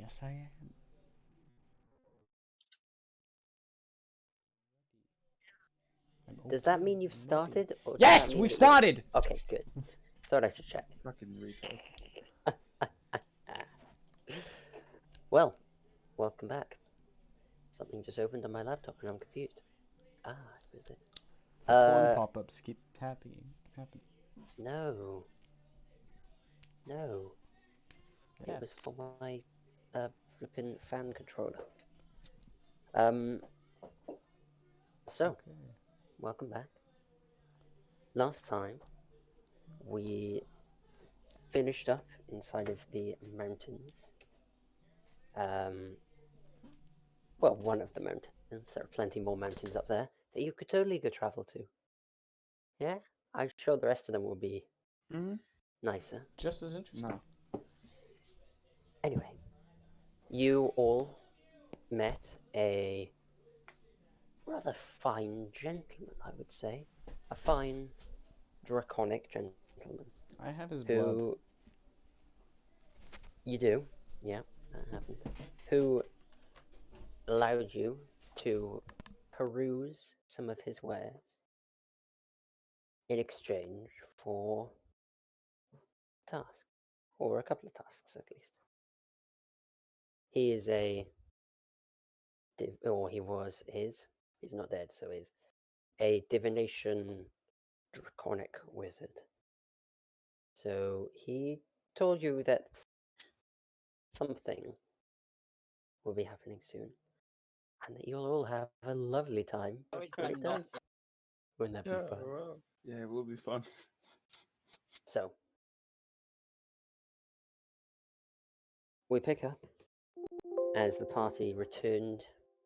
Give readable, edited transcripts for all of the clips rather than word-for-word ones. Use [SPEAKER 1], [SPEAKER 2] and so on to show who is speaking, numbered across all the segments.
[SPEAKER 1] Yes, I am.
[SPEAKER 2] Does that mean you've started? Or does
[SPEAKER 1] Yes,
[SPEAKER 2] that mean
[SPEAKER 1] we've
[SPEAKER 2] that you're...
[SPEAKER 1] started!
[SPEAKER 2] Okay, good. Thought I should check.
[SPEAKER 3] Fucking retard.
[SPEAKER 2] Well, welcome back. Something just opened on my laptop and I'm confused. Ah, who's this?
[SPEAKER 1] Porn pop-ups keep happening.
[SPEAKER 2] No. No. It was
[SPEAKER 1] Yes.
[SPEAKER 2] for my flippin' fan controller. So,
[SPEAKER 1] Okay.
[SPEAKER 2] welcome back. Last time, we finished up inside of the mountains. Well, one of the mountains. There are plenty more mountains up there that you could totally go travel to. Yeah? I'm sure the rest of them will be nicer.
[SPEAKER 1] Just as interesting.
[SPEAKER 3] No.
[SPEAKER 2] Anyway, you all met a rather fine gentleman, I would say. A fine, draconic gentleman.
[SPEAKER 1] I have his blood.
[SPEAKER 2] Who... You do, yeah, that happened. Who allowed you to peruse some of his wares in exchange for a task, or a couple of tasks at least. He is he's not dead, so is a divination draconic wizard. So he told you that something will be happening soon, and that you'll all have a lovely time when it does. Wouldn't that be fun?
[SPEAKER 3] Well, yeah, it will be fun.
[SPEAKER 2] So, we pick up as the party returned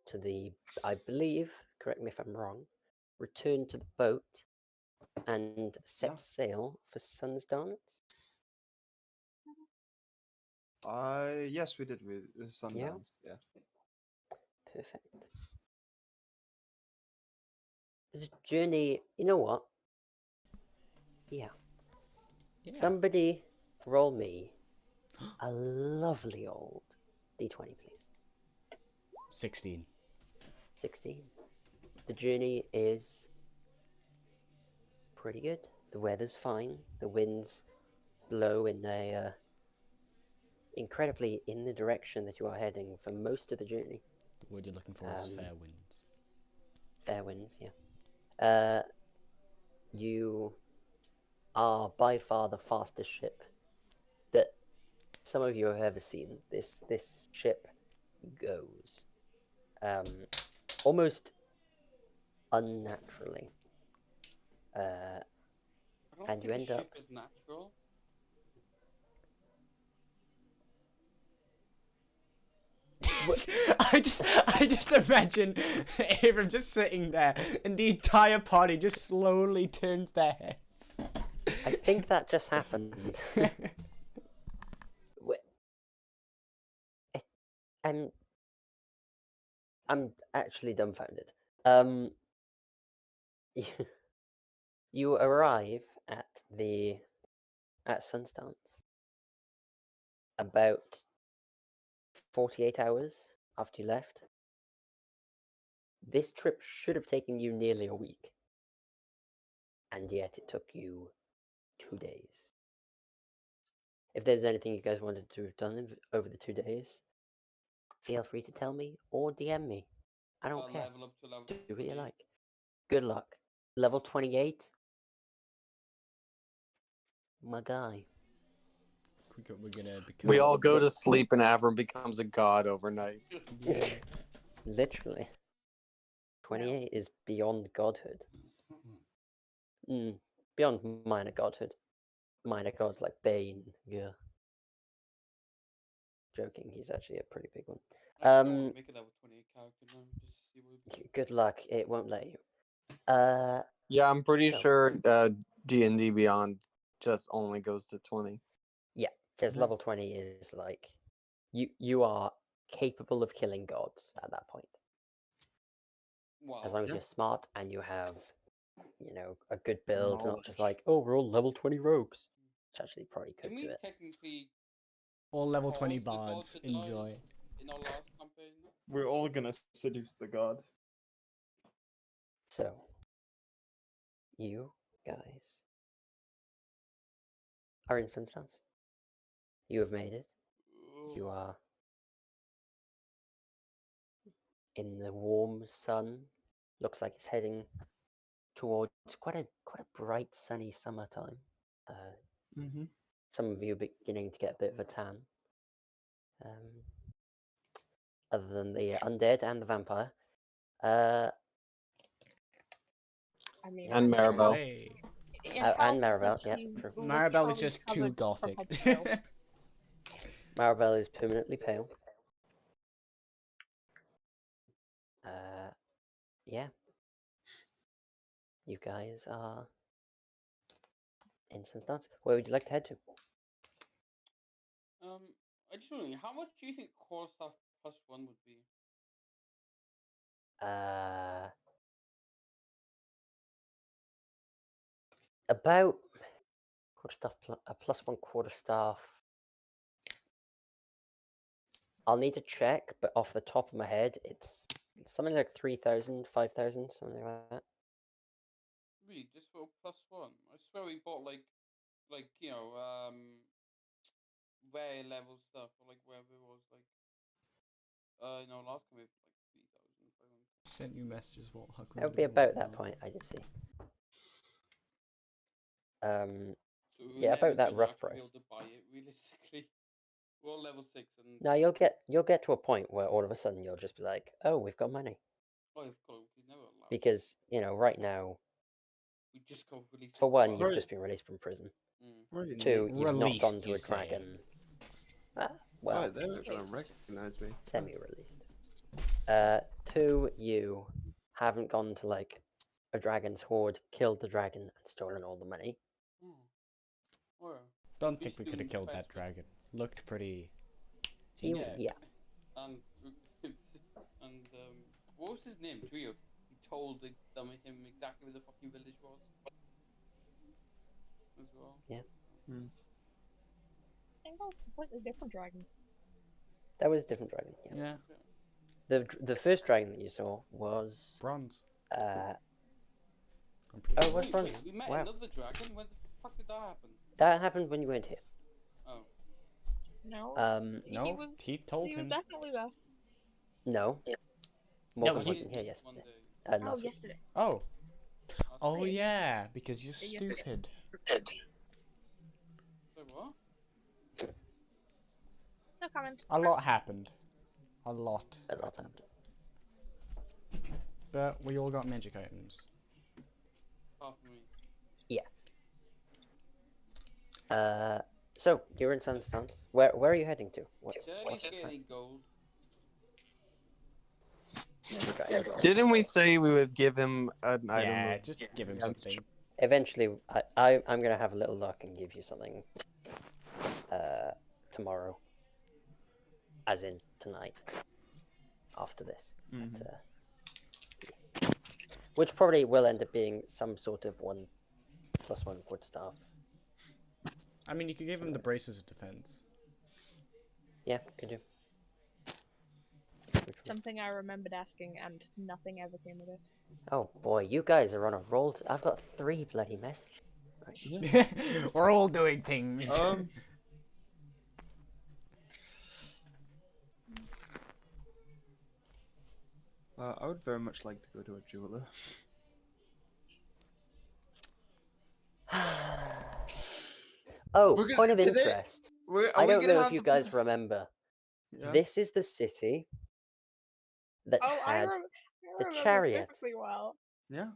[SPEAKER 2] to the, I believe, correct me if I'm wrong, returned to the boat and set sail for Sun's Dance.
[SPEAKER 3] Yes, we did with Sundance. Yeah.
[SPEAKER 2] Perfect. The journey, you know what? Yeah. Somebody roll me a lovely old D20, please.
[SPEAKER 1] 16.
[SPEAKER 2] 16. The journey is pretty good. The weather's fine. The winds blow in a incredibly in the direction that you are heading for most of the journey.
[SPEAKER 1] The word you're looking for is fair winds.
[SPEAKER 2] Fair winds, yeah. You are by far the fastest ship that some of you have ever seen. This ship goes almost unnaturally, and you end up.
[SPEAKER 4] Ship is natural.
[SPEAKER 1] I just imagine Abram just sitting there, and the entire party just slowly turns their heads.
[SPEAKER 2] I think that just happened. I'm actually dumbfounded. You arrive at Sunstance about 48 hours after you left. This trip should have taken you nearly a week, and yet it took you 2 days. If there's anything you guys wanted to have done over the 2 days, feel free to tell me or DM me. I don't care.
[SPEAKER 4] Level up to level
[SPEAKER 2] Do what you
[SPEAKER 4] 28.
[SPEAKER 2] like. Good luck. Level 28? My guy.
[SPEAKER 1] We're gonna become...
[SPEAKER 5] We all go to sleep and Avram becomes a god overnight.
[SPEAKER 1] Yeah.
[SPEAKER 2] Literally. 28 is beyond godhood. Beyond minor godhood. Minor gods like Bane. Yeah. Joking, he's actually a pretty big one.
[SPEAKER 4] Make a level 28 character now, just to see what we
[SPEAKER 2] Good luck, it won't let you.
[SPEAKER 5] Yeah, I'm pretty sure D&D Beyond just only goes to 20.
[SPEAKER 2] Yeah, because level 20 is like you are capable of killing gods at that point.
[SPEAKER 4] Wow.
[SPEAKER 2] As long as you're smart and you have, a good build, not just like, oh, we're all level 20 rogues. Which actually probably could
[SPEAKER 4] Can
[SPEAKER 2] do
[SPEAKER 4] we
[SPEAKER 2] it.
[SPEAKER 4] technically
[SPEAKER 1] All level 20
[SPEAKER 4] Pause the god
[SPEAKER 1] bards.
[SPEAKER 4] to die
[SPEAKER 1] Enjoy.
[SPEAKER 4] in our last campaign.
[SPEAKER 3] We're all gonna seduce the god.
[SPEAKER 2] So, you guys are in Sunstance. You have made it. You are in the warm sun. Looks like it's heading towards quite a bright sunny summertime.
[SPEAKER 3] Mm-hmm.
[SPEAKER 2] Some of you are beginning to get a bit of a tan. Other than the undead and the vampire.
[SPEAKER 6] I mean,
[SPEAKER 5] And Maribel.
[SPEAKER 1] Hey.
[SPEAKER 2] And Maribel, yeah, true.
[SPEAKER 1] Maribel is just too gothic.
[SPEAKER 2] Maribel is permanently pale. Yeah. You guys are in Sunstance. Where would you like to head to?
[SPEAKER 4] I just wondering, how much do you think Quarterstaff +1 would be?
[SPEAKER 2] About quarterstaff a +1 quarterstaff. I'll need to check, but off the top of my head, it's something like 3,000, 5,000, something like that.
[SPEAKER 4] Really, just for +1? I swear we bought like you know, rare level stuff or like wherever it was no, last time we had like 3,500.
[SPEAKER 1] Sent you messages. What?
[SPEAKER 2] That would be about that point, I did see.
[SPEAKER 4] So we're
[SPEAKER 2] Yeah,
[SPEAKER 4] never
[SPEAKER 2] about that
[SPEAKER 4] gonna
[SPEAKER 2] rough
[SPEAKER 4] actually be
[SPEAKER 2] price.
[SPEAKER 4] able to buy it realistically. We're all level 6 and
[SPEAKER 2] No, you'll get to a point where all of a sudden you'll just be like, oh, we've got money.
[SPEAKER 4] oh, of course, we never allowed.
[SPEAKER 2] Because, right now,
[SPEAKER 4] We just got released.
[SPEAKER 2] for one, you've
[SPEAKER 3] Right.
[SPEAKER 2] just been released from prison.
[SPEAKER 3] Really
[SPEAKER 2] Two,
[SPEAKER 3] neat.
[SPEAKER 2] you've not
[SPEAKER 1] Released,
[SPEAKER 2] gone to
[SPEAKER 1] you
[SPEAKER 2] a
[SPEAKER 1] say.
[SPEAKER 2] dragon.
[SPEAKER 3] Well,
[SPEAKER 2] Well,
[SPEAKER 3] they're not gonna recognize me.
[SPEAKER 2] semi-released. Two, you haven't gone to like a dragon's horde, killed the dragon, and stolen all the money.
[SPEAKER 4] Well,
[SPEAKER 1] Don't
[SPEAKER 4] we
[SPEAKER 1] think we
[SPEAKER 4] just
[SPEAKER 1] could have
[SPEAKER 4] doing
[SPEAKER 1] killed that
[SPEAKER 4] quests.
[SPEAKER 1] dragon. Looked pretty.
[SPEAKER 2] Yeah.
[SPEAKER 4] And and what was his name? Trio. He told him exactly where the fucking village was. As well.
[SPEAKER 2] Yeah.
[SPEAKER 6] I think that was a completely different dragon.
[SPEAKER 2] That was a different dragon. Yeah.
[SPEAKER 1] Yeah.
[SPEAKER 2] The first dragon that you saw was
[SPEAKER 1] Bronze.
[SPEAKER 2] I'm
[SPEAKER 1] pretty
[SPEAKER 2] Oh,
[SPEAKER 1] sure.
[SPEAKER 2] what's bronze?
[SPEAKER 4] We met
[SPEAKER 2] Wow.
[SPEAKER 4] another dragon. When the fuck did that happen?
[SPEAKER 2] That happened when you weren't here.
[SPEAKER 4] Oh.
[SPEAKER 6] No.
[SPEAKER 1] No,
[SPEAKER 6] he was.
[SPEAKER 1] he told
[SPEAKER 6] He was
[SPEAKER 1] him.
[SPEAKER 6] definitely there.
[SPEAKER 2] No.
[SPEAKER 1] No,
[SPEAKER 2] Morgan
[SPEAKER 1] he-
[SPEAKER 2] wasn't here
[SPEAKER 4] One
[SPEAKER 2] yesterday.
[SPEAKER 4] day.
[SPEAKER 6] Oh,
[SPEAKER 2] Last week.
[SPEAKER 6] yesterday.
[SPEAKER 1] Oh.
[SPEAKER 4] Last
[SPEAKER 1] Oh
[SPEAKER 4] week.
[SPEAKER 1] yeah, because you're
[SPEAKER 6] Yesterday.
[SPEAKER 1] stupid.
[SPEAKER 4] Wait, what?
[SPEAKER 6] No comment.
[SPEAKER 1] A lot happened. A lot.
[SPEAKER 2] A lot happened.
[SPEAKER 1] But we all got magic items.
[SPEAKER 4] Apart from me.
[SPEAKER 2] Yes. So you're in Sunstance. Where are you heading to? What's
[SPEAKER 4] Did I
[SPEAKER 2] what's
[SPEAKER 4] get
[SPEAKER 2] the plan?
[SPEAKER 4] any gold?
[SPEAKER 2] Okay.
[SPEAKER 5] Didn't we say we would give him an item?
[SPEAKER 1] Yeah,
[SPEAKER 5] of-
[SPEAKER 1] just give him
[SPEAKER 5] Yeah.
[SPEAKER 1] something.
[SPEAKER 2] Eventually, I'm gonna have a little luck and give you something. Tomorrow. As in tonight. After this.
[SPEAKER 3] Mhm.
[SPEAKER 2] But, which probably will end up being some sort of 1+1 quarterstaff.
[SPEAKER 1] I mean, you could give him the braces of defense.
[SPEAKER 2] Yeah, could do.
[SPEAKER 6] Something I remembered asking, and nothing ever came of it.
[SPEAKER 2] Oh boy, you guys are on a roll. I've got 3 bloody messages.
[SPEAKER 1] We're all doing things.
[SPEAKER 3] I would very much like to go to a jeweler.
[SPEAKER 2] Oh,
[SPEAKER 3] We're gonna-
[SPEAKER 2] point of
[SPEAKER 3] today-
[SPEAKER 2] interest.
[SPEAKER 3] Are
[SPEAKER 2] I
[SPEAKER 3] we
[SPEAKER 2] don't
[SPEAKER 3] gonna
[SPEAKER 2] know
[SPEAKER 3] have
[SPEAKER 2] if you
[SPEAKER 3] to
[SPEAKER 2] guys
[SPEAKER 3] put-
[SPEAKER 2] remember.
[SPEAKER 3] Yeah.
[SPEAKER 2] This is the city that
[SPEAKER 6] Oh, I
[SPEAKER 2] had
[SPEAKER 6] remember
[SPEAKER 2] chariot.
[SPEAKER 6] perfectly well.
[SPEAKER 3] Yeah.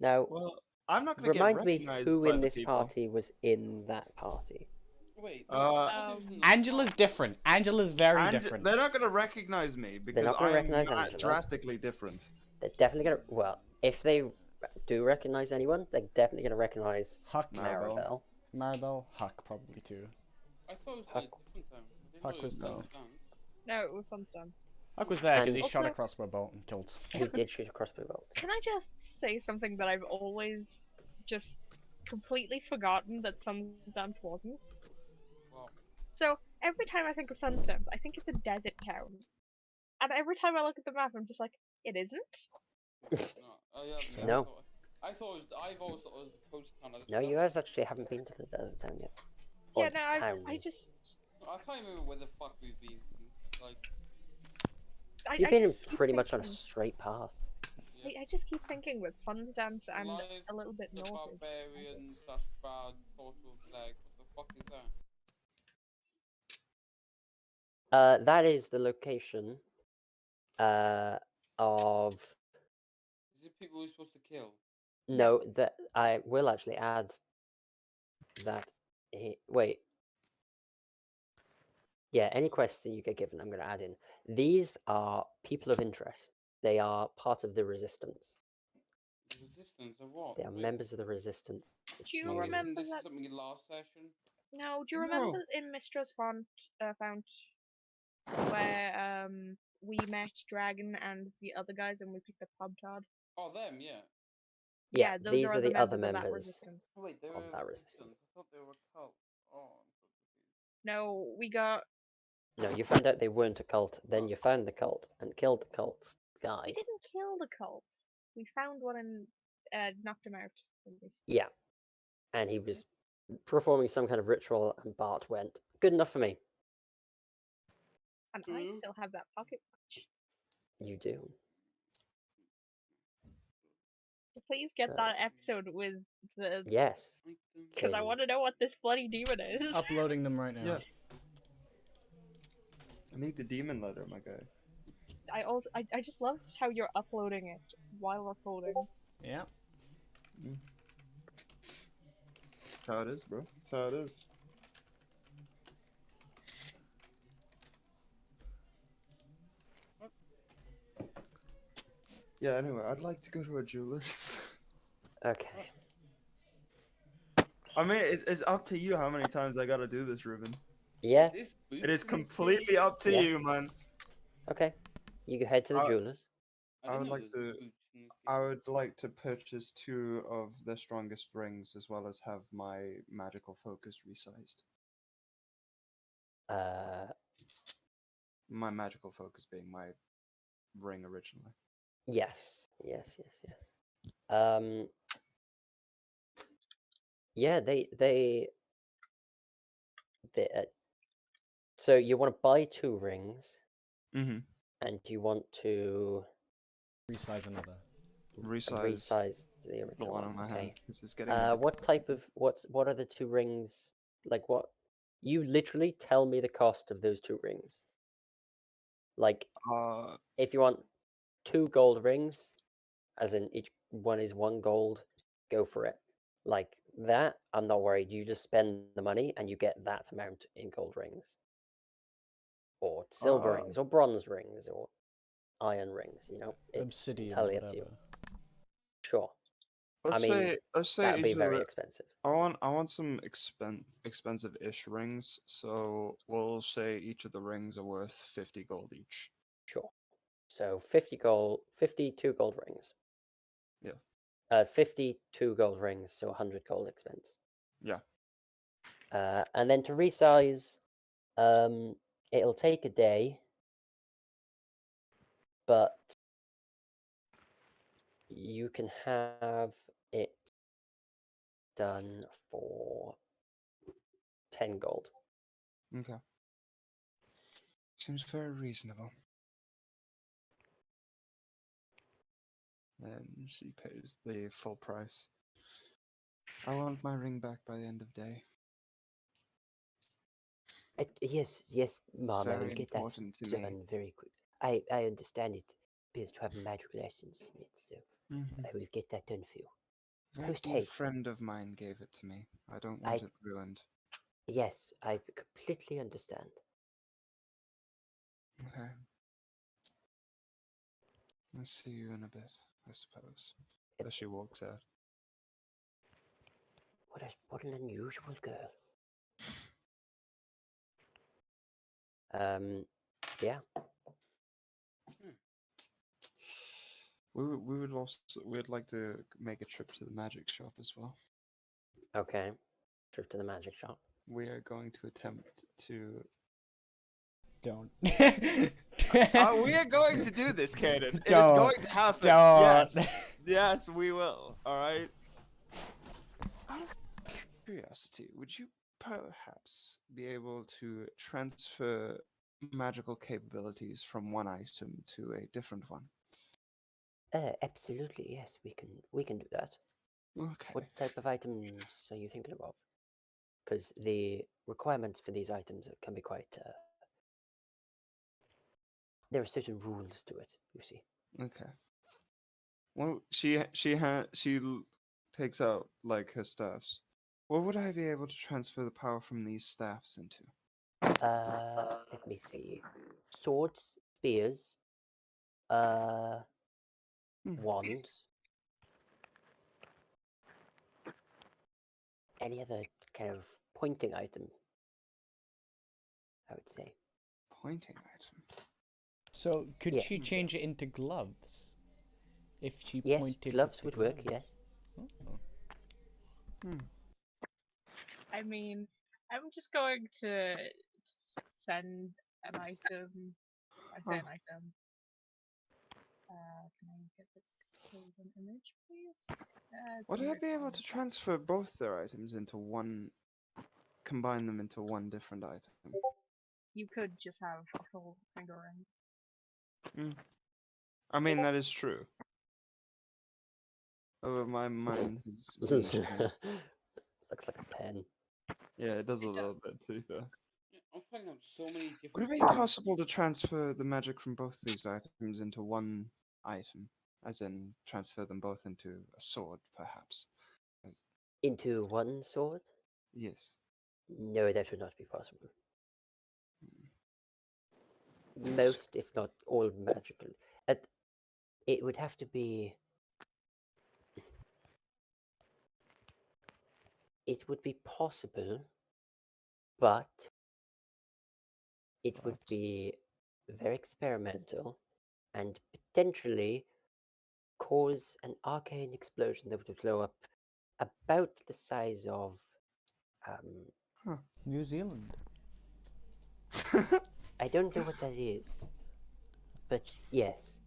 [SPEAKER 2] Now,
[SPEAKER 3] Well, I'm not gonna get
[SPEAKER 2] remind me
[SPEAKER 3] recognized
[SPEAKER 2] who
[SPEAKER 3] by
[SPEAKER 2] in
[SPEAKER 3] the
[SPEAKER 2] this
[SPEAKER 3] people.
[SPEAKER 2] party was in that party.
[SPEAKER 4] Wait.
[SPEAKER 1] Angela's different. Angela's very
[SPEAKER 3] And
[SPEAKER 1] different.
[SPEAKER 3] they're not gonna recognize me because
[SPEAKER 2] not gonna
[SPEAKER 3] I'm
[SPEAKER 2] recognize Angela.
[SPEAKER 3] drastically different.
[SPEAKER 2] They're definitely gonna. Well, if they do recognize anyone, they're definitely gonna recognize
[SPEAKER 1] Huck,
[SPEAKER 2] Maribel.
[SPEAKER 1] Maribel, Huck probably too.
[SPEAKER 4] I thought it was
[SPEAKER 2] Huck-
[SPEAKER 4] a different time. I didn't
[SPEAKER 1] Huck
[SPEAKER 4] know it
[SPEAKER 1] was
[SPEAKER 4] was
[SPEAKER 1] there.
[SPEAKER 4] Sunstance.
[SPEAKER 6] No, it was Sunstance.
[SPEAKER 1] Huck was there because
[SPEAKER 2] And-
[SPEAKER 1] he shot a
[SPEAKER 6] Also-
[SPEAKER 1] crossbow bolt and killed.
[SPEAKER 2] He did shoot a crossbow bolt.
[SPEAKER 6] Can I just say something that I've always just completely forgotten that Sunstance wasn't?
[SPEAKER 4] Well,
[SPEAKER 6] So every time I think of Sunstones, I think it's a desert town. And every time I look at the map, I'm just like, it isn't?
[SPEAKER 4] No, yeah,
[SPEAKER 1] Fair.
[SPEAKER 2] No.
[SPEAKER 4] I've always thought it was the coast town.
[SPEAKER 2] No, you guys actually haven't been to the desert town yet.
[SPEAKER 6] Yeah,
[SPEAKER 2] Or
[SPEAKER 6] no,
[SPEAKER 2] the town.
[SPEAKER 6] I just...
[SPEAKER 4] I can't remember where the fuck we've been. Like,
[SPEAKER 2] You've
[SPEAKER 6] I
[SPEAKER 2] been
[SPEAKER 6] just keep
[SPEAKER 2] pretty much on a
[SPEAKER 6] thinking-
[SPEAKER 2] straight path.
[SPEAKER 4] yeah.
[SPEAKER 6] I just keep thinking with Sunsdance and
[SPEAKER 4] Live
[SPEAKER 6] a little bit
[SPEAKER 4] the
[SPEAKER 6] north.
[SPEAKER 4] barbarian / bard total flag. What the fuck is that?
[SPEAKER 2] That is the location of
[SPEAKER 4] Is it people we're supposed to kill?
[SPEAKER 2] no, that I will actually add that wait. Yeah, any quests that you get given, I'm going to add in. These are people of interest. They are part of the resistance.
[SPEAKER 4] The resistance of what?
[SPEAKER 2] They are
[SPEAKER 4] Wait,
[SPEAKER 2] members of the resistance.
[SPEAKER 6] Do you
[SPEAKER 4] isn't
[SPEAKER 6] remember
[SPEAKER 4] this
[SPEAKER 6] that?
[SPEAKER 4] something in last session?
[SPEAKER 6] No, do you
[SPEAKER 3] No.
[SPEAKER 6] remember in Mistra's font where we met Dragon and the other guys and we picked up Pubtard?
[SPEAKER 4] Oh, them, yeah.
[SPEAKER 2] Yeah,
[SPEAKER 6] those
[SPEAKER 2] these
[SPEAKER 6] are
[SPEAKER 2] are
[SPEAKER 6] other
[SPEAKER 2] the other
[SPEAKER 6] members of that
[SPEAKER 2] members.
[SPEAKER 6] resistance.
[SPEAKER 4] Oh, wait, they were
[SPEAKER 2] Of that
[SPEAKER 4] resistance.
[SPEAKER 2] resistance.
[SPEAKER 4] I thought they were a cult. Oh, I'm so confused.
[SPEAKER 6] No, we got.
[SPEAKER 2] No, you found out they weren't a cult. Then you found the cult and killed the cult guy.
[SPEAKER 6] We didn't kill the cult. We found one and knocked him out. At least.
[SPEAKER 2] Yeah, and he was performing some kind of ritual, and Bart went, "Good enough for me."
[SPEAKER 6] And I still have that pocket watch.
[SPEAKER 2] You do.
[SPEAKER 6] Please get
[SPEAKER 2] So-
[SPEAKER 6] that episode with the.
[SPEAKER 2] Yes.
[SPEAKER 6] Because I
[SPEAKER 2] King.
[SPEAKER 6] want to know what this bloody demon is.
[SPEAKER 1] Uploading them right now.
[SPEAKER 3] Yeah. I need the demon letter, my guy.
[SPEAKER 6] I just love how you're uploading it while recording.
[SPEAKER 1] Yeah.
[SPEAKER 3] That's how it is, bro. That's how it is. Yeah, anyway, I'd like to go to a jeweler's.
[SPEAKER 2] Okay.
[SPEAKER 3] I mean, it's up to you how many times I gotta do this, Ruben.
[SPEAKER 2] Yeah.
[SPEAKER 3] It is completely up to
[SPEAKER 2] Yeah.
[SPEAKER 3] you, man.
[SPEAKER 2] Okay. You can head to the
[SPEAKER 3] Uh,
[SPEAKER 2] jewelers.
[SPEAKER 3] I would like to. I would like to purchase 2 of the strongest rings, as well as have my magical focus resized. My magical focus being my ring originally.
[SPEAKER 2] Yes. Yes. Yes. Yes. Yeah. They. So you want to buy 2 rings,
[SPEAKER 3] Mm-hmm.
[SPEAKER 2] and you want to
[SPEAKER 1] Resize another.
[SPEAKER 2] resize the
[SPEAKER 3] the
[SPEAKER 2] original
[SPEAKER 3] one
[SPEAKER 2] one.
[SPEAKER 3] on my
[SPEAKER 2] Okay.
[SPEAKER 3] hand. This is getting.
[SPEAKER 2] What type of what are the 2 rings? Like what? You literally tell me the cost of those 2 rings. Like if you want 2 gold rings, as in each one is 1 gold, go for it. Like that, I'm not worried. You just spend the money and you get that amount in gold rings, or silver rings, or bronze rings, or iron rings. You know, it's
[SPEAKER 1] Obsidian,
[SPEAKER 2] entirely up to you.
[SPEAKER 1] whatever.
[SPEAKER 2] Sure.
[SPEAKER 3] let's
[SPEAKER 2] mean,
[SPEAKER 3] say
[SPEAKER 2] That would be
[SPEAKER 3] each of
[SPEAKER 2] very
[SPEAKER 3] the-
[SPEAKER 2] expensive.
[SPEAKER 3] I want some expensive-ish rings, so we'll say each of the rings are worth 50 gold each.
[SPEAKER 2] Sure. So 50 gold, 52 gold rings.
[SPEAKER 3] Yeah.
[SPEAKER 2] 52 gold rings, so 100 gold expense.
[SPEAKER 3] Yeah.
[SPEAKER 2] And then to resize, it'll take a day, but you can have it done for 10 gold.
[SPEAKER 3] Okay. Seems very reasonable. And she pays the full price. I want my ring back by the end of day.
[SPEAKER 2] Yes, Mom, I will
[SPEAKER 3] very
[SPEAKER 2] get that
[SPEAKER 3] important to me.
[SPEAKER 2] done very quick. I understand it best to have magic lessons in it, so
[SPEAKER 3] Mm-hmm.
[SPEAKER 2] I will get that done for you.
[SPEAKER 3] Very
[SPEAKER 2] Post
[SPEAKER 3] dear
[SPEAKER 2] haste.
[SPEAKER 3] friend of mine gave it to me. I don't want it ruined.
[SPEAKER 2] Yes, I completely understand.
[SPEAKER 3] Okay. I'll see you in a bit, I suppose. As she walks out.
[SPEAKER 2] What an unusual girl. Yeah.
[SPEAKER 3] We'd like to make a trip to the magic shop as well.
[SPEAKER 2] Okay. Trip to the magic shop.
[SPEAKER 3] we are going to attempt to.
[SPEAKER 1] Don't.
[SPEAKER 3] We are going to do this, Caden. It is
[SPEAKER 1] Don't.
[SPEAKER 3] going to happen.
[SPEAKER 1] Don't.
[SPEAKER 3] Yes, we will. All right. Out of curiosity, would you perhaps be able to transfer magical capabilities from one item to a different one?
[SPEAKER 2] Absolutely, yes, we can do that.
[SPEAKER 3] Okay.
[SPEAKER 2] What type of items are you thinking of? Because the requirements for these items can be quite. There are certain rules to it, you see.
[SPEAKER 3] Okay. Well, she takes out like her staffs. What would I be able to transfer the power from these staffs into?
[SPEAKER 2] Let me see. Swords, spears, wands. Any other kind of pointing item, I would say.
[SPEAKER 3] Pointing item.
[SPEAKER 1] So could
[SPEAKER 2] Yes.
[SPEAKER 1] she change it into gloves? If she
[SPEAKER 2] Yes,
[SPEAKER 1] pointed
[SPEAKER 2] gloves
[SPEAKER 1] with the
[SPEAKER 2] would work,
[SPEAKER 1] gloves?
[SPEAKER 2] yes.
[SPEAKER 1] Oh.
[SPEAKER 6] I mean, I'm just going to send an item. I say an item. Can I get this as an image, please?
[SPEAKER 3] Would I be able
[SPEAKER 6] fine.
[SPEAKER 3] to transfer both their items into one, combine them into one different item?
[SPEAKER 6] You could just have a full finger ring.
[SPEAKER 3] I mean, that is true. Oh, my mind has been changed.
[SPEAKER 2] Looks like a pen.
[SPEAKER 3] Yeah, it does a
[SPEAKER 4] It
[SPEAKER 3] little
[SPEAKER 4] does.
[SPEAKER 3] bit too, though.
[SPEAKER 4] Yeah, I'm finding out so many
[SPEAKER 3] Would
[SPEAKER 4] different
[SPEAKER 3] it be
[SPEAKER 4] things.
[SPEAKER 3] possible to transfer the magic from both these items into one item? As in, transfer them both into a sword, perhaps?
[SPEAKER 2] Into one sword?
[SPEAKER 3] Yes.
[SPEAKER 2] No, that would not be possible. Most, if not all, magical. It would have to be. It would be possible, but it would be very experimental and potentially cause an arcane explosion that would blow up about the size of
[SPEAKER 1] New Zealand.
[SPEAKER 2] I don't know what that is, but yes.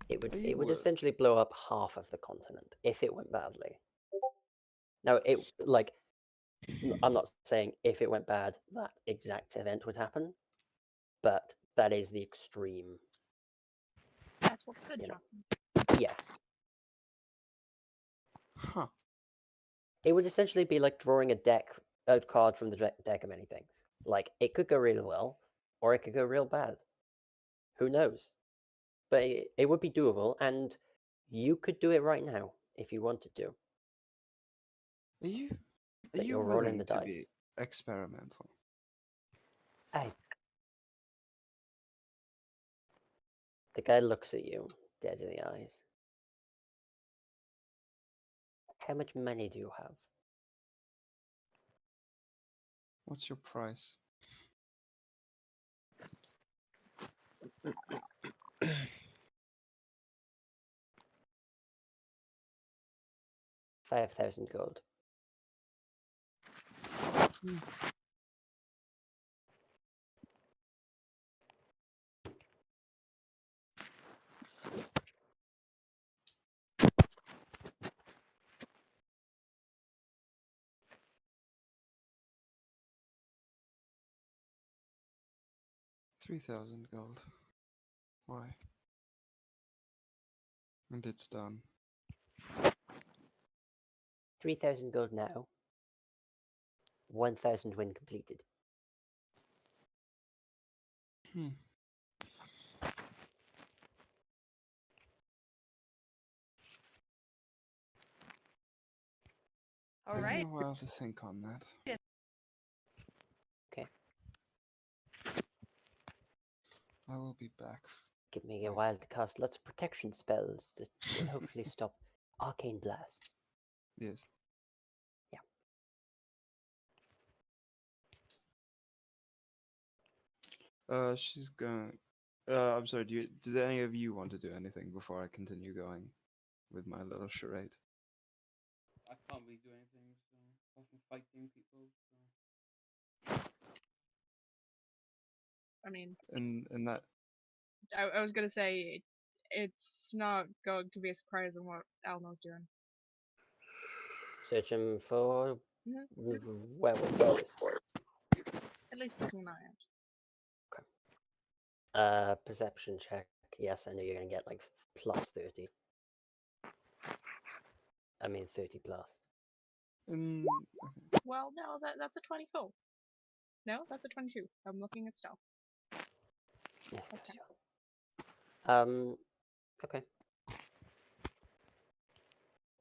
[SPEAKER 2] It would essentially blow up half of the continent if it went badly. Now I'm not saying if it went bad that exact event would happen, but that is the extreme.
[SPEAKER 6] That's what could
[SPEAKER 2] You know.
[SPEAKER 6] happen.
[SPEAKER 2] Yes.
[SPEAKER 3] Huh.
[SPEAKER 2] It would essentially be like drawing a card from the deck of many things. Like it could go really well, or it could go real bad. Who knows? But it would be doable, and you could do it right now if you wanted to.
[SPEAKER 3] Are you
[SPEAKER 2] But you're rolling
[SPEAKER 3] willing
[SPEAKER 2] the
[SPEAKER 3] to
[SPEAKER 2] dice.
[SPEAKER 3] be experimental?
[SPEAKER 2] The guy looks at you, dead in the eyes. How much money do you have?
[SPEAKER 3] What's your price?
[SPEAKER 2] $5,000 gold.
[SPEAKER 3] $3,000 gold. Why? And it's done.
[SPEAKER 2] 3,000 gold now. 1,000 when completed.
[SPEAKER 7] All
[SPEAKER 3] Give me
[SPEAKER 7] right.
[SPEAKER 3] a while to think on that.
[SPEAKER 2] Okay.
[SPEAKER 3] I will be back.
[SPEAKER 2] Give me a while to cast lots of protection spells that will hopefully stop arcane blasts.
[SPEAKER 3] Yes. She's going. I'm sorry. Does any of you want to do anything before I continue going with my little charade.
[SPEAKER 4] I can't really do anything, so apart from fighting people. So.
[SPEAKER 6] I mean,
[SPEAKER 3] And that
[SPEAKER 6] I was gonna say it's not going to be a surprise on what Elmo's doing.
[SPEAKER 2] Searching for
[SPEAKER 6] Mhm.
[SPEAKER 2] werewolves.
[SPEAKER 6] At least keeping an eye out.
[SPEAKER 2] Perception check. Yes, I know you're gonna get like plus 30. I mean 30 plus.
[SPEAKER 3] mm,
[SPEAKER 6] Well, no, that's a 24. No, that's a 22. I'm looking at stealth.
[SPEAKER 2] Yeah,
[SPEAKER 6] Okay.
[SPEAKER 2] sure. Okay.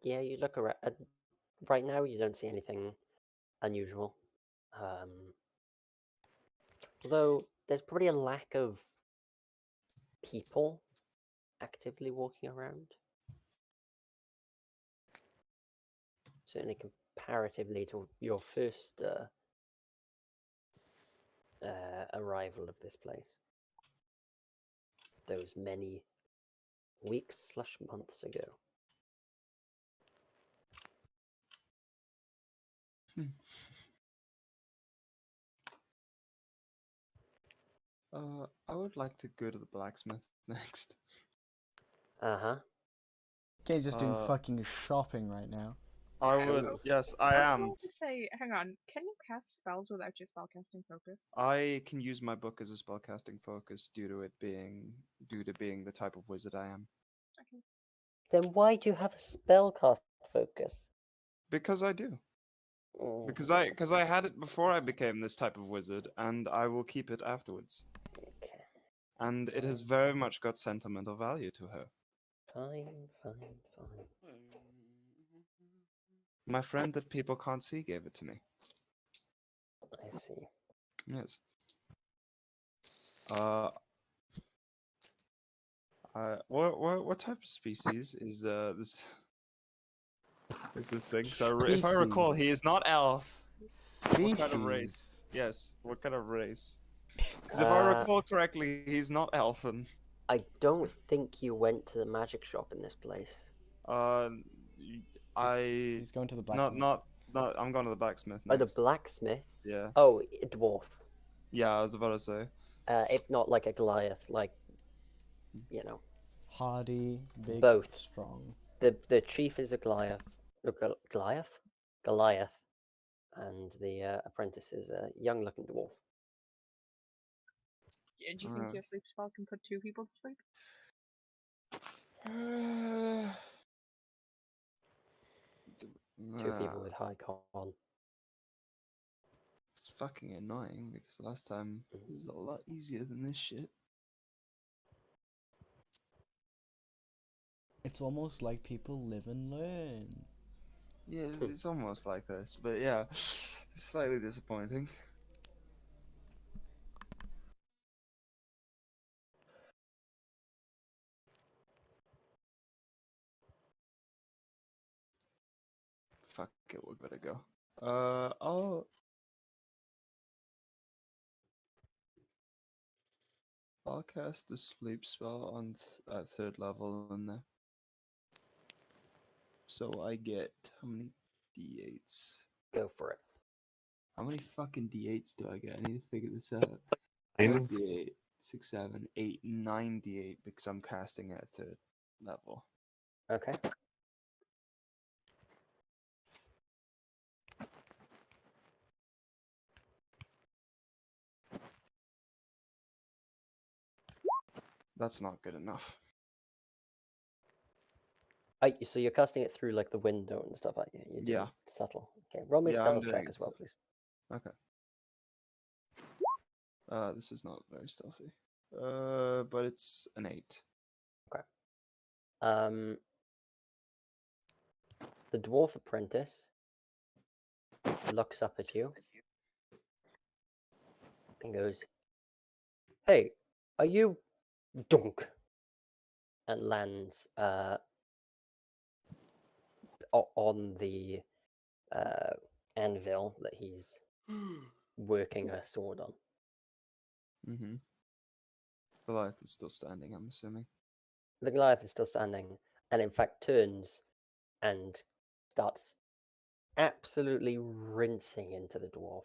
[SPEAKER 2] Yeah, you look around. Right now, you don't see anything unusual. Although there's probably a lack of people actively walking around. Certainly comparatively to your first arrival of this place. Those many weeks/months ago.
[SPEAKER 3] I would like to go to the blacksmith next.
[SPEAKER 2] Uh-huh.
[SPEAKER 1] Kane's just doing
[SPEAKER 3] Uh,
[SPEAKER 1] fucking shopping right now.
[SPEAKER 3] I would.
[SPEAKER 2] Oh.
[SPEAKER 3] Yes, I
[SPEAKER 6] I was
[SPEAKER 3] am.
[SPEAKER 6] going to say, hang on, can you cast spells without your spellcasting focus?
[SPEAKER 3] I can use my book as a spellcasting focus due to being the type of wizard I am.
[SPEAKER 6] Okay.
[SPEAKER 2] Then why do you have a spellcast focus?
[SPEAKER 3] Because I do.
[SPEAKER 2] Mm,
[SPEAKER 3] Because I had it before I became this type of wizard, and I will keep it afterwards.
[SPEAKER 2] okay.
[SPEAKER 3] And it has very much got sentimental value to her.
[SPEAKER 2] Fine.
[SPEAKER 3] My friend that people can't see gave it to me.
[SPEAKER 2] I see.
[SPEAKER 3] Yes. What type of species is this? Is this thing? So if I recall, he is not elf.
[SPEAKER 1] Species.
[SPEAKER 3] What kind of race? Yes. What kind of race? Because if I recall correctly, he's not elfin.
[SPEAKER 2] I don't think you went to the magic shop in this place.
[SPEAKER 1] He's going to the blacksmith.
[SPEAKER 3] Not. I'm going to the blacksmith
[SPEAKER 2] Oh, the
[SPEAKER 3] next.
[SPEAKER 2] blacksmith?
[SPEAKER 3] Yeah.
[SPEAKER 2] Oh, a dwarf.
[SPEAKER 3] Yeah, I was about to say.
[SPEAKER 2] If not like a Goliath, like, you know.
[SPEAKER 1] Hardy, big,
[SPEAKER 2] Both.
[SPEAKER 1] strong.
[SPEAKER 2] The chief is a Goliath. Goliath? Goliath. And the apprentice is a young-looking dwarf.
[SPEAKER 6] Do you think your sleep spell can put 2 people to sleep?
[SPEAKER 2] Two people with high con.
[SPEAKER 3] It's fucking annoying because last time it was a lot easier than this shit.
[SPEAKER 1] It's almost like people live and learn.
[SPEAKER 3] Yeah, it's almost like this, but yeah, slightly disappointing. Fuck it, we better go. I'll cast the sleep spell on at 3rd level in there. So I get how many d8s?
[SPEAKER 2] Go for it.
[SPEAKER 3] How many fucking d8s do I get? I need to figure this out. 5
[SPEAKER 5] Nine.
[SPEAKER 3] d8, 6, 7, 8, 9 d8 because I'm casting at 3rd level.
[SPEAKER 2] Okay.
[SPEAKER 3] That's not good enough.
[SPEAKER 2] So you're casting it through like the window and stuff like that. You're doing
[SPEAKER 3] Yeah.
[SPEAKER 2] subtle. Okay, roll me a
[SPEAKER 3] Yeah, I'm
[SPEAKER 2] stealth
[SPEAKER 3] doing
[SPEAKER 2] check
[SPEAKER 3] it
[SPEAKER 2] as well, please.
[SPEAKER 3] Okay. This is not very stealthy. But it's an 8.
[SPEAKER 2] Okay. The dwarf apprentice looks up at you and goes, "Hey, are you dunk?" And lands on the anvil that he's working a sword on.
[SPEAKER 3] Mm-hmm. Goliath is still standing, I'm assuming.
[SPEAKER 2] The Goliath is still standing. and in fact turns and starts absolutely rinsing into the dwarf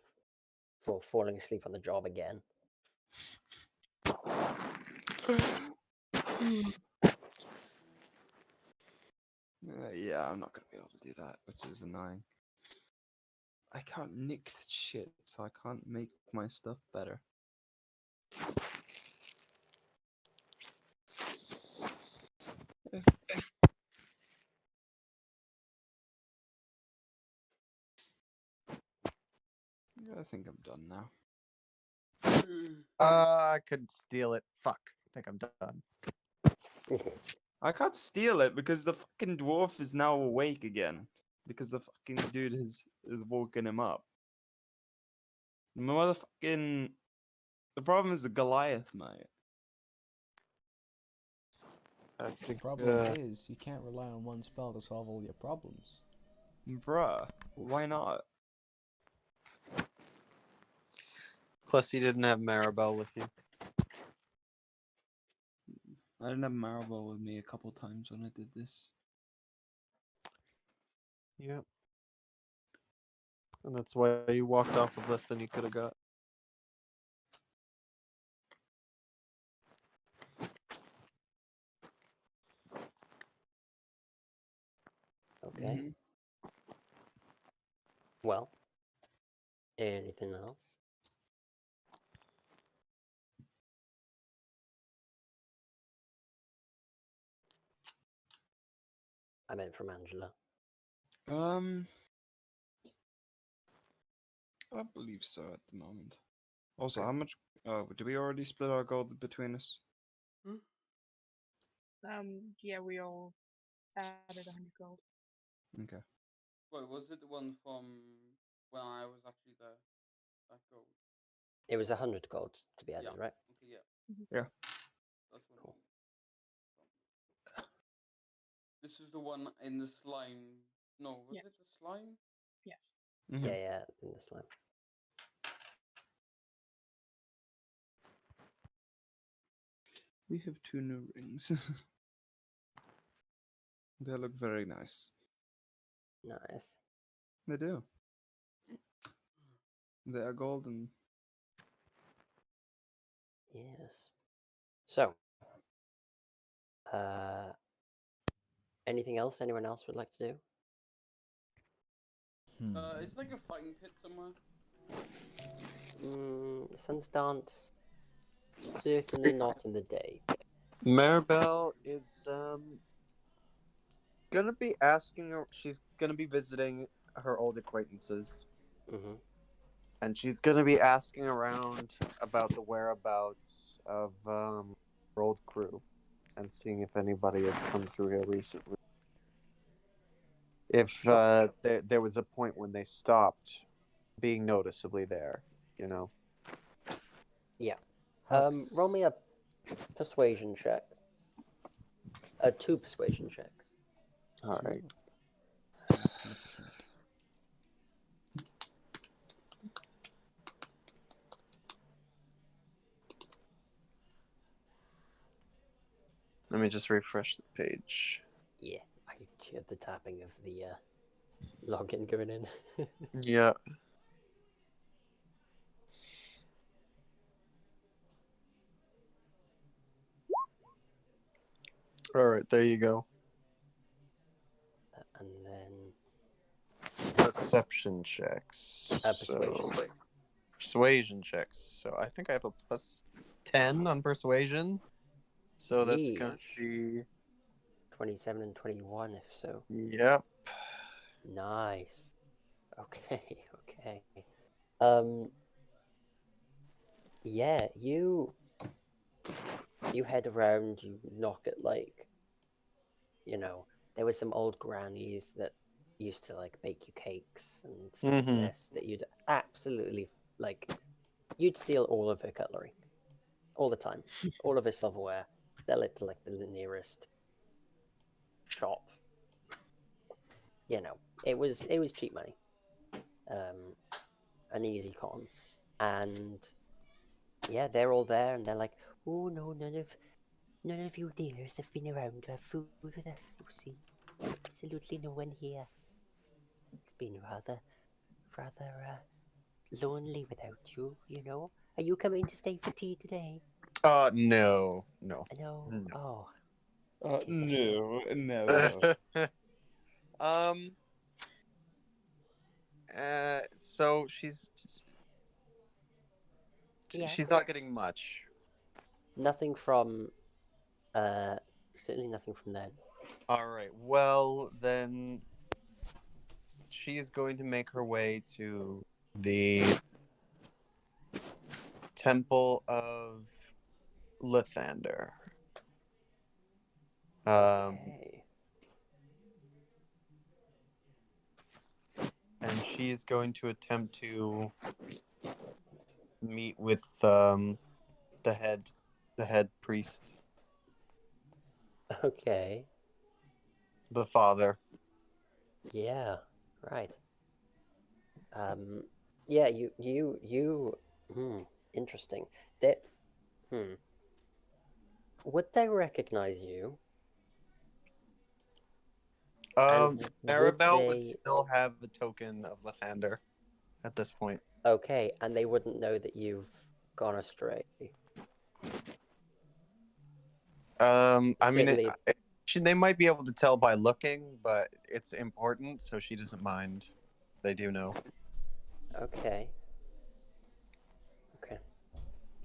[SPEAKER 2] for falling asleep on the job again.
[SPEAKER 3] Yeah, I'm not gonna be able to do that, which is annoying. I can't nick shit, so I can't make my stuff better. Yeah, I think I'm done now.
[SPEAKER 5] I could steal it. Fuck. I think I'm done.
[SPEAKER 3] I can't steal it because the fucking dwarf is now awake again. Because the fucking dude has woken him up. The motherfucking. The problem is the Goliath, mate.
[SPEAKER 5] I
[SPEAKER 1] The
[SPEAKER 5] think,
[SPEAKER 1] problem is, you can't rely on one spell to solve all your problems.
[SPEAKER 3] Bruh, why not?
[SPEAKER 5] plus, you didn't have Maribel with you.
[SPEAKER 3] I didn't have Maribel with me a couple times when I did this.
[SPEAKER 5] Yep. And that's why you walked off with less than you could have got.
[SPEAKER 2] Okay.
[SPEAKER 3] Mhm.
[SPEAKER 2] Well, anything else? I meant from Angela.
[SPEAKER 3] I don't believe so at the moment. Also,
[SPEAKER 2] Okay.
[SPEAKER 3] how much? Did we already split our gold between us?
[SPEAKER 6] Yeah, we all added 100 gold.
[SPEAKER 3] Okay.
[SPEAKER 4] Wait, was it the one from when I was actually there? That gold.
[SPEAKER 2] It was 100 gold to be added,
[SPEAKER 4] Yeah.
[SPEAKER 2] right?
[SPEAKER 4] Okay, yeah.
[SPEAKER 3] Yeah.
[SPEAKER 4] That's what
[SPEAKER 2] Cool.
[SPEAKER 4] I mean. This is the one in the slime. No, was
[SPEAKER 6] Yes.
[SPEAKER 4] it the slime?
[SPEAKER 6] Yes.
[SPEAKER 3] Mhm.
[SPEAKER 2] Yeah, in the slime.
[SPEAKER 3] We have 2 new rings. They look very nice.
[SPEAKER 2] Nice.
[SPEAKER 3] They do. They are golden.
[SPEAKER 2] Yes. So, anything else anyone else would like to do?
[SPEAKER 4] It's like a fighting pit somewhere.
[SPEAKER 2] Sun's Dance, certainly not in the day.
[SPEAKER 5] Maribel is gonna be asking her. She's gonna be visiting her old acquaintances,
[SPEAKER 2] Mm-hmm.
[SPEAKER 5] and she's gonna be asking around about the whereabouts of her old crew, and seeing if anybody has come through here recently. If
[SPEAKER 2] Sure.
[SPEAKER 5] there was a point when they stopped being noticeably there, you know.
[SPEAKER 2] Yeah.
[SPEAKER 1] Hux.
[SPEAKER 2] Roll me a persuasion check. 2 persuasion checks.
[SPEAKER 5] All right.
[SPEAKER 1] Magnificent.
[SPEAKER 5] Let me just refresh the page.
[SPEAKER 2] Yeah, I heard the tapping of the login going in.
[SPEAKER 5] Yeah. All right, there you go.
[SPEAKER 2] And then
[SPEAKER 5] Perception checks.
[SPEAKER 2] persuasion.
[SPEAKER 5] So, persuasion checks. So I think I have a plus 10 on persuasion. So that's gonna
[SPEAKER 2] Yeesh.
[SPEAKER 5] be
[SPEAKER 2] 27 and 21, if so.
[SPEAKER 5] yep.
[SPEAKER 2] Nice. Okay, okay. Yeah, you head around, you knock at like, there were some old grannies that used to like bake you cakes and stuff like
[SPEAKER 5] Mhm.
[SPEAKER 2] this that you'd absolutely like. You'd steal all of her cutlery, all the time, all of her silverware, sell it to like the nearest shop. It was cheap money, an easy con, and yeah, they're all there, and they're like, oh no, None of you dears have been around to have food with us, you see. Absolutely no one here. It's been rather lonely without you, you know? Are you coming to stay for tea today?
[SPEAKER 5] No.
[SPEAKER 2] No.
[SPEAKER 5] No.
[SPEAKER 2] Oh. It is a shame.
[SPEAKER 3] No, never.
[SPEAKER 5] So
[SPEAKER 2] Yeah.
[SPEAKER 5] she's not getting much.
[SPEAKER 2] Nothing from, certainly nothing from then.
[SPEAKER 5] All right. Well, then she is going to make her way to the Temple of Lathander.
[SPEAKER 2] Okay.
[SPEAKER 5] And she's going to attempt to meet with the head priest,
[SPEAKER 2] Okay.
[SPEAKER 5] the father.
[SPEAKER 2] Yeah. Right. Yeah, interesting. That, would they recognize you? And would
[SPEAKER 5] Maribel would
[SPEAKER 2] they...
[SPEAKER 5] still have the token of Lathander at this point.
[SPEAKER 2] Okay, and they wouldn't know that you've gone astray.
[SPEAKER 5] I mean,
[SPEAKER 2] Certainly.
[SPEAKER 5] they might be able to tell by looking, but it's important, so she doesn't mind. They do know.
[SPEAKER 2] Okay. Okay.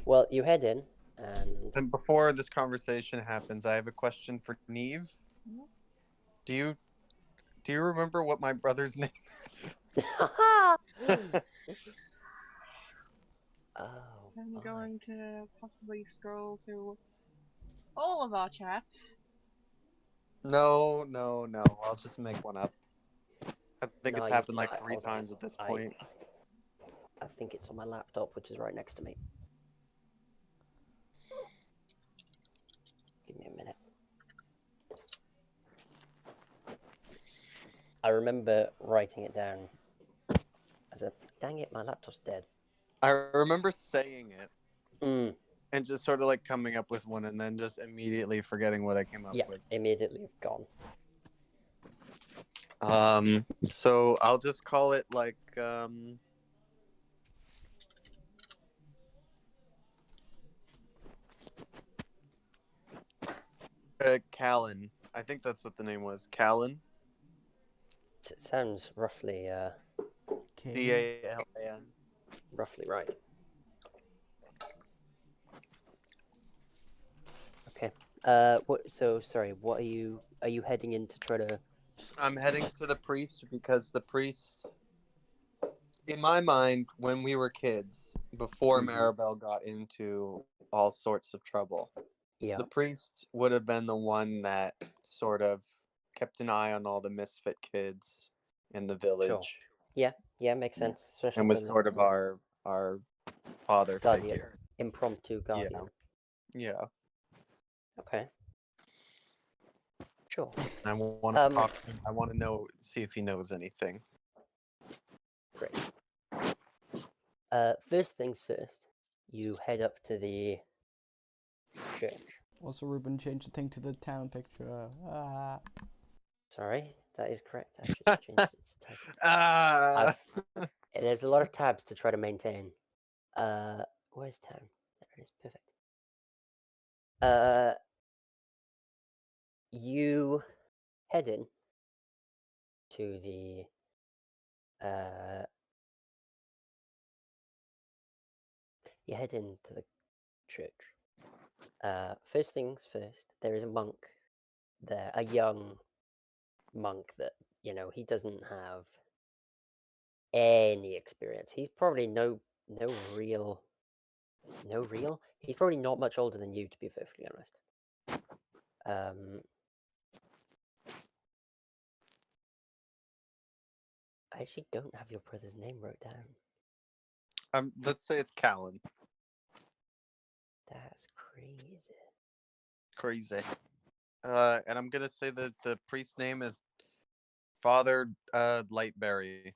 [SPEAKER 2] Well, you head in, and
[SPEAKER 5] And before this conversation happens, I have a question for Neve. Do you remember what my brother's name is?
[SPEAKER 2] oh,
[SPEAKER 6] I'm
[SPEAKER 2] my.
[SPEAKER 6] going to possibly scroll through all of our chats.
[SPEAKER 5] No. I'll just make one up. I think
[SPEAKER 2] No,
[SPEAKER 5] it's
[SPEAKER 2] you
[SPEAKER 5] happened like
[SPEAKER 2] can't.
[SPEAKER 5] 3
[SPEAKER 2] Hold on.
[SPEAKER 5] times at this point.
[SPEAKER 2] I think it's on my laptop, which is right next to me. Give me a minute. I remember writing it down as a... Dang it, my laptop's dead.
[SPEAKER 5] I remember saying it
[SPEAKER 2] Mm,
[SPEAKER 5] and just sort of like coming up with one and then just immediately forgetting what I came up
[SPEAKER 2] yeah,
[SPEAKER 5] with.
[SPEAKER 2] immediately gone.
[SPEAKER 5] So I'll just call it like Callan. I think that's what the name was. Callan.
[SPEAKER 2] It sounds roughly,
[SPEAKER 5] Callan.
[SPEAKER 2] roughly right. Okay. Sorry, what are you heading in to try to...
[SPEAKER 5] I'm heading to the priest because the priest, in my mind, when we were kids, before Maribel got into all sorts of trouble,
[SPEAKER 2] Yeah.
[SPEAKER 5] the priest would have been the one that sort of kept an eye on all the misfit kids in the village.
[SPEAKER 2] Sure. Yeah, makes sense. Especially
[SPEAKER 5] And was sort of our father
[SPEAKER 2] guardian,
[SPEAKER 5] figure.
[SPEAKER 2] impromptu guardian.
[SPEAKER 5] Yeah.
[SPEAKER 2] Okay. Sure.
[SPEAKER 5] I want to talk to him. I want to see if he knows anything.
[SPEAKER 2] Great. First things first, you head up to the church.
[SPEAKER 1] Also, Ruben, change the thing to the town picture. Ah.
[SPEAKER 2] Sorry, that is correct. I should change this
[SPEAKER 5] Ah.
[SPEAKER 2] There's a lot of tabs to try to maintain. Where's town? There it is. Perfect. You head in to the you head into the church. First things first, there is a monk there, a young monk that, he doesn't have any experience. He's probably no real. He's probably not much older than you, to be perfectly honest. I actually don't have your brother's name wrote down.
[SPEAKER 5] Let's say it's Callan.
[SPEAKER 2] That's crazy.
[SPEAKER 5] Crazy. And I'm gonna say that the priest's name is Father Lightberry.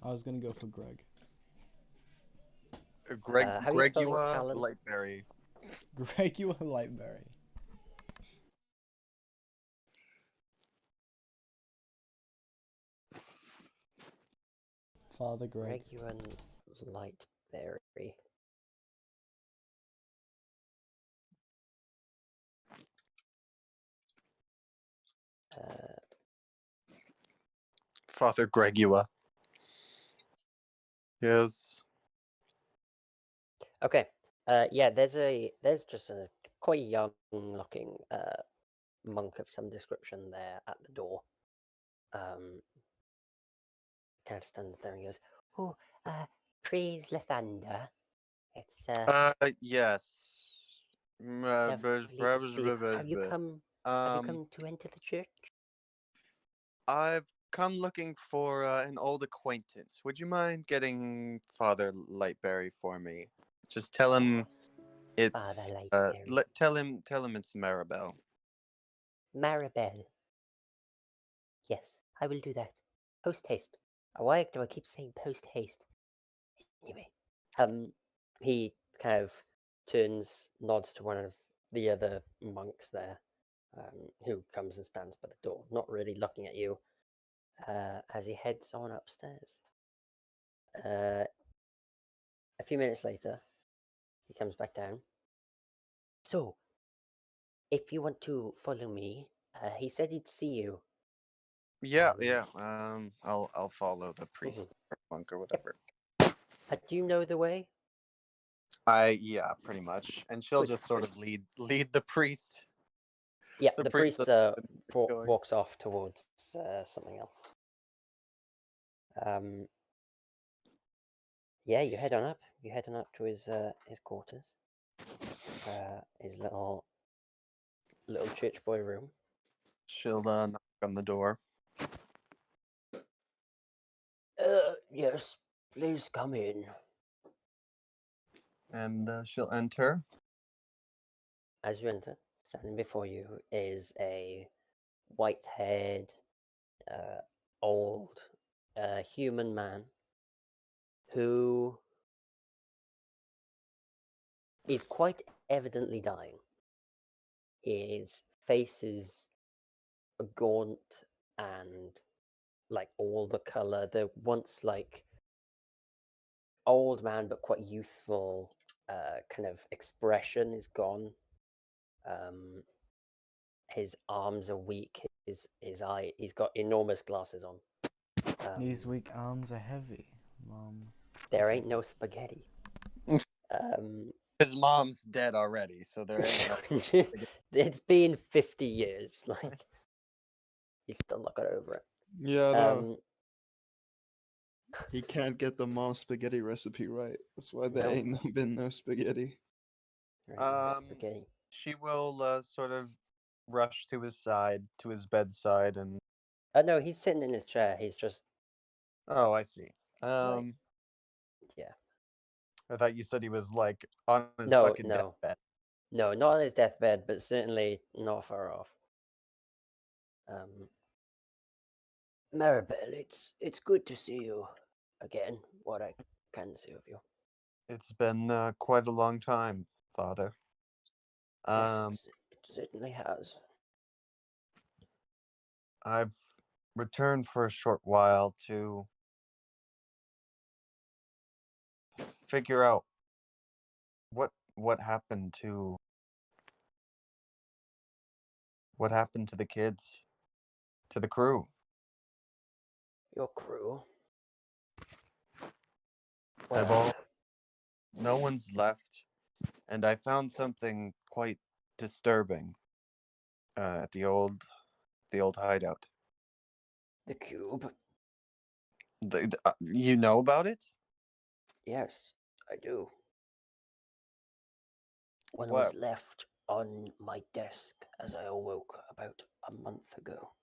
[SPEAKER 1] I was gonna go for Greg.
[SPEAKER 5] Gregua
[SPEAKER 2] Callan?
[SPEAKER 5] Lightberry.
[SPEAKER 1] Greg, you a Lightberry. Father Greg.
[SPEAKER 2] Regular light berry.
[SPEAKER 5] Father Gregua. Yes.
[SPEAKER 2] Okay. Yeah, there's just a quite young looking monk of some description there at the door. Kind of stands there and goes, "Oh, praise Lathander. It's
[SPEAKER 5] Yes.
[SPEAKER 2] lovely to see you. Have you come
[SPEAKER 5] Um,
[SPEAKER 2] to enter the church?"
[SPEAKER 5] I've come looking for an old acquaintance. Would you mind getting Father Lightberry for me? Just tell him it's
[SPEAKER 2] Father Lightberry.
[SPEAKER 5] tell him it's Maribel.
[SPEAKER 2] Maribel. Yes, I will do that. Post haste. Why do I keep saying post haste? Anyway, he kind of nods to one of the other monks there, who comes and stands by the door, not really looking at you, as he heads on upstairs. A few minutes later, he comes back down. So, if you want to follow me, he said he'd see you.
[SPEAKER 5] Yeah,
[SPEAKER 2] Um,
[SPEAKER 5] yeah. I'll follow the priest or monk or whatever.
[SPEAKER 2] Do you know the way?
[SPEAKER 5] Yeah, pretty much. And she'll
[SPEAKER 2] Good.
[SPEAKER 5] just sort of lead the priest.
[SPEAKER 2] Yeah,
[SPEAKER 5] The
[SPEAKER 2] the
[SPEAKER 5] priest
[SPEAKER 2] priest
[SPEAKER 5] going.
[SPEAKER 2] walks off towards something else. Yeah, you head on up. You head on up to his quarters, his little church boy room.
[SPEAKER 5] She'll knock on the door.
[SPEAKER 2] Yes, please come in.
[SPEAKER 5] And she'll enter.
[SPEAKER 2] As you enter, standing before you is a white-haired, old, human man who is quite evidently dying. His face is gaunt and like all the color, the once like old man but quite youthful kind of expression is gone. His arms are weak. He's got enormous glasses on.
[SPEAKER 1] These weak arms are heavy, Mom.
[SPEAKER 2] There ain't no spaghetti.
[SPEAKER 5] His mom's dead already, so there ain't no.
[SPEAKER 2] It's been 50 years. Like he's still not got over it.
[SPEAKER 3] Yeah, no. He can't get the mom spaghetti recipe right. That's why there ain't been no spaghetti.
[SPEAKER 2] Spaghetti.
[SPEAKER 5] She will sort of rush to his side, to his bedside, and.
[SPEAKER 2] No, he's sitting in his chair. He's just.
[SPEAKER 5] Oh, I see.
[SPEAKER 2] Yeah.
[SPEAKER 5] I thought you said he was like on his
[SPEAKER 2] No,
[SPEAKER 5] fucking deathbed.
[SPEAKER 2] No, not on his deathbed, but certainly not far off. Maribel, it's good to see you again. What I can see of you.
[SPEAKER 5] It's been quite a long time, Father.
[SPEAKER 2] Yes, it certainly has.
[SPEAKER 5] I've returned for a short while to figure out what happened to the kids, to the crew.
[SPEAKER 2] Your crew.
[SPEAKER 5] No one's left, and I found something quite disturbing at the old hideout.
[SPEAKER 2] The cube.
[SPEAKER 5] You know about it?
[SPEAKER 2] Yes, I do. One
[SPEAKER 5] What?
[SPEAKER 2] was left on my desk as I awoke about a month ago.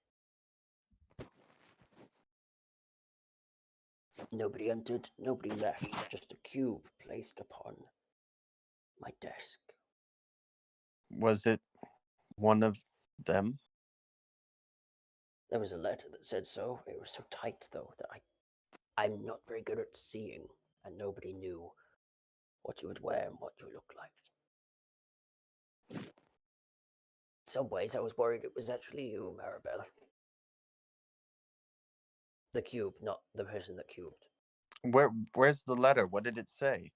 [SPEAKER 2] Nobody entered, nobody left, just a cube placed upon my desk.
[SPEAKER 5] Was it one of them?
[SPEAKER 2] There was a letter that said so. It was so tight, though, that I'm not very good at seeing, and nobody knew what you would wear and what you looked like. some ways I was worried it was actually you, Maribel. The cube, not the person that cubed.
[SPEAKER 5] Where's the letter? What did it say?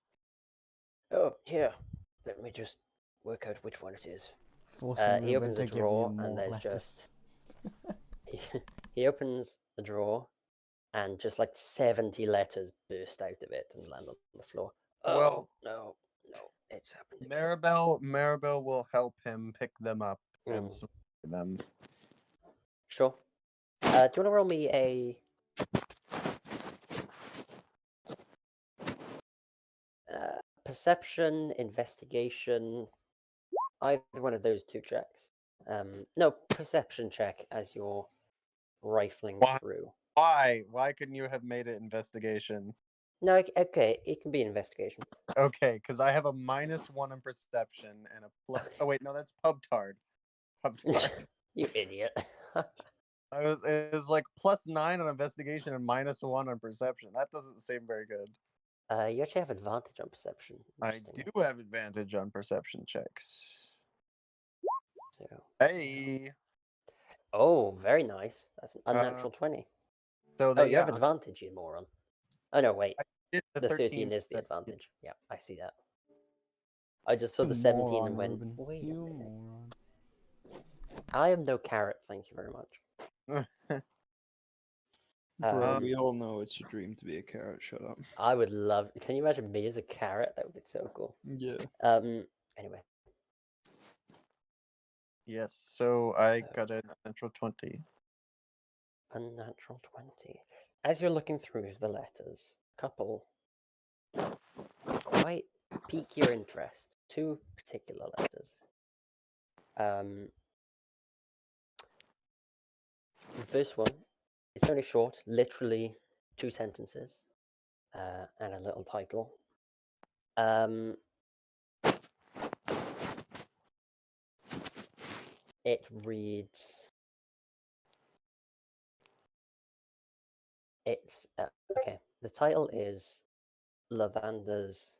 [SPEAKER 2] Oh, here. Let me just work out which one it is.
[SPEAKER 1] Forcing
[SPEAKER 2] He
[SPEAKER 1] Ruben
[SPEAKER 2] opens
[SPEAKER 1] to
[SPEAKER 2] a
[SPEAKER 1] give you
[SPEAKER 2] drawer,
[SPEAKER 1] more
[SPEAKER 2] and there's
[SPEAKER 1] letters.
[SPEAKER 2] just he opens a drawer, and just like 70 letters burst out of it and land on the floor. Oh
[SPEAKER 5] Well-
[SPEAKER 2] no, it's happened again.
[SPEAKER 5] Maribel will help him pick them up and
[SPEAKER 2] Mm.
[SPEAKER 5] sort them.
[SPEAKER 2] Sure. Do you want to roll me a perception, investigation, either one of those two checks? No, perception check as you're rifling
[SPEAKER 5] Why?
[SPEAKER 2] through.
[SPEAKER 5] Why couldn't you have made it investigation?
[SPEAKER 2] No, okay, it can be investigation.
[SPEAKER 5] Okay, because I have a -1 in perception and a plus. Oh wait, no, that's pub tard. Pub tard.
[SPEAKER 2] You idiot.
[SPEAKER 5] It was like +9 on investigation and -1 on perception. That doesn't seem very good.
[SPEAKER 2] You actually have advantage on perception.
[SPEAKER 5] I
[SPEAKER 2] Interesting.
[SPEAKER 5] do have advantage on perception checks.
[SPEAKER 2] So,
[SPEAKER 5] Hey.
[SPEAKER 2] oh, very nice. That's an unnatural 20.
[SPEAKER 5] So
[SPEAKER 2] Oh,
[SPEAKER 5] that,
[SPEAKER 2] you
[SPEAKER 5] yeah,
[SPEAKER 2] have advantage, you moron. Oh no, wait.
[SPEAKER 5] I did
[SPEAKER 2] The 13 is the
[SPEAKER 5] 13.
[SPEAKER 2] advantage. Yeah, I see that. I just saw
[SPEAKER 1] You
[SPEAKER 2] the 17
[SPEAKER 1] moron,
[SPEAKER 2] and went,
[SPEAKER 1] Ruben.
[SPEAKER 2] wait a
[SPEAKER 1] You
[SPEAKER 2] minute.
[SPEAKER 1] moron.
[SPEAKER 2] I am no carrot, thank you very much.
[SPEAKER 3] Bro,
[SPEAKER 2] Um,
[SPEAKER 3] we all know it's your dream to be a carrot. Shut up.
[SPEAKER 2] I would love. Can you imagine me as a carrot? That would be so cool.
[SPEAKER 3] Yeah.
[SPEAKER 2] Anyway,
[SPEAKER 5] Yes, so I got a natural 20.
[SPEAKER 2] unnatural 20. As you're looking through the letters, couple quite pique your interest. Two particular letters. The first one, it's only short, literally 2 sentences, and a little title. It reads. It's okay. The title is Lavander's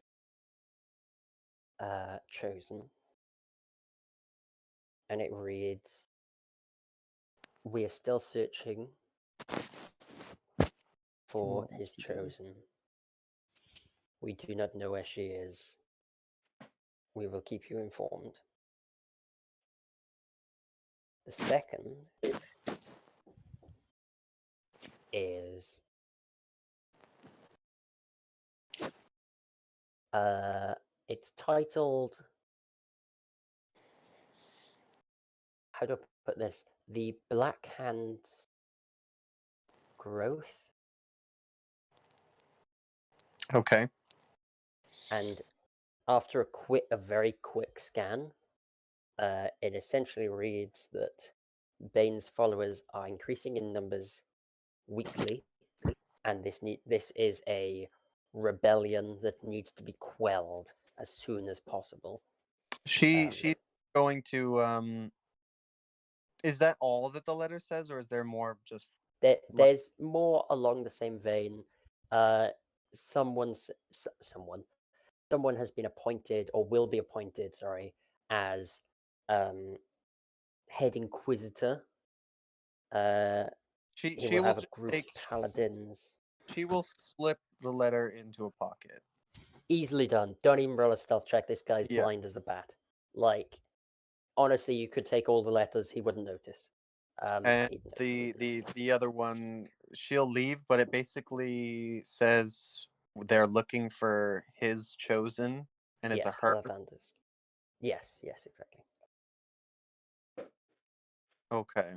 [SPEAKER 2] Chosen, and it reads, "We are still searching for
[SPEAKER 3] on,
[SPEAKER 2] his
[SPEAKER 3] speaker.
[SPEAKER 2] chosen. We do not know where she is. We will keep you informed." The second is it's titled, how do I put this? The Black Hand's Growth.
[SPEAKER 5] Okay.
[SPEAKER 2] And after a very quick scan, it essentially reads that Bane's followers are increasing in numbers weekly, and this is a rebellion that needs to be quelled as soon as possible.
[SPEAKER 5] She's going to is that all that the letter says, or is there more just
[SPEAKER 2] There's more along the same vein. Someone has been appointed, or will be appointed, sorry, as head inquisitor. He
[SPEAKER 5] she
[SPEAKER 2] will
[SPEAKER 5] will
[SPEAKER 2] have a
[SPEAKER 5] just
[SPEAKER 2] group of paladins.
[SPEAKER 5] she will slip the letter into a pocket.
[SPEAKER 2] Easily done. Don't even roll a stealth check. This guy's
[SPEAKER 5] Yeah.
[SPEAKER 2] blind as a bat. Like, honestly, you could take all the letters. He wouldn't notice.
[SPEAKER 5] And
[SPEAKER 2] He'd notice.
[SPEAKER 5] the other one, she'll leave, but it basically says they're looking for his chosen, and it's
[SPEAKER 2] Yes,
[SPEAKER 5] a her.
[SPEAKER 2] Lavander's. Yes, exactly.
[SPEAKER 5] Okay.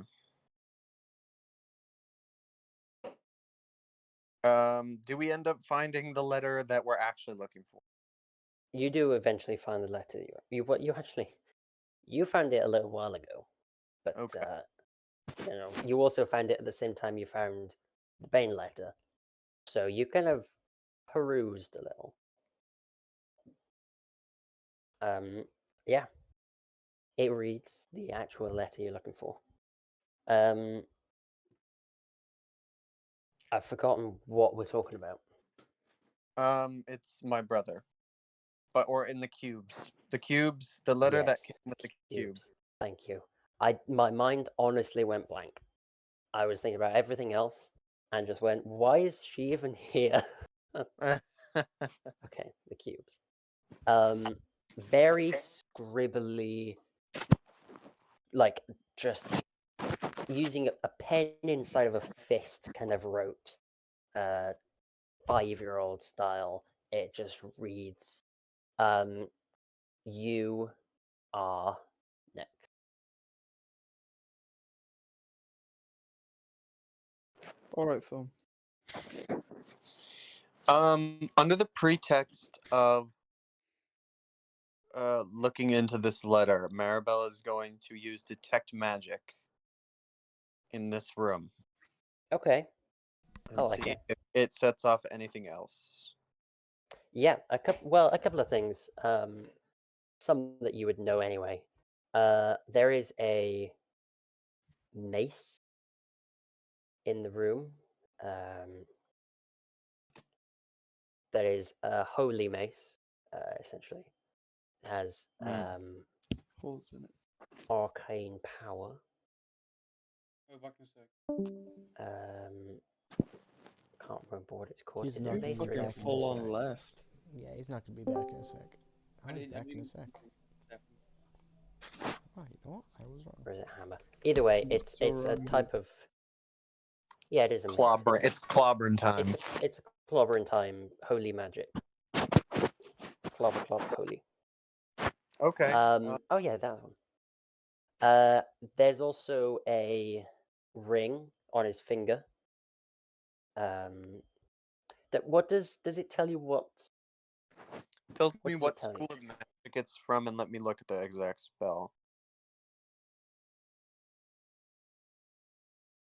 [SPEAKER 5] Do we end up finding the letter that we're actually looking for?
[SPEAKER 2] You do eventually find the letter. You found it a little while ago, but
[SPEAKER 5] Okay.
[SPEAKER 2] you also found it at the same time you found the Bane letter, so you kind of perused a little. Yeah, it reads the actual letter you're looking for. I've forgotten what we're talking about.
[SPEAKER 5] It's my brother, or in the cubes. The cubes, the letter that
[SPEAKER 2] Yes,
[SPEAKER 5] came with the cube.
[SPEAKER 2] cubes. Thank you. My mind honestly went blank. I was thinking about everything else and just went, why is she even here? Okay, the cubes. Very scribbly, like just using a pen inside of a fist kind of wrote, 5-year-old style. It just reads, you are next.
[SPEAKER 3] All right, Phil.
[SPEAKER 5] Under the pretext of looking into this letter, Maribel is going to use detect magic in this room
[SPEAKER 2] Okay,
[SPEAKER 5] and
[SPEAKER 2] I like
[SPEAKER 5] see
[SPEAKER 2] it.
[SPEAKER 5] if it sets off anything else.
[SPEAKER 2] Yeah, a couple of things. Some that you would know anyway. There is a mace in the room. That is a holy mace, essentially. It has
[SPEAKER 3] Holes in it.
[SPEAKER 2] arcane power.
[SPEAKER 4] Oh, back in a sec.
[SPEAKER 2] Can't remember what it's called.
[SPEAKER 1] He's
[SPEAKER 2] Is
[SPEAKER 1] not
[SPEAKER 2] it
[SPEAKER 1] gonna
[SPEAKER 2] mace
[SPEAKER 1] be
[SPEAKER 2] or is
[SPEAKER 1] back
[SPEAKER 2] it
[SPEAKER 1] in a
[SPEAKER 3] full
[SPEAKER 1] sec.
[SPEAKER 3] on left.
[SPEAKER 1] Yeah, he's not gonna be back in a sec. Oh, he's back in a sec. Oh, you know what? I was wrong.
[SPEAKER 2] or is it hammer? Either way, it's a
[SPEAKER 3] Sorry.
[SPEAKER 2] type of. Yeah, it is a mace.
[SPEAKER 5] Clobber. It's clobbering time.
[SPEAKER 2] It's a clobber in time, holy magic. Clobber, holy.
[SPEAKER 5] Okay.
[SPEAKER 2] Oh yeah, that one. There's also a ring on his finger. What does it tell you what?
[SPEAKER 5] Tells
[SPEAKER 2] what
[SPEAKER 5] me
[SPEAKER 2] does it
[SPEAKER 5] what
[SPEAKER 2] tell you?
[SPEAKER 5] school of magic it's from, and let me look at the exact spell.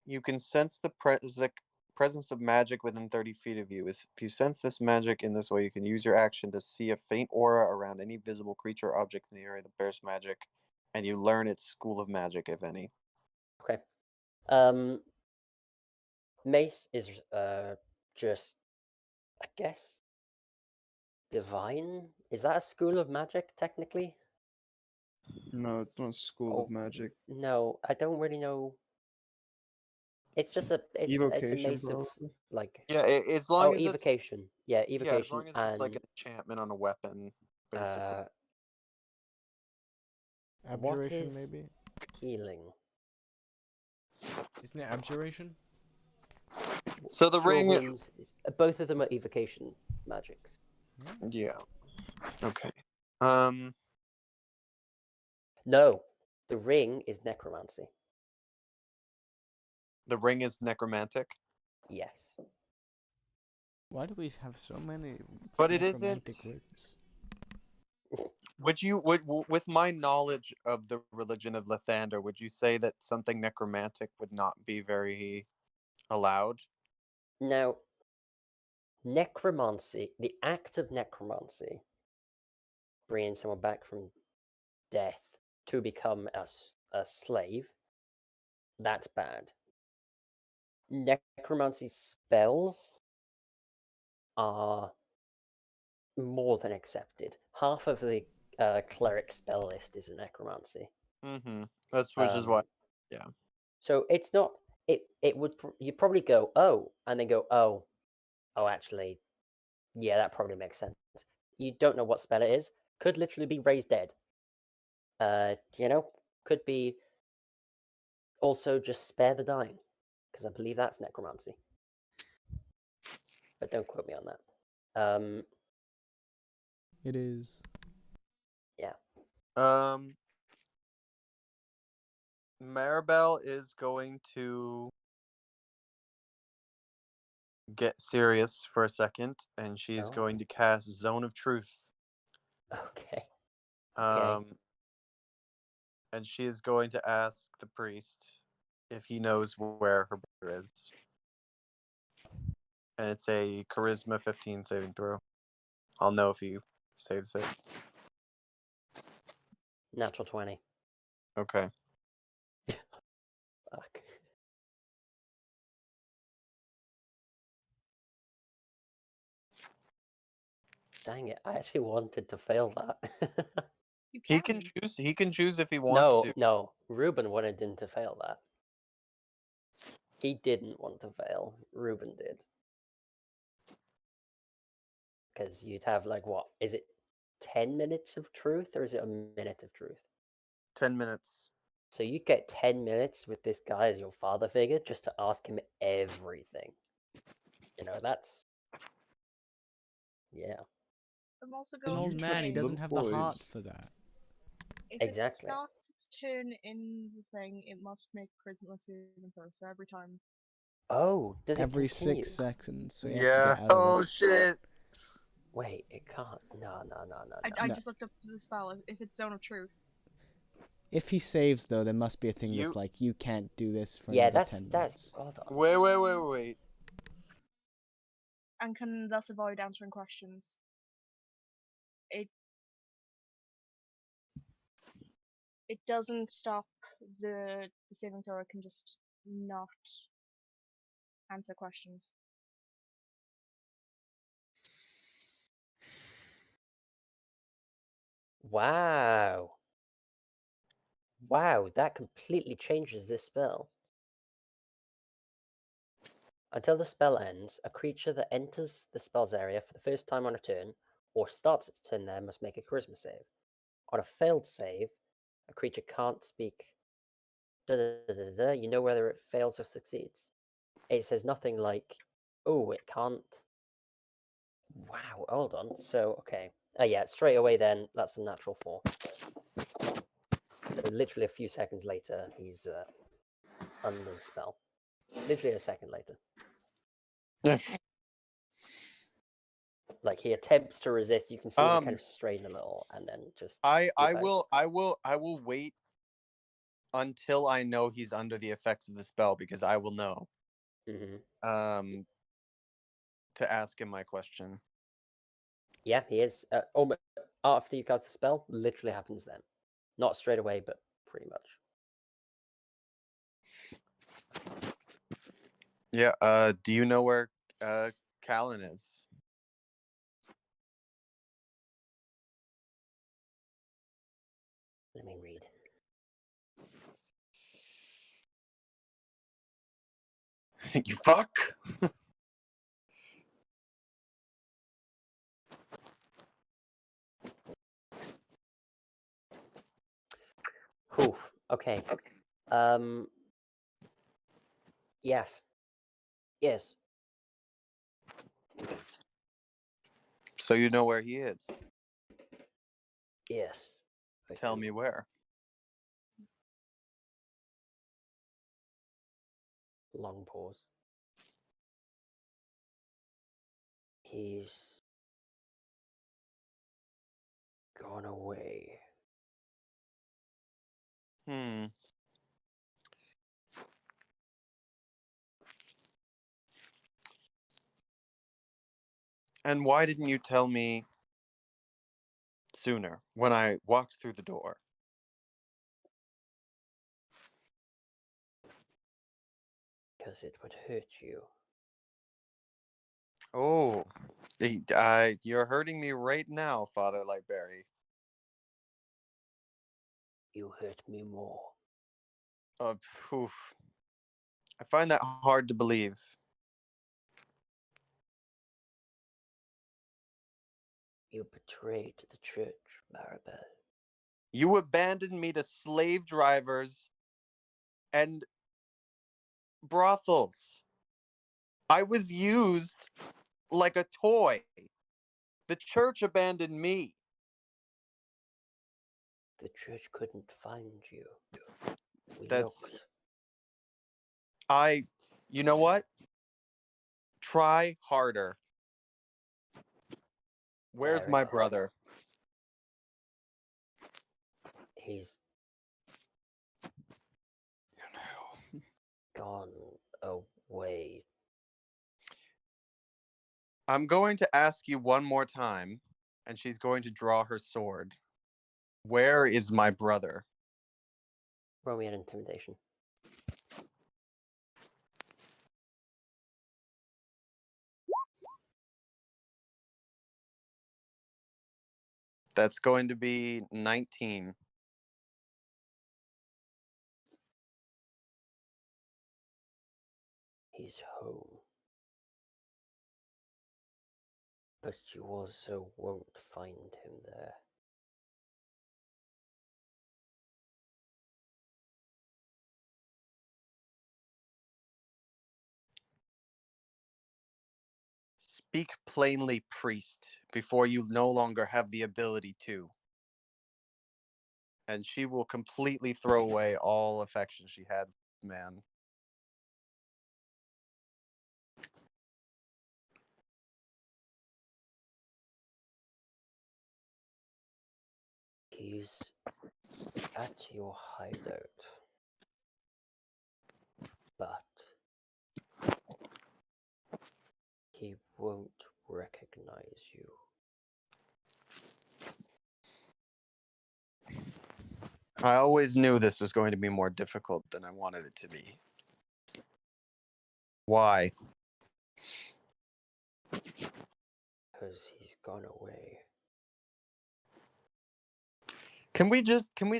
[SPEAKER 5] You can sense the presence of magic within 30 feet of you. If you sense this magic in this way, you can use your action to see a faint aura around any visible creature or object in the area that bears magic, and you learn its school of magic, if any.
[SPEAKER 2] Okay. Mace is just, I guess, divine. Is that a school of magic technically?
[SPEAKER 3] No, it's not a school
[SPEAKER 2] Oh,
[SPEAKER 3] of magic.
[SPEAKER 2] No, I don't really know. It's just it's a
[SPEAKER 3] Evocation,
[SPEAKER 2] mace of
[SPEAKER 3] probably.
[SPEAKER 2] like
[SPEAKER 5] Yeah, as long as it's
[SPEAKER 2] evocation. Yeah,
[SPEAKER 5] as
[SPEAKER 2] evocation
[SPEAKER 5] long as it's like
[SPEAKER 2] and
[SPEAKER 5] an enchantment on a weapon, basically.
[SPEAKER 2] what
[SPEAKER 1] Abjuration,
[SPEAKER 2] is
[SPEAKER 1] maybe?
[SPEAKER 2] healing?
[SPEAKER 1] Isn't it abjuration?
[SPEAKER 5] So the
[SPEAKER 2] Cure
[SPEAKER 5] ring.
[SPEAKER 2] wounds. Both of them are evocation magics.
[SPEAKER 5] Yeah. Okay.
[SPEAKER 2] No, the ring is necromancy.
[SPEAKER 5] The ring is necromantic,
[SPEAKER 2] Yes.
[SPEAKER 1] Why do we have so many
[SPEAKER 5] but it isn't.
[SPEAKER 1] necromantic rings?
[SPEAKER 5] Would you with my knowledge of the religion of Lathander, would you say that something necromantic would not be very allowed?
[SPEAKER 2] Now, necromancy, the act of necromancy, bringing someone back from death to become a slave, that's bad. Necromancy spells are more than accepted. Half of the cleric spell list is a necromancy.
[SPEAKER 5] Mm-hmm. That's which is why. Yeah.
[SPEAKER 2] So it's not. It would you probably go and then go actually, yeah, that probably makes sense. You don't know what spell it is. Could literally be raise dead. Could be also just spare the dying, because I believe that's necromancy. But don't quote me on that.
[SPEAKER 1] It is.
[SPEAKER 2] Yeah.
[SPEAKER 5] Maribel is going to get serious for a second, and she's
[SPEAKER 2] Oh.
[SPEAKER 5] going to cast Zone of Truth.
[SPEAKER 2] Okay.
[SPEAKER 5] And she is going to ask the priest if he knows where her brother is. And it's a charisma 15 saving throw. I'll know if he saves it.
[SPEAKER 2] Natural 20.
[SPEAKER 5] Okay.
[SPEAKER 2] Fuck. Dang it, I actually wanted to fail that.
[SPEAKER 6] You
[SPEAKER 5] He
[SPEAKER 6] can.
[SPEAKER 5] can choose. He can choose if he wants
[SPEAKER 2] No,
[SPEAKER 5] to.
[SPEAKER 2] no. Ruben wanted him to fail that. He didn't want to fail. Ruben did. Because you'd have like what? Is it 10 minutes of truth or is it a minute of truth?
[SPEAKER 5] 10 minutes.
[SPEAKER 2] So you get 10 minutes with this guy as your father figure just to ask him everything. You know, that's. Yeah,
[SPEAKER 6] I'm also
[SPEAKER 1] An
[SPEAKER 6] going
[SPEAKER 1] old
[SPEAKER 6] to
[SPEAKER 1] man, he
[SPEAKER 6] say,
[SPEAKER 1] doesn't have the heart
[SPEAKER 3] boys.
[SPEAKER 1] for that.
[SPEAKER 6] if
[SPEAKER 2] exactly.
[SPEAKER 6] it starts its turn in the thing, it must make charisma saving throw. So every time.
[SPEAKER 2] Oh, does it
[SPEAKER 1] Every
[SPEAKER 2] continue?
[SPEAKER 1] 6 seconds, so he has to
[SPEAKER 5] Yeah.
[SPEAKER 1] get out of
[SPEAKER 5] Oh
[SPEAKER 1] it.
[SPEAKER 5] shit.
[SPEAKER 2] Wait, it can't. No, no, no, no, no.
[SPEAKER 6] I
[SPEAKER 1] No.
[SPEAKER 6] just looked up the spell. If it's Zone of Truth.
[SPEAKER 1] If he saves, though, there must be a thing
[SPEAKER 5] You-
[SPEAKER 1] that's like, you can't do this for
[SPEAKER 2] Yeah,
[SPEAKER 1] another
[SPEAKER 2] that's
[SPEAKER 1] 10
[SPEAKER 2] that's.
[SPEAKER 1] minutes.
[SPEAKER 2] Hold on.
[SPEAKER 5] Wait.
[SPEAKER 6] And can thus avoid answering questions. It doesn't stop the saving throw. It can just not answer questions.
[SPEAKER 2] Wow. Wow, that completely changes this spell. Until the spell ends, a creature that enters the spell's area for the first time on a turn, or starts its turn there, must make a charisma save. On a failed save, a creature can't speak. You know whether it fails or succeeds. It says nothing like, oh, it can't. Wow, hold on. So, okay. Yeah, straight away then, that's a natural 4. So literally a few seconds later, he's under the spell. Literally a second later. Like he attempts to resist, you can see him kind of strain a little, and then just.
[SPEAKER 5] I
[SPEAKER 2] give out.
[SPEAKER 5] will wait until I know he's under the effects of the spell because I will know.
[SPEAKER 2] Mhm.
[SPEAKER 5] To ask him my question.
[SPEAKER 2] Yeah, he is. After you cast the spell, literally happens then. Not straight away, but pretty much.
[SPEAKER 5] Yeah. Do you know where Callan is?
[SPEAKER 2] Let me read.
[SPEAKER 5] You fuck.
[SPEAKER 2] Whew. Okay. Yes. Yes.
[SPEAKER 5] So you know where he is.
[SPEAKER 2] Yes. I
[SPEAKER 5] Tell
[SPEAKER 2] do.
[SPEAKER 5] me where.
[SPEAKER 2] Long pause. He's gone away.
[SPEAKER 5] And why didn't you tell me sooner when I walked through the door?
[SPEAKER 2] Because it would hurt you.
[SPEAKER 5] Oh, you're hurting me right now, Father Lightberry.
[SPEAKER 2] You hurt me more.
[SPEAKER 5] Oof. I find that hard to believe.
[SPEAKER 2] You betrayed the church, Maribel.
[SPEAKER 5] You abandoned me to slave drivers and brothels. I was used like a toy. The church abandoned me.
[SPEAKER 2] The church couldn't find you. We
[SPEAKER 5] That's
[SPEAKER 2] looked.
[SPEAKER 5] you know what? Try harder. Where's
[SPEAKER 2] Very
[SPEAKER 5] my
[SPEAKER 2] hard.
[SPEAKER 5] brother?
[SPEAKER 2] He's
[SPEAKER 3] You know.
[SPEAKER 2] gone away.
[SPEAKER 5] I'm going to ask you one more time, and she's going to draw her sword. Where is my brother?
[SPEAKER 2] Roll me an intimidation.
[SPEAKER 5] That's going to be 19.
[SPEAKER 2] He's home. But you also won't find him there.
[SPEAKER 5] Speak plainly, priest, before you no longer have the ability to. And she will completely throw away all affection she had for this man.
[SPEAKER 2] He's at your hideout. But he won't recognize you.
[SPEAKER 5] I always knew this was going to be more difficult than I wanted it to be. Why?
[SPEAKER 2] Because he's gone away.
[SPEAKER 5] Can we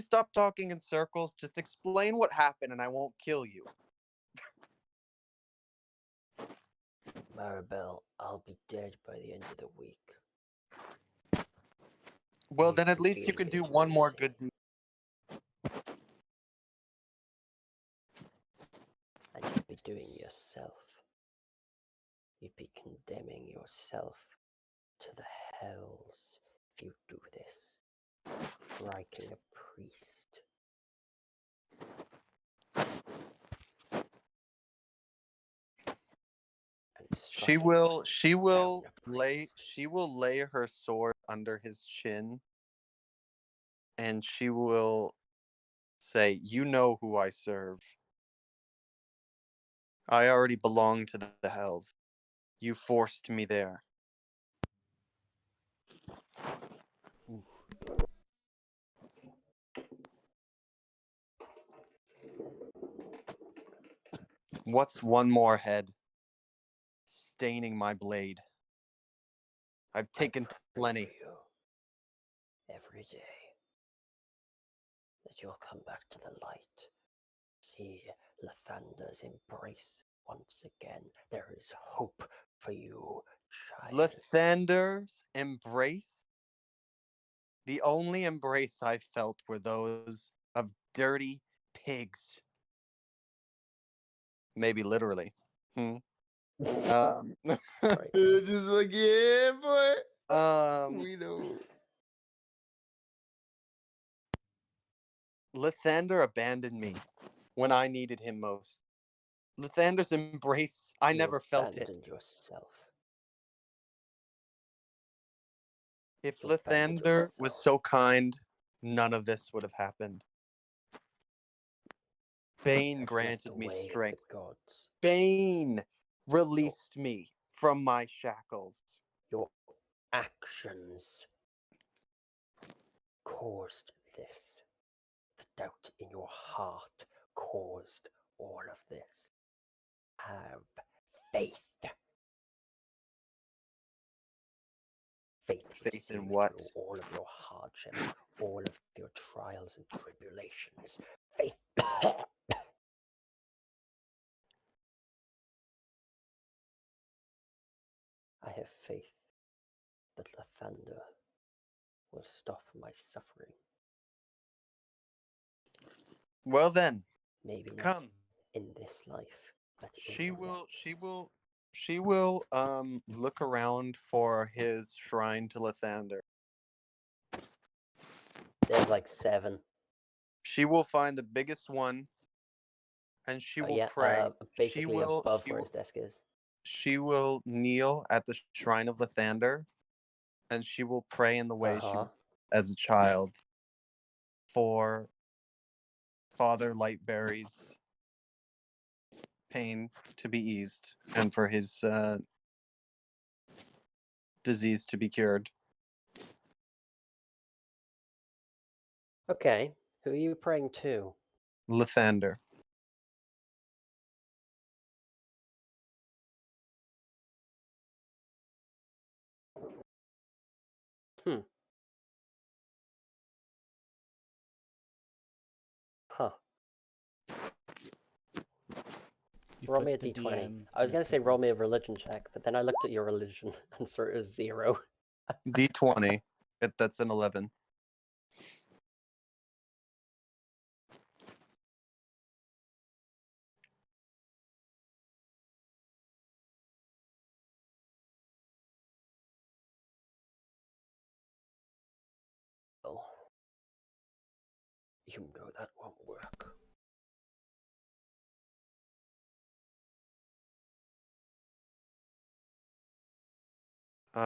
[SPEAKER 5] stop talking in circles? Just explain what happened and I won't kill you.
[SPEAKER 2] Maribel, I'll be dead by the end of the week.
[SPEAKER 5] Well,
[SPEAKER 2] You
[SPEAKER 5] then at
[SPEAKER 2] could
[SPEAKER 5] least
[SPEAKER 2] be
[SPEAKER 5] you can do one more good deed.
[SPEAKER 2] And you'd be doing yourself. You'd be condemning yourself to the hells if you do this. Striking a priest.
[SPEAKER 5] She will lay her sword under his chin and she will say, "You know who I serve. I already belong to the hells. You forced me there." What's one more head staining my blade? I've taken plenty.
[SPEAKER 2] Every day that you'll come back to the light. See Lathander's embrace once again. There is hope for you, child.
[SPEAKER 5] Lathander's embrace? The only embrace I felt were those of dirty pigs. Maybe literally.
[SPEAKER 3] Just like, yeah, boy.
[SPEAKER 5] We
[SPEAKER 3] We know.
[SPEAKER 5] Lathander abandoned me when I needed him most. Lathander's embrace, I never felt it.
[SPEAKER 2] Abandoned yourself.
[SPEAKER 5] If
[SPEAKER 2] You abandoned
[SPEAKER 5] Lathander was
[SPEAKER 2] yourself.
[SPEAKER 5] so kind, none of this would have happened. Bane granted me strength. Bane released me from my shackles.
[SPEAKER 2] Your actions caused this. The doubt in your heart caused all of this. Have faith. Faith will
[SPEAKER 5] Faith
[SPEAKER 2] see
[SPEAKER 5] in
[SPEAKER 2] you
[SPEAKER 5] what?
[SPEAKER 2] through all of your hardship, all of your trials and tribulations. Faith. I have faith that Lathander will stop my suffering.
[SPEAKER 5] Well then,
[SPEAKER 2] Maybe not
[SPEAKER 5] come.
[SPEAKER 2] in this life, but in
[SPEAKER 5] She
[SPEAKER 2] the
[SPEAKER 5] will
[SPEAKER 2] next.
[SPEAKER 5] she will look around for his shrine to Lathander.
[SPEAKER 2] There's like 7.
[SPEAKER 5] She will find the biggest one and she will pray.
[SPEAKER 2] Basically above where his desk is.
[SPEAKER 5] She will kneel at the shrine of Lathander and she will pray in the way she was as a child for Father Lightberry's pain to be eased and for his disease to be cured.
[SPEAKER 2] Okay, who are you praying to?
[SPEAKER 5] Lathander.
[SPEAKER 1] You
[SPEAKER 2] Roll
[SPEAKER 1] put
[SPEAKER 2] me a
[SPEAKER 1] the
[SPEAKER 2] d20.
[SPEAKER 1] DM
[SPEAKER 2] I was
[SPEAKER 1] in
[SPEAKER 2] going
[SPEAKER 1] a
[SPEAKER 2] to say
[SPEAKER 1] paper.
[SPEAKER 2] roll me a religion check, but then I looked at your religion and saw it was 0.
[SPEAKER 5] D20. That's an 11.
[SPEAKER 2] Oh. You know that won't work. You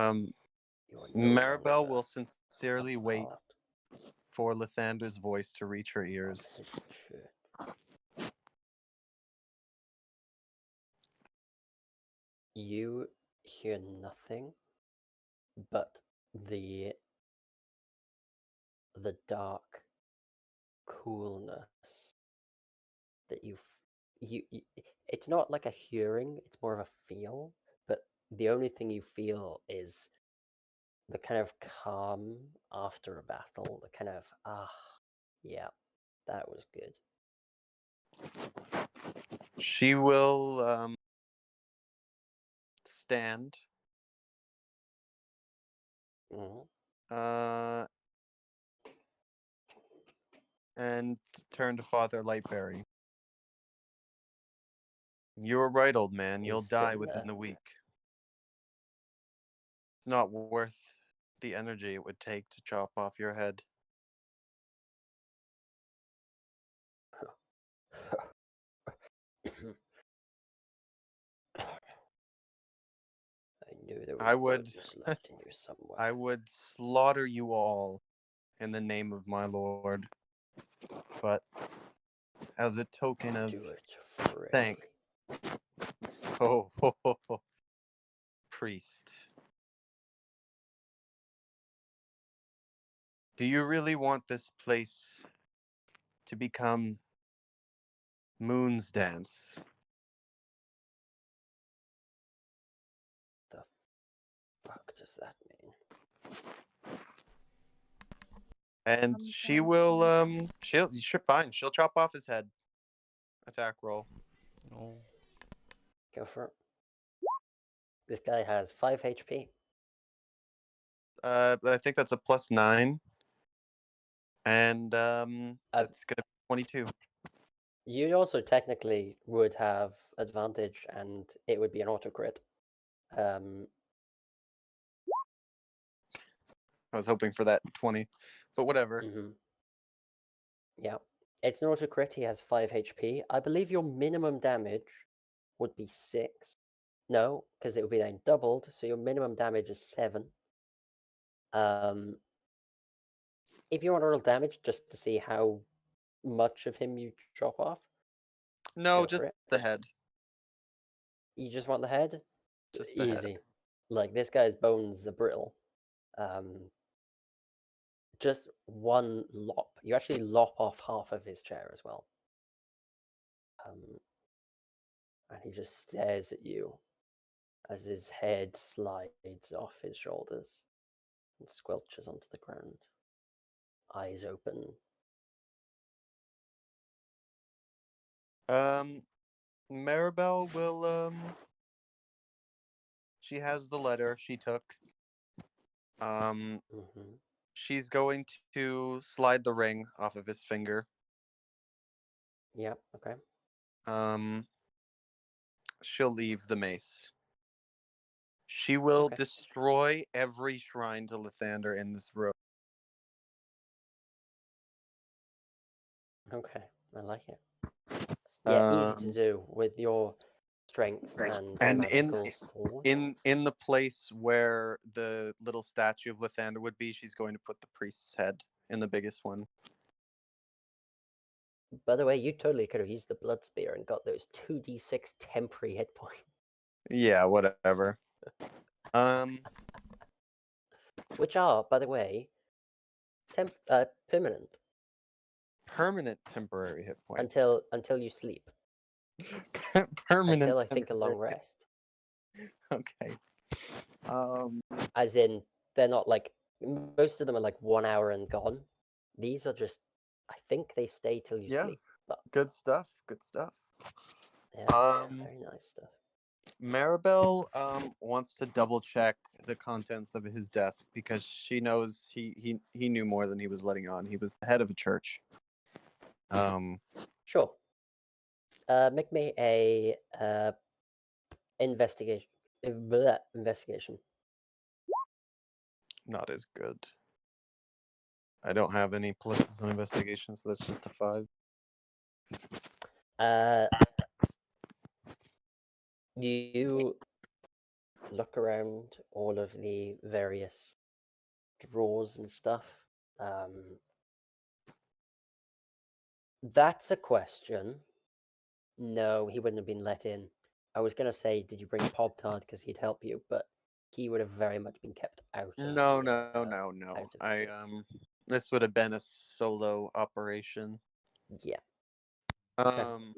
[SPEAKER 2] are no
[SPEAKER 5] Maribel will
[SPEAKER 2] longer
[SPEAKER 5] sincerely
[SPEAKER 2] a
[SPEAKER 5] wait
[SPEAKER 2] part
[SPEAKER 5] for Lathander's voice to reach her
[SPEAKER 2] of
[SPEAKER 5] ears.
[SPEAKER 2] his church. You hear nothing but the dark coolness that it's not like a hearing, it's more of a feel, but the only thing you feel is the kind of calm after a battle, the kind of yeah, that was good.
[SPEAKER 5] She will stand
[SPEAKER 2] Mhm.
[SPEAKER 5] and turn to Father Lightberry. You were right, old man.
[SPEAKER 2] He's
[SPEAKER 5] You'll die
[SPEAKER 2] sitting
[SPEAKER 5] within
[SPEAKER 2] there.
[SPEAKER 5] the week. It's not worth the energy it would take to chop off your head.
[SPEAKER 2] I knew there was
[SPEAKER 5] I would-
[SPEAKER 2] goodness left in you somewhere.
[SPEAKER 5] I would slaughter you all in the name of my lord. But as a token of
[SPEAKER 2] Do it for
[SPEAKER 5] thanks, priest. Do you really want this place to become Moon's Dance?
[SPEAKER 2] The fuck does that mean?
[SPEAKER 5] And she will she'll fine. She'll chop off his head. Attack roll.
[SPEAKER 1] No.
[SPEAKER 2] Go for it. This guy has 5 HP.
[SPEAKER 5] I think that's a +9. And that's gonna be 22.
[SPEAKER 2] You also technically would have advantage, and it would be an auto crit.
[SPEAKER 5] I was hoping for that 20, but whatever.
[SPEAKER 2] Yeah, it's an auto crit. He has 5 HP. I believe your minimum damage would be 6. No, because it would be then doubled. So your minimum damage is 7. If you want to roll damage just to see how much of him you chop off,
[SPEAKER 5] No,
[SPEAKER 2] go
[SPEAKER 5] just
[SPEAKER 2] for it.
[SPEAKER 5] the head.
[SPEAKER 2] You just want the head?
[SPEAKER 5] Just the
[SPEAKER 2] Easy.
[SPEAKER 5] head.
[SPEAKER 2] Like, this guy's bones are brittle. Just one lop. You actually lop off half of his chair as well. And he just stares at you as his head slides off his shoulders and squelches onto the ground. Eyes open.
[SPEAKER 5] Maribel will she has the letter she took. She's going to slide the ring off of his finger.
[SPEAKER 2] Yeah, okay.
[SPEAKER 5] She'll leave the mace. She will
[SPEAKER 2] Okay.
[SPEAKER 5] destroy every shrine to Lathander in this room.
[SPEAKER 2] Okay, I like it. Yeah, easy to
[SPEAKER 5] Um,
[SPEAKER 2] do with your strength and magical sword.
[SPEAKER 5] in the place where the little statue of Lathander would be, she's going to put the priest's head in the biggest one.
[SPEAKER 2] By the way, you totally could have used the blood spear and got those 2d6 temporary hit points.
[SPEAKER 5] Yeah, whatever.
[SPEAKER 2] Which are, by the way, permanent
[SPEAKER 5] Permanent temporary hit points.
[SPEAKER 2] until you sleep.
[SPEAKER 5] Permanent
[SPEAKER 2] Until I think a long
[SPEAKER 5] temporary-
[SPEAKER 2] rest.
[SPEAKER 5] Okay.
[SPEAKER 2] As in, they're not like, most of them are like 1 hour and gone. These are just, I think they stay till you
[SPEAKER 5] Yeah.
[SPEAKER 2] sleep. But
[SPEAKER 5] Good stuff. Good stuff.
[SPEAKER 2] Yeah, very nice stuff.
[SPEAKER 5] Maribel wants to double check the contents of his desk because she knows he knew more than he was letting on. He was the head of a church.
[SPEAKER 2] Sure. Make me a investigation. Investigation.
[SPEAKER 5] Not as good. I don't have any pluses on investigation, so that's just a 5.
[SPEAKER 2] You look around all of the various drawers and stuff. That's a question. No, he wouldn't have been let in. I was gonna say, did you bring Pop Tart because he'd help you, but he would have very much been kept out.
[SPEAKER 5] No.
[SPEAKER 2] out of
[SPEAKER 5] I
[SPEAKER 2] the-
[SPEAKER 5] this would have been a solo operation.
[SPEAKER 2] Yeah.
[SPEAKER 5] Um,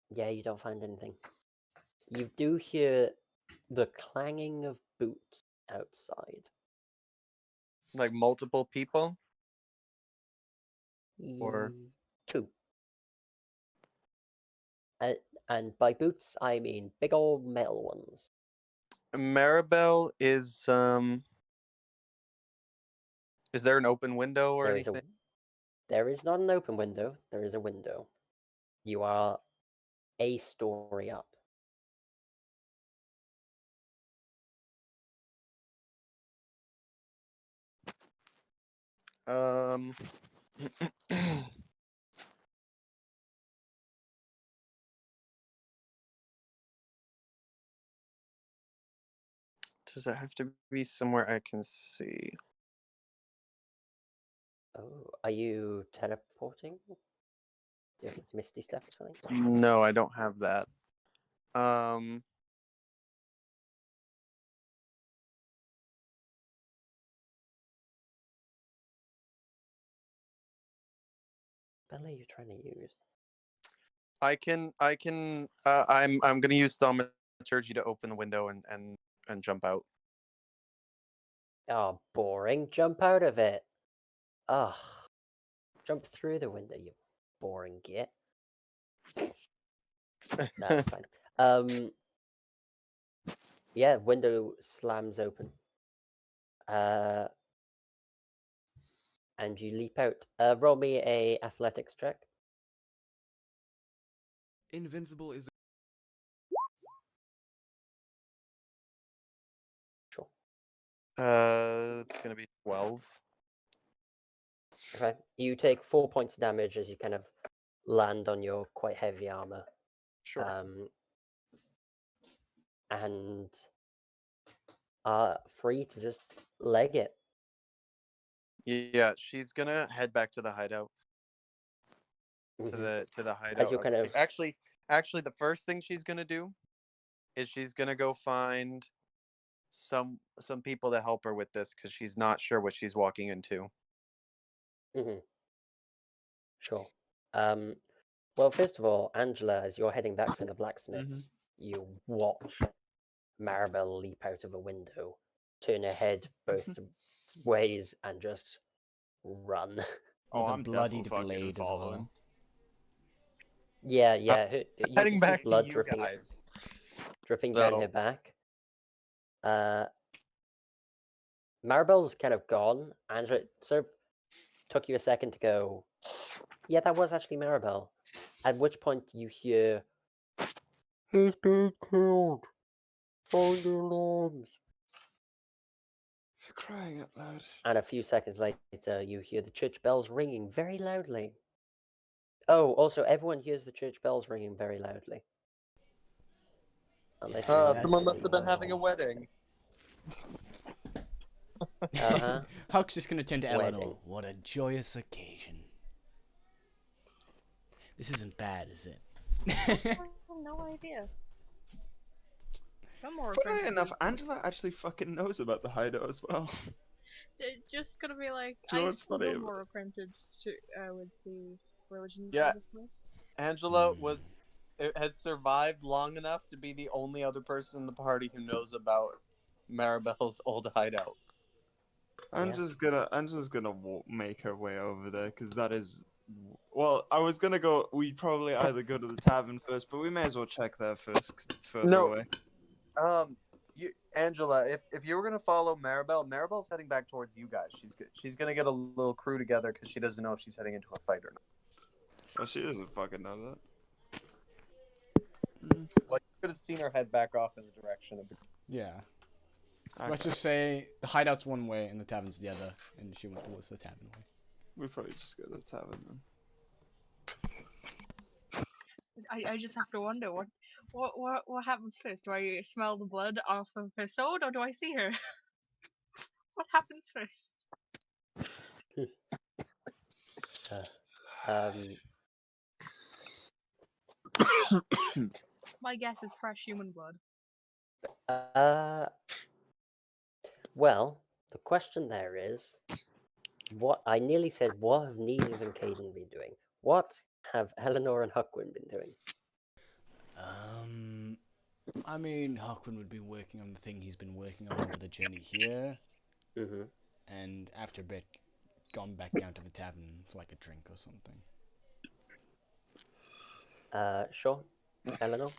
[SPEAKER 2] Yeah, you don't find anything. You do hear the clanging of boots outside.
[SPEAKER 5] like multiple people, or
[SPEAKER 2] 2. And by boots, I mean big old metal ones.
[SPEAKER 5] Maribel is there an open window or anything?
[SPEAKER 2] There is not an open window. There is a window. You are a story up.
[SPEAKER 5] Does it have to be somewhere I can see?
[SPEAKER 2] Oh, are you teleporting? You have Misty Step or something?
[SPEAKER 5] No, I don't have that.
[SPEAKER 2] Spell are you trying to use?
[SPEAKER 5] I'm gonna use thaumaturgy to open the window and jump out.
[SPEAKER 2] Oh, boring. Jump out of it. Ugh. Jump through the window, you boring git. That's fine. Yeah, window slams open. And you leap out. Roll me a athletics check.
[SPEAKER 8] Invincible is
[SPEAKER 2] Sure.
[SPEAKER 5] It's gonna be 12.
[SPEAKER 2] Okay. You take 4 points of damage as you kind of land on your quite heavy armor.
[SPEAKER 5] Sure.
[SPEAKER 2] And are free to just leg it.
[SPEAKER 5] Yeah, she's gonna head back to the hideout. To the hideout.
[SPEAKER 2] As you're kind of
[SPEAKER 5] actually, the first thing she's gonna do is she's gonna go find some people to help her with this because she's not sure what she's walking into.
[SPEAKER 2] Sure. Well, first of all, Angela, as you're heading back from the blacksmith's, you watch Maribel leap out of a window, turn her head both ways, and just run.
[SPEAKER 1] With a bloodied blade as well.
[SPEAKER 2] Yeah. You
[SPEAKER 5] Heading
[SPEAKER 2] can see
[SPEAKER 5] back
[SPEAKER 2] blood
[SPEAKER 5] to you
[SPEAKER 2] dripping,
[SPEAKER 5] guys.
[SPEAKER 2] dripping down her back. Maribel's kind of gone. Angela, it sort of took you a second to go, yeah, that was actually Maribel. At which point you hear, he's being killed. Find your legs.
[SPEAKER 3] For crying out loud.
[SPEAKER 2] And a few seconds later, you hear the church bells ringing very loudly. Oh, also, everyone hears the church bells ringing very loudly. Unless you're
[SPEAKER 5] Someone must have been having a wedding.
[SPEAKER 1] Huck's just gonna turn to Eleanor.
[SPEAKER 2] Wedding.
[SPEAKER 1] What a joyous occasion. This isn't bad, is it?
[SPEAKER 6] I have no idea. I'm more
[SPEAKER 3] Funny enough, Angela actually fucking knows about the hideout as well.
[SPEAKER 6] Just gonna be like,
[SPEAKER 3] Do you know
[SPEAKER 6] I
[SPEAKER 3] what's
[SPEAKER 6] still
[SPEAKER 3] funny?
[SPEAKER 6] feel more acquainted to, with the religions
[SPEAKER 5] Yeah.
[SPEAKER 6] of this place.
[SPEAKER 5] Angela has survived long enough to be the only other person in the party who knows about Maribel's old hideout.
[SPEAKER 3] Angela's gonna make her way over there because that is Well, I was gonna go. We'd probably either go to the tavern first, but we may as well check there first because it's further
[SPEAKER 5] No.
[SPEAKER 3] away.
[SPEAKER 5] Angela, if you were gonna follow Maribel's heading back towards you guys. She's gonna get a little crew together because she doesn't know if she's heading into a fight or not.
[SPEAKER 3] Well, she doesn't fucking know that.
[SPEAKER 5] Well, you could have seen her head back off in the direction of the.
[SPEAKER 1] Yeah.
[SPEAKER 3] Okay.
[SPEAKER 1] Let's just say the hideout's one way and the tavern's the other, and she went towards the tavern way.
[SPEAKER 3] We probably just go to the tavern then.
[SPEAKER 6] I just have to wonder what happens first. Do I smell the blood off of her sword, or do I see her? What happens first? My guess is fresh human blood.
[SPEAKER 2] Well, the question there is, what I nearly said, what have Neve and Caden been doing? What have Eleanor and Huckwin been doing?
[SPEAKER 1] I mean, Huckwin would be working on the thing he's been working on over the journey here,
[SPEAKER 2] Mm-hmm.
[SPEAKER 1] and after a bit, gone back down to the tavern for like a drink or something.
[SPEAKER 2] Sure. Eleanor?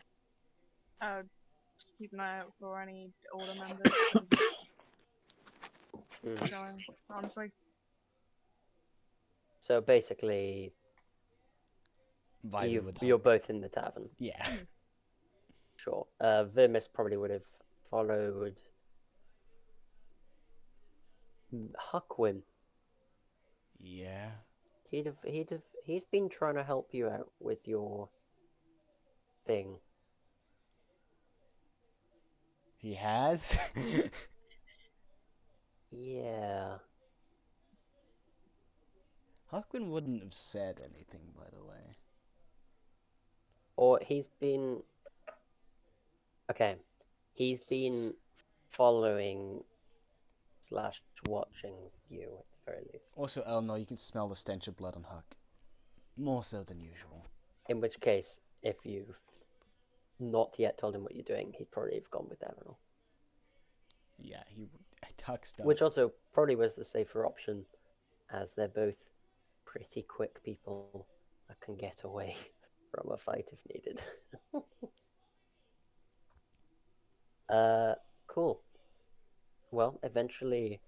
[SPEAKER 6] Just keep an eye out for any older members. Going, honestly.
[SPEAKER 2] So basically,
[SPEAKER 1] Vibing with
[SPEAKER 2] you're
[SPEAKER 1] Huck.
[SPEAKER 2] both in the tavern.
[SPEAKER 1] Yeah.
[SPEAKER 2] Sure. Vermis probably would have followed Huckwin.
[SPEAKER 1] Yeah.
[SPEAKER 2] He's been trying to help you out with your thing.
[SPEAKER 1] He has?
[SPEAKER 2] Yeah.
[SPEAKER 1] Huckwin wouldn't have said anything, by the way.
[SPEAKER 2] Or he's been... Okay. He's been following / watching you, at the very least.
[SPEAKER 1] Also, Eleanor, you can smell the stench of blood on Huck. More so than usual.
[SPEAKER 2] In which case, if you've not yet told him what you're doing, he'd probably have gone with Eleanor.
[SPEAKER 1] Yeah, he would. Huck's done.
[SPEAKER 2] Which also probably was the safer option, as they're both pretty quick people that can get away from a fight if needed. Cool. Well, eventually,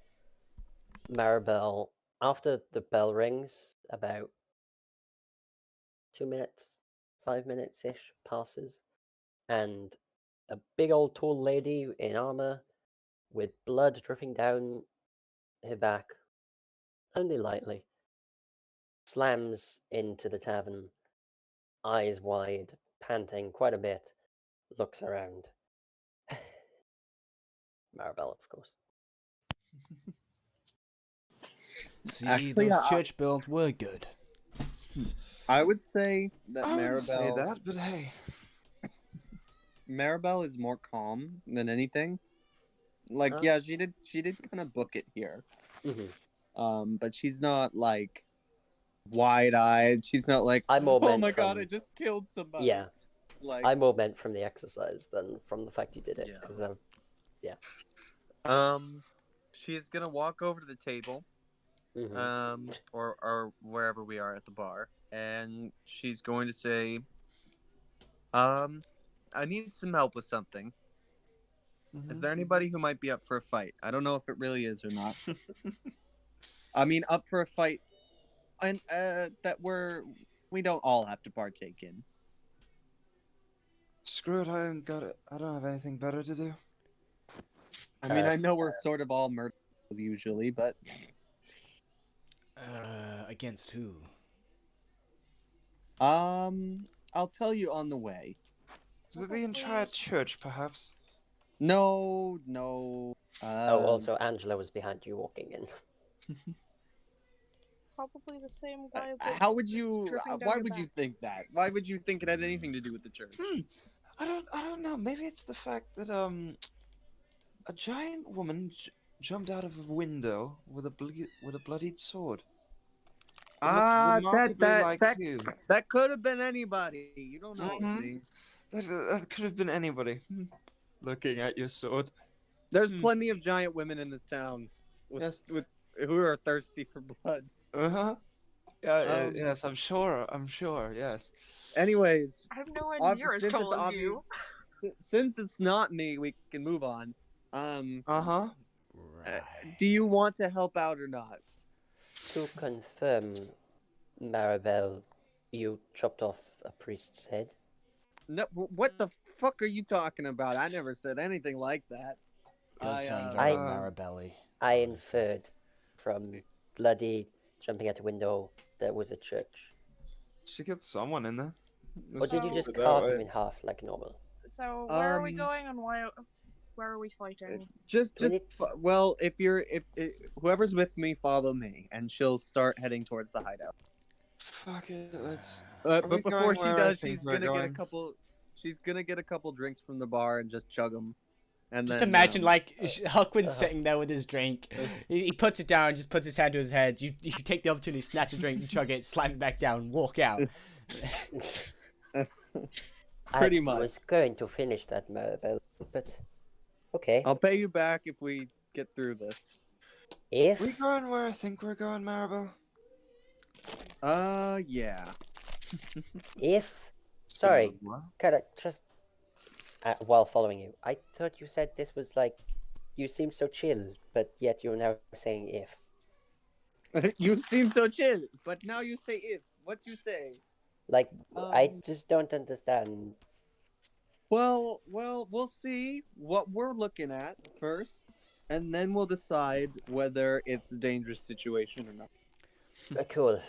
[SPEAKER 2] Maribel, after the bell rings, about 2 minutes, 5 minutes-ish passes, and a big old tall lady in armor with blood dripping down her back, only lightly, slams into the tavern, eyes wide, panting quite a bit, looks around. Maribel, of course.
[SPEAKER 1] See,
[SPEAKER 5] Actually,
[SPEAKER 1] those church builds were good.
[SPEAKER 5] I would say that
[SPEAKER 3] I wouldn't say
[SPEAKER 5] Maribel.
[SPEAKER 3] that, but hey.
[SPEAKER 5] Maribel is more calm than anything. Like,
[SPEAKER 2] Huh?
[SPEAKER 5] yeah, she did kind of book it here. But she's not like wide-eyed. She's not like,
[SPEAKER 2] I'm more
[SPEAKER 5] oh
[SPEAKER 2] meant
[SPEAKER 5] my god,
[SPEAKER 2] from-
[SPEAKER 5] I just killed somebody.
[SPEAKER 2] Yeah,
[SPEAKER 5] Like,
[SPEAKER 2] I more meant from the exercise than from the fact you did it.
[SPEAKER 5] Yeah.
[SPEAKER 2] 'Cause,
[SPEAKER 5] she's gonna walk over to the table,
[SPEAKER 2] mhm.
[SPEAKER 5] or wherever we are at the bar, and she's going to say, I need some help with something. Is there anybody who might be up for a fight? I don't know if it really is or not. I mean, up for a fight, and that we don't all have to partake in.
[SPEAKER 3] Screw it, I don't have anything better to do.
[SPEAKER 5] I mean, I know we're sort of all murderers usually, but
[SPEAKER 1] Against who?
[SPEAKER 5] I'll tell you on the way.
[SPEAKER 3] Is it the entire church, perhaps?
[SPEAKER 5] No.
[SPEAKER 2] Also, Angela was behind you walking in.
[SPEAKER 6] Probably the same guy.
[SPEAKER 5] How would you?
[SPEAKER 6] dripping down
[SPEAKER 5] Why
[SPEAKER 6] your
[SPEAKER 5] would you
[SPEAKER 6] back.
[SPEAKER 5] think that? Why would you think it had anything to do with the church?
[SPEAKER 3] I don't know. Maybe it's the fact that a giant woman jumped out of a window with a bloodied sword. It looked remarkably like you.
[SPEAKER 5] That could have been anybody. You don't know.
[SPEAKER 3] Mhm.
[SPEAKER 5] See?
[SPEAKER 3] That could have been anybody. Looking at your sword.
[SPEAKER 5] There's plenty of giant women in this town. With
[SPEAKER 3] Yes.
[SPEAKER 5] who are thirsty for blood.
[SPEAKER 3] Uh huh. Yes, I'm sure. I'm sure. Yes.
[SPEAKER 5] Anyways,
[SPEAKER 6] I'm nowhere
[SPEAKER 5] ob-
[SPEAKER 6] near as
[SPEAKER 5] since it's
[SPEAKER 6] tall as
[SPEAKER 5] obvious,
[SPEAKER 6] you.
[SPEAKER 5] since it's not me, we can move on. Um,
[SPEAKER 3] Uh-huh.
[SPEAKER 5] do you want to help out or not?
[SPEAKER 2] To confirm, Maribel, you chopped off a priest's head.
[SPEAKER 5] No, what the fuck are you talking about? I never said anything like that.
[SPEAKER 1] Does sound
[SPEAKER 5] I,
[SPEAKER 1] very
[SPEAKER 3] um,
[SPEAKER 1] Maribelly.
[SPEAKER 2] I
[SPEAKER 1] honestly.
[SPEAKER 2] inferred from bloody jumping out a window that was a church.
[SPEAKER 3] Should get someone in there.
[SPEAKER 2] Or
[SPEAKER 3] Let's
[SPEAKER 2] did you
[SPEAKER 3] put
[SPEAKER 2] just
[SPEAKER 3] it that
[SPEAKER 2] carve him
[SPEAKER 3] way.
[SPEAKER 2] in half like normal?
[SPEAKER 6] So where are we
[SPEAKER 5] Um,
[SPEAKER 6] going and where are we fighting?
[SPEAKER 5] well, if whoever's with me, follow me, and she'll start heading towards the hideout.
[SPEAKER 3] Fuck it. Let's.
[SPEAKER 5] But
[SPEAKER 3] we
[SPEAKER 5] before
[SPEAKER 3] going
[SPEAKER 5] she
[SPEAKER 3] where I
[SPEAKER 5] does,
[SPEAKER 3] think
[SPEAKER 5] she's
[SPEAKER 3] we're
[SPEAKER 5] gonna get a
[SPEAKER 3] going?
[SPEAKER 5] couple. She's gonna get a couple drinks from the bar and just chug them. And
[SPEAKER 1] Just
[SPEAKER 5] then,
[SPEAKER 1] imagine, like, Huckman's
[SPEAKER 2] uh-huh.
[SPEAKER 1] sitting there with his drink. He puts it down, just puts his hand to his head. You take the opportunity, snatch a drink, chug it, slam it back down, walk out.
[SPEAKER 5] Pretty
[SPEAKER 2] I
[SPEAKER 5] much.
[SPEAKER 2] was going to finish that, Maribel, but okay.
[SPEAKER 5] I'll pay you back if we get through this.
[SPEAKER 2] If
[SPEAKER 3] We going where I think we're going, Maribel?
[SPEAKER 5] Yeah.
[SPEAKER 2] if
[SPEAKER 3] It's been a
[SPEAKER 2] sorry,
[SPEAKER 3] little while.
[SPEAKER 2] kind of just while following you, I thought you said this was like you seem so chill, but yet you're now saying if.
[SPEAKER 5] You seem so chill, but now you say if. What you say?
[SPEAKER 2] Like I
[SPEAKER 5] Um,
[SPEAKER 2] just don't understand.
[SPEAKER 5] Well, we'll see what we're looking at first, and then we'll decide whether it's a dangerous situation or not.
[SPEAKER 2] Cool.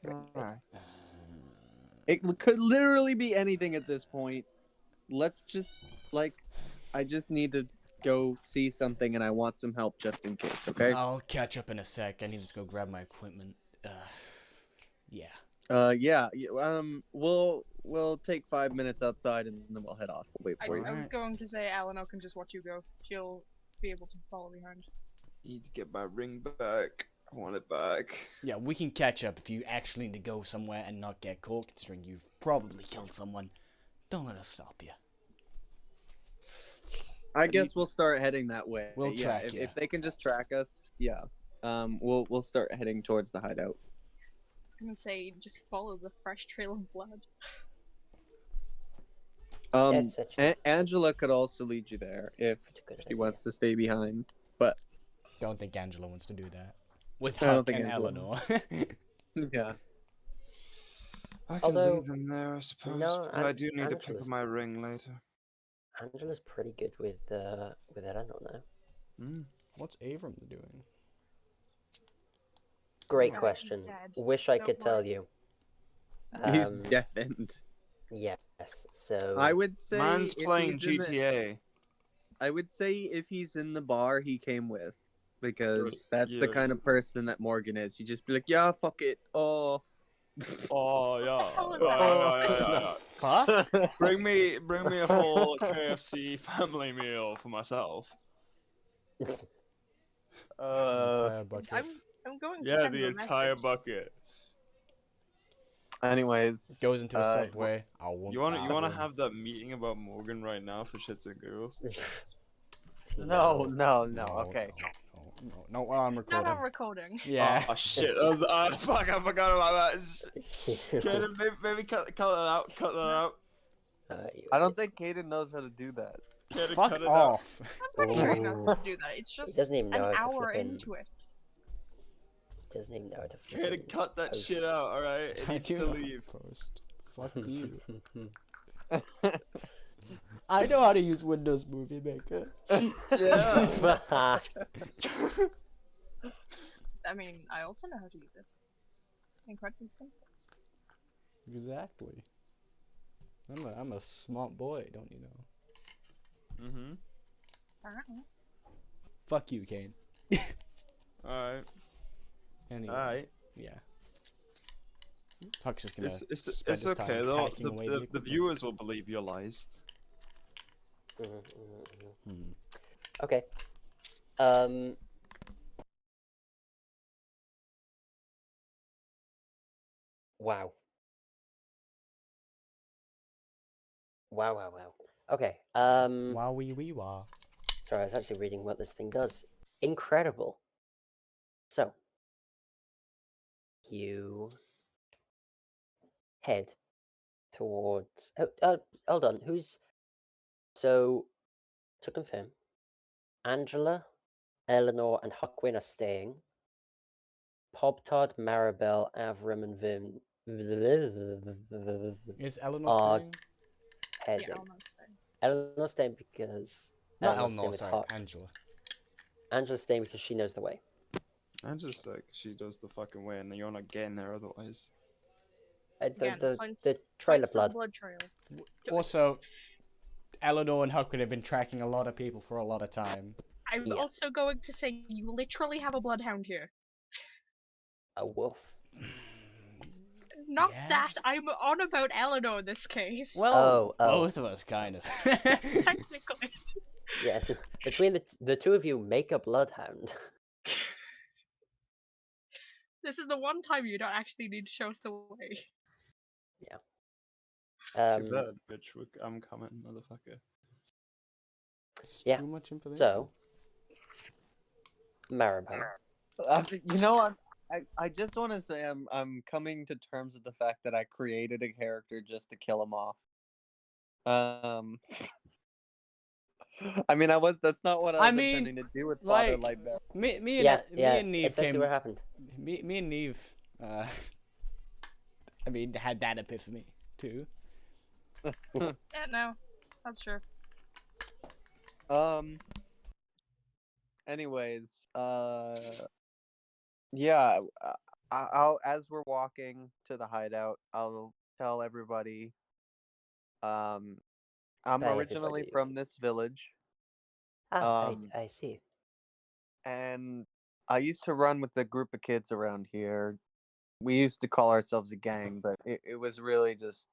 [SPEAKER 3] Alright.
[SPEAKER 5] It could literally be anything at this point. Let's just, I just need to go see something, and I want some help just in case, okay?
[SPEAKER 1] I'll catch up in a sec. I need to go grab my equipment. Yeah.
[SPEAKER 5] Yeah. We'll take 5 minutes outside, and then we'll head off. We'll wait
[SPEAKER 6] I
[SPEAKER 5] for you.
[SPEAKER 6] was going to say Eleanor can just watch you go. She'll be able to follow behind.
[SPEAKER 3] Need to get my ring back. I want it back.
[SPEAKER 1] Yeah, we can catch up if you actually need to go somewhere and not get caught, considering you've probably killed someone. Don't let us stop you.
[SPEAKER 5] I guess we'll start heading that way.
[SPEAKER 1] We'll
[SPEAKER 5] yeah,
[SPEAKER 1] track
[SPEAKER 5] if,
[SPEAKER 1] ya.
[SPEAKER 5] if they can just track us, yeah. We'll start heading towards the hideout.
[SPEAKER 6] I was gonna say just follow the fresh trail of blood.
[SPEAKER 2] That's such
[SPEAKER 5] Angela could also lead you there if
[SPEAKER 2] such a good
[SPEAKER 5] she
[SPEAKER 2] idea.
[SPEAKER 5] wants to stay behind. But
[SPEAKER 1] Don't think Angela wants to do that. With
[SPEAKER 5] I don't
[SPEAKER 1] Huck
[SPEAKER 5] think
[SPEAKER 1] and
[SPEAKER 5] Angela
[SPEAKER 1] Eleanor.
[SPEAKER 5] yeah,
[SPEAKER 3] I could
[SPEAKER 2] Although,
[SPEAKER 3] leave them there, I suppose.
[SPEAKER 2] no,
[SPEAKER 3] but I do need to pick
[SPEAKER 2] Angela's
[SPEAKER 3] up my ring later.
[SPEAKER 2] Angela's pretty good with Eleanor now.
[SPEAKER 3] Mm.
[SPEAKER 1] What's Avram doing?
[SPEAKER 2] Great
[SPEAKER 6] He's
[SPEAKER 2] question.
[SPEAKER 6] dead.
[SPEAKER 2] Wish I
[SPEAKER 6] Don't
[SPEAKER 2] could tell
[SPEAKER 6] worry.
[SPEAKER 2] you.
[SPEAKER 5] he's deafened.
[SPEAKER 2] Yes. So
[SPEAKER 5] I would say
[SPEAKER 3] Man's
[SPEAKER 5] if
[SPEAKER 3] playing
[SPEAKER 5] he's in the-
[SPEAKER 3] GTA.
[SPEAKER 5] I would say if he's in the bar he came with, because that's the
[SPEAKER 3] Yeah.
[SPEAKER 5] kind of person that Morgan is. You just be like, yeah, fuck it. Oh.
[SPEAKER 3] Oh
[SPEAKER 6] hell is
[SPEAKER 3] yeah.
[SPEAKER 1] Fuck?
[SPEAKER 3] Bring me a full KFC family meal for myself.
[SPEAKER 1] Entire bucket.
[SPEAKER 6] I'm going to
[SPEAKER 3] Yeah,
[SPEAKER 6] send
[SPEAKER 3] the
[SPEAKER 6] him a
[SPEAKER 3] entire
[SPEAKER 6] message.
[SPEAKER 3] bucket.
[SPEAKER 5] Anyways,
[SPEAKER 1] Goes into a
[SPEAKER 5] uh,
[SPEAKER 1] subway. I want
[SPEAKER 3] You wanna
[SPEAKER 1] that one.
[SPEAKER 3] have that meeting about Morgan right now for shits and giggles?
[SPEAKER 5] no.
[SPEAKER 1] No,
[SPEAKER 5] Okay.
[SPEAKER 1] No, well, I'm
[SPEAKER 6] Not
[SPEAKER 1] recording.
[SPEAKER 6] on recording.
[SPEAKER 1] Yeah.
[SPEAKER 3] Oh shit! That was fuck! I forgot about that. Kaden, maybe cut that out. Cut that out.
[SPEAKER 5] I don't think Kaden knows how to do that.
[SPEAKER 3] Kaden,
[SPEAKER 1] Fuck
[SPEAKER 3] cut it
[SPEAKER 1] off.
[SPEAKER 6] I'm pretty sure he knows how to do that. It's
[SPEAKER 2] He
[SPEAKER 6] just
[SPEAKER 2] doesn't even know
[SPEAKER 6] an
[SPEAKER 2] how to
[SPEAKER 6] hour
[SPEAKER 2] flip in.
[SPEAKER 6] into it.
[SPEAKER 2] He doesn't even know how to
[SPEAKER 3] out.
[SPEAKER 2] flip in.
[SPEAKER 3] Kaden, cut that
[SPEAKER 2] post.
[SPEAKER 3] shit out. All right, it
[SPEAKER 1] I
[SPEAKER 3] needs
[SPEAKER 1] do
[SPEAKER 3] to
[SPEAKER 1] know how to
[SPEAKER 3] leave.
[SPEAKER 1] post. Fuck you. I know how to use Windows Movie Maker.
[SPEAKER 3] Yeah.
[SPEAKER 6] I mean, I also know how to use it. Incredibly simple.
[SPEAKER 1] Exactly. I'm a smart boy, don't you know?
[SPEAKER 3] Mhm.
[SPEAKER 6] Apparently.
[SPEAKER 1] Fuck you, Kane.
[SPEAKER 3] All right.
[SPEAKER 1] Anyway,
[SPEAKER 3] All right.
[SPEAKER 1] yeah. Huck's just gonna
[SPEAKER 3] It's
[SPEAKER 1] spend his time
[SPEAKER 3] okay though.
[SPEAKER 1] packing away
[SPEAKER 3] The
[SPEAKER 1] equipment.
[SPEAKER 3] viewers will believe your lies.
[SPEAKER 1] Hmm.
[SPEAKER 2] Okay. Wow. Wow. Okay.
[SPEAKER 1] Wowie wee wah.
[SPEAKER 2] Sorry, I was actually reading what this thing does. Incredible. So, you head towards. Hold on. So to confirm, Angela, Eleanor, and Huckwin are staying. Pop-Tart, Maribel, Avram, and Vim
[SPEAKER 1] Is Eleanor
[SPEAKER 2] are
[SPEAKER 1] staying?
[SPEAKER 2] heading.
[SPEAKER 6] Yeah, almost.
[SPEAKER 2] Eleanor's staying because
[SPEAKER 1] Not
[SPEAKER 2] Eleanor's staying
[SPEAKER 1] Eleanor,
[SPEAKER 2] with
[SPEAKER 1] sorry,
[SPEAKER 2] Huck.
[SPEAKER 1] Angela.
[SPEAKER 2] Angela's staying because she knows the way.
[SPEAKER 3] I'm just like, she does the fucking way, and you're not getting there otherwise.
[SPEAKER 6] Again,
[SPEAKER 2] The trailer
[SPEAKER 6] points to the
[SPEAKER 2] blood.
[SPEAKER 6] blood trail.
[SPEAKER 1] Also, Eleanor and Huckwood have been tracking a lot of people for a lot of time.
[SPEAKER 6] I'm
[SPEAKER 2] Yeah.
[SPEAKER 6] also going to say you literally have a bloodhound here.
[SPEAKER 2] A wolf.
[SPEAKER 6] Not
[SPEAKER 1] Yeah?
[SPEAKER 6] that, I'm on about Eleanor in this case.
[SPEAKER 1] Well,
[SPEAKER 2] Oh.
[SPEAKER 1] both of us, kind of.
[SPEAKER 6] Technically.
[SPEAKER 2] Yeah, between the two of you make a bloodhound.
[SPEAKER 6] This is the one time you don't actually need to show us the way.
[SPEAKER 3] Too bad, bitch. I'm coming, motherfucker.
[SPEAKER 1] It's
[SPEAKER 2] Yeah,
[SPEAKER 1] too much information.
[SPEAKER 2] So, Maribel.
[SPEAKER 5] You know, I just want to say I'm coming to terms with the fact that I created a character just to kill him off. I mean, that's not what I was intending to do with Father
[SPEAKER 1] like,
[SPEAKER 5] Lightbearer.
[SPEAKER 1] me and Neve
[SPEAKER 2] essentially
[SPEAKER 1] came.
[SPEAKER 2] what happened.
[SPEAKER 1] Me and Neve, I mean, had that epiphany too.
[SPEAKER 6] Yeah, no. That's true.
[SPEAKER 5] Anyways, yeah, I'll as we're walking to the hideout, I'll tell everybody. I'm
[SPEAKER 2] By
[SPEAKER 5] originally
[SPEAKER 2] everybody.
[SPEAKER 5] from this village.
[SPEAKER 2] I see.
[SPEAKER 5] And I used to run with a group of kids around here. We used to call ourselves a gang, but it was really just,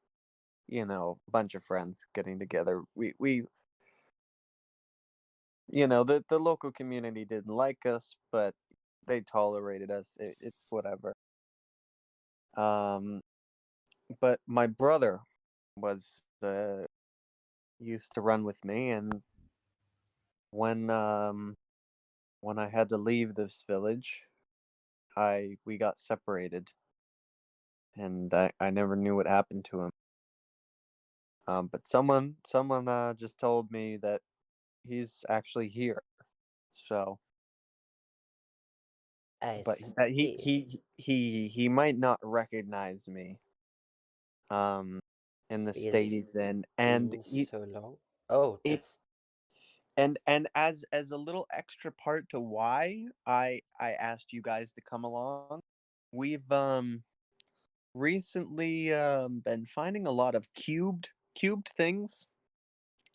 [SPEAKER 5] a bunch of friends getting together. We the local community didn't like us, but they tolerated us. It's whatever. But my brother was used to run with me, and when I had to leave this village, we got separated, and I never knew what happened to him. But someone just told me that he's actually here. So, but
[SPEAKER 2] I
[SPEAKER 5] he might not recognize me. In the state he's in, and
[SPEAKER 2] so long. Oh,
[SPEAKER 5] it
[SPEAKER 2] that's
[SPEAKER 5] and as a little extra part to why I asked you guys to come along, we've recently been finding a lot of cubed things.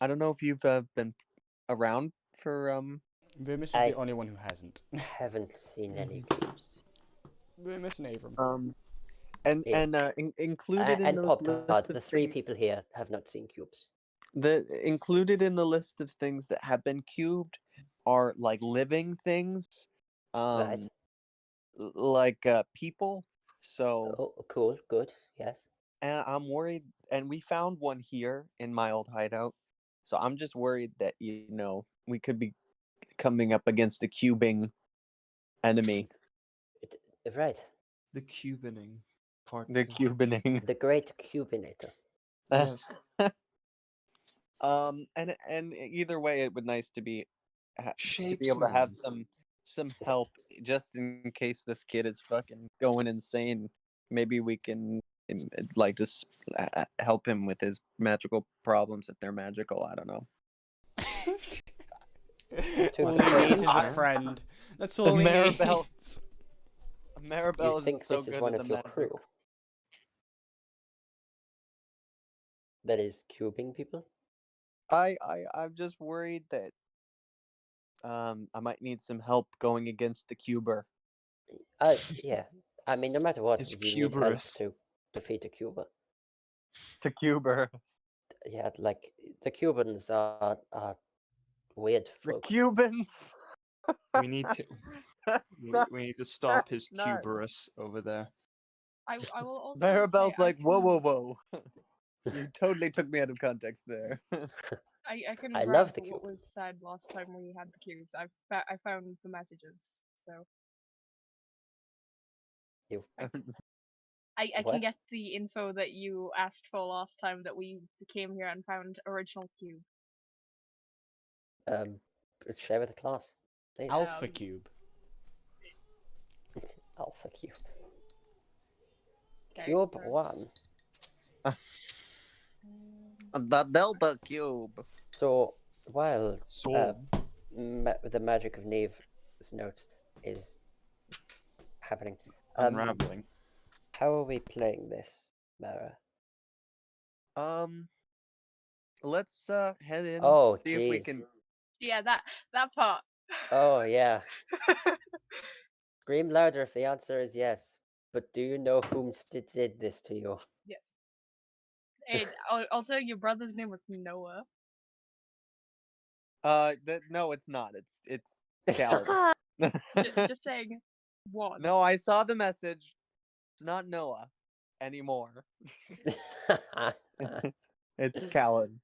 [SPEAKER 5] I don't know if you've been around for
[SPEAKER 1] Vermis is
[SPEAKER 2] I
[SPEAKER 1] the only one who hasn't.
[SPEAKER 2] haven't seen any cubes.
[SPEAKER 1] Vermis and Avram.
[SPEAKER 5] Included in
[SPEAKER 2] And
[SPEAKER 5] the
[SPEAKER 2] Pop
[SPEAKER 5] list
[SPEAKER 2] Tart,
[SPEAKER 5] of
[SPEAKER 2] the three
[SPEAKER 5] things,
[SPEAKER 2] people here have not seen cubes.
[SPEAKER 5] included in the list of things that have been cubed are like living things,
[SPEAKER 2] Right.
[SPEAKER 5] like people. So
[SPEAKER 2] Oh, cool, good, yes.
[SPEAKER 5] and I'm worried, and we found one here in my old hideout. So I'm just worried that we could be coming up against a cubing enemy.
[SPEAKER 2] Right.
[SPEAKER 3] The cubining part.
[SPEAKER 5] The cubining.
[SPEAKER 2] The great cubinator.
[SPEAKER 3] Yes.
[SPEAKER 5] And either way, it would nice to be able to
[SPEAKER 3] Shapesman.
[SPEAKER 5] have some help just in case this kid is fucking going insane. Maybe we can like just help him with his magical problems if they're magical. I don't know.
[SPEAKER 1] All he needs is a friend. That's all he
[SPEAKER 5] Maribel.
[SPEAKER 1] needs.
[SPEAKER 5] Maribel
[SPEAKER 2] You
[SPEAKER 5] isn't
[SPEAKER 2] think
[SPEAKER 5] so
[SPEAKER 2] this is
[SPEAKER 5] good
[SPEAKER 2] one
[SPEAKER 5] at
[SPEAKER 2] of
[SPEAKER 5] the
[SPEAKER 2] your
[SPEAKER 5] magic.
[SPEAKER 2] crew? That is cubing people?
[SPEAKER 5] I'm just worried that I might need some help going against the cuber.
[SPEAKER 2] Yeah. I mean, no matter what,
[SPEAKER 3] His
[SPEAKER 2] you need help
[SPEAKER 3] cuberous.
[SPEAKER 2] to defeat a cuber.
[SPEAKER 5] The cuber.
[SPEAKER 2] Yeah, like, the Cubans are weird
[SPEAKER 5] The
[SPEAKER 2] folk.
[SPEAKER 5] Cubans.
[SPEAKER 3] We need to
[SPEAKER 5] That's not,
[SPEAKER 3] we need to stop his
[SPEAKER 5] that's not-
[SPEAKER 3] cuberous over there.
[SPEAKER 6] I will also
[SPEAKER 5] Maribel's
[SPEAKER 6] say
[SPEAKER 5] like, whoa. You totally took me out of context there.
[SPEAKER 6] I can
[SPEAKER 2] I
[SPEAKER 6] grab
[SPEAKER 2] love the
[SPEAKER 6] what
[SPEAKER 2] cube.
[SPEAKER 6] was said last time we had the cubes. I found the messages, so
[SPEAKER 2] You
[SPEAKER 6] I can
[SPEAKER 2] What?
[SPEAKER 6] get the info that you asked for last time that we came here and found original cube.
[SPEAKER 2] share with the class, please.
[SPEAKER 1] Alpha Cube.
[SPEAKER 2] Alpha cube.
[SPEAKER 6] Okay,
[SPEAKER 2] Cube
[SPEAKER 6] so,
[SPEAKER 2] 1.
[SPEAKER 5] The Delta Cube.
[SPEAKER 2] So while
[SPEAKER 3] So
[SPEAKER 2] the magic of Neve's notes is happening,
[SPEAKER 3] unraveling.
[SPEAKER 2] how are we playing this, Mara?
[SPEAKER 5] Let's head in.
[SPEAKER 2] Oh,
[SPEAKER 5] see if we
[SPEAKER 2] jeez.
[SPEAKER 5] can.
[SPEAKER 6] yeah, that part.
[SPEAKER 2] Oh yeah. Scream louder if the answer is yes. But do you know whom did this to you?
[SPEAKER 6] Yes. And also, your brother's name was Noah.
[SPEAKER 5] No, it's not. It's Callan.
[SPEAKER 6] Just saying. One.
[SPEAKER 5] No, I saw the message. It's not Noah anymore. It's Callan.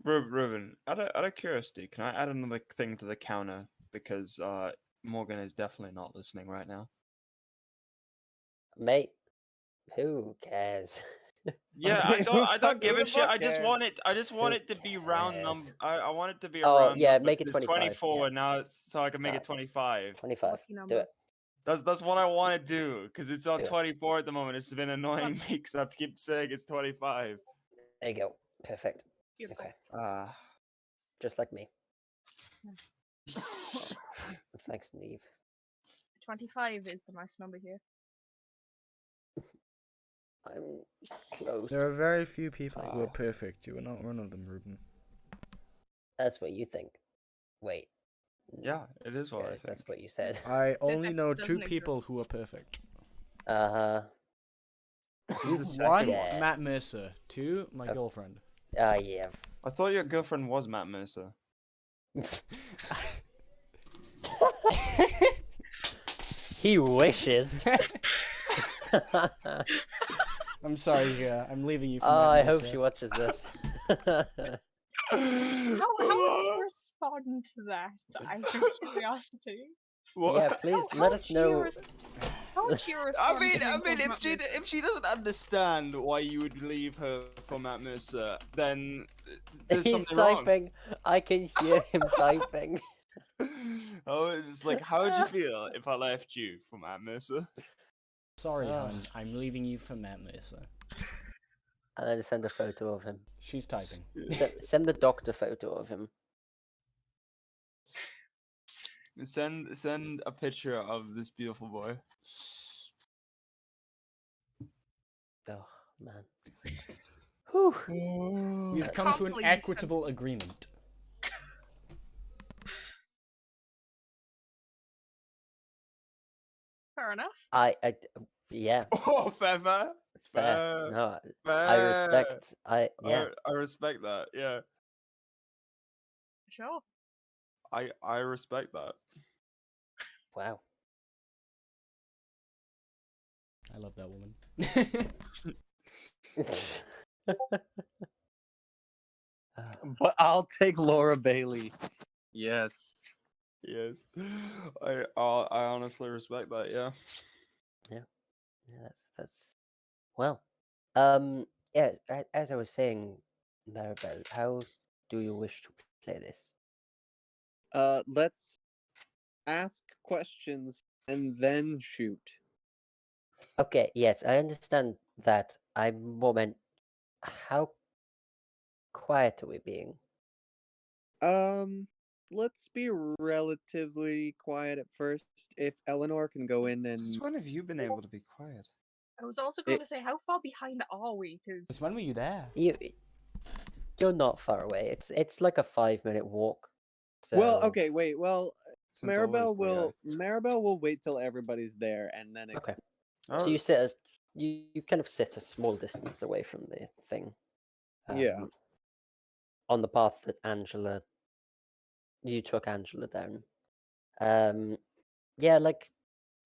[SPEAKER 3] Ruben, out of curiosity, can I add another thing to the counter? Because Morgan is definitely not listening right now.
[SPEAKER 2] Mate, who cares?
[SPEAKER 3] Yeah, I don't give a shit. I just want it to be round
[SPEAKER 2] cares?
[SPEAKER 3] number. I want it to be a
[SPEAKER 2] Oh,
[SPEAKER 3] round
[SPEAKER 2] yeah,
[SPEAKER 3] number.
[SPEAKER 2] make it
[SPEAKER 3] It's
[SPEAKER 2] 25,
[SPEAKER 3] 24
[SPEAKER 2] yeah.
[SPEAKER 3] now, so I can make it 25.
[SPEAKER 2] 25.
[SPEAKER 6] Lucky
[SPEAKER 2] Do
[SPEAKER 6] number.
[SPEAKER 2] it.
[SPEAKER 3] That's what I want to do, because it's on
[SPEAKER 2] Do it.
[SPEAKER 3] 24 at the moment. It's been annoying me because I keep saying it's 25.
[SPEAKER 2] There you go. Perfect.
[SPEAKER 6] Beautiful.
[SPEAKER 2] Okay. Just like me. Thanks, Neve.
[SPEAKER 6] 25 is the nice number here.
[SPEAKER 2] I'm close.
[SPEAKER 1] There are very few people who are
[SPEAKER 2] Ah.
[SPEAKER 1] perfect. You are not one of them, Ruben.
[SPEAKER 2] That's what you think. Wait.
[SPEAKER 3] Yeah, it is what I
[SPEAKER 2] Okay,
[SPEAKER 3] think.
[SPEAKER 2] that's what you said.
[SPEAKER 1] I only
[SPEAKER 6] that
[SPEAKER 1] know
[SPEAKER 6] doesn't
[SPEAKER 1] 2 people who are perfect.
[SPEAKER 2] Uh-huh.
[SPEAKER 3] Who's the
[SPEAKER 1] One,
[SPEAKER 3] second
[SPEAKER 2] Yeah.
[SPEAKER 1] Matt Mercer. 2, my girlfriend.
[SPEAKER 2] Yeah.
[SPEAKER 3] I thought your girlfriend was Matt Mercer.
[SPEAKER 2] He wishes.
[SPEAKER 1] I'm sorry, I'm leaving you for
[SPEAKER 2] Oh,
[SPEAKER 1] Matt
[SPEAKER 2] I
[SPEAKER 1] Mercer.
[SPEAKER 2] hope she watches this.
[SPEAKER 6] How would you respond to that? Out of curiosity.
[SPEAKER 2] Yeah, please let us know.
[SPEAKER 6] How would you respond?
[SPEAKER 3] I mean,
[SPEAKER 6] to being called Matt Mercer?
[SPEAKER 3] if she doesn't understand why you would leave her for Matt Mercer, then there's
[SPEAKER 2] He's
[SPEAKER 3] something wrong.
[SPEAKER 2] typing. I can hear him typing.
[SPEAKER 3] Oh, it's just like, how would you feel if I left you for Matt Mercer?
[SPEAKER 1] Sorry,
[SPEAKER 2] Oh.
[SPEAKER 1] hon. I'm leaving you for Matt Mercer.
[SPEAKER 2] And then send a photo of him.
[SPEAKER 1] She's typing.
[SPEAKER 2] Send the doctor photo of him.
[SPEAKER 3] Send a picture of this beautiful boy.
[SPEAKER 2] Oh, man. Whew.
[SPEAKER 1] We've come
[SPEAKER 6] Can't
[SPEAKER 1] to an
[SPEAKER 6] believe you sent-
[SPEAKER 1] equitable agreement.
[SPEAKER 6] Fair enough.
[SPEAKER 2] Yeah.
[SPEAKER 3] Oh, fair.
[SPEAKER 2] No, I respect. Yeah.
[SPEAKER 3] I respect that. Yeah,
[SPEAKER 6] Sure.
[SPEAKER 3] I respect that.
[SPEAKER 2] Wow.
[SPEAKER 1] I love that woman.
[SPEAKER 5] But I'll take Laura Bailey. Yes.
[SPEAKER 3] Yes, I honestly respect that. Yeah.
[SPEAKER 2] Yeah, that's well. Yeah. As I was saying, Maribel, how do you wish to play this?
[SPEAKER 5] Let's ask questions and then shoot.
[SPEAKER 2] Okay. Yes, I understand that. I more meant how quiet are we being?
[SPEAKER 5] Let's be relatively quiet at first. If Eleanor can go in and
[SPEAKER 3] Since when have you been able to be quiet?
[SPEAKER 6] I was also going to say, how far behind are we?
[SPEAKER 1] Since
[SPEAKER 6] Because
[SPEAKER 1] when were you there?
[SPEAKER 2] You're not far away. It's like a 5-minute walk. So...
[SPEAKER 5] Well, okay, wait. Well,
[SPEAKER 3] Since always,
[SPEAKER 5] Maribel will wait till everybody's there and then
[SPEAKER 2] Okay.
[SPEAKER 3] Oh,
[SPEAKER 2] So you sit as you kind of sit a small distance away from the thing.
[SPEAKER 5] Yeah.
[SPEAKER 2] On the path that you took Angela down. Yeah, like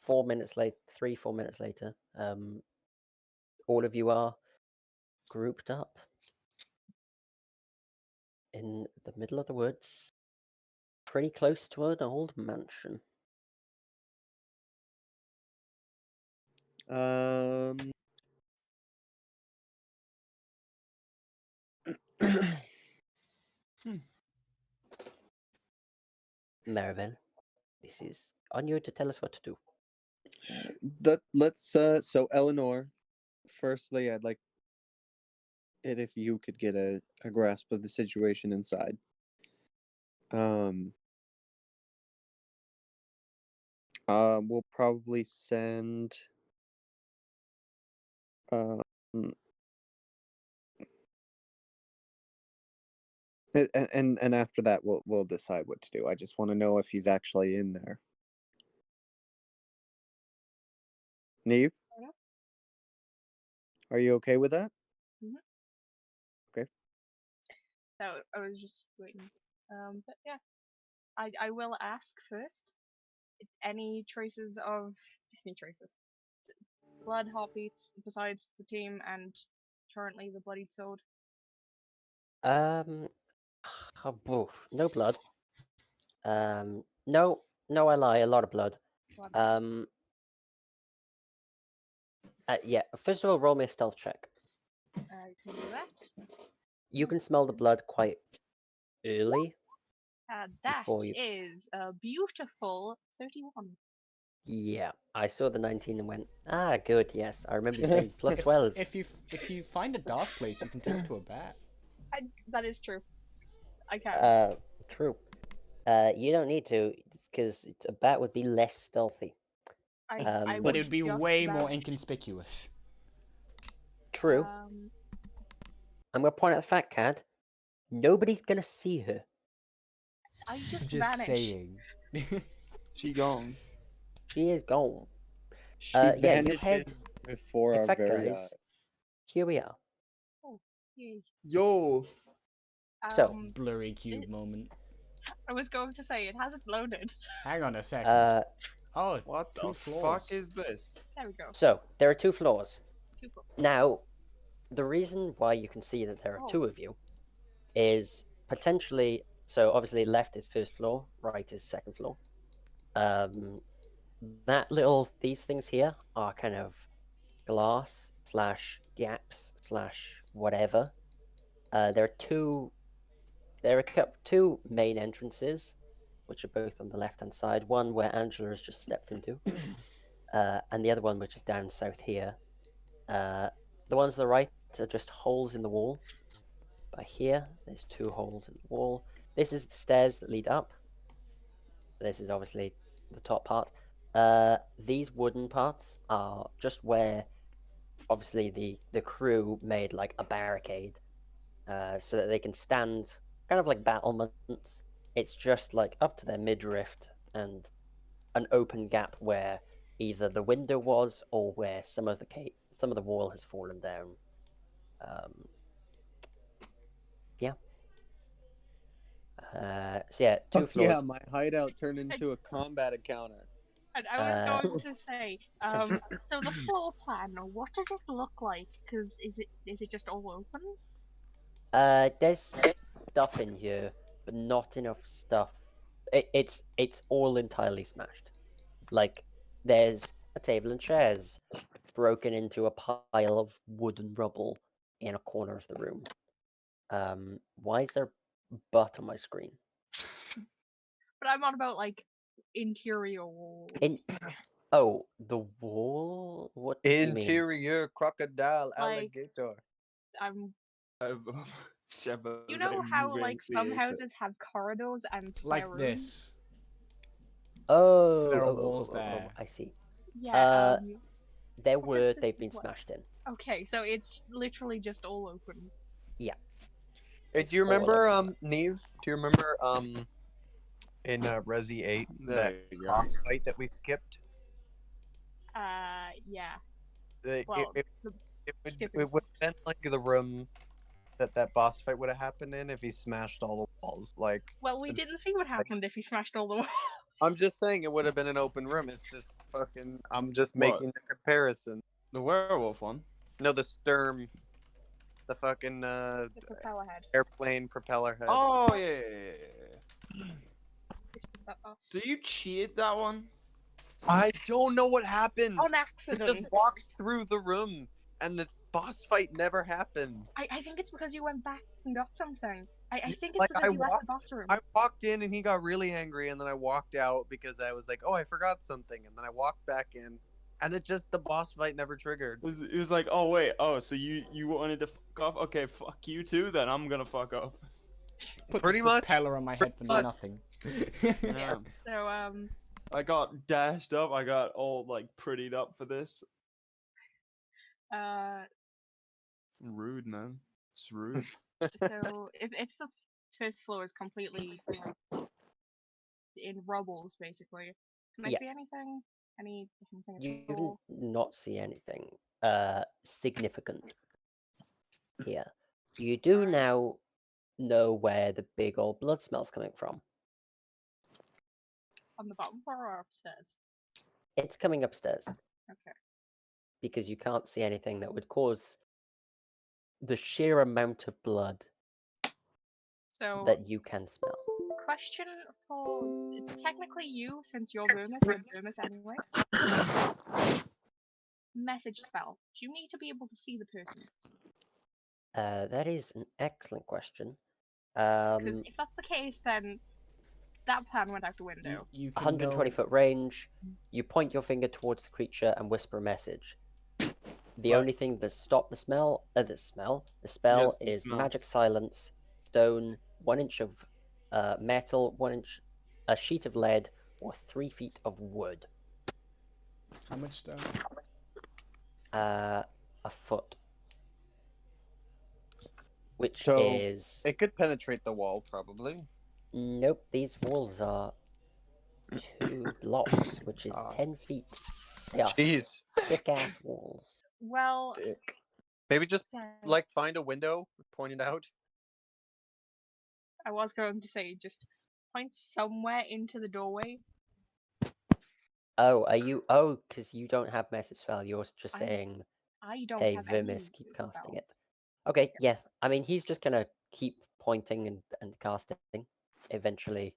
[SPEAKER 2] 4 minutes late, 3-4 minutes later, all of you are grouped up in the middle of the woods, pretty close to an old mansion.
[SPEAKER 5] Um.
[SPEAKER 2] Marvel, this is on you to tell us what to do.
[SPEAKER 5] Let's so Eleanor, firstly I'd like it if you could get a grasp of the situation inside. Um we'll probably send um and after that we'll decide what to do. I just want to know if he's actually in there. Neve,
[SPEAKER 6] Yeah.
[SPEAKER 5] are you okay with that?
[SPEAKER 6] Mhm.
[SPEAKER 5] Okay.
[SPEAKER 6] So I was just waiting. But yeah, I will ask first. Any traces of any traces? Blood, heartbeats besides the team and currently the bloodied sword.
[SPEAKER 2] Um, no blood. No, I lie. A lot of blood.
[SPEAKER 6] Blood.
[SPEAKER 2] Yeah. First of all, roll me a stealth check.
[SPEAKER 6] I can do that.
[SPEAKER 2] You can smell the blood quite early.
[SPEAKER 6] That
[SPEAKER 2] Before you-
[SPEAKER 6] is a beautiful 31.
[SPEAKER 2] Yeah, I saw the 19 and went, ah, good. Yes, I remember you saying plus 12.
[SPEAKER 1] If you find a dark place, you can turn into a bat.
[SPEAKER 6] That is true. I can.
[SPEAKER 2] True. You don't need to, because a bat would be less stealthy.
[SPEAKER 6] I
[SPEAKER 1] But
[SPEAKER 6] would
[SPEAKER 1] it would be
[SPEAKER 6] just
[SPEAKER 1] way more
[SPEAKER 6] about-
[SPEAKER 1] inconspicuous.
[SPEAKER 2] True. I'm gonna point out the fact, Cad. Nobody's gonna see her.
[SPEAKER 6] I just
[SPEAKER 1] Just
[SPEAKER 6] vanished.
[SPEAKER 1] saying.
[SPEAKER 3] She gone.
[SPEAKER 2] She is gone.
[SPEAKER 5] She
[SPEAKER 2] Yeah, you
[SPEAKER 5] vanishes
[SPEAKER 2] head.
[SPEAKER 5] before
[SPEAKER 2] In
[SPEAKER 5] our
[SPEAKER 2] fact,
[SPEAKER 5] very
[SPEAKER 2] guys,
[SPEAKER 5] eyes.
[SPEAKER 2] here we are.
[SPEAKER 6] Oh, yay.
[SPEAKER 3] Yo.
[SPEAKER 2] So,
[SPEAKER 1] Blurry cube moment.
[SPEAKER 6] I was going to say it hasn't loaded.
[SPEAKER 1] Hang on a second. Oh,
[SPEAKER 3] What the
[SPEAKER 1] two floors.
[SPEAKER 3] fuck is this?
[SPEAKER 6] There we go.
[SPEAKER 2] So there are 2 floors.
[SPEAKER 6] 2 floors.
[SPEAKER 2] Now, the reason why you can see that there are 2 of you is potentially. So obviously, left is first floor, right is second floor. These things here are kind of glass / gaps / whatever. There are two main entrances, which are both on the left hand side. One where Angela has just stepped into, and the other one which is down south here. The ones to the right are just holes in the wall. By here, there's 2 holes in the wall. This is the stairs that lead up. This is obviously the top part. These wooden parts are just where, obviously, the crew made like a barricade, so that they can stand, kind of like battlements. It's just like up to their midriff and an open gap where either the window was or where some of the wall has fallen down. Yeah. So yeah, 2
[SPEAKER 5] Fuck
[SPEAKER 2] floors.
[SPEAKER 5] yeah, my hideout turned into a combat encounter.
[SPEAKER 6] And I was going to say, so the floor plan, what does it look like? Because is it just all open?
[SPEAKER 2] There's stuff in here, but not enough stuff. It's all entirely smashed. Like there's a table and chairs broken into a pile of wooden rubble in a corner of the room. Why is there butt on my screen?
[SPEAKER 6] But I'm on about like interior walls.
[SPEAKER 2] Oh, the wall? What do you mean?
[SPEAKER 5] Interior crocodile
[SPEAKER 6] Like-
[SPEAKER 5] alligator.
[SPEAKER 6] I'm.
[SPEAKER 3] Shepard,
[SPEAKER 6] You know how like some houses have corridors and spare
[SPEAKER 1] Like
[SPEAKER 6] rooms?
[SPEAKER 1] this.
[SPEAKER 2] Oh,
[SPEAKER 1] So there are walls there.
[SPEAKER 2] I see.
[SPEAKER 6] Yeah.
[SPEAKER 2] They've been
[SPEAKER 6] what?
[SPEAKER 2] smashed in.
[SPEAKER 6] Okay, so it's literally just all open.
[SPEAKER 2] Yeah.
[SPEAKER 5] Hey,
[SPEAKER 2] It's
[SPEAKER 5] do you
[SPEAKER 2] all
[SPEAKER 5] remember
[SPEAKER 2] open.
[SPEAKER 5] Neve? Do you remember in Resi 8
[SPEAKER 3] There
[SPEAKER 5] that
[SPEAKER 3] you go.
[SPEAKER 5] boss fight that we skipped?
[SPEAKER 6] Yeah.
[SPEAKER 5] It,
[SPEAKER 6] Well,
[SPEAKER 5] it,
[SPEAKER 6] the
[SPEAKER 5] it would
[SPEAKER 6] skipping
[SPEAKER 5] it would have been like the room that boss fight would have happened in if he smashed all the walls. Like,
[SPEAKER 6] Well, we didn't see what happened if he smashed all the walls.
[SPEAKER 5] I'm just saying it would have been an open room. It's just fucking. I'm just
[SPEAKER 3] What?
[SPEAKER 5] making the comparison.
[SPEAKER 3] The werewolf one.
[SPEAKER 5] No, the Sturm, the fucking
[SPEAKER 6] The propeller head.
[SPEAKER 5] airplane propeller head.
[SPEAKER 3] Oh yeah.
[SPEAKER 6] Is that off?
[SPEAKER 3] So you cheated that one?
[SPEAKER 5] I don't know what happened.
[SPEAKER 6] On
[SPEAKER 5] We just
[SPEAKER 6] accident.
[SPEAKER 5] walked through the room, and the boss fight never happened.
[SPEAKER 6] I think it's because you went back and got something. I think it's
[SPEAKER 5] Like,
[SPEAKER 6] because you left the boss room.
[SPEAKER 5] I walked in, and he got really angry, and then I walked out because I was like, "Oh, I forgot something," and then I walked back in, and the boss fight never triggered.
[SPEAKER 3] It was like, oh wait, oh so you wanted to fuck off? Okay, fuck you too. Then I'm gonna fuck off.
[SPEAKER 1] Put
[SPEAKER 5] Pretty
[SPEAKER 1] this
[SPEAKER 5] much.
[SPEAKER 1] propeller on my head for
[SPEAKER 5] much.
[SPEAKER 1] nothing.
[SPEAKER 3] Yeah.
[SPEAKER 6] So
[SPEAKER 3] I got dashed up. I got all like prettied up for this. Rude, man. It's rude.
[SPEAKER 6] so if the first floor is completely in rubbles, basically, can I
[SPEAKER 2] Yeah.
[SPEAKER 6] see anything? Anything
[SPEAKER 2] You
[SPEAKER 6] at
[SPEAKER 2] can
[SPEAKER 6] all?
[SPEAKER 2] not see anything significant here. You do
[SPEAKER 6] Alright.
[SPEAKER 2] now know where the big old blood smell's coming from.
[SPEAKER 6] On the bottom floor or upstairs?
[SPEAKER 2] It's coming upstairs
[SPEAKER 6] Okay.
[SPEAKER 2] because you can't see anything that would cause the sheer amount of blood
[SPEAKER 6] So
[SPEAKER 2] that you can smell.
[SPEAKER 6] question for technically you, since you're Vermis, would Vermis anyway. Message spell. Do you need to be able to see the person?
[SPEAKER 2] That is an excellent question.
[SPEAKER 6] Because if that's the case, then that plan went out the window.
[SPEAKER 1] You can
[SPEAKER 2] 120
[SPEAKER 1] know...
[SPEAKER 2] foot range. You point your finger towards the creature and whisper a message. The
[SPEAKER 1] But-
[SPEAKER 2] only thing that stopped the spell
[SPEAKER 3] Yes, the
[SPEAKER 2] is
[SPEAKER 3] smell.
[SPEAKER 2] magic silence, stone, 1 inch of metal, 1 inch, a sheet of lead, or 3 feet of wood.
[SPEAKER 1] How much stone?
[SPEAKER 2] A foot, which
[SPEAKER 5] So,
[SPEAKER 2] is
[SPEAKER 5] It could penetrate the wall, probably.
[SPEAKER 2] nope. These walls are 2 blocks, which is
[SPEAKER 5] Ah.
[SPEAKER 2] 10 feet. They are
[SPEAKER 5] Jeez.
[SPEAKER 2] thick ass walls.
[SPEAKER 6] Well,
[SPEAKER 5] Dick. Maybe just
[SPEAKER 6] yeah,
[SPEAKER 5] like find a window, point it out.
[SPEAKER 6] I was going to say just point somewhere into the doorway.
[SPEAKER 2] Oh, are you? Oh, because you don't have message spell. You're just
[SPEAKER 6] I-
[SPEAKER 2] saying,
[SPEAKER 6] I don't
[SPEAKER 2] "Hey,
[SPEAKER 6] have
[SPEAKER 2] Vermis,
[SPEAKER 6] any
[SPEAKER 2] keep casting it."
[SPEAKER 6] spells.
[SPEAKER 2] Okay, yeah. I mean, he's just gonna keep pointing and casting. Eventually,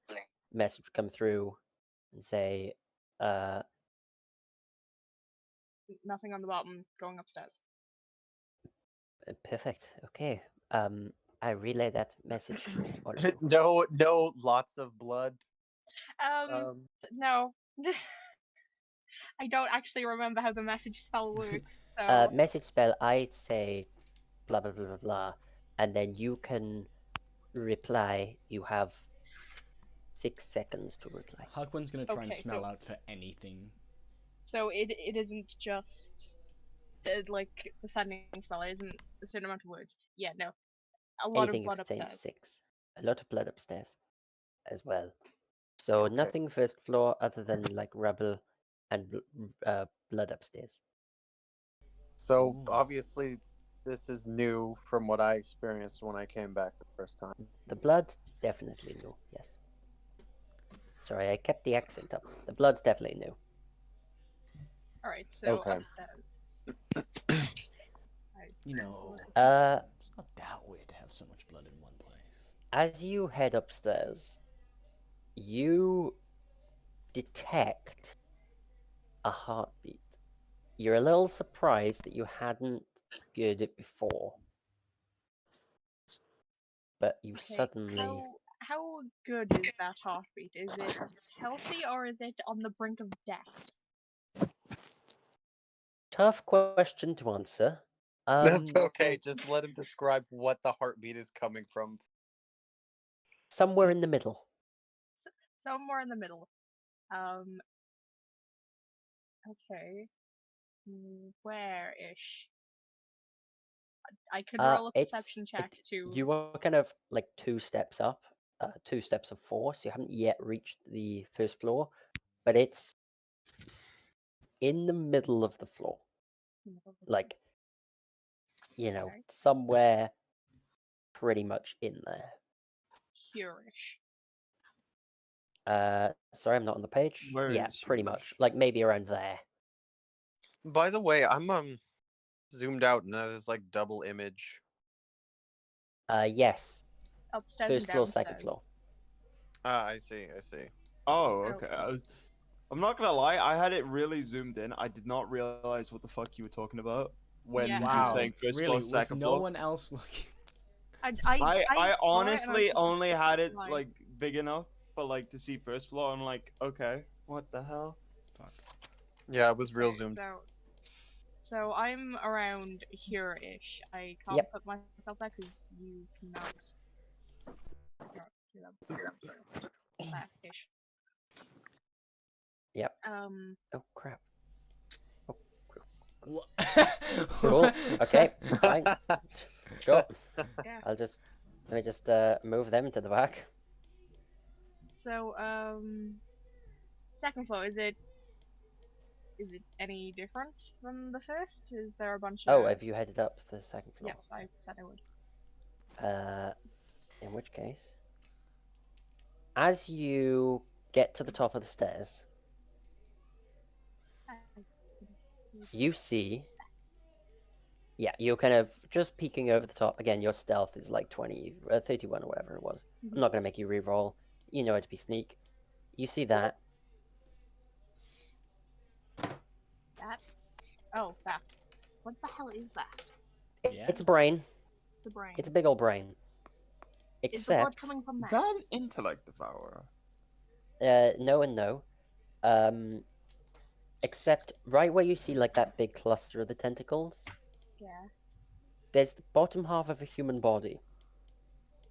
[SPEAKER 2] message come through and say,
[SPEAKER 6] Nothing on the bottom. Going upstairs.
[SPEAKER 2] perfect. Okay. I relay that message to all of you.
[SPEAKER 5] No, lots of blood.
[SPEAKER 6] No. I don't actually remember how the message spell works. So
[SPEAKER 2] Message spell. I say, blah blah blah blah blah, and then you can reply. You have 6 seconds to reply.
[SPEAKER 1] Hugwin's gonna try and
[SPEAKER 6] Okay,
[SPEAKER 1] smell
[SPEAKER 6] so-
[SPEAKER 1] out for anything.
[SPEAKER 6] so it isn't just like the sending spell. It isn't a certain amount of words. Yeah, no. A lot
[SPEAKER 2] Anything
[SPEAKER 6] of blood
[SPEAKER 2] you contain
[SPEAKER 6] upstairs.
[SPEAKER 2] 6. A lot of blood upstairs as well. So
[SPEAKER 5] Okay.
[SPEAKER 2] nothing first floor other than like rubble and blood upstairs.
[SPEAKER 5] So
[SPEAKER 1] Ooh.
[SPEAKER 5] obviously, this is new from what I experienced when I came back the first time.
[SPEAKER 2] The blood, definitely new, yes. Sorry, I kept the accent up. The blood's definitely new.
[SPEAKER 6] Alright, so
[SPEAKER 5] Okay.
[SPEAKER 6] upstairs.
[SPEAKER 1] You know,
[SPEAKER 2] Uh,
[SPEAKER 1] it's not that weird to have so much blood in one place.
[SPEAKER 2] as you head upstairs, you detect a heartbeat. You're a little surprised that you hadn't heard it before. But you
[SPEAKER 6] Okay,
[SPEAKER 2] suddenly...
[SPEAKER 6] how good is that heartbeat? Is it healthy or is it on the brink of death?
[SPEAKER 2] Tough question to answer.
[SPEAKER 5] Okay, just let him describe what the heartbeat is coming from.
[SPEAKER 2] Somewhere in the middle.
[SPEAKER 6] Somewhere in the middle. Okay. Where-ish? I can roll a perception check to.
[SPEAKER 2] You are kind of like 2 steps up, 2 steps of 4, so you haven't yet reached the first floor, but it's in the middle of the floor. Like, you know,
[SPEAKER 6] Okay.
[SPEAKER 2] somewhere pretty much in there.
[SPEAKER 6] Here-ish.
[SPEAKER 2] Sorry, I'm not on the page.
[SPEAKER 3] Where
[SPEAKER 2] Yeah,
[SPEAKER 3] is
[SPEAKER 2] pretty
[SPEAKER 3] yours?
[SPEAKER 2] much. Like maybe around there.
[SPEAKER 5] By the way, I'm zoomed out and that is like double image.
[SPEAKER 2] Yes.
[SPEAKER 6] Upstairs
[SPEAKER 2] First
[SPEAKER 6] and
[SPEAKER 2] floor,
[SPEAKER 6] downstairs.
[SPEAKER 2] second floor.
[SPEAKER 5] Ah, I see.
[SPEAKER 3] Oh,
[SPEAKER 6] Oh.
[SPEAKER 3] okay. I'm not gonna lie, I had it really zoomed in. I did not realize what the fuck you were talking about when
[SPEAKER 6] Yeah.
[SPEAKER 3] you were
[SPEAKER 1] Wow.
[SPEAKER 3] saying first
[SPEAKER 1] Really?
[SPEAKER 3] floor,
[SPEAKER 1] Was
[SPEAKER 3] second
[SPEAKER 1] no
[SPEAKER 3] floor.
[SPEAKER 1] one else looking?
[SPEAKER 3] I
[SPEAKER 6] saw it and I
[SPEAKER 3] honestly
[SPEAKER 6] was
[SPEAKER 3] only had it
[SPEAKER 6] like,
[SPEAKER 3] like big enough for like to see first floor. I'm like, okay, what the hell?
[SPEAKER 1] Fuck.
[SPEAKER 5] Yeah, it was real
[SPEAKER 6] okay,
[SPEAKER 5] zoomed.
[SPEAKER 6] so I'm around here-ish. I can't
[SPEAKER 2] Yep.
[SPEAKER 6] put myself there because you cannot. See that? There-ish.
[SPEAKER 2] Yep.
[SPEAKER 6] Um.
[SPEAKER 2] Oh crap.
[SPEAKER 1] Wha-
[SPEAKER 2] Cool. Okay. Fine. Sure.
[SPEAKER 6] Yeah.
[SPEAKER 2] Let me just move them to the back.
[SPEAKER 6] So second floor, is it any different than the first? Is there a bunch
[SPEAKER 2] Oh,
[SPEAKER 6] of?
[SPEAKER 2] have you headed up to the second floor?
[SPEAKER 6] Yes, I said I would.
[SPEAKER 2] In which case, as you get to the top of the stairs, you see. Yeah, you're kind of just peeking over the top. Again, your stealth is like 20, 31 or whatever it was. I'm not going to make you re-roll. You know it to be sneak. You see that.
[SPEAKER 6] That? Oh, that. What the hell is that?
[SPEAKER 1] Yeah.
[SPEAKER 2] It's a brain.
[SPEAKER 6] The brain.
[SPEAKER 2] It's a big old brain.
[SPEAKER 6] Is the blood
[SPEAKER 2] Except,
[SPEAKER 6] coming from
[SPEAKER 3] Is
[SPEAKER 6] that?
[SPEAKER 3] that an intellect devourer?
[SPEAKER 2] no and no. Except right where you see like that big cluster of the tentacles,
[SPEAKER 6] Yeah.
[SPEAKER 2] there's the bottom half of a human body.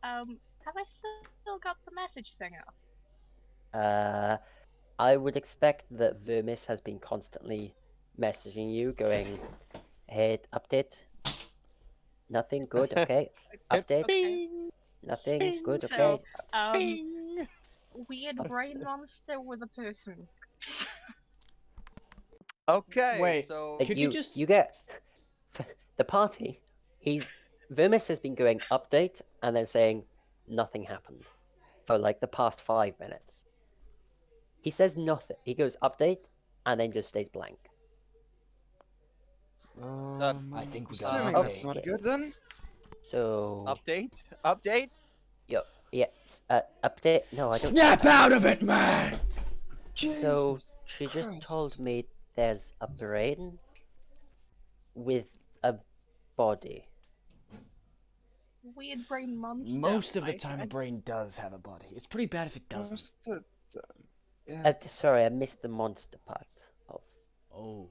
[SPEAKER 6] Have I still got the message thing up?
[SPEAKER 2] I would expect that Vermis has been constantly messaging you, going, "Hey, update. Nothing good. Okay. Update.
[SPEAKER 6] Okay.
[SPEAKER 2] Nothing good.
[SPEAKER 6] So,
[SPEAKER 2] Okay.
[SPEAKER 6] weird brain monster with a person.
[SPEAKER 8] Okay,
[SPEAKER 1] Wait,
[SPEAKER 8] so
[SPEAKER 2] Like
[SPEAKER 1] Could you just-
[SPEAKER 2] you get the party. Vermis has been going update and then saying nothing happened for like the past 5 minutes. He says nothing. He goes update and then just stays blank.
[SPEAKER 1] I think we got
[SPEAKER 3] Assuming
[SPEAKER 1] an
[SPEAKER 3] that's
[SPEAKER 1] update.
[SPEAKER 3] not good then.
[SPEAKER 2] So
[SPEAKER 8] update.
[SPEAKER 2] yeah, update. No, I don't.
[SPEAKER 1] Snap out of it, man!
[SPEAKER 2] So
[SPEAKER 3] Jesus
[SPEAKER 2] she just
[SPEAKER 3] Christ.
[SPEAKER 2] told me there's a brain with a body.
[SPEAKER 6] Weird brain monster.
[SPEAKER 1] Most of the
[SPEAKER 6] I
[SPEAKER 1] time, a
[SPEAKER 6] said.
[SPEAKER 1] brain does have a body. It's pretty bad if it doesn't.
[SPEAKER 3] Most of the time. Yeah.
[SPEAKER 2] Sorry, I missed the monster part of
[SPEAKER 1] Oh,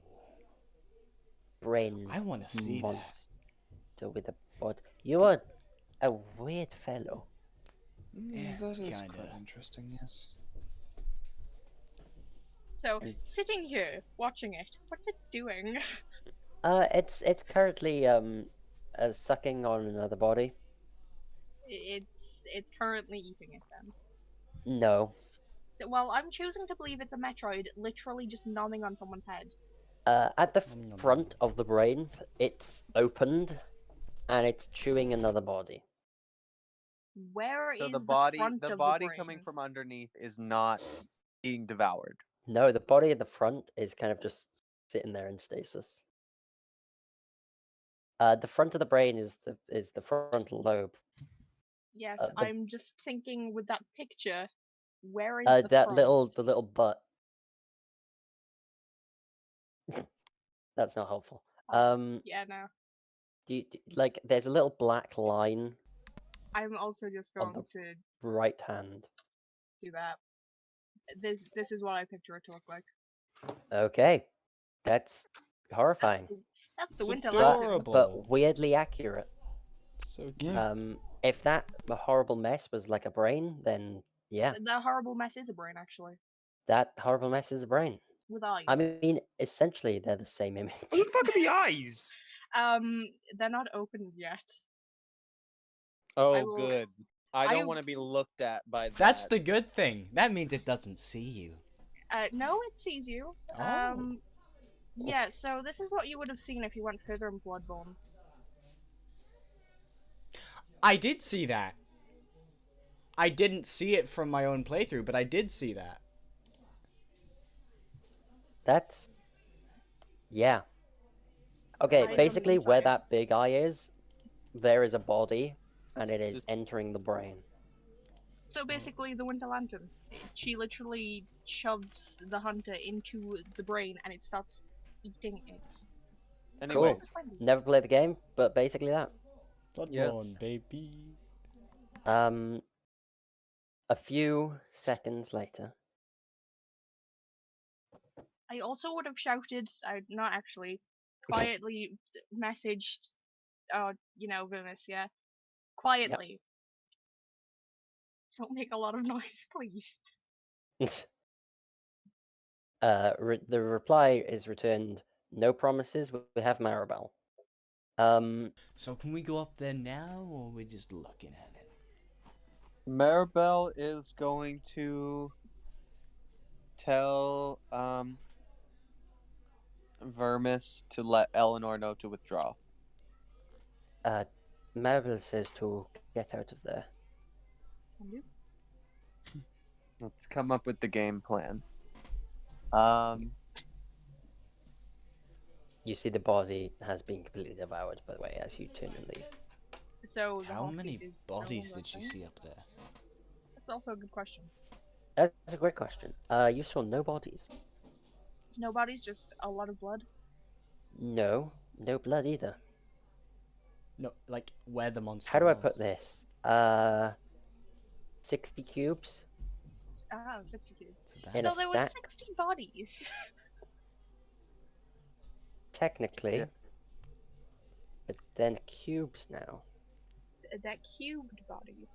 [SPEAKER 2] brain
[SPEAKER 1] I want to see that.
[SPEAKER 2] monster with a body. You are a weird fellow.
[SPEAKER 1] Yeah,
[SPEAKER 3] That is
[SPEAKER 1] kinda.
[SPEAKER 3] quite interesting, yes.
[SPEAKER 6] So, sitting here, watching it, what's it doing?
[SPEAKER 2] It's currently sucking on another body.
[SPEAKER 6] It's currently eating it then.
[SPEAKER 2] No.
[SPEAKER 6] Well, I'm choosing to believe it's a Metroid literally just nomming on someone's head.
[SPEAKER 2] At the front of the brain, it's opened, and it's chewing another body.
[SPEAKER 6] Where
[SPEAKER 8] So
[SPEAKER 6] is
[SPEAKER 8] the body,
[SPEAKER 6] front
[SPEAKER 8] the
[SPEAKER 6] of
[SPEAKER 8] body
[SPEAKER 6] the brain?
[SPEAKER 8] coming from underneath is not being devoured.
[SPEAKER 2] No, the body at the front is kind of just sitting there in stasis. The front of the brain is the frontal lobe.
[SPEAKER 6] Yes,
[SPEAKER 2] the-
[SPEAKER 6] I'm just thinking with that picture, where is the
[SPEAKER 2] that
[SPEAKER 6] front?
[SPEAKER 2] little butt. That's not helpful.
[SPEAKER 6] Yeah, no.
[SPEAKER 2] Like there's a little black line
[SPEAKER 6] I'm also just
[SPEAKER 2] on
[SPEAKER 6] going
[SPEAKER 2] the
[SPEAKER 6] to
[SPEAKER 2] right hand.
[SPEAKER 6] do that. This is what I picture it to look like.
[SPEAKER 2] Okay, that's horrifying,
[SPEAKER 6] That's the
[SPEAKER 1] It's
[SPEAKER 6] Winter Lantern.
[SPEAKER 1] adorable.
[SPEAKER 2] but weirdly accurate.
[SPEAKER 1] So cute.
[SPEAKER 2] If that horrible mess was like a brain, then yeah,
[SPEAKER 6] The horrible mess is a brain, actually,
[SPEAKER 2] that horrible mess is a brain.
[SPEAKER 6] with eyes.
[SPEAKER 2] I mean, essentially, they're the same image.
[SPEAKER 3] What the fuck are the eyes?
[SPEAKER 6] They're not opened yet.
[SPEAKER 8] Oh,
[SPEAKER 6] will-
[SPEAKER 8] good. I
[SPEAKER 6] I-
[SPEAKER 8] don't want to be looked at by that.
[SPEAKER 1] That's the good thing. That means it doesn't see you.
[SPEAKER 6] No, it sees you.
[SPEAKER 1] Oh.
[SPEAKER 6] Yeah, so this is what you would have seen if you went further in Bloodborne.
[SPEAKER 1] I did see that. I didn't see it from my own playthrough, but I did see that.
[SPEAKER 2] That's yeah. Okay,
[SPEAKER 6] I
[SPEAKER 2] basically,
[SPEAKER 6] am
[SPEAKER 2] where
[SPEAKER 6] inside.
[SPEAKER 2] that big eye is, there is a body, and it is
[SPEAKER 8] Just-
[SPEAKER 2] entering the brain.
[SPEAKER 6] So basically, the Winter Lantern. She literally shoves the hunter into the brain, and it starts eating it.
[SPEAKER 5] Anyways,
[SPEAKER 2] Never played the game, but basically that.
[SPEAKER 1] Bloodborne, baby.
[SPEAKER 2] A few seconds later.
[SPEAKER 6] I also would have shouted, not actually, quietly messaged, Vimus, yeah? Quietly. Don't make a lot of noise, please.
[SPEAKER 2] The reply is returned. No promises. We have Maribel.
[SPEAKER 1] So can we go up there now, or are we just looking at it?
[SPEAKER 8] Maribel is going to tell Vermis to let Eleanor know to withdraw.
[SPEAKER 2] Maribel says to get out of there.
[SPEAKER 8] Let's come up with the game plan.
[SPEAKER 2] You see the body has been completely devoured, by the way, as you turn and leave.
[SPEAKER 6] So the
[SPEAKER 1] How
[SPEAKER 6] heartbeat
[SPEAKER 1] many
[SPEAKER 6] is no
[SPEAKER 1] bodies
[SPEAKER 6] longer
[SPEAKER 1] did you
[SPEAKER 6] a thing?
[SPEAKER 1] see up there?
[SPEAKER 6] That's also a good question.
[SPEAKER 2] That's a great question. You saw no bodies.
[SPEAKER 6] No bodies, just a lot of blood.
[SPEAKER 2] No blood either.
[SPEAKER 1] No, like where the monster
[SPEAKER 2] How do I
[SPEAKER 1] was.
[SPEAKER 2] put this? 60 cubes
[SPEAKER 6] 60 cubes.
[SPEAKER 2] in
[SPEAKER 6] So
[SPEAKER 2] a
[SPEAKER 6] there were
[SPEAKER 2] stack.
[SPEAKER 6] 60 bodies.
[SPEAKER 2] Technically.
[SPEAKER 8] Yeah.
[SPEAKER 2] But then cubes now.
[SPEAKER 6] They're cubed bodies.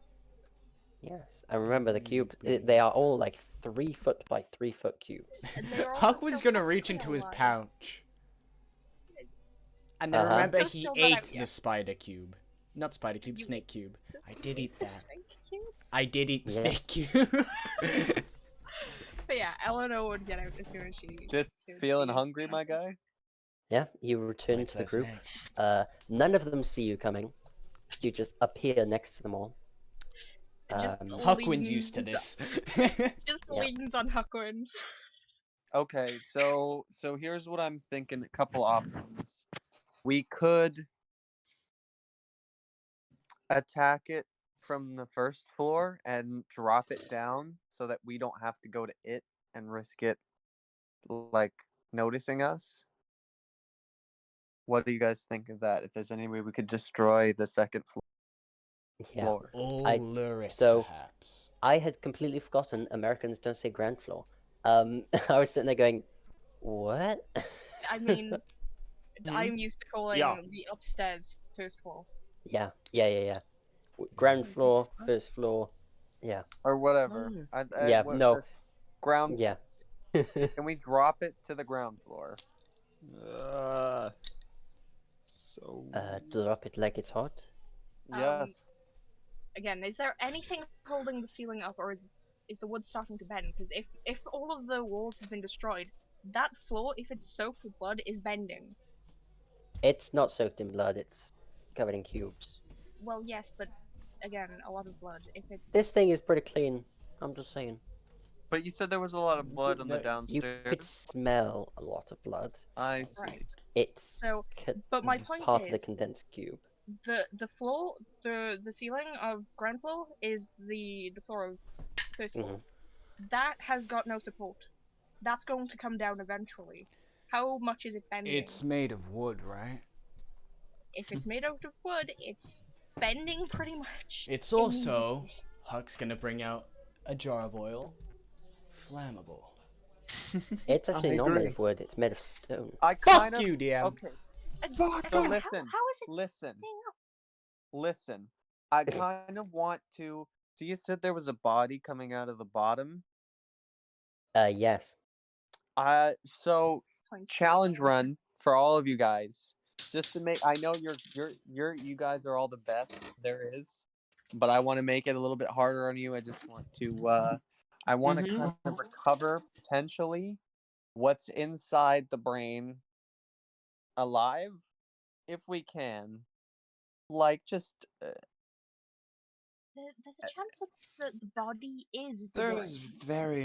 [SPEAKER 2] Yes, I remember the cubes. They are all like 3 foot by 3 foot cubes.
[SPEAKER 6] And they were also
[SPEAKER 1] Huck was
[SPEAKER 6] still
[SPEAKER 1] gonna reach
[SPEAKER 6] technically
[SPEAKER 1] into his
[SPEAKER 6] alive.
[SPEAKER 1] pouch. And then
[SPEAKER 2] Uh-huh.
[SPEAKER 1] remember,
[SPEAKER 6] Disco's
[SPEAKER 1] he
[SPEAKER 6] still not
[SPEAKER 1] ate
[SPEAKER 6] out
[SPEAKER 1] the
[SPEAKER 6] yet.
[SPEAKER 1] spider cube. Not spider cube,
[SPEAKER 6] You-
[SPEAKER 1] snake cube. I did eat that.
[SPEAKER 6] Snake cube?
[SPEAKER 1] I did eat the
[SPEAKER 2] Yeah.
[SPEAKER 1] snake cube.
[SPEAKER 6] But yeah, Eleanor would get out as soon as she.
[SPEAKER 8] Just
[SPEAKER 6] could
[SPEAKER 8] feeling
[SPEAKER 6] see
[SPEAKER 8] hungry, my
[SPEAKER 6] Genesis.
[SPEAKER 8] guy?
[SPEAKER 2] Yeah, you return
[SPEAKER 1] Bites
[SPEAKER 2] to the
[SPEAKER 1] that
[SPEAKER 2] group.
[SPEAKER 1] snake.
[SPEAKER 2] None of them see you coming. You just appear next to them all.
[SPEAKER 6] Just
[SPEAKER 1] Huck wins used to
[SPEAKER 6] leans-
[SPEAKER 1] this.
[SPEAKER 6] Just
[SPEAKER 2] Yeah.
[SPEAKER 6] leans on Huckwin.
[SPEAKER 8] Okay, so here's what I'm thinking. A couple options. We could attack it from the first floor and drop it down so that we don't have to go to it and risk it like noticing us. What do you guys think of that? If there's any way we could destroy the second
[SPEAKER 2] Yeah.
[SPEAKER 8] floor.
[SPEAKER 1] Or
[SPEAKER 2] I-
[SPEAKER 1] lure it,
[SPEAKER 2] so-
[SPEAKER 1] perhaps.
[SPEAKER 2] I had completely forgotten Americans don't say ground floor. I was sitting there going, what?
[SPEAKER 6] I mean,
[SPEAKER 1] Hmm?
[SPEAKER 6] I'm used to calling
[SPEAKER 1] Yeah.
[SPEAKER 6] the upstairs first floor.
[SPEAKER 2] Yeah. Ground floor, first floor. Yeah.
[SPEAKER 8] Or whatever.
[SPEAKER 2] Yeah, no.
[SPEAKER 8] this ground.
[SPEAKER 2] Yeah.
[SPEAKER 8] Can we drop it to the ground floor?
[SPEAKER 3] So.
[SPEAKER 2] Drop it like it's hot.
[SPEAKER 8] Yes.
[SPEAKER 6] Again, is there anything holding the ceiling up, or is the wood starting to bend? Because if all of the walls have been destroyed, that floor, if it's soaked with blood, is bending.
[SPEAKER 2] It's not soaked in blood, it's covered in cubes.
[SPEAKER 6] Well, yes, but again, a lot of blood. If it's
[SPEAKER 2] This thing is pretty clean. I'm just saying.
[SPEAKER 8] But you said there was a lot of blood on the
[SPEAKER 1] No,
[SPEAKER 2] You
[SPEAKER 8] downstairs.
[SPEAKER 2] could smell a lot of blood.
[SPEAKER 8] I see.
[SPEAKER 6] right,
[SPEAKER 2] It's
[SPEAKER 6] so but my point
[SPEAKER 2] part
[SPEAKER 6] is
[SPEAKER 2] of the condensed cube.
[SPEAKER 6] the floor, the ceiling of ground floor is the floor of first floor. That has got no support. That's going to come down eventually. How much is it bending?
[SPEAKER 1] It's made of wood, right?
[SPEAKER 6] If it's made out of wood, it's bending pretty much.
[SPEAKER 1] It's also,
[SPEAKER 6] immediately.
[SPEAKER 1] Huck's gonna bring out a jar of oil. Flammable.
[SPEAKER 2] It's actually
[SPEAKER 8] I
[SPEAKER 2] not made
[SPEAKER 8] agree.
[SPEAKER 2] of wood, it's made of stone.
[SPEAKER 8] I
[SPEAKER 1] Fuck
[SPEAKER 8] kind of.
[SPEAKER 1] you, DM.
[SPEAKER 8] Okay,
[SPEAKER 6] Fuck.
[SPEAKER 8] so
[SPEAKER 6] How
[SPEAKER 8] listen,
[SPEAKER 6] is it
[SPEAKER 8] listen,
[SPEAKER 6] staying up?
[SPEAKER 8] listen. I kind of want to. So you said there was a body coming out of the bottom.
[SPEAKER 2] Yes.
[SPEAKER 8] So
[SPEAKER 6] Points.
[SPEAKER 8] challenge run for all of you guys, just to make. I know you guys are all the best there is, but I want to make it a little bit harder on you. I just want to. I want to kind of recover potentially what's inside the brain alive, if we can. Like just.
[SPEAKER 6] There's a chance that the body is the
[SPEAKER 3] There
[SPEAKER 6] brain.
[SPEAKER 3] is very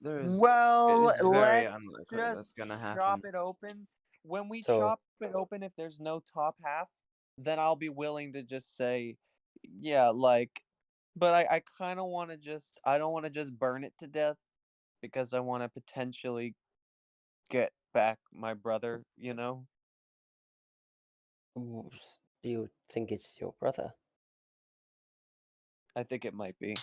[SPEAKER 3] there is.
[SPEAKER 8] Well,
[SPEAKER 3] it is very
[SPEAKER 8] let's
[SPEAKER 3] unlikely that's
[SPEAKER 8] just
[SPEAKER 3] gonna happen.
[SPEAKER 8] chop it open. When we
[SPEAKER 2] So-
[SPEAKER 8] chop it open, if there's no top half, then I'll be willing to just say, yeah, like but I kind of want to just I don't want to just burn it to death because I want to potentially get back my brother, you know?
[SPEAKER 2] Do you think it's your brother?
[SPEAKER 8] I think it might be.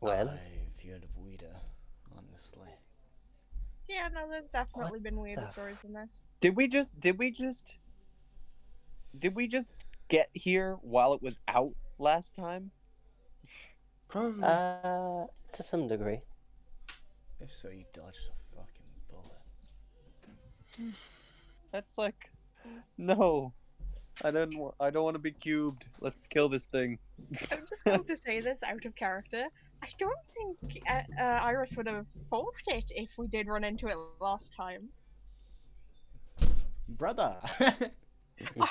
[SPEAKER 2] Well,
[SPEAKER 1] I feared of weeder, honestly.
[SPEAKER 6] Yeah, no, there's definitely been weirder
[SPEAKER 2] the
[SPEAKER 6] stories than this.
[SPEAKER 8] Did we just get here while it was out last time?
[SPEAKER 3] Probably.
[SPEAKER 2] to some degree.
[SPEAKER 1] If so, you dodged a fucking bullet.
[SPEAKER 8] That's like no. I don't want to be cubed. Let's kill this thing.
[SPEAKER 6] I'm just going to say this out of character. I don't think Iris would have fought it if we did run into it last time.
[SPEAKER 1] Brother!
[SPEAKER 6] Honestly,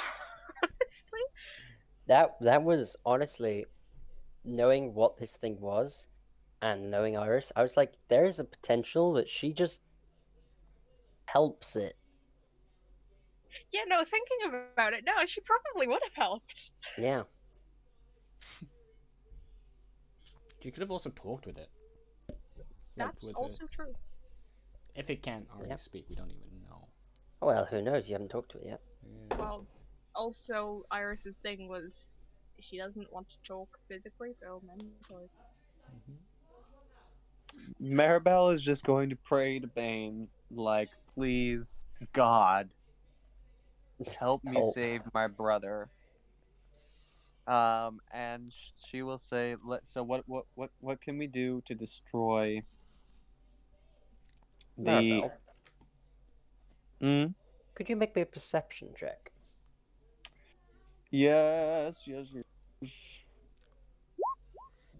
[SPEAKER 2] That was honestly knowing what this thing was and knowing Iris, I was like, there is a potential that she just helps it.
[SPEAKER 6] yeah, no, thinking about it, no, she probably would have helped.
[SPEAKER 2] Yeah.
[SPEAKER 1] You could have also talked with it. Like
[SPEAKER 6] That's
[SPEAKER 1] with
[SPEAKER 6] also true.
[SPEAKER 1] If it can't already
[SPEAKER 2] Yep.
[SPEAKER 1] speak, we don't even know.
[SPEAKER 2] Well, who knows? You haven't talked to it yet.
[SPEAKER 1] Yeah.
[SPEAKER 6] Well, also, Iris's thing was she doesn't want to talk physically, so mentally.
[SPEAKER 8] Maribel is just going to pray to Bane, like, please, God, help me
[SPEAKER 2] Help.
[SPEAKER 8] save my brother. And she will say, So what can we do to destroy the?
[SPEAKER 2] Maribel,
[SPEAKER 8] Hmm?
[SPEAKER 2] could you make me a perception check?
[SPEAKER 8] Yes.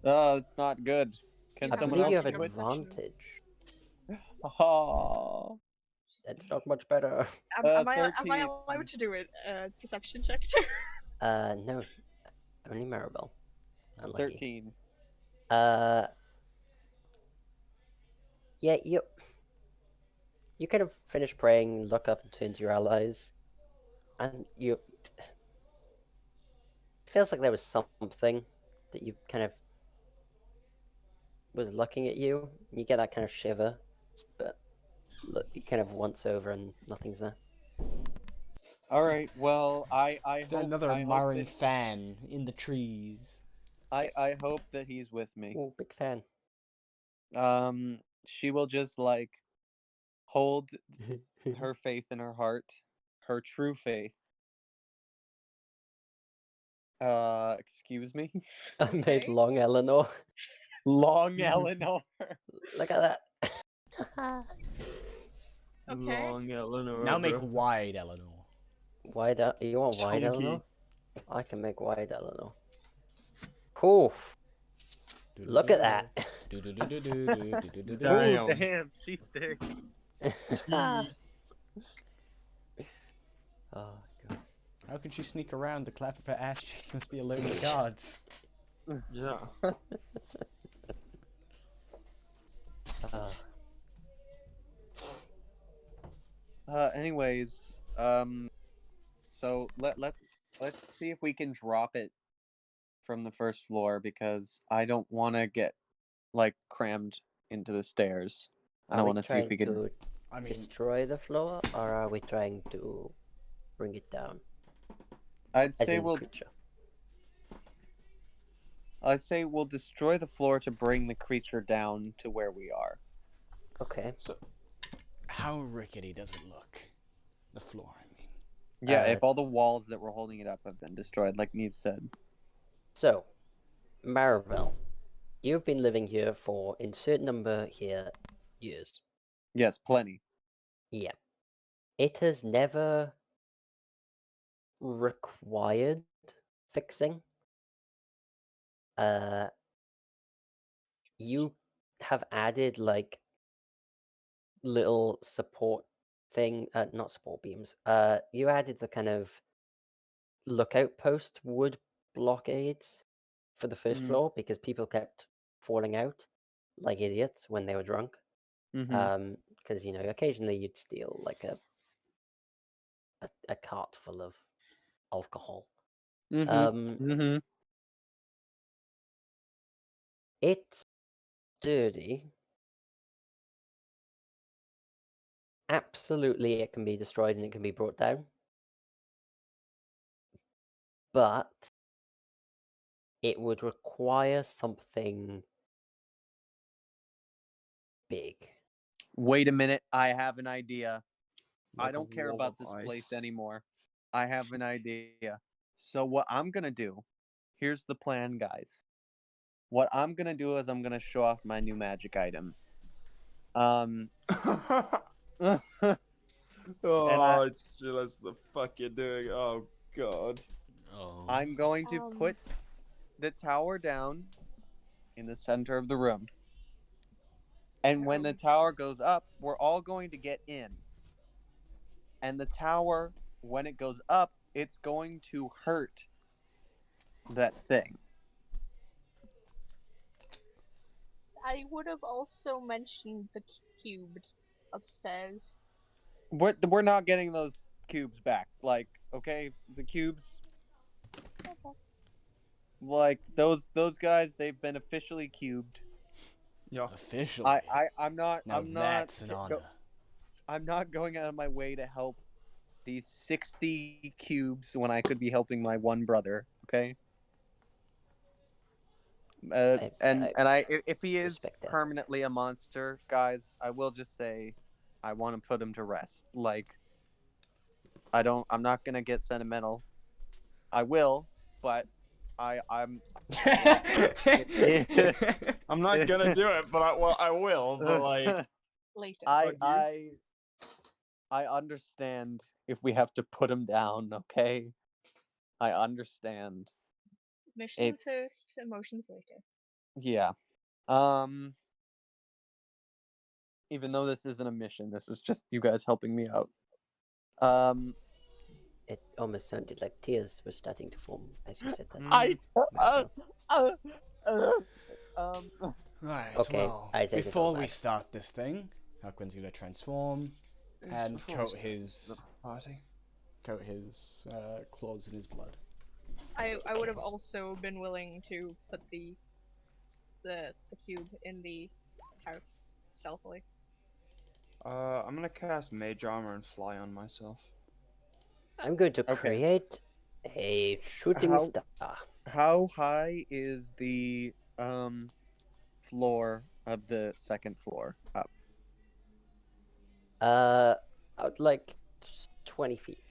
[SPEAKER 8] Oh, it's not good. Can
[SPEAKER 6] You
[SPEAKER 2] I
[SPEAKER 8] someone
[SPEAKER 2] believe you
[SPEAKER 8] else
[SPEAKER 2] have
[SPEAKER 8] do it?
[SPEAKER 2] advantage.
[SPEAKER 8] Oh,
[SPEAKER 2] That's not much better.
[SPEAKER 6] Am I
[SPEAKER 8] 13.
[SPEAKER 6] allowed to do it? Perception check too?
[SPEAKER 2] No, only Maribel. Unlucky.
[SPEAKER 8] 13.
[SPEAKER 2] Yeah, you kind of finish praying, look up and turn to your allies, and it feels like there was something that you kind of was looking at you. You get that kind of shiver, but look, you kind of once over and nothing's there.
[SPEAKER 8] All right. Well, I
[SPEAKER 1] Is there
[SPEAKER 8] hope
[SPEAKER 1] another
[SPEAKER 8] I hope
[SPEAKER 1] admiring
[SPEAKER 8] that
[SPEAKER 1] fan in the trees?
[SPEAKER 8] I hope that he's with me.
[SPEAKER 2] Oh, big fan.
[SPEAKER 8] She will just like hold her faith in her heart, her true faith. Excuse me,
[SPEAKER 2] I made
[SPEAKER 6] Okay.
[SPEAKER 2] long Eleanor.
[SPEAKER 8] Long Eleanor.
[SPEAKER 2] Look at that.
[SPEAKER 6] Okay.
[SPEAKER 3] Long Eleanor.
[SPEAKER 1] Now make
[SPEAKER 3] bro.
[SPEAKER 1] wide, Eleanor.
[SPEAKER 2] Wide, you want wide
[SPEAKER 3] Chunky.
[SPEAKER 2] Eleanor? I can make wide Eleanor. Cool. Look at that.
[SPEAKER 8] Oh
[SPEAKER 3] Damn.
[SPEAKER 8] damn, she's thick.
[SPEAKER 2] Oh god.
[SPEAKER 1] How can she sneak around the clap of her ass cheeks? Must be a load of cards.
[SPEAKER 3] Yeah.
[SPEAKER 8] Anyways, so let's see if we can drop it from the first floor because I don't want to get like crammed into the stairs. And I
[SPEAKER 2] Are we
[SPEAKER 8] want to see if
[SPEAKER 2] trying
[SPEAKER 8] we can.
[SPEAKER 2] to
[SPEAKER 1] I mean,
[SPEAKER 2] destroy the floor, or are we trying to bring it down?
[SPEAKER 8] I'd
[SPEAKER 2] As
[SPEAKER 8] say
[SPEAKER 2] in the
[SPEAKER 8] we'll.
[SPEAKER 2] creature.
[SPEAKER 8] I say we'll destroy the floor to bring the creature down to where we are.
[SPEAKER 2] Okay.
[SPEAKER 1] so how rickety does it look? The floor, I mean.
[SPEAKER 8] Yeah,
[SPEAKER 2] Uh,
[SPEAKER 8] if all the walls that were holding it up have been destroyed, like Neve said.
[SPEAKER 2] So, Maribel, you've been living here for insert number here years.
[SPEAKER 8] Yes, plenty.
[SPEAKER 2] Yeah. It has never required fixing. You have added like little support thing, not support beams. You added the kind of lookout post wood blockades for the first
[SPEAKER 8] Mhm.
[SPEAKER 2] floor because people kept falling out like idiots when they were drunk.
[SPEAKER 8] Mm-hmm.
[SPEAKER 2] Because occasionally you'd steal like a cart full of alcohol.
[SPEAKER 8] Mm-hmm. Mm-hmm.
[SPEAKER 2] It's sturdy. Absolutely, it can be destroyed and it can be brought down. But it would require something big.
[SPEAKER 8] Wait a minute, I have an idea. I
[SPEAKER 3] Like a
[SPEAKER 8] don't care
[SPEAKER 3] wall
[SPEAKER 8] about
[SPEAKER 3] of
[SPEAKER 8] this place
[SPEAKER 3] ice.
[SPEAKER 8] anymore. I have an idea. So what I'm gonna do, here's the plan, guys. What I'm gonna do is I'm gonna show off my new magic item. And
[SPEAKER 3] Oh, I just realized the fuck you're doing. Oh god.
[SPEAKER 1] Oh.
[SPEAKER 8] I'm going to put the tower down in the center of the room. And when the tower goes up, we're all going to get in. And the tower, when it goes up, it's going to hurt that thing.
[SPEAKER 6] I would have also mentioned the cubed upstairs.
[SPEAKER 8] We're not getting those cubes back. Like, okay, the cubes,
[SPEAKER 6] Okay.
[SPEAKER 8] like those guys, they've been officially cubed.
[SPEAKER 3] Yeah.
[SPEAKER 1] Officially.
[SPEAKER 8] I'm not
[SPEAKER 1] Now
[SPEAKER 8] I'm not
[SPEAKER 1] that's an honor.
[SPEAKER 8] I'm not going out of my way to help these 60 cubes when I could be helping my one brother. Okay. And if he is
[SPEAKER 2] respect that.
[SPEAKER 8] permanently a monster, guys, I will just say, I want to put him to rest. Like, I'm not gonna get sentimental. I will, but I'm like,
[SPEAKER 3] I'm not gonna do it, but I will. But like,
[SPEAKER 6] Later.
[SPEAKER 8] I understand if we have to put him down. Okay, I understand.
[SPEAKER 6] Mission
[SPEAKER 8] It's
[SPEAKER 6] first, emotions later.
[SPEAKER 8] yeah. Even though this isn't a mission, this is just you guys helping me out.
[SPEAKER 2] It almost sounded like tears were starting to form as you said that.
[SPEAKER 8] I
[SPEAKER 1] Right,
[SPEAKER 2] Okay,
[SPEAKER 1] well,
[SPEAKER 2] I take it all
[SPEAKER 1] before we
[SPEAKER 2] back.
[SPEAKER 1] start this thing, Huckman's gonna transform
[SPEAKER 3] it's
[SPEAKER 1] and
[SPEAKER 3] before
[SPEAKER 1] coat
[SPEAKER 3] we start
[SPEAKER 1] his
[SPEAKER 3] the party.
[SPEAKER 1] claws in his blood.
[SPEAKER 6] I would have also been willing to put the cube in the house stealthily.
[SPEAKER 3] I'm gonna cast Mage Armor and fly on myself.
[SPEAKER 2] I'm going to
[SPEAKER 8] Okay.
[SPEAKER 2] create a shooting star.
[SPEAKER 8] How high is the floor of the second floor up?
[SPEAKER 2] I would like 20 feet.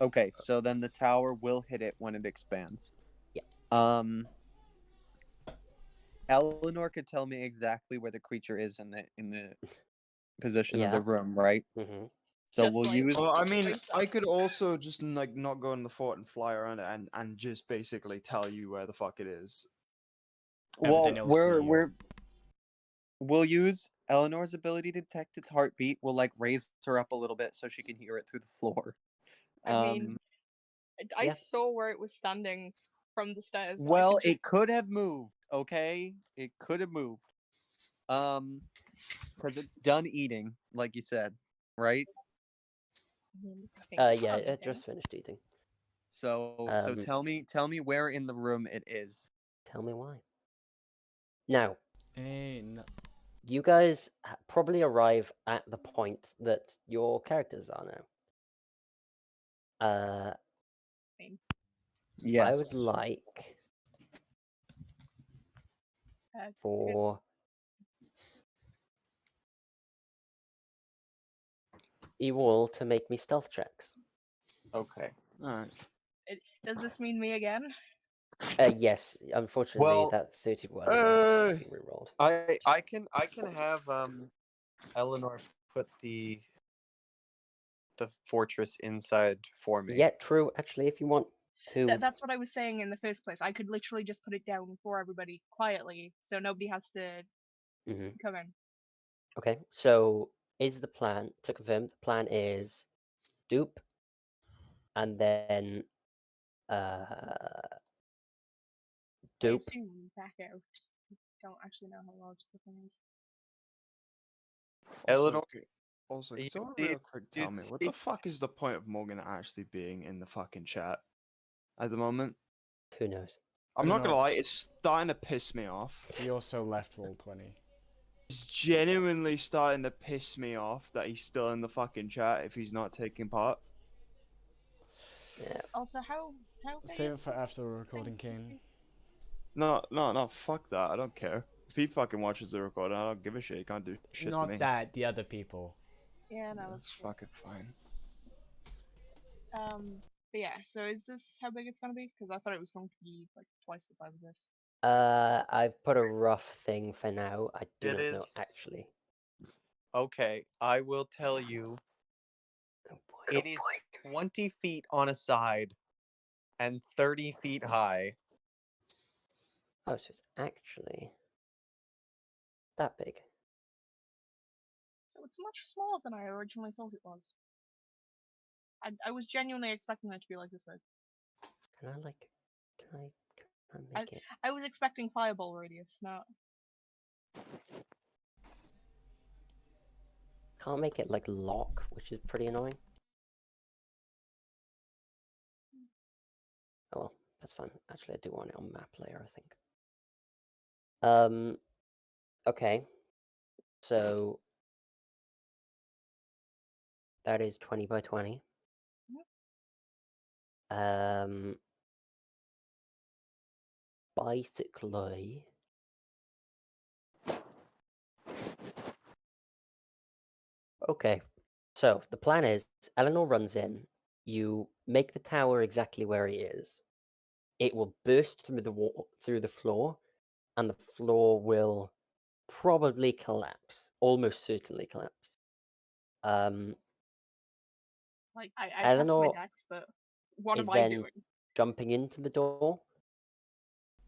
[SPEAKER 8] Okay, so then the tower will hit it when it expands.
[SPEAKER 2] Yeah.
[SPEAKER 8] Eleanor could tell me exactly where the creature is in the position of
[SPEAKER 2] Yeah.
[SPEAKER 8] the room, right?
[SPEAKER 2] Mm-hmm.
[SPEAKER 8] So
[SPEAKER 6] Just
[SPEAKER 8] we'll
[SPEAKER 6] like-
[SPEAKER 8] use.
[SPEAKER 3] Well, I mean, I could also just like not go in the fort and fly around it and just basically tell you where the fuck it is.
[SPEAKER 8] Well,
[SPEAKER 1] Everything else you-
[SPEAKER 8] we'll use Eleanor's ability to detect its heartbeat. We'll like raise her up a little bit so she can hear it through the floor.
[SPEAKER 6] I mean, I
[SPEAKER 2] yeah.
[SPEAKER 6] saw where it was standing from the stairs. I
[SPEAKER 8] Well,
[SPEAKER 6] could just-
[SPEAKER 8] it could have moved. Okay, it could have moved. Because it's done eating, like you said, right?
[SPEAKER 6] I think it's
[SPEAKER 2] Yeah,
[SPEAKER 6] done
[SPEAKER 2] it
[SPEAKER 6] eating.
[SPEAKER 2] just finished eating.
[SPEAKER 8] So tell me where in the room it is.
[SPEAKER 2] Tell me why. Now,
[SPEAKER 1] no.
[SPEAKER 2] you guys probably arrive at the point that your characters are now.
[SPEAKER 8] Yes.
[SPEAKER 2] I would like for Ewall to make me stealth checks.
[SPEAKER 8] Okay.
[SPEAKER 3] Alright.
[SPEAKER 6] Does this mean me again?
[SPEAKER 2] Yes, unfortunately
[SPEAKER 8] Well,
[SPEAKER 2] that 31 is being rerolled.
[SPEAKER 8] I can have Eleanor put the fortress inside for me.
[SPEAKER 2] Yeah, true. Actually, if you want to,
[SPEAKER 6] That's what I was saying in the first place. I could literally just put it down for everybody quietly, so nobody has to
[SPEAKER 2] Mhm.
[SPEAKER 6] come in.
[SPEAKER 2] Okay, so is the plan to confirm? The plan is dupe, and then
[SPEAKER 6] I
[SPEAKER 2] dupe.
[SPEAKER 6] assume back out. Don't actually know how large the thing is.
[SPEAKER 8] Eleanor,
[SPEAKER 3] Also,
[SPEAKER 8] you
[SPEAKER 3] can someone
[SPEAKER 8] did-
[SPEAKER 3] real quick tell me what the fuck is the point of Morgan actually being in the fucking chat at the moment?
[SPEAKER 2] Who knows?
[SPEAKER 3] I'm
[SPEAKER 1] don't
[SPEAKER 3] not gonna
[SPEAKER 1] know.
[SPEAKER 3] lie, it's starting to piss me off.
[SPEAKER 1] He also left Roll 20.
[SPEAKER 3] It's genuinely starting to piss me off that he's still in the fucking chat if he's not taking part.
[SPEAKER 2] Yeah.
[SPEAKER 6] Also, how big
[SPEAKER 1] Save
[SPEAKER 6] is
[SPEAKER 1] it for
[SPEAKER 6] this
[SPEAKER 1] after the recording,
[SPEAKER 6] thing?
[SPEAKER 1] Kane.
[SPEAKER 3] No, fuck that. I don't care. If he fucking watches the recording, I don't give a shit. He can't do shit to
[SPEAKER 1] Not
[SPEAKER 3] me.
[SPEAKER 1] that, the other people.
[SPEAKER 6] Yeah, no,
[SPEAKER 3] That's
[SPEAKER 6] that's true.
[SPEAKER 3] fucking fine.
[SPEAKER 6] But yeah, so is this how big it's gonna be? Because I thought it was going to be like twice the size of this.
[SPEAKER 2] I've put a rough thing for now. I do
[SPEAKER 5] It
[SPEAKER 2] not know
[SPEAKER 5] is-
[SPEAKER 2] actually.
[SPEAKER 5] Okay, I will tell you.
[SPEAKER 2] Oh boy.
[SPEAKER 5] It is 20 feet on a side and 30 feet high.
[SPEAKER 2] Oh, so it's actually that big.
[SPEAKER 6] So it's much smaller than I originally thought it was. I was genuinely expecting it to be like this big.
[SPEAKER 2] Can I like? Can I make it?
[SPEAKER 6] I was expecting fireball radius, not.
[SPEAKER 2] Can't make it like lock, which is pretty annoying. Oh well, that's fine. Actually, I do want it on map layer, I think. Okay. So that is 20 by 20. Basically, okay. So the plan is, Eleanor runs in. You make the tower exactly where he is. It will burst through the wall, through the floor, and the floor will probably collapse. Almost certainly collapse.
[SPEAKER 6] Like, I passed my
[SPEAKER 2] Eleanor
[SPEAKER 6] dex, but what
[SPEAKER 2] is
[SPEAKER 6] am I
[SPEAKER 2] then
[SPEAKER 6] doing?
[SPEAKER 2] jumping into the door.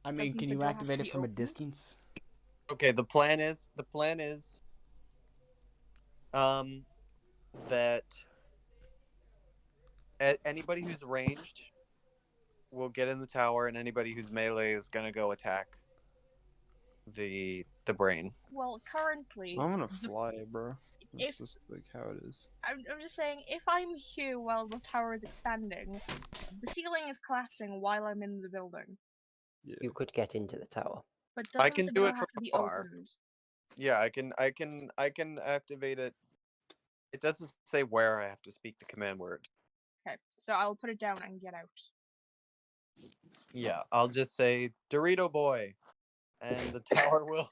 [SPEAKER 1] I mean,
[SPEAKER 6] Doesn't
[SPEAKER 1] can
[SPEAKER 6] the
[SPEAKER 1] you
[SPEAKER 6] door have to
[SPEAKER 1] activate it
[SPEAKER 6] be
[SPEAKER 1] from a
[SPEAKER 6] opened?
[SPEAKER 1] distance?
[SPEAKER 5] Okay, the plan is that anybody who's ranged will get in the tower, and anybody who's melee is gonna go attack the brain.
[SPEAKER 6] Well, currently,
[SPEAKER 3] I'm gonna
[SPEAKER 6] the-
[SPEAKER 3] fly, bro.
[SPEAKER 6] if
[SPEAKER 3] That's just like how it is.
[SPEAKER 6] I'm just saying, if I'm here while the tower is expanding, the ceiling is collapsing while I'm in the building.
[SPEAKER 3] Yeah.
[SPEAKER 2] You could get into the tower.
[SPEAKER 6] But
[SPEAKER 5] I
[SPEAKER 6] doesn't
[SPEAKER 5] can
[SPEAKER 6] the
[SPEAKER 5] do
[SPEAKER 6] door
[SPEAKER 5] it
[SPEAKER 6] have
[SPEAKER 5] from
[SPEAKER 6] to be
[SPEAKER 5] afar.
[SPEAKER 6] opened?
[SPEAKER 5] Yeah, I can activate it. It doesn't say where I have to speak the command word.
[SPEAKER 6] Okay, so I'll put it down and get out.
[SPEAKER 5] Yeah, I'll just say Dorito boy, and the tower will.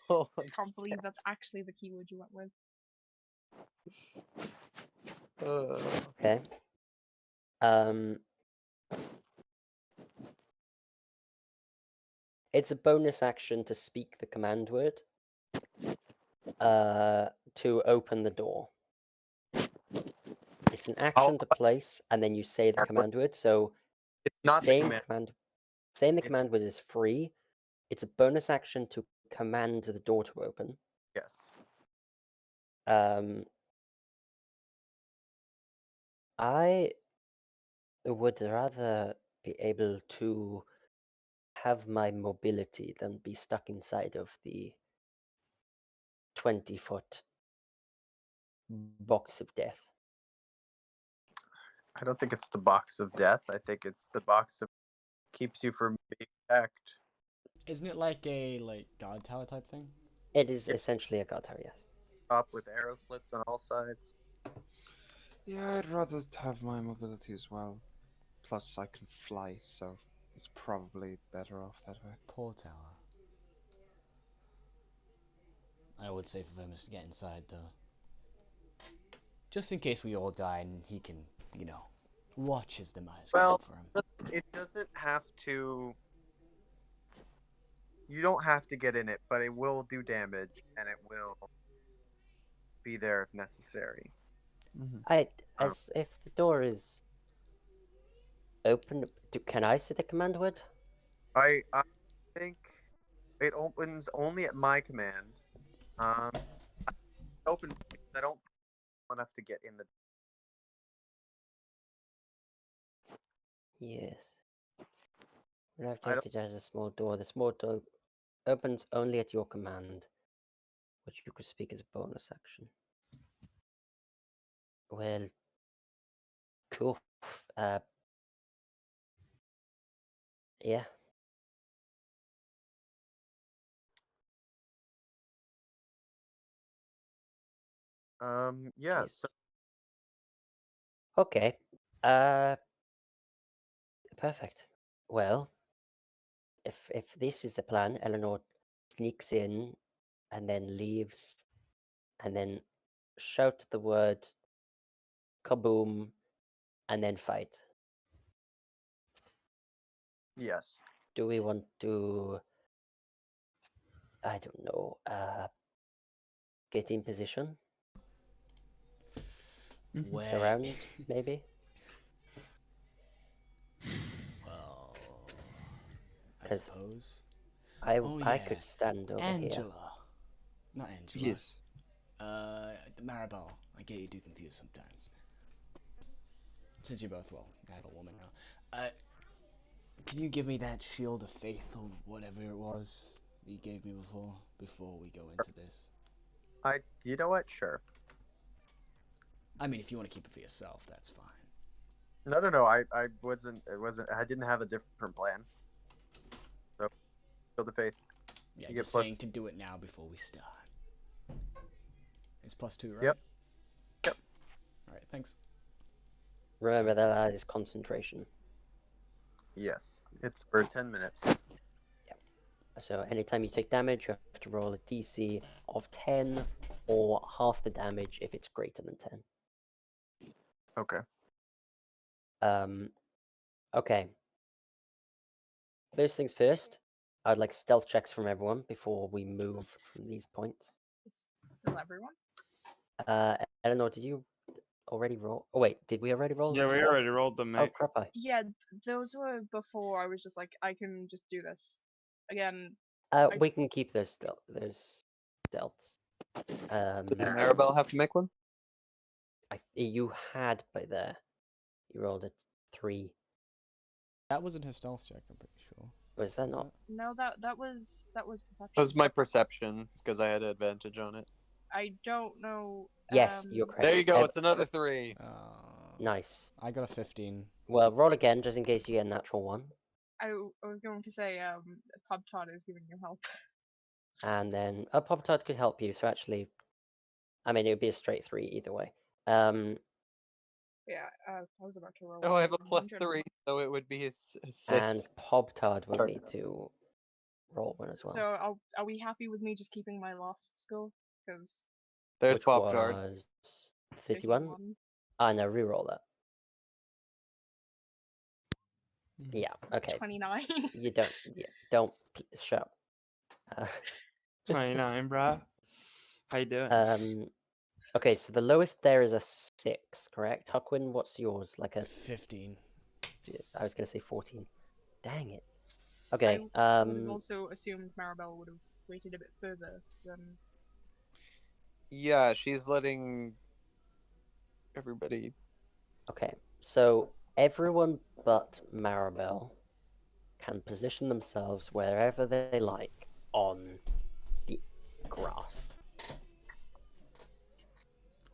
[SPEAKER 6] Can't believe that's actually the keyword you went with.
[SPEAKER 2] Okay. It's a bonus action to speak the command word. To open the door. It's an action to place, and then you say the command word. So
[SPEAKER 5] It's not the
[SPEAKER 2] saying
[SPEAKER 5] command.
[SPEAKER 2] saying the
[SPEAKER 5] It's-
[SPEAKER 2] command word is free. It's a bonus action to command the door to open.
[SPEAKER 5] Yes.
[SPEAKER 2] I would rather be able to have my mobility than be stuck inside of the 20-foot box of death.
[SPEAKER 5] I don't think it's the box of death. I think it's the box of keeps you from being attacked.
[SPEAKER 1] Isn't it like a guard tower type thing?
[SPEAKER 2] It is
[SPEAKER 5] Yeah.
[SPEAKER 2] essentially a guard tower, yes.
[SPEAKER 5] Top with arrow slits on all sides.
[SPEAKER 3] Yeah, I'd rather have my mobility as well. Plus, I can fly, so it's probably better off that way.
[SPEAKER 1] Poor tower. I would say for Vermis to get inside though. Just in case we all die and he can, watch his demise
[SPEAKER 5] Well,
[SPEAKER 1] come for him.
[SPEAKER 5] it doesn't have to. You don't have to get in it, but it will do damage, and it will be there if necessary.
[SPEAKER 2] As if the door is open, can I say the command word?
[SPEAKER 5] I think it opens only at my command. Open because I don't enough to get in the.
[SPEAKER 2] Yes. When I've
[SPEAKER 5] I don't.
[SPEAKER 2] activated as a small door, the small door opens only at your command, which you could speak as a bonus action. Well, cool. Yeah.
[SPEAKER 5] Yeah.
[SPEAKER 2] Yes.
[SPEAKER 5] So
[SPEAKER 2] Okay. Perfect. Well, if this is the plan, Eleanor sneaks in and then leaves, and then shout the word kaboom, and then fight.
[SPEAKER 5] yes.
[SPEAKER 2] Do we want to, I don't know, get in position?
[SPEAKER 1] Where?
[SPEAKER 2] Surround, maybe?
[SPEAKER 1] Well, I
[SPEAKER 2] 'Cause
[SPEAKER 1] suppose.
[SPEAKER 2] I
[SPEAKER 1] Oh
[SPEAKER 2] I
[SPEAKER 1] yeah,
[SPEAKER 2] could stand over here.
[SPEAKER 1] Angela. Not Angela.
[SPEAKER 3] Yes.
[SPEAKER 1] Maribel. I get you do confused sometimes. Since you're both, well, I have a woman now. Can you give me that shield of faith or whatever it was that you gave me before we go into this?
[SPEAKER 5] You know what? Sure.
[SPEAKER 1] I mean, if you want to keep it for yourself, that's fine.
[SPEAKER 5] No. I wasn't. It wasn't. I didn't have a different plan. So, Shield of Faith.
[SPEAKER 1] Yeah,
[SPEAKER 5] You
[SPEAKER 1] just
[SPEAKER 5] get plus.
[SPEAKER 1] saying to do it now before we start. It's +2, right?
[SPEAKER 5] Yep. Yep.
[SPEAKER 1] Alright, thanks.
[SPEAKER 2] Remember that is concentration.
[SPEAKER 5] Yes. It's for 10 minutes.
[SPEAKER 2] So anytime you take damage, you have to roll a DC of 10 or half the damage if it's greater than 10.
[SPEAKER 5] Okay.
[SPEAKER 2] Okay. First things first, I'd like stealth checks from everyone before we move from these points.
[SPEAKER 6] From everyone.
[SPEAKER 2] Eleanor, did you already roll? Oh wait, did we already roll?
[SPEAKER 3] Yeah, we
[SPEAKER 2] stealth?
[SPEAKER 3] already rolled them,
[SPEAKER 2] Oh
[SPEAKER 3] mate.
[SPEAKER 2] crap!
[SPEAKER 6] Yeah, those were before I was just like, I can just do this. Again,
[SPEAKER 2] We can keep those stealths.
[SPEAKER 5] Did Maribel have to make one?
[SPEAKER 2] You had by there. You rolled a 3.
[SPEAKER 1] That wasn't her stealth check, I'm pretty sure.
[SPEAKER 2] Was that not?
[SPEAKER 6] no, that was perception.
[SPEAKER 5] That was my perception because I had advantage on it.
[SPEAKER 6] I don't know.
[SPEAKER 2] Yes, you're correct.
[SPEAKER 5] There you go.
[SPEAKER 2] Ev-
[SPEAKER 5] It's another 3.
[SPEAKER 2] Nice.
[SPEAKER 1] I got a 15.
[SPEAKER 2] Well, roll again just in case you get a natural 1.
[SPEAKER 6] I was going to say, Pub Todd is giving you help.
[SPEAKER 2] And then a Pop Tart could help you. So actually, I mean, it would be a straight 3 either way.
[SPEAKER 6] Yeah, I was about to roll.
[SPEAKER 5] Oh, I have a
[SPEAKER 6] one.
[SPEAKER 5] +3, so it would be a 6.
[SPEAKER 2] And Pop Tart will
[SPEAKER 5] Sure.
[SPEAKER 2] need to roll one as well.
[SPEAKER 6] So are we happy with me just keeping my lost skill? Because
[SPEAKER 5] There's
[SPEAKER 2] which
[SPEAKER 5] Pop Tart.
[SPEAKER 2] was 51. No, reroll that. Yeah. Okay.
[SPEAKER 6] 29.
[SPEAKER 2] You don't. Yeah. Don't shut up.
[SPEAKER 3] 29, bruh. How you doing?
[SPEAKER 2] Okay, so the lowest there is a 6, correct? Huckwin, what's yours? Like a
[SPEAKER 1] 15.
[SPEAKER 2] I was gonna say 14. Dang it. Okay.
[SPEAKER 6] I would have also assumed Maribel would have waited a bit further than.
[SPEAKER 5] Yeah, she's letting everybody.
[SPEAKER 2] Okay, so everyone but Maribel can position themselves wherever they like on the grass.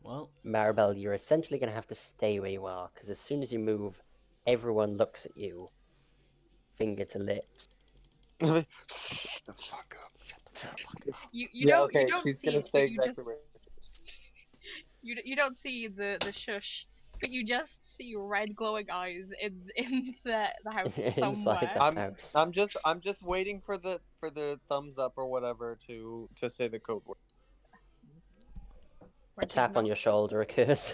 [SPEAKER 1] Well,
[SPEAKER 2] Maribel, you're essentially going to have to stay where you are, because as soon as you move, everyone looks at you, finger to lips.
[SPEAKER 5] Shut the fuck up.
[SPEAKER 1] shut the fuck up.
[SPEAKER 6] You don't
[SPEAKER 5] She's
[SPEAKER 6] see
[SPEAKER 5] gonna
[SPEAKER 6] it,
[SPEAKER 5] stay
[SPEAKER 6] but
[SPEAKER 5] exactly where
[SPEAKER 6] you don't see the shush, but you just see red glowing eyes in the house
[SPEAKER 2] Inside
[SPEAKER 6] somewhere.
[SPEAKER 2] the house.
[SPEAKER 5] I'm just waiting for the thumbs up or whatever to say the code word.
[SPEAKER 2] A tap on your shoulder occurs.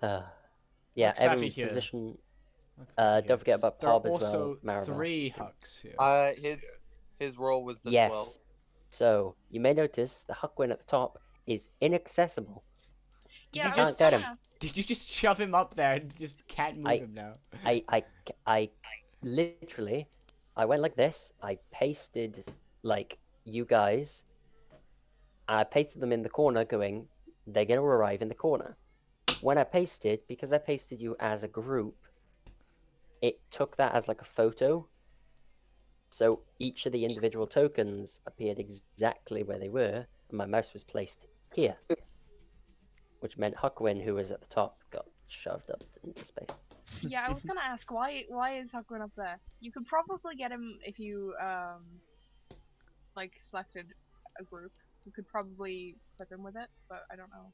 [SPEAKER 2] Yeah,
[SPEAKER 1] Looks happy
[SPEAKER 2] everyone
[SPEAKER 1] here.
[SPEAKER 2] position.
[SPEAKER 1] Looks happy here.
[SPEAKER 2] Don't forget about
[SPEAKER 1] There are
[SPEAKER 2] Pob as well,
[SPEAKER 1] also
[SPEAKER 2] Maribel.
[SPEAKER 1] 3 Hucks here.
[SPEAKER 5] His roll was the
[SPEAKER 2] Yes.
[SPEAKER 5] 12.
[SPEAKER 2] So you may notice the Huckwin at the top is inaccessible.
[SPEAKER 1] Did
[SPEAKER 6] Yeah,
[SPEAKER 1] you
[SPEAKER 6] I was
[SPEAKER 1] just
[SPEAKER 2] Can't get
[SPEAKER 6] gonna-
[SPEAKER 1] Did you just shove him up there and just can't move him now?
[SPEAKER 2] I literally, I went like this. I pasted like you guys. And I pasted them in the corner, going, they're gonna arrive in the corner. When I pasted, because I pasted you as a group, it took that as like a photo. So each of the individual tokens appeared exactly where they were, and my mouse was placed here. Which meant Huckwin, who was at the top, got shoved up into space.
[SPEAKER 6] Yeah, I was gonna ask why is Huckman up there? You could probably get him if you like selected a group, You could probably clip him with it, but I don't know.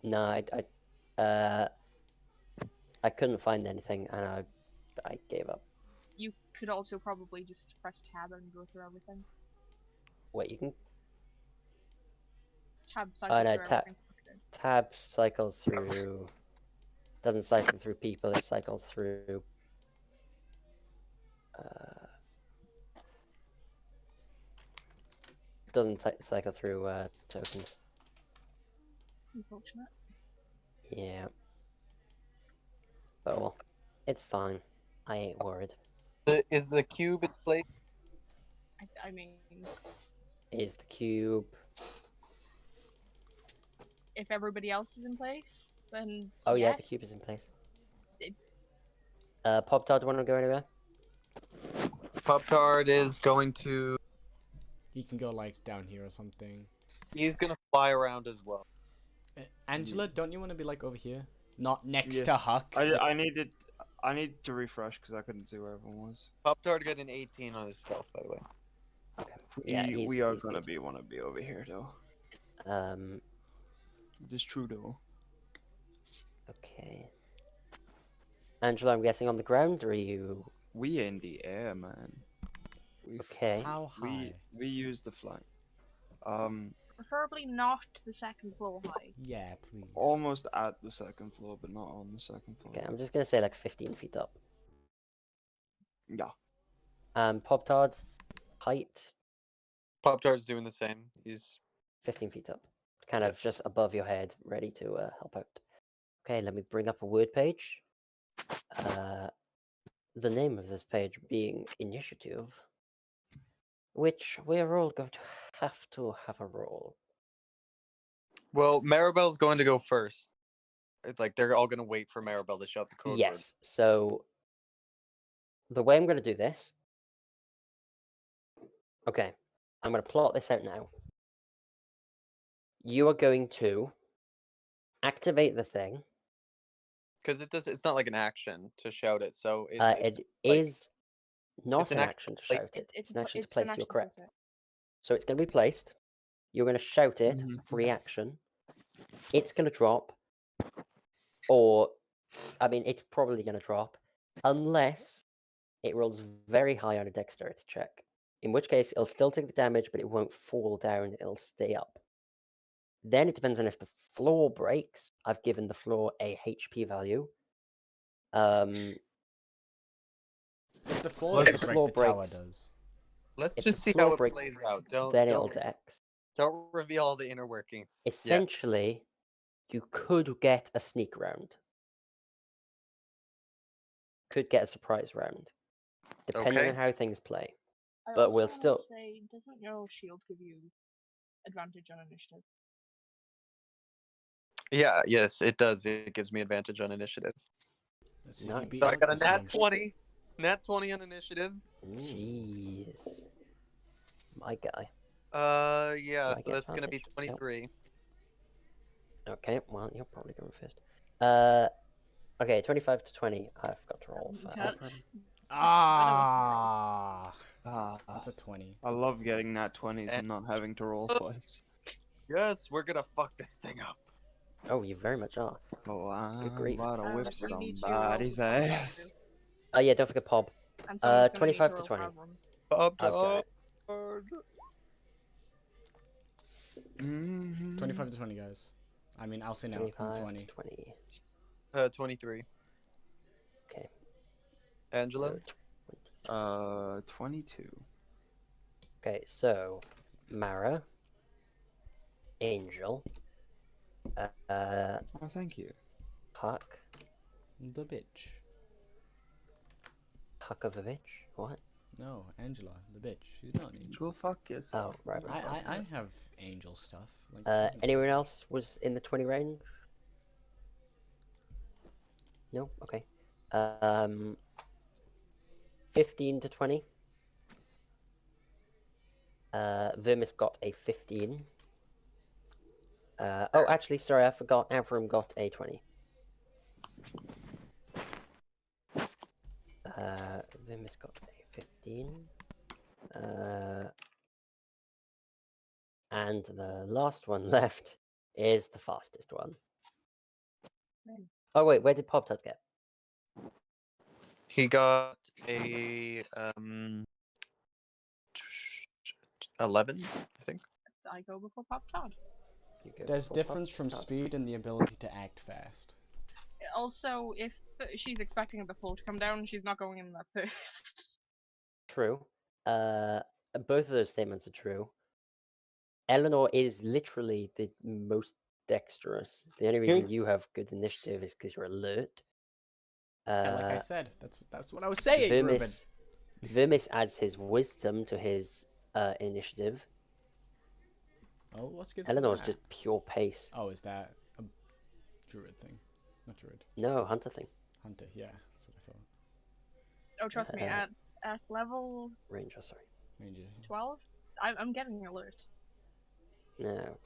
[SPEAKER 2] No, I couldn't find anything, and I gave up.
[SPEAKER 6] You could also probably just press tab and go through everything.
[SPEAKER 2] Wait, you can
[SPEAKER 6] Tab cycles
[SPEAKER 2] no,
[SPEAKER 6] through
[SPEAKER 2] tab.
[SPEAKER 6] everything. Okay.
[SPEAKER 2] Tab cycles through. Doesn't cycle through people. It cycles through. Doesn't cycle through tokens.
[SPEAKER 6] Unfortunate.
[SPEAKER 2] Yeah. But well, it's fine. I ain't worried.
[SPEAKER 5] Is the cube in place?
[SPEAKER 6] I mean,
[SPEAKER 2] Is the cube?
[SPEAKER 6] if everybody else is in place, then
[SPEAKER 2] Oh
[SPEAKER 6] yes.
[SPEAKER 2] yeah, the cube is in place.
[SPEAKER 6] It-
[SPEAKER 2] Pop Tart, do you want to go anywhere?
[SPEAKER 5] Pop Tart is going to.
[SPEAKER 1] He can go like down here or something.
[SPEAKER 5] He's gonna fly around as well.
[SPEAKER 1] Angela, don't you want to be like over here? Not next
[SPEAKER 3] Yeah.
[SPEAKER 1] to Huck.
[SPEAKER 3] I need to refresh because I couldn't see where everyone was.
[SPEAKER 5] Pop Tart got an 18 on his stealth, by the way.
[SPEAKER 2] Yeah,
[SPEAKER 3] we are
[SPEAKER 2] he's
[SPEAKER 3] gonna
[SPEAKER 2] good.
[SPEAKER 3] wanna be over here though. It is true though.
[SPEAKER 2] Okay. Angela, I'm guessing on the ground, or are you?
[SPEAKER 3] We in the air, man.
[SPEAKER 2] Okay.
[SPEAKER 1] How high?
[SPEAKER 3] We use the flight.
[SPEAKER 6] Preferably not the second floor high.
[SPEAKER 1] Yeah, please.
[SPEAKER 3] Almost at the second floor, but not on the second floor.
[SPEAKER 2] Okay, I'm just gonna say like 15 feet up.
[SPEAKER 3] Yeah.
[SPEAKER 2] Pop Tart's height,
[SPEAKER 5] Pop Tart's doing the same. He's
[SPEAKER 2] 15 feet up, kind of just above your head, ready to help out. Okay, let me bring up a word page. The name of this page being initiative, which we're all going to have a roll.
[SPEAKER 5] well. Maribel's going to go first. It's like they're all gonna wait for Maribel to shout the code word.
[SPEAKER 2] Yes. So the way I'm going to do this. Okay, I'm going to plot this out now. You are going to activate the thing.
[SPEAKER 5] Because it's not like an action to shout it. So it's
[SPEAKER 2] It
[SPEAKER 5] like,
[SPEAKER 2] is not
[SPEAKER 5] it's an
[SPEAKER 2] an
[SPEAKER 5] action
[SPEAKER 2] action to
[SPEAKER 5] to
[SPEAKER 2] shout it. It's an action to
[SPEAKER 6] It's an
[SPEAKER 2] place. You're
[SPEAKER 6] action to
[SPEAKER 2] correct.
[SPEAKER 6] place it.
[SPEAKER 2] So it's going to be placed. You're going to shout it. Free action. It's going to drop. Or, I mean, it's probably going to drop. Unless it rolls very high on a dexterity check. In which case, it'll still take the damage, but it won't fall down. It'll stay up. Then it depends on if the floor breaks. I've given the floor a HP value.
[SPEAKER 1] If the floor
[SPEAKER 5] If
[SPEAKER 1] doesn't
[SPEAKER 2] the
[SPEAKER 1] break,
[SPEAKER 2] floor
[SPEAKER 1] the tower
[SPEAKER 2] breaks-
[SPEAKER 1] does.
[SPEAKER 5] let's
[SPEAKER 2] if
[SPEAKER 5] just
[SPEAKER 2] the
[SPEAKER 5] see
[SPEAKER 2] floor
[SPEAKER 5] how it
[SPEAKER 2] breaks,
[SPEAKER 5] plays out. Don't
[SPEAKER 2] then it'll
[SPEAKER 5] don't,
[SPEAKER 2] dex.
[SPEAKER 5] don't reveal all the inner workings. Yeah.
[SPEAKER 2] Essentially, you could get a sneak round. Could get a surprise round, depending
[SPEAKER 5] Okay.
[SPEAKER 2] on how things play.
[SPEAKER 6] I
[SPEAKER 2] But
[SPEAKER 6] also
[SPEAKER 2] we'll
[SPEAKER 6] wanna
[SPEAKER 2] still-
[SPEAKER 6] say, doesn't your shield give you advantage on initiative?
[SPEAKER 5] Yeah. Yes, it does. It gives me advantage on initiative.
[SPEAKER 1] Let's see if
[SPEAKER 2] Nice.
[SPEAKER 1] you beat
[SPEAKER 5] So I
[SPEAKER 1] Huck
[SPEAKER 5] got a
[SPEAKER 1] this
[SPEAKER 5] nat
[SPEAKER 1] time.
[SPEAKER 5] 20. Nat 20 on initiative.
[SPEAKER 2] Jeez, my guy.
[SPEAKER 5] Yeah.
[SPEAKER 2] Do I
[SPEAKER 5] So
[SPEAKER 2] get
[SPEAKER 5] that's gonna be
[SPEAKER 2] advantage? Nope.
[SPEAKER 5] 23.
[SPEAKER 2] Okay, well, you're probably going first. Okay, 25 to 20. I've got to roll for
[SPEAKER 6] Got-
[SPEAKER 2] Alfred.
[SPEAKER 1] Ah,
[SPEAKER 3] Ah,
[SPEAKER 1] that's a 20.
[SPEAKER 3] I love getting nat 20s and not having to roll twice.
[SPEAKER 5] Yes, we're gonna fuck this thing up.
[SPEAKER 2] Oh, you very much are.
[SPEAKER 3] Oh, I'm
[SPEAKER 2] grief.
[SPEAKER 3] about to whip
[SPEAKER 6] You need to roll
[SPEAKER 3] somebody's
[SPEAKER 6] for combat
[SPEAKER 3] ass.
[SPEAKER 6] too,
[SPEAKER 2] Oh yeah, don't forget Pob.
[SPEAKER 6] and someone's gonna need
[SPEAKER 2] 25 to
[SPEAKER 6] roll
[SPEAKER 2] 20.
[SPEAKER 6] for everyone.
[SPEAKER 5] Pop
[SPEAKER 2] I've got it.
[SPEAKER 5] Tart.
[SPEAKER 1] 25 to 20, guys. I mean, I'll say now. I'm
[SPEAKER 2] 25
[SPEAKER 1] 20.
[SPEAKER 2] to 20.
[SPEAKER 5] 23.
[SPEAKER 2] Okay.
[SPEAKER 5] Angela.
[SPEAKER 2] So
[SPEAKER 3] 22.
[SPEAKER 2] okay, so Mara, Angel,
[SPEAKER 3] Oh, thank you.
[SPEAKER 2] Huck,
[SPEAKER 1] The bitch.
[SPEAKER 2] Huckovich. What?
[SPEAKER 1] No, Angela, the bitch. She's not an angel.
[SPEAKER 3] Go fuck yourself.
[SPEAKER 2] Oh, right.
[SPEAKER 1] I have angel stuff. Like, she's not.
[SPEAKER 2] Anyone else was in the 20 range? No? Okay. 15 to 20. Vermis got a 15. Oh, actually, sorry, I forgot. Avram got a 20. Vermis got a 15. And the last one left is the fastest one. Oh wait, where did Pop Tart get?
[SPEAKER 5] He got a 11, I think.
[SPEAKER 6] I go before Pop Tart.
[SPEAKER 2] You go
[SPEAKER 1] There's
[SPEAKER 2] before Pop
[SPEAKER 1] difference from
[SPEAKER 2] Tart.
[SPEAKER 1] speed and the ability to act fast.
[SPEAKER 6] Also, if she's expecting the floor to come down, she's not going in there first.
[SPEAKER 2] True. Both of those statements are true. Eleanor is literally the most dexterous. The only reason
[SPEAKER 8] Here's-
[SPEAKER 2] you have good initiative is because you're alert.
[SPEAKER 1] And like I said, that's what I was saying, Ruben.
[SPEAKER 2] Vermis adds his wisdom to his initiative.
[SPEAKER 1] Oh, what's good?
[SPEAKER 2] Eleanor's just pure pace.
[SPEAKER 1] Oh, is that a druid thing? Not druid.
[SPEAKER 2] No, hunter thing.
[SPEAKER 1] Hunter, yeah, that's what I thought.
[SPEAKER 6] Oh, trust me, at level
[SPEAKER 2] Ranger, sorry.
[SPEAKER 1] Ranger.
[SPEAKER 6] 12, I'm getting alert.
[SPEAKER 2] No.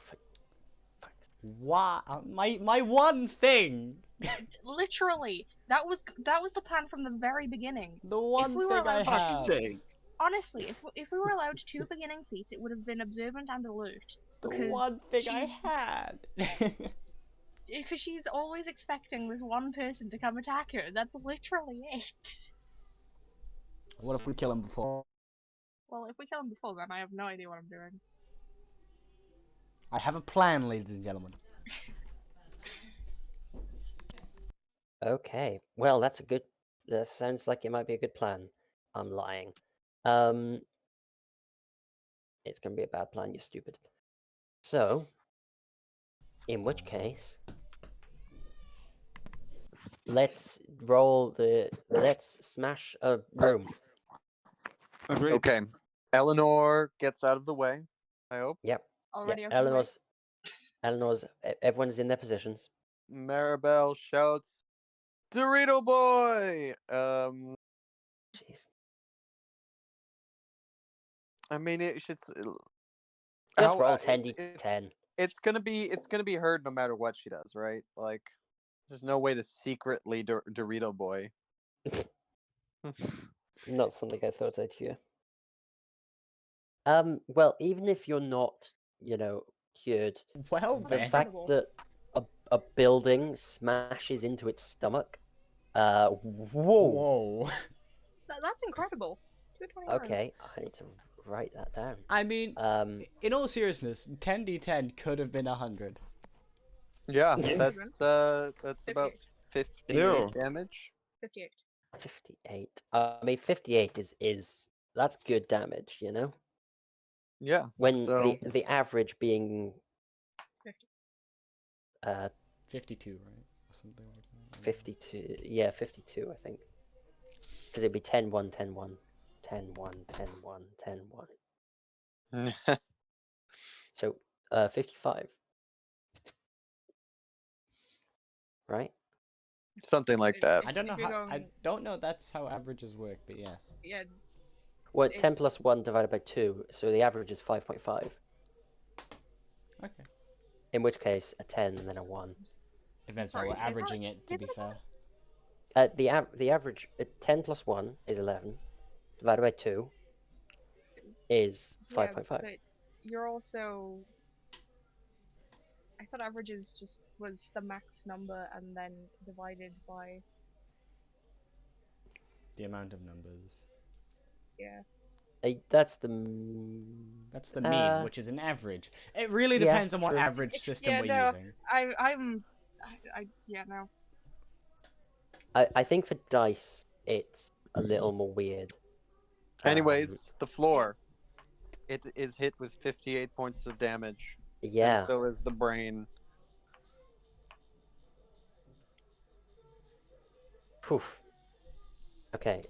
[SPEAKER 1] Wow, my one thing.
[SPEAKER 6] Literally, that was the plan from the very beginning.
[SPEAKER 1] The one
[SPEAKER 6] we were
[SPEAKER 1] thing I
[SPEAKER 6] allowed
[SPEAKER 3] Fuck's
[SPEAKER 1] have.
[SPEAKER 3] sake.
[SPEAKER 6] Honestly, if we were allowed 2 beginning feats, it would have been observant and alert.
[SPEAKER 1] The
[SPEAKER 6] Because
[SPEAKER 1] one thing I
[SPEAKER 6] she-
[SPEAKER 1] had.
[SPEAKER 6] Because she's always expecting this one person to come attack her. That's literally it.
[SPEAKER 1] What if we kill him before?
[SPEAKER 6] Well, if we kill him before then, I have no idea what I'm doing.
[SPEAKER 1] I have a plan, ladies and gentlemen.
[SPEAKER 2] Okay. Well, that sounds like it might be a good plan. I'm lying. It's gonna be a bad plan, you're stupid. So, in which case, let's smash a room.
[SPEAKER 3] Agreed.
[SPEAKER 5] Okay. Eleanor gets out of the way, I hope.
[SPEAKER 2] Yep.
[SPEAKER 6] Already
[SPEAKER 2] Yeah,
[SPEAKER 6] open the way?
[SPEAKER 2] everyone's in their positions.
[SPEAKER 5] Maribel shouts, Dorito boy!
[SPEAKER 2] Jeez.
[SPEAKER 5] I mean, it should.
[SPEAKER 2] Just roll 10d10.
[SPEAKER 5] It's gonna be heard no matter what she does, right? Like, there's no way to secretly Dorito boy.
[SPEAKER 2] Not something I thought I'd hear. Well, even if you're not, cured,
[SPEAKER 1] Well
[SPEAKER 2] the
[SPEAKER 1] then.
[SPEAKER 2] fact that a building smashes into its stomach, whoa.
[SPEAKER 1] Whoa.
[SPEAKER 6] That's incredible. 220
[SPEAKER 2] Okay, I need to write that down.
[SPEAKER 1] I mean, in all seriousness, 10d10 could have been 100.
[SPEAKER 5] Yeah, that's about 58
[SPEAKER 3] Ew.
[SPEAKER 5] damage.
[SPEAKER 6] 58.
[SPEAKER 2] 58. I mean, 58 is that's good damage,
[SPEAKER 5] Yeah.
[SPEAKER 2] When
[SPEAKER 5] So
[SPEAKER 2] the average being
[SPEAKER 6] 50.
[SPEAKER 1] 52, right? Or something like that.
[SPEAKER 2] 52. Yeah, 52, I think. Because it'd be 10 1 10 1 10 1 10 1 10 1. So 55. Right?
[SPEAKER 5] something like that.
[SPEAKER 1] I don't know
[SPEAKER 6] If you're
[SPEAKER 1] how. I
[SPEAKER 6] going-
[SPEAKER 1] don't know that's how averages work, but yes.
[SPEAKER 6] Yeah,
[SPEAKER 2] Well, 10
[SPEAKER 6] It's-
[SPEAKER 2] plus 1 divided by 2, so the average is 5.5.
[SPEAKER 1] Okay.
[SPEAKER 2] In which case, a 10 and then a 1.
[SPEAKER 1] Depends
[SPEAKER 6] Sorry,
[SPEAKER 1] how we're
[SPEAKER 6] say that-
[SPEAKER 1] averaging it, to
[SPEAKER 6] say
[SPEAKER 1] be
[SPEAKER 6] that
[SPEAKER 1] fair.
[SPEAKER 2] The average 10 plus 1 is 11, divided by 2 is
[SPEAKER 6] yeah,
[SPEAKER 2] 5.5.
[SPEAKER 6] but you're also. I thought averages just was the max number and then divided by.
[SPEAKER 1] The amount of numbers.
[SPEAKER 6] Yeah.
[SPEAKER 2] That's the
[SPEAKER 1] That's the mean, which is an average. It really
[SPEAKER 2] yeah,
[SPEAKER 1] depends on what
[SPEAKER 2] true.
[SPEAKER 1] average system
[SPEAKER 6] Yeah,
[SPEAKER 1] we're
[SPEAKER 6] no.
[SPEAKER 1] using.
[SPEAKER 6] Yeah, no.
[SPEAKER 2] I think for dice it's a little more weird.
[SPEAKER 5] Anyways, the floor. It is hit with 58 points of damage.
[SPEAKER 2] Yeah.
[SPEAKER 5] And so is the brain.
[SPEAKER 2] Poof. Okay.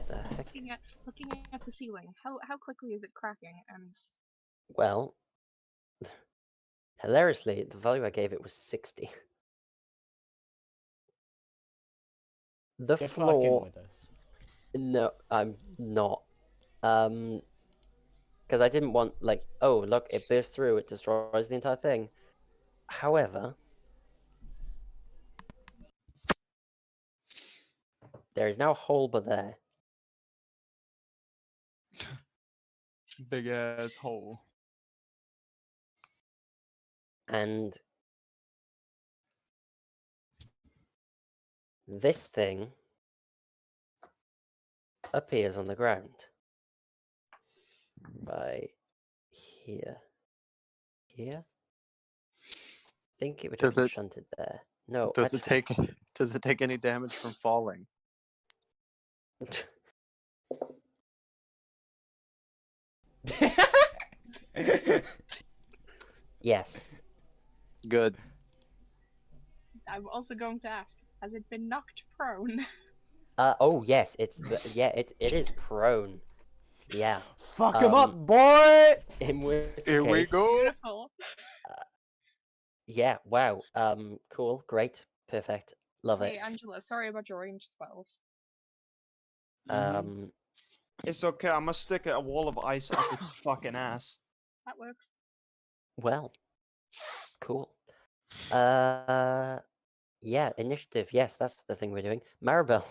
[SPEAKER 2] The heck?
[SPEAKER 6] Looking at the ceiling, how quickly is it cracking? And
[SPEAKER 2] Well, hilariously, the value I gave it was 60. The
[SPEAKER 1] You're fucking
[SPEAKER 2] floor.
[SPEAKER 1] with us.
[SPEAKER 2] No, I'm not. Because I didn't want oh look, it bursts through, it destroys the entire thing. However, There is now a hole but there.
[SPEAKER 3] Big ass hole.
[SPEAKER 2] And this thing appears on the ground. By here. Here? I think it would have
[SPEAKER 5] Does
[SPEAKER 2] been
[SPEAKER 5] it-
[SPEAKER 2] shunted there. No,
[SPEAKER 5] Does it take does it take any damage from falling?
[SPEAKER 2] Yes.
[SPEAKER 5] Good.
[SPEAKER 6] I'm also going to ask, has it been knocked prone?
[SPEAKER 2] Oh yes, it is prone. Yeah.
[SPEAKER 1] Fuck him up, boy!
[SPEAKER 2] In which
[SPEAKER 5] Here we
[SPEAKER 2] case,
[SPEAKER 5] go.
[SPEAKER 6] Beautiful.
[SPEAKER 2] yeah, wow. Cool, great, perfect. Love
[SPEAKER 6] Hey,
[SPEAKER 2] it.
[SPEAKER 6] Angela, sorry about your ranged spells.
[SPEAKER 2] Um
[SPEAKER 3] It's okay. I'm gonna stick a wall of ice up its fucking ass.
[SPEAKER 6] That works.
[SPEAKER 2] well. Cool. Yeah, initiative, yes, that's the thing we're doing. Maribel.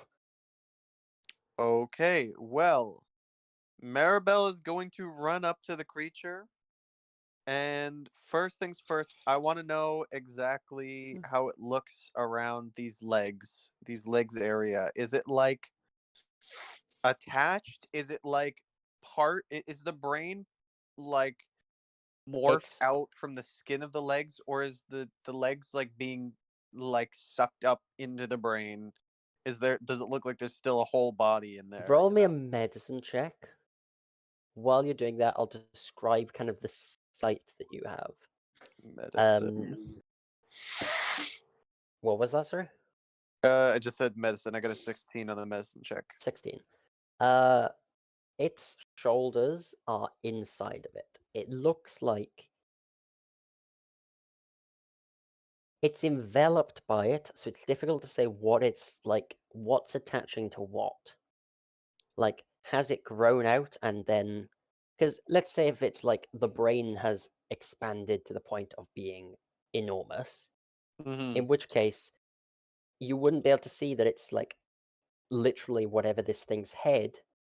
[SPEAKER 5] Okay, well, Maribel is going to run up to the creature. And first things first, I want to know exactly how it looks around these legs area. Is it like attached? Is it like is the brain like morphed
[SPEAKER 2] It's
[SPEAKER 5] out from the skin of the legs, or is the legs like being like sucked up into the brain? Does it look like there's still a whole body in there?
[SPEAKER 2] roll
[SPEAKER 5] you
[SPEAKER 2] me a
[SPEAKER 5] know?
[SPEAKER 2] medicine check. While you're doing that, I'll describe kind of the sight that you have.
[SPEAKER 5] Medicine.
[SPEAKER 2] What was that, sir?
[SPEAKER 5] I just said medicine. I got a 16 on the medicine check.
[SPEAKER 2] 16. Its shoulders are inside of it. It looks like it's enveloped by it, so it's difficult to say what it's like, what's attaching to what. Like, has it grown out and then, because let's say if it's like the brain has expanded to the point of being enormous,
[SPEAKER 5] Mm-hmm.
[SPEAKER 2] in which case you wouldn't be able to see that it's like literally whatever this thing's head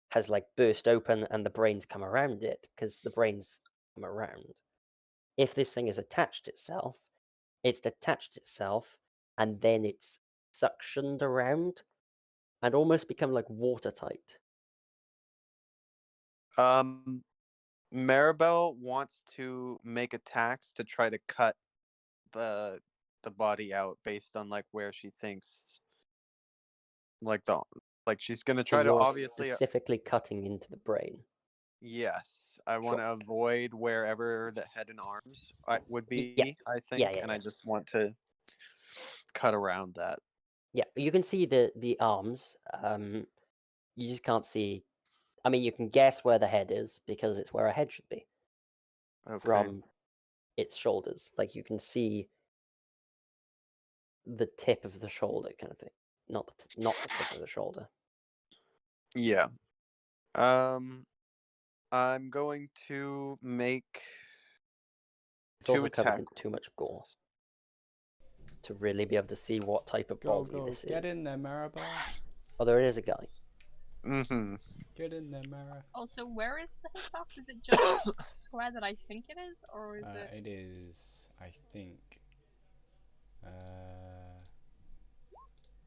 [SPEAKER 2] has like burst open and the brain's come around it, because the brain's come around. If this thing has attached itself, it's detached itself and then it's suctioned around and almost become like watertight.
[SPEAKER 5] Maribel wants to make attacks to try to cut the body out based on like where she thinks like she's gonna
[SPEAKER 2] So
[SPEAKER 5] try to
[SPEAKER 2] you're
[SPEAKER 5] obviously
[SPEAKER 2] specifically cutting into the brain.
[SPEAKER 5] yes. I want to avoid wherever the head and arms would be. I think,
[SPEAKER 2] Yeah,
[SPEAKER 5] and I
[SPEAKER 2] yeah.
[SPEAKER 5] just want to cut around that.
[SPEAKER 2] Yeah, you can see the arms. You just can't see. I mean, you can guess where the head is because it's where a head should be
[SPEAKER 5] Okay.
[SPEAKER 2] from its shoulders. Like you can see the tip of the shoulder, kind of thing. Not the tip of the shoulder.
[SPEAKER 5] Yeah. I'm going to make
[SPEAKER 2] It's also
[SPEAKER 5] two
[SPEAKER 2] covered
[SPEAKER 5] attack
[SPEAKER 2] in too much gore to really be able to see what type of
[SPEAKER 1] Go,
[SPEAKER 2] body
[SPEAKER 1] go,
[SPEAKER 2] this
[SPEAKER 1] get
[SPEAKER 2] is.
[SPEAKER 1] in there, Maribel.
[SPEAKER 2] Oh, there is a guy.
[SPEAKER 5] Mm-hmm.
[SPEAKER 1] Get in there, Mara.
[SPEAKER 6] Also, where is the hitbox? Is it just square that I think it is, or is it?
[SPEAKER 1] It is, I think.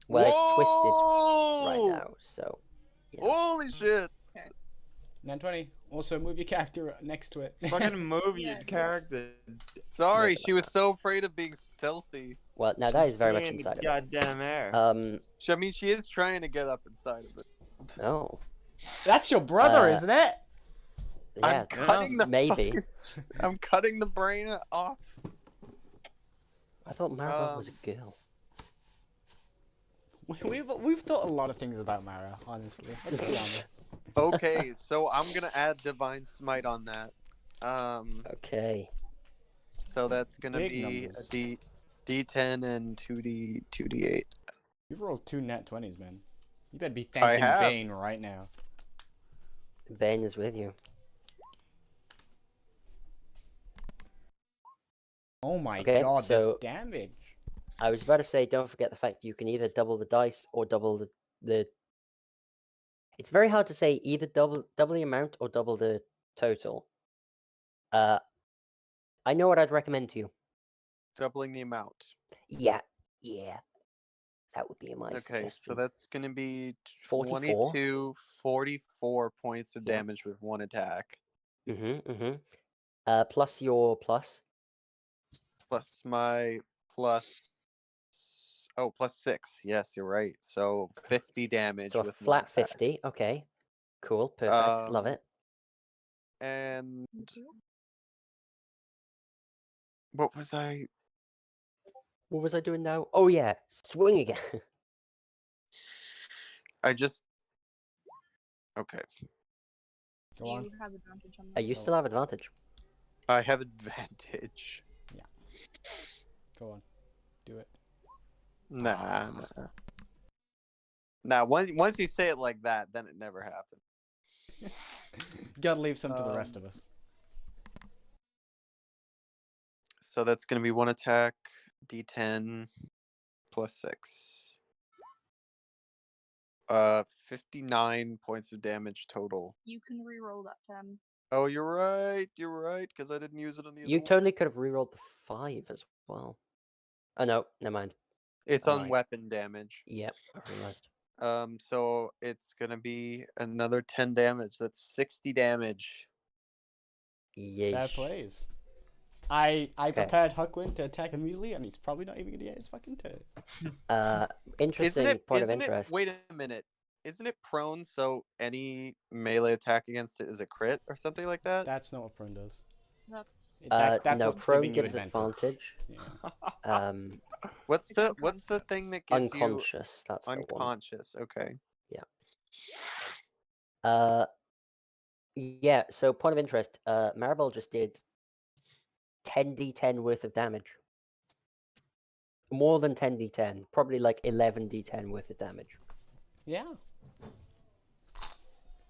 [SPEAKER 2] Well, it's twisted
[SPEAKER 5] Whoa!
[SPEAKER 2] right now, so. Yeah.
[SPEAKER 5] Holy shit!
[SPEAKER 6] Okay.
[SPEAKER 1] 920. Also, move your character next to it.
[SPEAKER 3] Fucking move
[SPEAKER 6] Yeah,
[SPEAKER 3] your
[SPEAKER 6] do it.
[SPEAKER 3] character.
[SPEAKER 5] Sorry,
[SPEAKER 2] Look at
[SPEAKER 5] she was
[SPEAKER 2] that.
[SPEAKER 5] so afraid of being stealthy.
[SPEAKER 2] Well, now that is very much
[SPEAKER 3] Stay in the
[SPEAKER 2] inside of it.
[SPEAKER 3] goddamn air.
[SPEAKER 5] I mean, she is trying to get up inside of it.
[SPEAKER 2] No.
[SPEAKER 1] That's your brother, isn't it?
[SPEAKER 2] Yeah,
[SPEAKER 5] I'm cutting the
[SPEAKER 2] maybe.
[SPEAKER 5] I'm cutting the brain off.
[SPEAKER 2] I thought Maribel was a girl.
[SPEAKER 1] We've thought a lot of things about Mara, honestly. Let's be honest.
[SPEAKER 5] Okay, so I'm gonna add Divine Smite on that.
[SPEAKER 2] Okay.
[SPEAKER 5] So that's gonna
[SPEAKER 1] Big
[SPEAKER 5] be
[SPEAKER 1] numbers.
[SPEAKER 5] a D10 and 2D8.
[SPEAKER 1] You've rolled 2 nat 20s, man. You better be
[SPEAKER 5] I
[SPEAKER 1] thanking
[SPEAKER 5] have.
[SPEAKER 1] Bane right now.
[SPEAKER 2] Bane is with you.
[SPEAKER 1] Oh my
[SPEAKER 2] Okay,
[SPEAKER 1] god, this
[SPEAKER 2] so-
[SPEAKER 1] damage.
[SPEAKER 2] I was about to say, don't forget the fact you can either double the dice or double the It's very hard to say either double the amount or double the total. I know what I'd recommend to you.
[SPEAKER 5] Doubling the amount.
[SPEAKER 2] Yeah, that would be my
[SPEAKER 5] Okay, so
[SPEAKER 2] suggestion.
[SPEAKER 5] that's gonna be
[SPEAKER 2] 44.
[SPEAKER 5] 44 points of
[SPEAKER 2] Yeah.
[SPEAKER 5] damage with one attack.
[SPEAKER 2] Plus your plus.
[SPEAKER 5] Plus my plus. Oh, plus 6. Yes, you're right. So 50 damage
[SPEAKER 2] So a
[SPEAKER 5] with one
[SPEAKER 2] flat
[SPEAKER 5] attack.
[SPEAKER 2] 50. Okay. Cool. Perfect. Love it.
[SPEAKER 5] And
[SPEAKER 6] Thank you.
[SPEAKER 5] what was I?
[SPEAKER 2] What was I doing now? Oh yeah, swing again.
[SPEAKER 5] I just. Okay,
[SPEAKER 1] Go on.
[SPEAKER 6] You have advantage on
[SPEAKER 2] You
[SPEAKER 6] that.
[SPEAKER 2] still have advantage.
[SPEAKER 5] I have advantage.
[SPEAKER 1] Go on. Do it.
[SPEAKER 5] Nah. Nah. Once you say it like that, then it never happened.
[SPEAKER 1] Gotta leave some to the rest of us.
[SPEAKER 5] So that's gonna be one attack, D10, plus 6. 59 points of damage total.
[SPEAKER 6] You can re-roll that 10.
[SPEAKER 5] Oh, you're right. You're right, because I didn't use it on the other
[SPEAKER 2] You
[SPEAKER 5] one.
[SPEAKER 2] totally could have rerolled the 5 as well. Oh no, never mind.
[SPEAKER 5] It's
[SPEAKER 2] I'm
[SPEAKER 5] on
[SPEAKER 2] right.
[SPEAKER 5] weapon damage.
[SPEAKER 2] Yep, I realized.
[SPEAKER 5] So it's gonna be another 10 damage. That's 60 damage.
[SPEAKER 2] Yeesh.
[SPEAKER 1] Fair plays. I
[SPEAKER 2] Okay.
[SPEAKER 1] prepared Huckwin to attack immediately, and he's probably not even gonna get his fucking turn.
[SPEAKER 2] Interesting point of interest.
[SPEAKER 5] Wait a minute. Isn't it prone, so any melee attack against it is a crit or something like that?
[SPEAKER 1] That's not what prone does.
[SPEAKER 6] That's
[SPEAKER 1] That's
[SPEAKER 2] no,
[SPEAKER 1] what's
[SPEAKER 2] prone
[SPEAKER 1] giving you
[SPEAKER 2] gives
[SPEAKER 1] advantage.
[SPEAKER 2] advantage.
[SPEAKER 1] Yeah.
[SPEAKER 5] What's
[SPEAKER 6] It's
[SPEAKER 5] the thing that gives
[SPEAKER 2] Unconscious, that's
[SPEAKER 5] you
[SPEAKER 2] the one.
[SPEAKER 5] unconscious? Okay.
[SPEAKER 2] Yeah, so point of interest, Maribel just did 10d10 worth of damage. More than 10d10, probably like 11d10 worth of damage.
[SPEAKER 1] Yeah.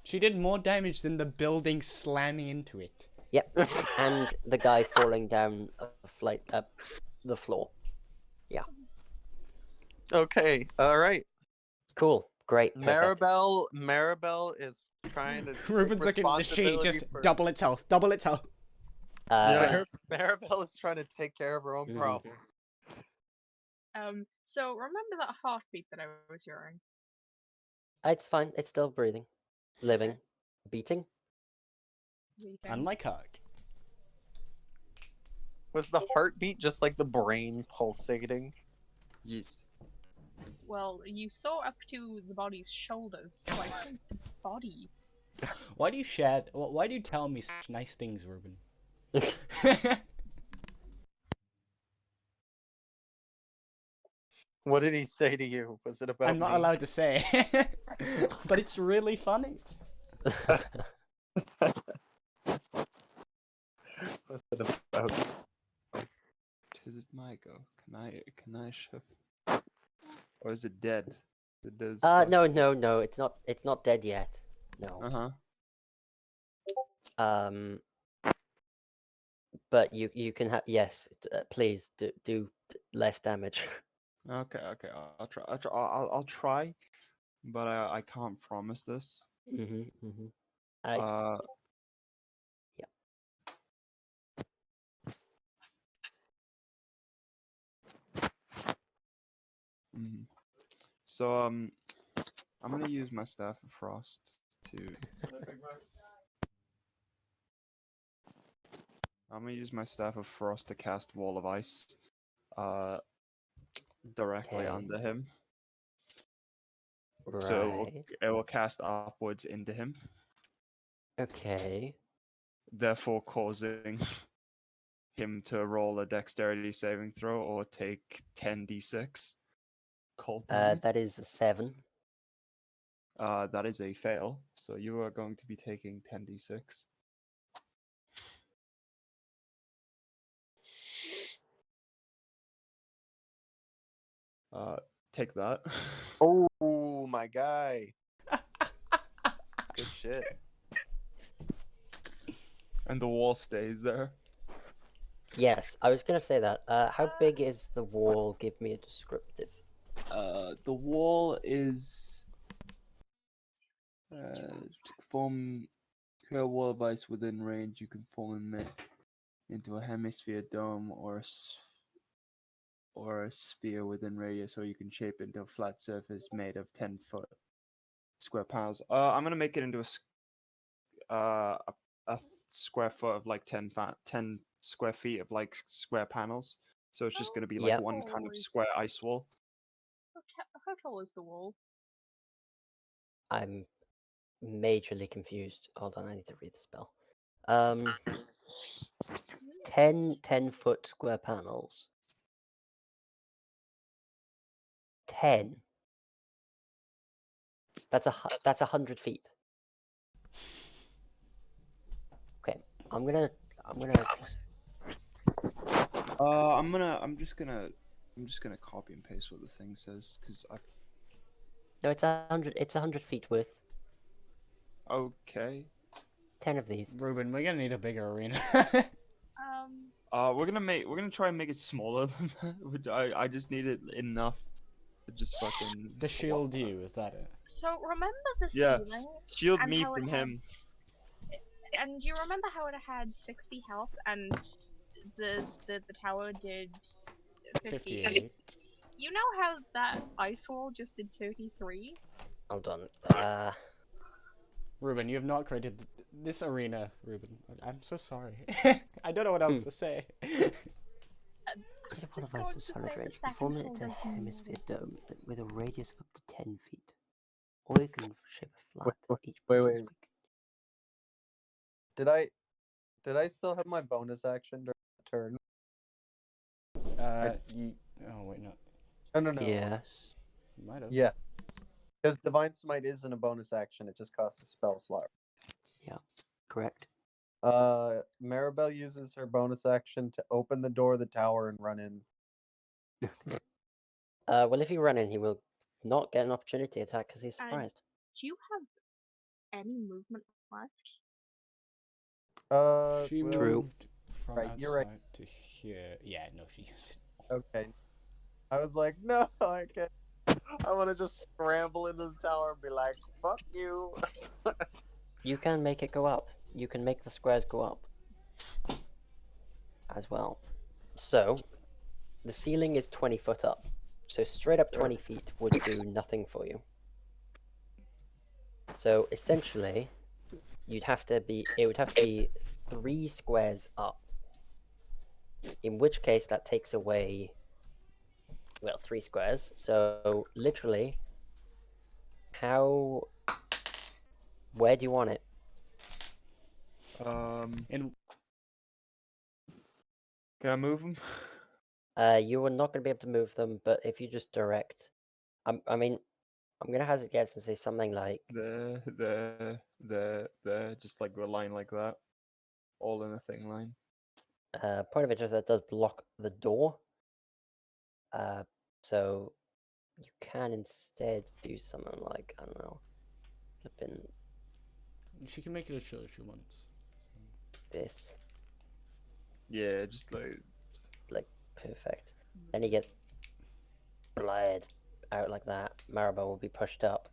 [SPEAKER 1] She did more damage than the building slamming into it.
[SPEAKER 2] Yep, and the guy falling down a flight up the floor. Yeah.
[SPEAKER 5] Okay. All right.
[SPEAKER 2] Cool. Great. Perfect.
[SPEAKER 5] Maribel is trying to
[SPEAKER 1] Ruben's
[SPEAKER 5] take
[SPEAKER 1] looking at the sheet,
[SPEAKER 5] responsibility
[SPEAKER 1] just
[SPEAKER 5] for...
[SPEAKER 1] double its health. Double its health.
[SPEAKER 5] Maribel is trying to take care of her own problems.
[SPEAKER 6] So remember that heartbeat that I was hearing?
[SPEAKER 2] It's fine. It's still breathing, living, beating.
[SPEAKER 1] Unlike Hug.
[SPEAKER 5] Was the heartbeat just like the brain pulsating?
[SPEAKER 3] Yes.
[SPEAKER 6] Well, you saw up to the body's shoulders, so I think the body.
[SPEAKER 1] Why do you share? Why do you tell me such nice things, Ruben?
[SPEAKER 5] What did he say to you? Was it about
[SPEAKER 1] I'm not
[SPEAKER 5] me?
[SPEAKER 1] allowed to say, but it's really funny.
[SPEAKER 5] What's it about?
[SPEAKER 3] Is it my go? Can I shift? Or is it dead? It does.
[SPEAKER 2] No, it's not. It's not dead yet. No. But you can have please do less damage.
[SPEAKER 3] Okay. I'll try, but I can't promise this.
[SPEAKER 2] Yeah.
[SPEAKER 3] So I'm gonna use my Staff of Frost to. I'm gonna use my Staff of Frost to cast Wall of Ice, directly under him.
[SPEAKER 2] Right.
[SPEAKER 3] So it will cast upwards into him.
[SPEAKER 2] Okay.
[SPEAKER 3] Therefore, causing him to roll a Dexterity saving throw or take 10d6 cold damage.
[SPEAKER 2] That is a 7.
[SPEAKER 3] That is a fail. So you are going to be taking 10d6. Take that.
[SPEAKER 5] Oh, my guy. Good shit.
[SPEAKER 3] And the wall stays there.
[SPEAKER 2] Yes, I was gonna say that. How big is the wall? Give me a descriptive.
[SPEAKER 3] The wall is Form create a wall of ice within range. You can form it into a hemisphere, dome, or a sphere within radius, or you can shape it into a flat surface made of 10-foot square panels. I'm gonna make it into a square foot of like 10 square feet of like square panels. So it's just gonna be like
[SPEAKER 2] Yep.
[SPEAKER 3] one kind of square ice wall.
[SPEAKER 6] How tall is the wall?
[SPEAKER 2] I'm majorly confused. Hold on, I need to read the spell. 10 foot square panels. 10. That's 100 feet. Okay, I'm gonna just
[SPEAKER 3] I'm just gonna copy and paste what the thing says because I.
[SPEAKER 2] no, it's 100. It's 100 feet worth.
[SPEAKER 3] Okay.
[SPEAKER 2] 10 of these.
[SPEAKER 1] Ruben, we're gonna need a bigger arena.
[SPEAKER 3] We're gonna try and make it smaller than that. I just need it enough to just fucking.
[SPEAKER 1] To shield you, is that it?
[SPEAKER 6] So remember the
[SPEAKER 3] Yeah,
[SPEAKER 6] ceiling?
[SPEAKER 3] shield
[SPEAKER 6] and
[SPEAKER 3] me
[SPEAKER 6] how it
[SPEAKER 3] from
[SPEAKER 6] had-
[SPEAKER 3] him.
[SPEAKER 6] And you remember how it had 60 health and the tower did 50?
[SPEAKER 1] 58.
[SPEAKER 6] You know how that ice wall just did 33?
[SPEAKER 2] Hold on.
[SPEAKER 1] Ruben, you have not created this arena, Ruben. I'm so sorry. I don't know what else to say.
[SPEAKER 2] Create a
[SPEAKER 6] Just
[SPEAKER 2] wall of
[SPEAKER 6] going
[SPEAKER 2] ice
[SPEAKER 6] to
[SPEAKER 2] with solid
[SPEAKER 6] say the
[SPEAKER 2] range.
[SPEAKER 6] second
[SPEAKER 2] Form it
[SPEAKER 6] floor
[SPEAKER 2] into a
[SPEAKER 6] doesn't
[SPEAKER 2] hemisphere
[SPEAKER 6] matter.
[SPEAKER 2] dome with a radius of up to 10 feet. Or you can shape a
[SPEAKER 5] Wait,
[SPEAKER 2] flat. Each
[SPEAKER 5] wait,
[SPEAKER 2] point
[SPEAKER 5] wait.
[SPEAKER 2] is big.
[SPEAKER 5] Did I still have my bonus action during the turn?
[SPEAKER 1] You. Oh wait, no.
[SPEAKER 5] No.
[SPEAKER 2] Yes.
[SPEAKER 1] You might have.
[SPEAKER 5] Yeah. Because Divine Smite isn't a bonus action, it just costs a spell slot.
[SPEAKER 2] Correct.
[SPEAKER 5] Maribel uses her bonus action to open the door of the tower and run in.
[SPEAKER 2] Well, if you run in, he will not get an opportunity attack because he's
[SPEAKER 6] And-
[SPEAKER 2] surprised.
[SPEAKER 6] Do you have any movement left?
[SPEAKER 1] She
[SPEAKER 5] Well,
[SPEAKER 2] True.
[SPEAKER 1] moved from
[SPEAKER 5] Right,
[SPEAKER 1] outside
[SPEAKER 5] you're right.
[SPEAKER 1] to here. Yeah, no, she used it.
[SPEAKER 5] okay. I was like, no, I can't. I want to just scramble into the tower and be like, fuck you.
[SPEAKER 2] You can make it go up. You can make the squares go up as well. So, the ceiling is 20 foot up. So straight up 20 feet would do nothing for you. So essentially, it would have to be 3 squares up. In which case that takes away, well, 3 squares. So literally, where do you want it?
[SPEAKER 1] In
[SPEAKER 3] Can I move him?
[SPEAKER 2] You are not going to be able to move them, but if you just direct, I mean, I'm going to hazard guess and say something like,
[SPEAKER 3] there, just like a line like that, all in a thing line.
[SPEAKER 2] point of interest, that does block the door. So you can instead do something like, I don't know, flipping
[SPEAKER 1] she can make it a show if she wants.
[SPEAKER 2] this,
[SPEAKER 3] Yeah, just like
[SPEAKER 2] perfect. Then he gets bled out like that. Maribel will be pushed up.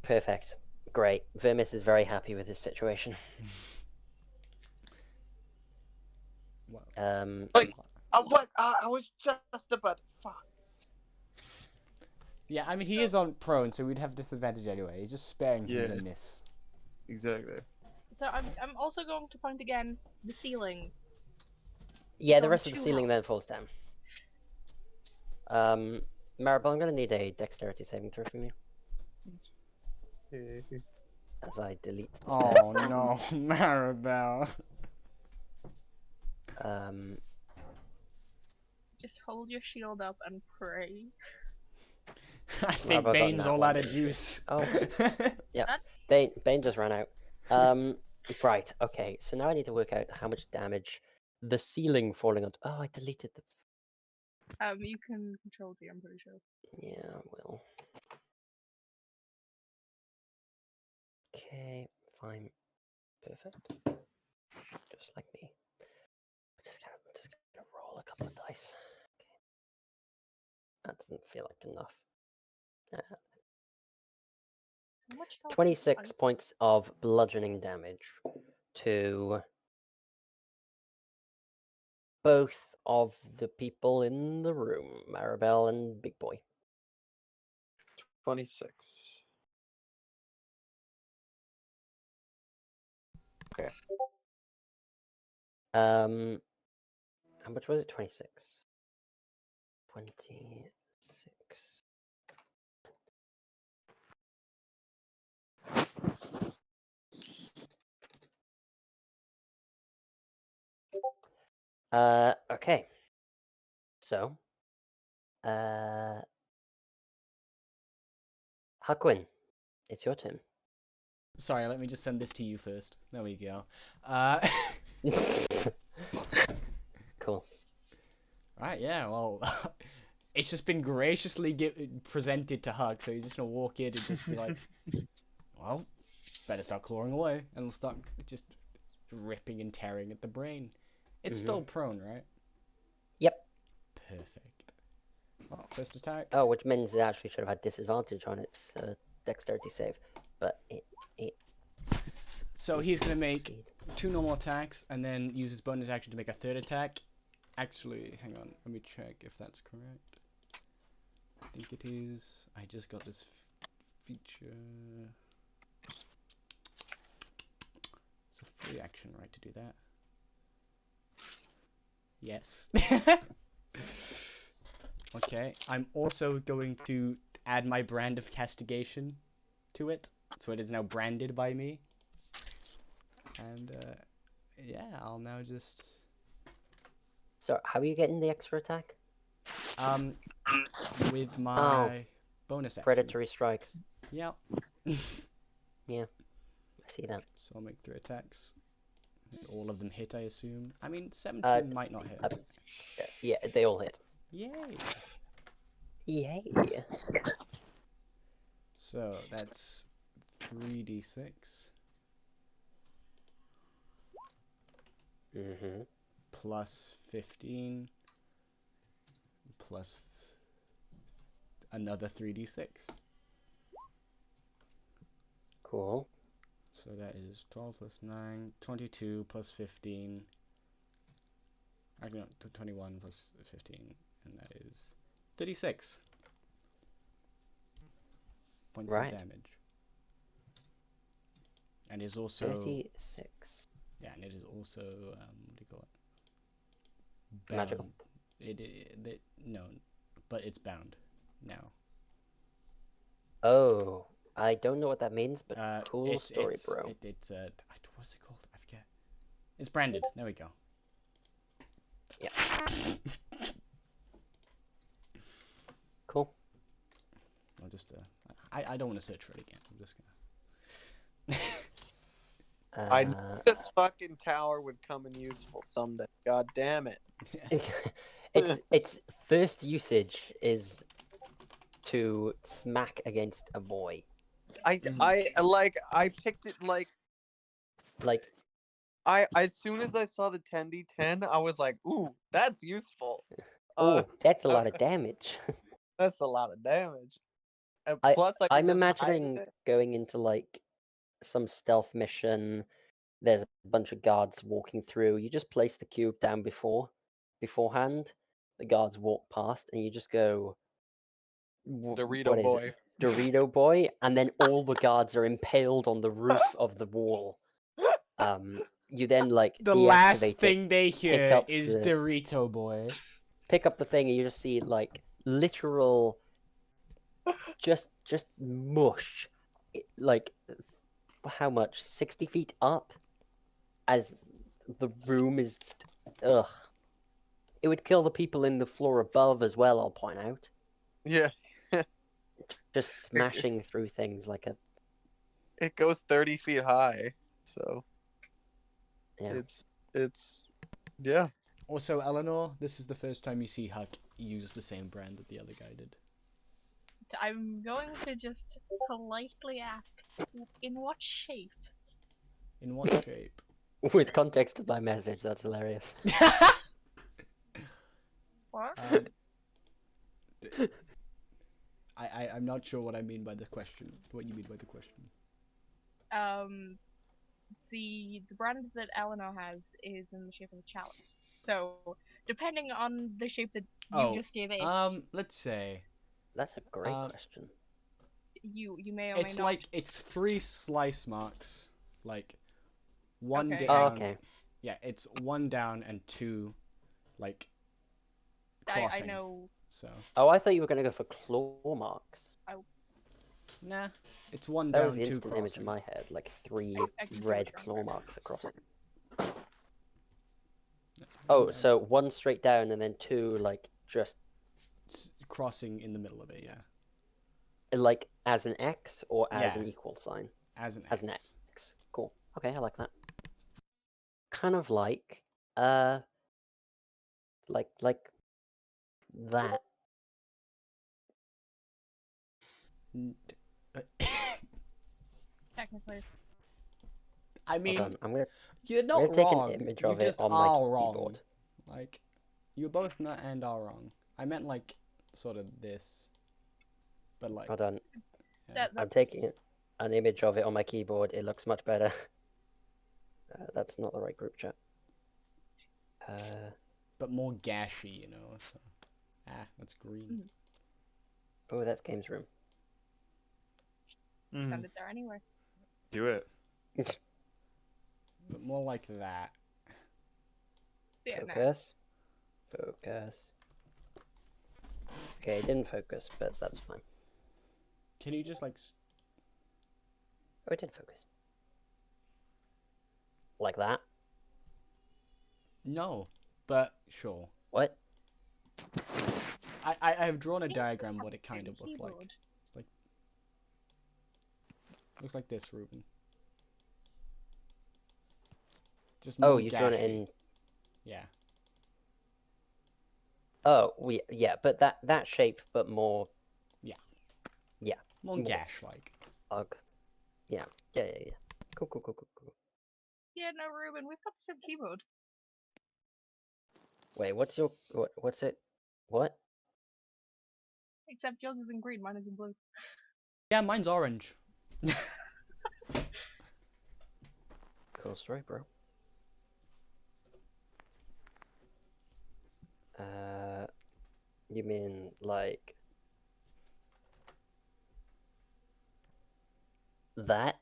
[SPEAKER 2] Perfect. Great. Vermis is very happy with his situation.
[SPEAKER 1] Well,
[SPEAKER 5] Like, what? I was just about. Fuck.
[SPEAKER 1] yeah, I mean he is on prone, so we'd have disadvantage anyway. He's just sparing him the
[SPEAKER 3] Yeah.
[SPEAKER 1] miss.
[SPEAKER 3] exactly.
[SPEAKER 6] So I'm also going to point again the ceiling.
[SPEAKER 2] Yeah,
[SPEAKER 6] It's
[SPEAKER 2] the
[SPEAKER 6] on
[SPEAKER 2] rest of the
[SPEAKER 6] 2
[SPEAKER 2] ceiling
[SPEAKER 6] health.
[SPEAKER 2] then falls down. Maribel, I'm going to need a dexterity saving throw from you as I delete the stat.
[SPEAKER 1] Oh no, Maribel.
[SPEAKER 6] Just hold your shield up and pray.
[SPEAKER 1] I think
[SPEAKER 2] Maribel got
[SPEAKER 1] Bane's
[SPEAKER 2] nat
[SPEAKER 1] all
[SPEAKER 2] one,
[SPEAKER 1] out of
[SPEAKER 2] didn't she?
[SPEAKER 1] juice.
[SPEAKER 2] Oh. Yeah, Bane just ran out. Right, okay, so now I need to work out how much damage the ceiling falling onto. Oh, I deleted the.
[SPEAKER 6] You can control Z, I'm pretty sure.
[SPEAKER 2] Yeah, I will. Okay, fine, perfect. Just like me. Just gonna roll a couple of dice. Okay. That doesn't feel like enough.
[SPEAKER 6] How much health?
[SPEAKER 2] 26 points of bludgeoning damage to both of the people in the room, Maribel and Big Boy.
[SPEAKER 5] 26.
[SPEAKER 2] How much was it? 26. 26. Okay. So, Hakwin, it's your turn.
[SPEAKER 1] Sorry, let me just send this to you first. There we go.
[SPEAKER 2] Cool.
[SPEAKER 1] Right, yeah, well, it's just been graciously presented to Huck, so he's just gonna walk in and just be like, well, better start clawing away, and we'll start just ripping and tearing at the brain. It's still prone, right?
[SPEAKER 2] Yep.
[SPEAKER 1] Perfect. Well, first attack.
[SPEAKER 2] Oh, which means it actually should have had disadvantage on its dexterity save, but it
[SPEAKER 1] So he's gonna make
[SPEAKER 2] succeed.
[SPEAKER 1] 2 normal attacks, and then use his bonus action to make a 3rd attack. Actually, hang on, let me check if that's correct. I think it is. I just got this feature. It's a free action, right, to do that? Yes. Okay, I'm also going to add my brand of castigation to it, so it is now branded by me. And, yeah, I'll now just...
[SPEAKER 2] So, how are you getting the extra attack?
[SPEAKER 1] With my bonus action.
[SPEAKER 2] Predatory strikes.
[SPEAKER 1] Yeah.
[SPEAKER 2] Yeah, I see that.
[SPEAKER 1] So I'll make 3 attacks. All of them hit, I assume. I mean, 17 might not hit.
[SPEAKER 2] Yeah, they all hit.
[SPEAKER 1] Yay!
[SPEAKER 2] Yay!
[SPEAKER 1] So that's 3d6 plus 15 plus another 3d6.
[SPEAKER 2] Cool.
[SPEAKER 1] So that is 12 plus 9, 22 plus 15. Actually, no, 21 plus 15, and that is 36 points
[SPEAKER 2] Right.
[SPEAKER 1] of damage. And is also
[SPEAKER 2] 36.
[SPEAKER 1] yeah, and it is also what do you call it? Bound.
[SPEAKER 2] Magical.
[SPEAKER 1] No, but it's bound now.
[SPEAKER 2] Oh, I don't know what that means, but cool story,
[SPEAKER 1] it's,
[SPEAKER 2] bro.
[SPEAKER 1] It's what's it called? I forget. It's branded. There we go.
[SPEAKER 2] Yeah. Cool.
[SPEAKER 1] I'll just I don't want to search for it again. I'm just gonna.
[SPEAKER 5] I knew this fucking tower would come in useful someday. God damn it.
[SPEAKER 2] its first usage is to smack against a boy.
[SPEAKER 5] I picked it like as soon as I saw the 10d10, I was like, ooh, that's useful.
[SPEAKER 2] Oh, that's a lot of damage.
[SPEAKER 5] That's a lot of damage. And plus,
[SPEAKER 2] I'm imagining going into like some stealth mission. There's a bunch of guards walking through. You just place the cube down beforehand. The guards walk past, and you just go,
[SPEAKER 5] Dorito boy.
[SPEAKER 2] Dorito boy, and then all the guards are impaled on the roof of the wall. You then like
[SPEAKER 1] The
[SPEAKER 2] deactivate
[SPEAKER 1] last thing they
[SPEAKER 2] pick
[SPEAKER 1] hear
[SPEAKER 2] up
[SPEAKER 1] is Dorito boy.
[SPEAKER 2] Pick up the thing, and you just see like literal, just mush, like how much? 60 feet up, as the room is, ugh. It would kill the people in the floor above as well. I'll point out.
[SPEAKER 5] Yeah.
[SPEAKER 2] Just smashing through things like a.
[SPEAKER 5] It goes 30 feet high, so.
[SPEAKER 2] Yeah.
[SPEAKER 5] It's yeah.
[SPEAKER 1] Also, Eleanor, this is the first time you see Huck use the same brand that the other guy did.
[SPEAKER 6] I'm going to just politely ask, in what shape?
[SPEAKER 1] In what shape?
[SPEAKER 2] With context of my message, that's hilarious.
[SPEAKER 6] What?
[SPEAKER 1] I'm not sure what I mean by the question. What you mean by the question?
[SPEAKER 6] The brand that Eleanor has is in the shape of a chalice. So depending on the shape that you just gave it,
[SPEAKER 1] let's say
[SPEAKER 2] That's a great question.
[SPEAKER 6] you may or may
[SPEAKER 1] it's
[SPEAKER 6] not.
[SPEAKER 1] like it's 3 slice marks, like one
[SPEAKER 6] Okay.
[SPEAKER 1] down.
[SPEAKER 2] Oh, okay.
[SPEAKER 1] Yeah, it's 1 down and 2 like
[SPEAKER 6] I
[SPEAKER 1] crossing.
[SPEAKER 6] know.
[SPEAKER 1] So
[SPEAKER 2] Oh, I thought you were gonna go for claw marks.
[SPEAKER 1] nah, it's 1
[SPEAKER 2] That
[SPEAKER 1] down,
[SPEAKER 2] was the
[SPEAKER 1] 2
[SPEAKER 2] instant image in
[SPEAKER 1] crossing.
[SPEAKER 2] my head, like 3
[SPEAKER 6] I can see
[SPEAKER 2] red
[SPEAKER 6] what's
[SPEAKER 2] claw
[SPEAKER 6] wrong.
[SPEAKER 2] marks across it. Oh, so 1 straight down and then 2 like just
[SPEAKER 1] Crossing in the middle of it, yeah.
[SPEAKER 2] like as an X or as
[SPEAKER 1] Yeah.
[SPEAKER 2] an equal sign?
[SPEAKER 1] As an
[SPEAKER 2] As an
[SPEAKER 1] X.
[SPEAKER 2] X. Cool. Okay, I like that. Kind of like that.
[SPEAKER 6] Technically.
[SPEAKER 1] I
[SPEAKER 2] Hold
[SPEAKER 1] mean,
[SPEAKER 2] on, I'm gonna
[SPEAKER 1] you're not
[SPEAKER 2] take an
[SPEAKER 1] wrong.
[SPEAKER 2] image
[SPEAKER 1] You
[SPEAKER 2] of it
[SPEAKER 1] just
[SPEAKER 2] on my
[SPEAKER 1] are wrong.
[SPEAKER 2] keyboard.
[SPEAKER 1] Like, you're both not and are wrong. I meant like sort of this, but like.
[SPEAKER 2] Hold on.
[SPEAKER 1] Yeah.
[SPEAKER 2] I'm taking an image of it on my keyboard. It looks much better. That's not the right group chat.
[SPEAKER 1] But more gashy, you know. So. That's green.
[SPEAKER 2] Oh, that's games room.
[SPEAKER 6] Send it there anyway.
[SPEAKER 3] Do it.
[SPEAKER 1] But more like that.
[SPEAKER 6] Yeah, no.
[SPEAKER 2] Focus. Focus. Okay, it didn't focus, but that's fine.
[SPEAKER 1] Can you just like?
[SPEAKER 2] Oh, it did focus. Like that?
[SPEAKER 1] No, but sure.
[SPEAKER 2] What?
[SPEAKER 1] I have drawn a diagram what it kind of looks like.
[SPEAKER 6] Keyboard.
[SPEAKER 1] It's like looks like this, Ruben. Just more
[SPEAKER 2] You've drawn it
[SPEAKER 1] gashy.
[SPEAKER 2] in.
[SPEAKER 1] Yeah.
[SPEAKER 2] Oh, yeah, but that shape, but more.
[SPEAKER 1] Yeah.
[SPEAKER 2] Yeah.
[SPEAKER 1] More gash-like.
[SPEAKER 2] Ugh. Yeah. Cool.
[SPEAKER 6] Yeah, no, Ruben, we've got the same keyboard.
[SPEAKER 2] Wait, what's it? What?
[SPEAKER 6] Except yours is in green, mine is in blue.
[SPEAKER 1] Yeah, mine's orange.
[SPEAKER 2] Cool story, bro. You mean like that?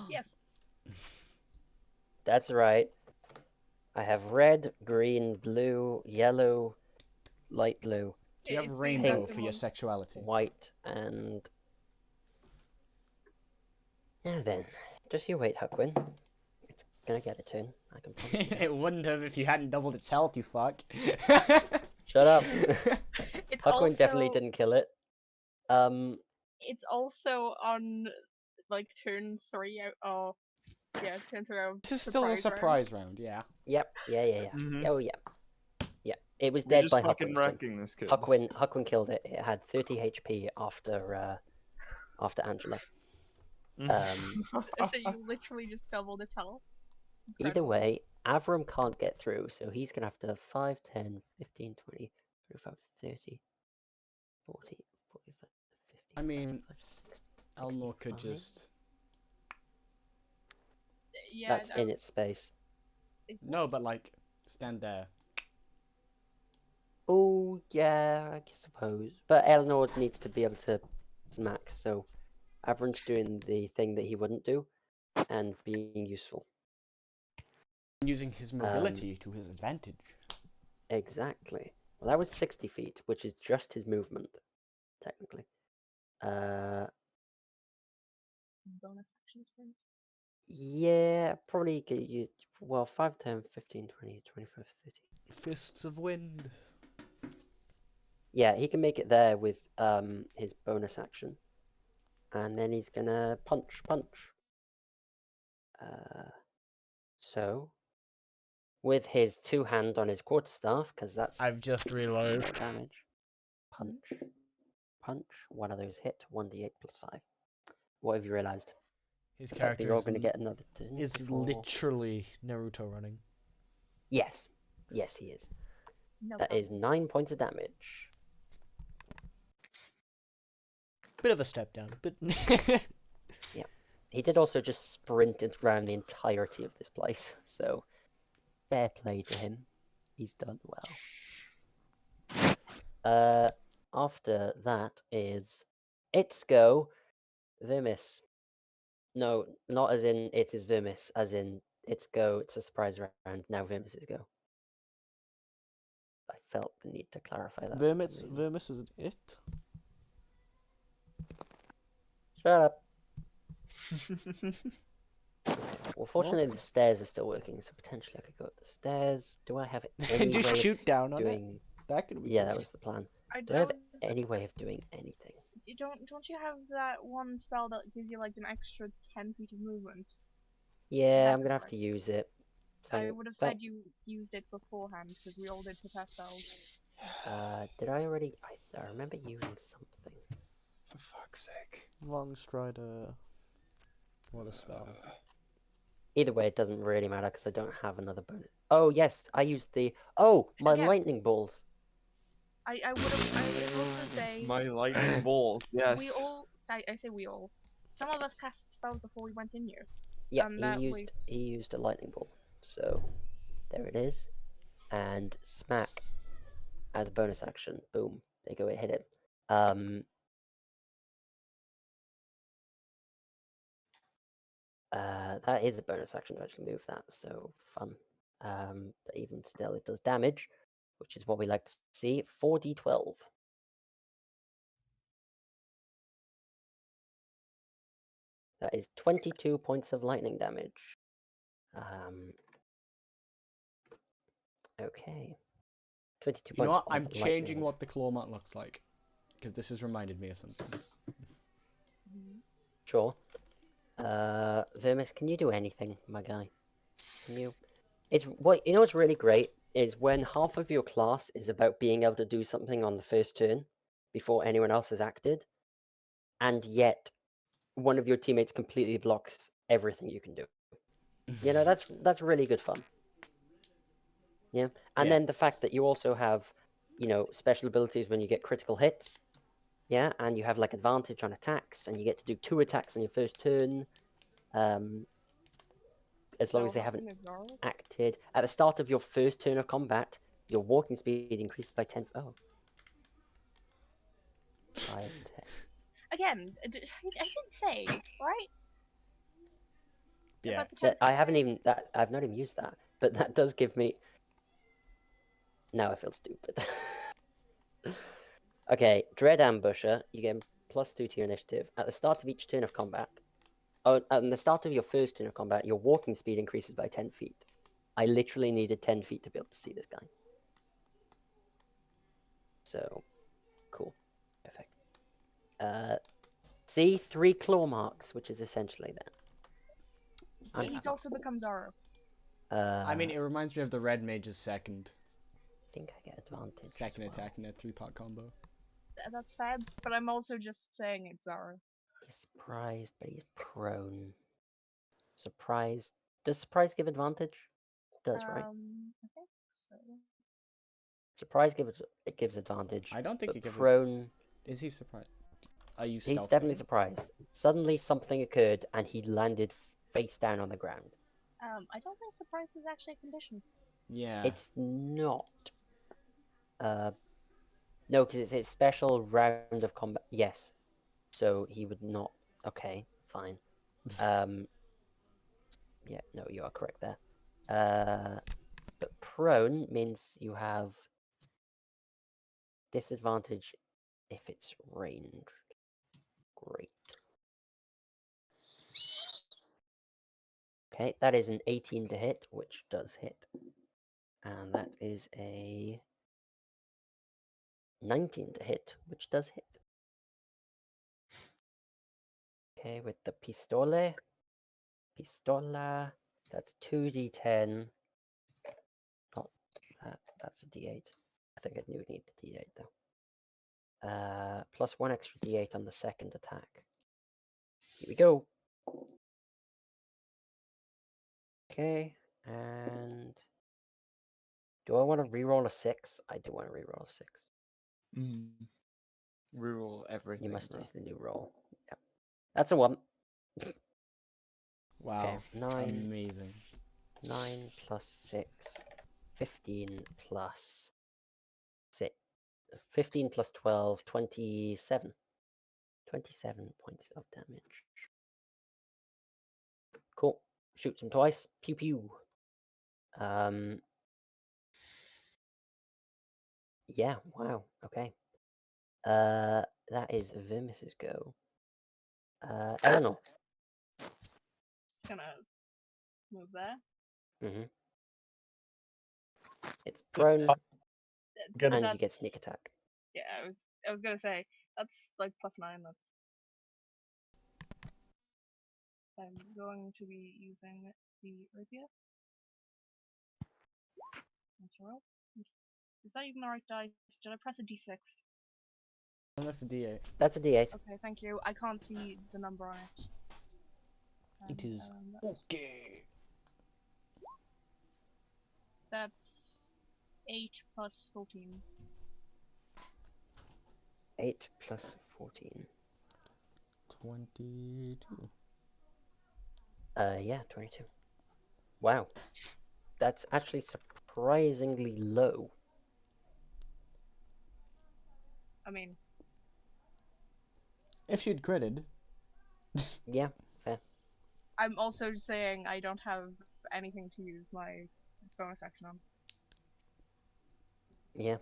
[SPEAKER 6] Yes.
[SPEAKER 2] That's right. I have red, green, blue, yellow, light blue,
[SPEAKER 1] Do you have
[SPEAKER 6] It's the
[SPEAKER 1] rainbow
[SPEAKER 6] exact
[SPEAKER 1] for your
[SPEAKER 6] one.
[SPEAKER 1] sexuality?
[SPEAKER 2] white, and now then, just you wait, Huckwin. It's gonna get a turn. I can promise you that.
[SPEAKER 1] It wouldn't have if you hadn't doubled its health, you fuck.
[SPEAKER 2] Shut up.
[SPEAKER 6] It's
[SPEAKER 2] Huckwin definitely
[SPEAKER 6] also-
[SPEAKER 2] didn't kill it.
[SPEAKER 6] It's also on like turn 3 out. Oh, yeah, turn 3 out.
[SPEAKER 1] This is still a
[SPEAKER 6] round.
[SPEAKER 1] surprise round, yeah.
[SPEAKER 2] Yep. Yeah.
[SPEAKER 3] Mhm.
[SPEAKER 2] Oh yeah. It was
[SPEAKER 3] We're
[SPEAKER 2] dead
[SPEAKER 3] just
[SPEAKER 2] by
[SPEAKER 3] fucking
[SPEAKER 2] Huckwin's turn.
[SPEAKER 3] wrecking this kid.
[SPEAKER 2] Huckwin killed it. It had 30 HP after Angela.
[SPEAKER 6] So you literally just doubled its health.
[SPEAKER 2] Either
[SPEAKER 6] Incredible.
[SPEAKER 2] way, Avram can't get through, so he's gonna have to 5, 10, 15, 20, 25, 30, 40, 45, 50.
[SPEAKER 1] I mean,
[SPEAKER 2] 55, 60,
[SPEAKER 1] Elnor could
[SPEAKER 2] 65.
[SPEAKER 1] just...
[SPEAKER 6] Yeah,
[SPEAKER 2] That's in its space.
[SPEAKER 1] No, but like, stand there.
[SPEAKER 2] Oh, yeah, I suppose. But Eleanor needs to be able to smack, so Avram's doing the thing that he wouldn't do, and being useful.
[SPEAKER 1] Using his mobility to his advantage.
[SPEAKER 2] Exactly. Well, that was 60 feet, which is just his movement, technically.
[SPEAKER 6] bonus action sprint.
[SPEAKER 2] Yeah, probably well, 5, 10, 15, 20, 25, 30.
[SPEAKER 1] Fists of Wind.
[SPEAKER 2] Yeah, he can make it there with his bonus action. And then he's gonna punch. So, with his 2-hand on his quarterstaff, because that's
[SPEAKER 1] I've just reloaded.
[SPEAKER 2] more damage. Punch. One of those hit, 1d8 plus 5. What have you realised?
[SPEAKER 1] His
[SPEAKER 2] That
[SPEAKER 1] character
[SPEAKER 2] you're going to get another turn
[SPEAKER 1] is
[SPEAKER 2] before...
[SPEAKER 1] literally Naruto running.
[SPEAKER 2] Yes, he is.
[SPEAKER 6] No
[SPEAKER 2] That is
[SPEAKER 6] problem.
[SPEAKER 2] 9 points of damage.
[SPEAKER 1] Bit of a step down, but
[SPEAKER 2] He did also just sprint around the entirety of this place, so fair play to him. He's done well. After that is It's Go, Vimis. No, not as in it is Vimis, as in It's Go, it's a surprise round, now Vimis is go. I felt the need to clarify that. for some reason.
[SPEAKER 1] Vermis isn't it.
[SPEAKER 2] Shut up. Well, fortunately the stairs are still working, so potentially I could go up the stairs. Do I have any
[SPEAKER 1] And just
[SPEAKER 2] way
[SPEAKER 1] shoot
[SPEAKER 2] of
[SPEAKER 1] doing on it.
[SPEAKER 2] doing...
[SPEAKER 1] That could be.
[SPEAKER 2] Yeah,
[SPEAKER 1] cool.
[SPEAKER 2] that was the plan.
[SPEAKER 6] I
[SPEAKER 2] Do I have
[SPEAKER 6] don't.
[SPEAKER 2] any way of doing anything?
[SPEAKER 6] You don't you have that one spell that gives you like an extra 10 feet of movement?
[SPEAKER 2] Yeah,
[SPEAKER 6] That
[SPEAKER 2] I'm
[SPEAKER 6] is
[SPEAKER 2] gonna have
[SPEAKER 6] right.
[SPEAKER 2] to use it.
[SPEAKER 6] I would have said you used it beforehand because we all did prepare spells.
[SPEAKER 2] Did I already? I remember using something.
[SPEAKER 3] For fuck's sake.
[SPEAKER 1] Long strider. What a spell.
[SPEAKER 2] Either way, it doesn't really matter because I don't have another bonus. Oh yes, I used the. Oh, my
[SPEAKER 6] Yeah.
[SPEAKER 2] lightning balls.
[SPEAKER 6] I would also say
[SPEAKER 3] My lightning balls,
[SPEAKER 6] we
[SPEAKER 3] yes.
[SPEAKER 6] all. I say we all. Some of us cast spells before we went in here.
[SPEAKER 2] Yeah,
[SPEAKER 6] that
[SPEAKER 2] he used a lightning ball. So there it is, and smack as a bonus action. Boom, there you go. It hit it. That is a bonus action to actually move that, so fun. But even still, it does damage, which is what we like to see. 4d12. That is 22 points of lightning damage. Okay. 22
[SPEAKER 1] You know
[SPEAKER 2] points
[SPEAKER 1] what? I'm
[SPEAKER 2] of
[SPEAKER 1] changing
[SPEAKER 2] lightning.
[SPEAKER 1] what the claw mat looks like. Because this has reminded me of something.
[SPEAKER 2] Sure. Vermis, can you do anything, my guy? Can you? It's what you know. What's really great is when half of your class is about being able to do something on the first turn before anyone else has acted, and yet one of your teammates completely blocks everything you can do. You know, that's really good fun. Yeah, and
[SPEAKER 1] Yeah.
[SPEAKER 2] then the fact that you also have, you know, special abilities when you get critical hits. Yeah, and you have like advantage on attacks, and you get to do 2 attacks on your first turn. As long as they haven't acted at the start of your first turn of combat, your walking speed increases by 10. Oh, 5, 10.
[SPEAKER 6] Again, I didn't say right.
[SPEAKER 1] Yeah.
[SPEAKER 6] About the
[SPEAKER 2] That
[SPEAKER 6] 10
[SPEAKER 2] I haven't even that I've not even used that, but that does give me. Now I feel stupid. Okay, Dread Ambusher. You get +2 to your initiative at the start of each turn of combat. Oh, at the start of your first turn of combat, your walking speed increases by 10 feet. I literally needed 10 feet to be able to see this guy. So, cool. Perfect. See, 3 claw marks, which is essentially that.
[SPEAKER 6] He's also become Zoro.
[SPEAKER 1] I mean, it reminds me of the Red Mage's second
[SPEAKER 2] I think I get advantage.
[SPEAKER 1] second
[SPEAKER 2] as well.
[SPEAKER 1] attack in that 3-part combo.
[SPEAKER 6] That's fair, but I'm also just saying it's Zoro.
[SPEAKER 2] He's surprised, but he's prone. Surprise. Does surprise give advantage? It does, right?
[SPEAKER 6] I think so.
[SPEAKER 2] Surprise it gives advantage.
[SPEAKER 1] I don't think
[SPEAKER 2] but
[SPEAKER 1] it gives
[SPEAKER 2] prone.
[SPEAKER 1] Is he surprised? Are you
[SPEAKER 2] He's
[SPEAKER 1] stealthing?
[SPEAKER 2] definitely surprised. Suddenly something occurred and he landed face down on the ground.
[SPEAKER 6] I don't think surprise is actually a condition.
[SPEAKER 1] Yeah.
[SPEAKER 2] It's not. No, because it's a special round of combat. Yes. So he would not. Okay, fine. Yeah, no, you are correct there. But prone means you have disadvantage if it's ranged. Great. Okay, that is an 18 to hit, which does hit. And that is a 19 to hit, which does hit. Okay, with the pistola, that's 2d10. Not that, that's a d8. I think I would need the d8 though. Plus 1 extra d8 on the second attack. Here we go. Okay, and do I want to reroll a 6? I do want to reroll a 6.
[SPEAKER 3] Reroll everything.
[SPEAKER 2] You must
[SPEAKER 3] bro.
[SPEAKER 2] use the new roll. Yep. That's a 1.
[SPEAKER 1] Wow.
[SPEAKER 2] 9.
[SPEAKER 1] Amazing.
[SPEAKER 2] 9 plus 6. 15 plus 6. 15 plus 12. 27. 27 points of damage. Cool. Shoots him twice. Pew pew. Yeah, wow. Okay. That is Vermis's go. Eleanor.
[SPEAKER 6] It's gonna move there.
[SPEAKER 2] Mm-hmm. It's prone,
[SPEAKER 5] Gonna-
[SPEAKER 2] and
[SPEAKER 6] That-
[SPEAKER 2] you get sneak attack.
[SPEAKER 6] Yeah, I was gonna say that's like +9. That's I'm going to be using the rapier. That's a roll. Is that even the right dice? Did I press a D6?
[SPEAKER 1] And that's a D8.
[SPEAKER 2] That's a D8.
[SPEAKER 6] Okay, thank you. I can't see the number on it.
[SPEAKER 1] It is
[SPEAKER 6] That's,
[SPEAKER 1] okay.
[SPEAKER 6] that's 8 plus 14.
[SPEAKER 2] 8 plus 14.
[SPEAKER 1] 22.
[SPEAKER 2] Yeah, 22. Wow. That's actually surprisingly low.
[SPEAKER 6] I mean,
[SPEAKER 1] If you'd critted.
[SPEAKER 2] Yeah, fair.
[SPEAKER 6] I'm also saying I don't have anything to use my bonus action on.
[SPEAKER 2] Yeah.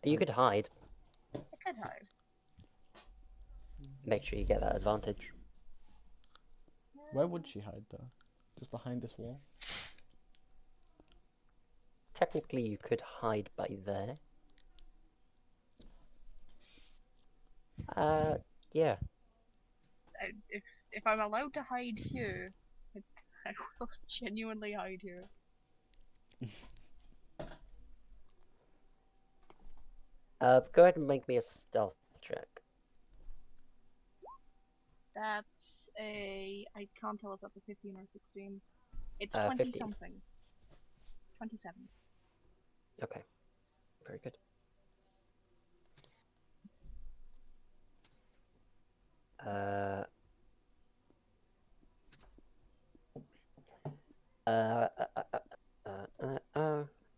[SPEAKER 2] You could hide.
[SPEAKER 6] I could hide.
[SPEAKER 2] Make sure you get that advantage.
[SPEAKER 1] Where would she hide though? Just behind this wall?
[SPEAKER 2] Technically, you could hide by there. Yeah.
[SPEAKER 6] If I'm allowed to hide here, I will genuinely hide here.
[SPEAKER 2] Go ahead and make me a stealth check.
[SPEAKER 6] That's a. I can't tell if that's a 15 or 16. It's
[SPEAKER 2] 15.
[SPEAKER 6] 20 something. 27.
[SPEAKER 2] Okay. Very good.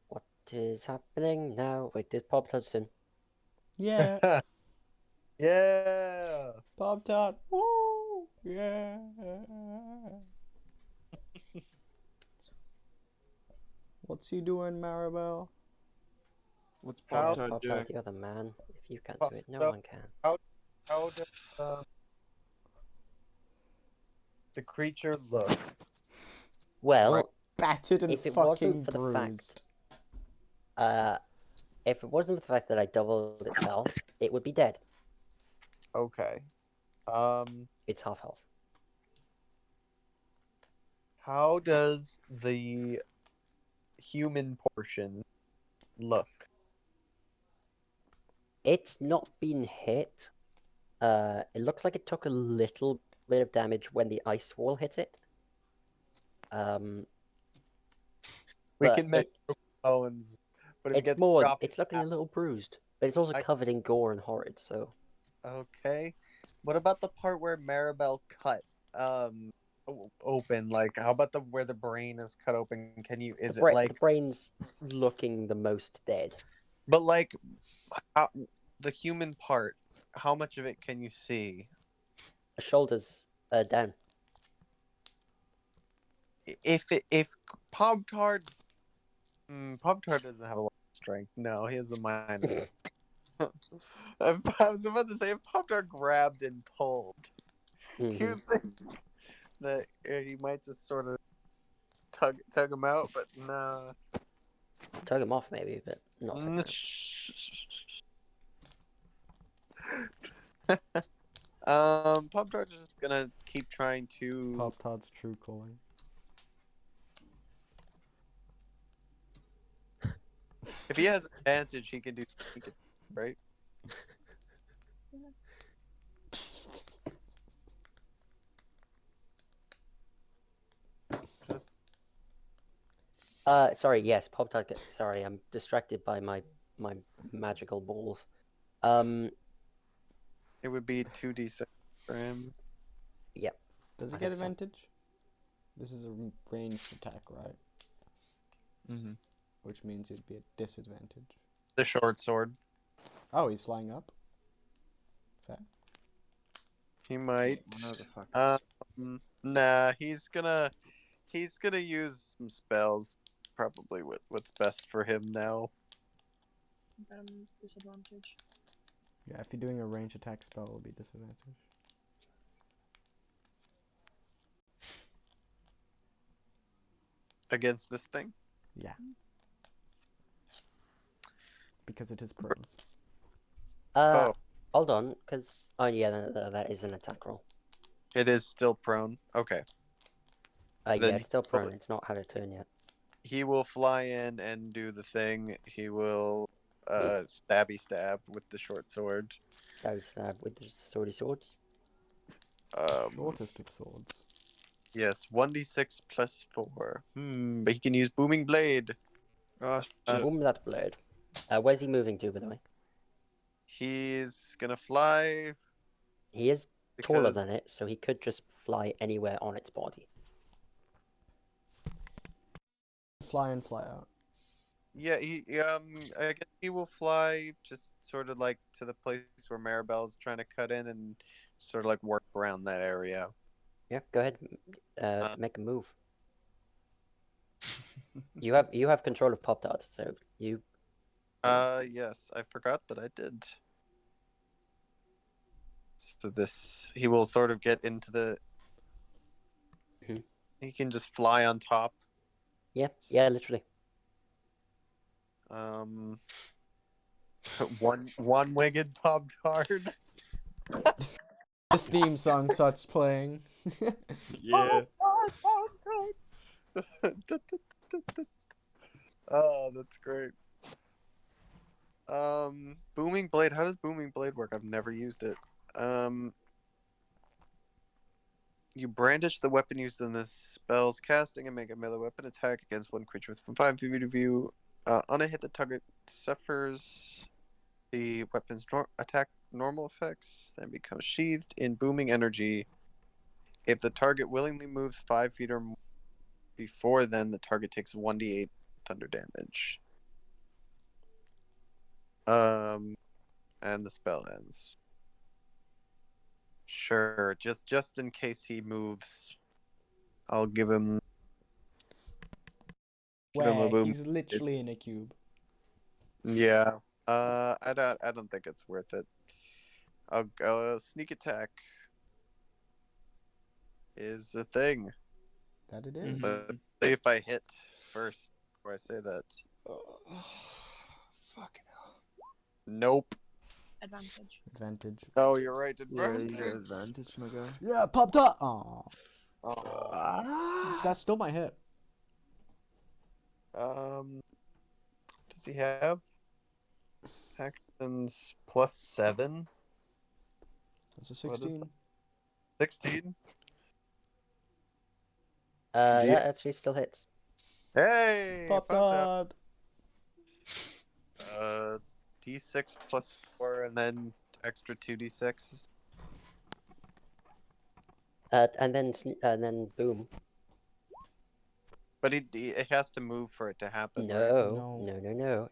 [SPEAKER 2] What is happening now? Wait, there's Pop Hudson.
[SPEAKER 1] Yeah.
[SPEAKER 5] Yeah.
[SPEAKER 1] Pop Tart. Woo! Yeah. What's he doing, Maribel?
[SPEAKER 3] What's
[SPEAKER 5] How-
[SPEAKER 3] Pop Tart
[SPEAKER 2] Pop
[SPEAKER 3] doing?
[SPEAKER 2] You're the man. If you can't
[SPEAKER 5] Pop-
[SPEAKER 2] do it, no
[SPEAKER 5] so-
[SPEAKER 2] one can.
[SPEAKER 5] How does the creature look?
[SPEAKER 2] Well,
[SPEAKER 5] Right.
[SPEAKER 1] Battered and
[SPEAKER 2] if it
[SPEAKER 1] fucking
[SPEAKER 2] wasn't for the
[SPEAKER 1] bruised.
[SPEAKER 2] if it wasn't for the fact that I doubled its health, it would be dead.
[SPEAKER 5] Okay.
[SPEAKER 2] It's half health.
[SPEAKER 5] How does the human portion look?
[SPEAKER 2] It's not been hit. It looks like it took a little bit of damage when the ice wall hit it.
[SPEAKER 5] We
[SPEAKER 2] But
[SPEAKER 5] can make bones, but if it
[SPEAKER 2] it's
[SPEAKER 5] gets
[SPEAKER 2] more.
[SPEAKER 5] dropped,
[SPEAKER 2] It's looking a little bruised, but it's also covered in gore and horrid. So
[SPEAKER 5] okay. What about the part where Maribel cut open? Like, how about where the brain is cut open? Can you? Is it
[SPEAKER 2] the
[SPEAKER 5] like?
[SPEAKER 2] brain's looking the most dead.
[SPEAKER 5] But like, how, the human part. How much of it can you see?
[SPEAKER 2] The shoulders down.
[SPEAKER 5] If Pop Tart, Pop Tart doesn't have a lot of strength. No, he has a minor. I was about to say if Pop Tart grabbed and pulled,
[SPEAKER 2] Mhm.
[SPEAKER 5] you think that he might just sort of tug him out, but nah.
[SPEAKER 2] Tug him off maybe, but not tug him out.
[SPEAKER 5] Pop Tart's just gonna keep trying to.
[SPEAKER 1] Pop Tart's true calling.
[SPEAKER 5] If he has advantage, he can do sneak attack, right?
[SPEAKER 2] Sorry, yes, Pop Tart. Sorry, I'm distracted by my my magical balls.
[SPEAKER 5] It would be 2d6 for him.
[SPEAKER 2] Yep.
[SPEAKER 1] Does he
[SPEAKER 2] I
[SPEAKER 1] get
[SPEAKER 2] think so.
[SPEAKER 1] advantage? This is a ranged attack, right?
[SPEAKER 3] Mm-hmm.
[SPEAKER 1] Which means it'd be a disadvantage.
[SPEAKER 5] The short sword.
[SPEAKER 1] Oh, he's flying up. Fair.
[SPEAKER 5] He might.
[SPEAKER 3] Motherfuckers.
[SPEAKER 5] Nah, he's gonna use some spells. Probably what's best for him now.
[SPEAKER 6] Disadvantage.
[SPEAKER 1] Yeah, if you're doing a range attack spell, it'll be disadvantage.
[SPEAKER 5] Against this thing.
[SPEAKER 1] Yeah. Because it is prone.
[SPEAKER 5] Oh,
[SPEAKER 2] Hold on, because yeah, that is an attack roll.
[SPEAKER 5] it is still prone. Okay.
[SPEAKER 2] Yeah,
[SPEAKER 5] Then
[SPEAKER 2] it's still
[SPEAKER 5] he will-
[SPEAKER 2] prone. It's not had a turn yet.
[SPEAKER 5] He will fly in and do the thing. He will stabby stab with the short sword.
[SPEAKER 2] Stab with the swords.
[SPEAKER 1] Shortest of swords.
[SPEAKER 5] Yes, 1d6 plus 4. But he can use booming blade.
[SPEAKER 3] Oh,
[SPEAKER 2] Boom that blade. Where's he moving to, by the way?
[SPEAKER 5] He's gonna fly
[SPEAKER 2] He is taller
[SPEAKER 5] because
[SPEAKER 2] than it, so he could just fly anywhere on its body.
[SPEAKER 1] Fly in, fly out.
[SPEAKER 5] yeah, I guess he will fly just sort of like to the place where Maribel's trying to cut in and sort of like work around that area.
[SPEAKER 2] Yeah, go ahead. Make a move. You have control of Pop Tart, so you.
[SPEAKER 5] Yes, I forgot that I did. So he will sort of get into the.
[SPEAKER 2] Mhm.
[SPEAKER 5] He can just fly on top.
[SPEAKER 2] Yeah, literally.
[SPEAKER 5] One-winged Pop Tart.
[SPEAKER 1] This theme song starts playing.
[SPEAKER 3] yeah.
[SPEAKER 5] Oh, that's great. Booming blade. How does booming blade work? I've never used it. You brandish the weapon used in the spell's casting and make a melee weapon attack against one creature within 5 feet of you. On a hit, the target suffers the weapon's attack normal effects, then becomes sheathed in booming energy. If the target willingly moves 5 feet or more before then, the target takes 1d8 thunder damage. And the spell ends. Sure, just in case he moves, I'll give him a
[SPEAKER 1] Where
[SPEAKER 5] boom.
[SPEAKER 1] he's literally in a cube.
[SPEAKER 5] Yeah. I don't think it's worth it. I'll go sneak attack is a thing.
[SPEAKER 1] That it is.
[SPEAKER 5] Let's see if I hit first before I say that.
[SPEAKER 3] Oh, fucking hell.
[SPEAKER 5] Nope.
[SPEAKER 6] Advantage.
[SPEAKER 1] Advantage.
[SPEAKER 5] Oh, you're right.
[SPEAKER 3] Yeah, you got advantage, my guy.
[SPEAKER 1] Yeah, popped up. Aw.
[SPEAKER 5] Oh.
[SPEAKER 1] That's still my hit.
[SPEAKER 5] Does he have actions +7?
[SPEAKER 1] That's a
[SPEAKER 5] What is
[SPEAKER 1] 16.
[SPEAKER 5] 16?
[SPEAKER 2] That actually still hits.
[SPEAKER 5] Hey,
[SPEAKER 1] Pop
[SPEAKER 5] Pop-Tart.
[SPEAKER 1] Tart.
[SPEAKER 5] D6 +4 and then extra 2d6.
[SPEAKER 2] And then boom.
[SPEAKER 5] But it has to move for it to happen, right?
[SPEAKER 2] No.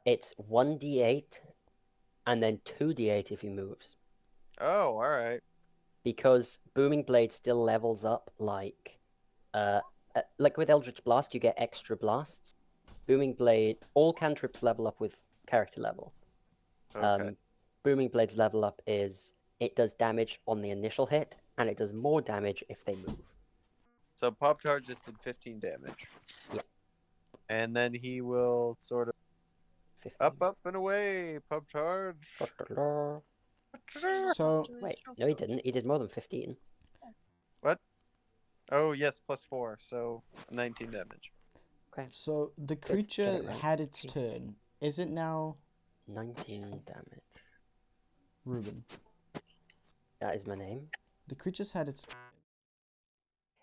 [SPEAKER 2] It's 1d8, and then 2d8 if he moves.
[SPEAKER 5] Oh, all right.
[SPEAKER 2] Because Booming Blade still levels up like with Eldritch Blast, you get extra blasts. Booming Blade, all cantrips level up with character level.
[SPEAKER 5] Okay.
[SPEAKER 2] Booming Blade's level up is it does damage on the initial hit, and it does more damage if they move.
[SPEAKER 5] So Pop-Tart just did 15 damage.
[SPEAKER 2] Yeah.
[SPEAKER 5] And then he will sort of
[SPEAKER 2] 15.
[SPEAKER 5] up and away, Pop-Tart.
[SPEAKER 1] So,
[SPEAKER 2] Wait, no, he didn't. He did more than 15.
[SPEAKER 5] What? Oh, yes, +4, so 19 damage.
[SPEAKER 2] Okay,
[SPEAKER 1] so the
[SPEAKER 2] get
[SPEAKER 1] creature
[SPEAKER 2] it right.
[SPEAKER 1] had its turn. Is it now
[SPEAKER 2] 19 damage.
[SPEAKER 1] Ruben?
[SPEAKER 2] That is my name.
[SPEAKER 1] The creature's had its.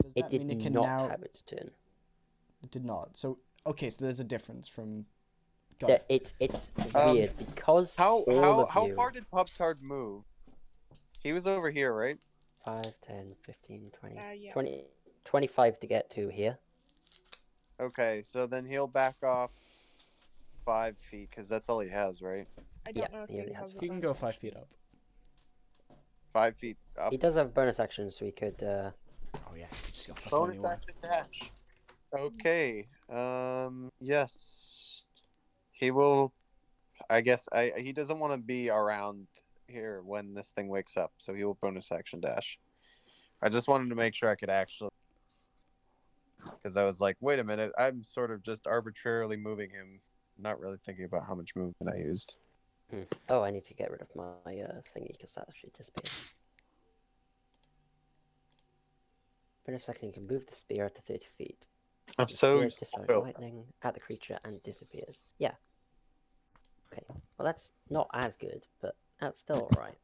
[SPEAKER 1] Does
[SPEAKER 2] It
[SPEAKER 1] that
[SPEAKER 2] did
[SPEAKER 1] mean it can
[SPEAKER 2] not
[SPEAKER 1] now?
[SPEAKER 2] have its turn.
[SPEAKER 1] It did not. So okay, so there's a difference from Go.
[SPEAKER 2] that it's weird because all of
[SPEAKER 5] How
[SPEAKER 2] you,
[SPEAKER 5] far did Pub Tart move? He was over here, right?
[SPEAKER 2] 5, 10, 15, 20,
[SPEAKER 6] Yeah.
[SPEAKER 2] 20, 25 to get to here.
[SPEAKER 5] Okay, so then he'll back off 5 feet because that's all he has, right?
[SPEAKER 6] I
[SPEAKER 2] Yeah,
[SPEAKER 6] don't know if
[SPEAKER 2] he
[SPEAKER 6] he
[SPEAKER 2] only has
[SPEAKER 6] has a
[SPEAKER 1] He can
[SPEAKER 6] bonus
[SPEAKER 1] go 5
[SPEAKER 6] action.
[SPEAKER 1] feet up.
[SPEAKER 5] 5 feet up.
[SPEAKER 2] He does have bonus action, so he could.
[SPEAKER 1] Oh yeah, just go fucking
[SPEAKER 5] Bonus
[SPEAKER 1] anywhere.
[SPEAKER 5] action dash. Okay. Yes. He will. I guess he doesn't want to be around here when this thing wakes up, so he will bonus action dash. I just wanted to make sure I could actually, because I was like, wait a minute, I'm sort of just arbitrarily moving him, not really thinking about how much movement I used.
[SPEAKER 2] Oh, I need to get rid of my thingy because that actually disappeared. Bonus action, you can move the spear up to 30 feet.
[SPEAKER 5] I'm
[SPEAKER 2] The
[SPEAKER 5] so
[SPEAKER 2] spear discharges
[SPEAKER 5] spoiled.
[SPEAKER 2] lightning at the creature and disappears. Yeah. Okay. Well, that's not as good, but that's still alright.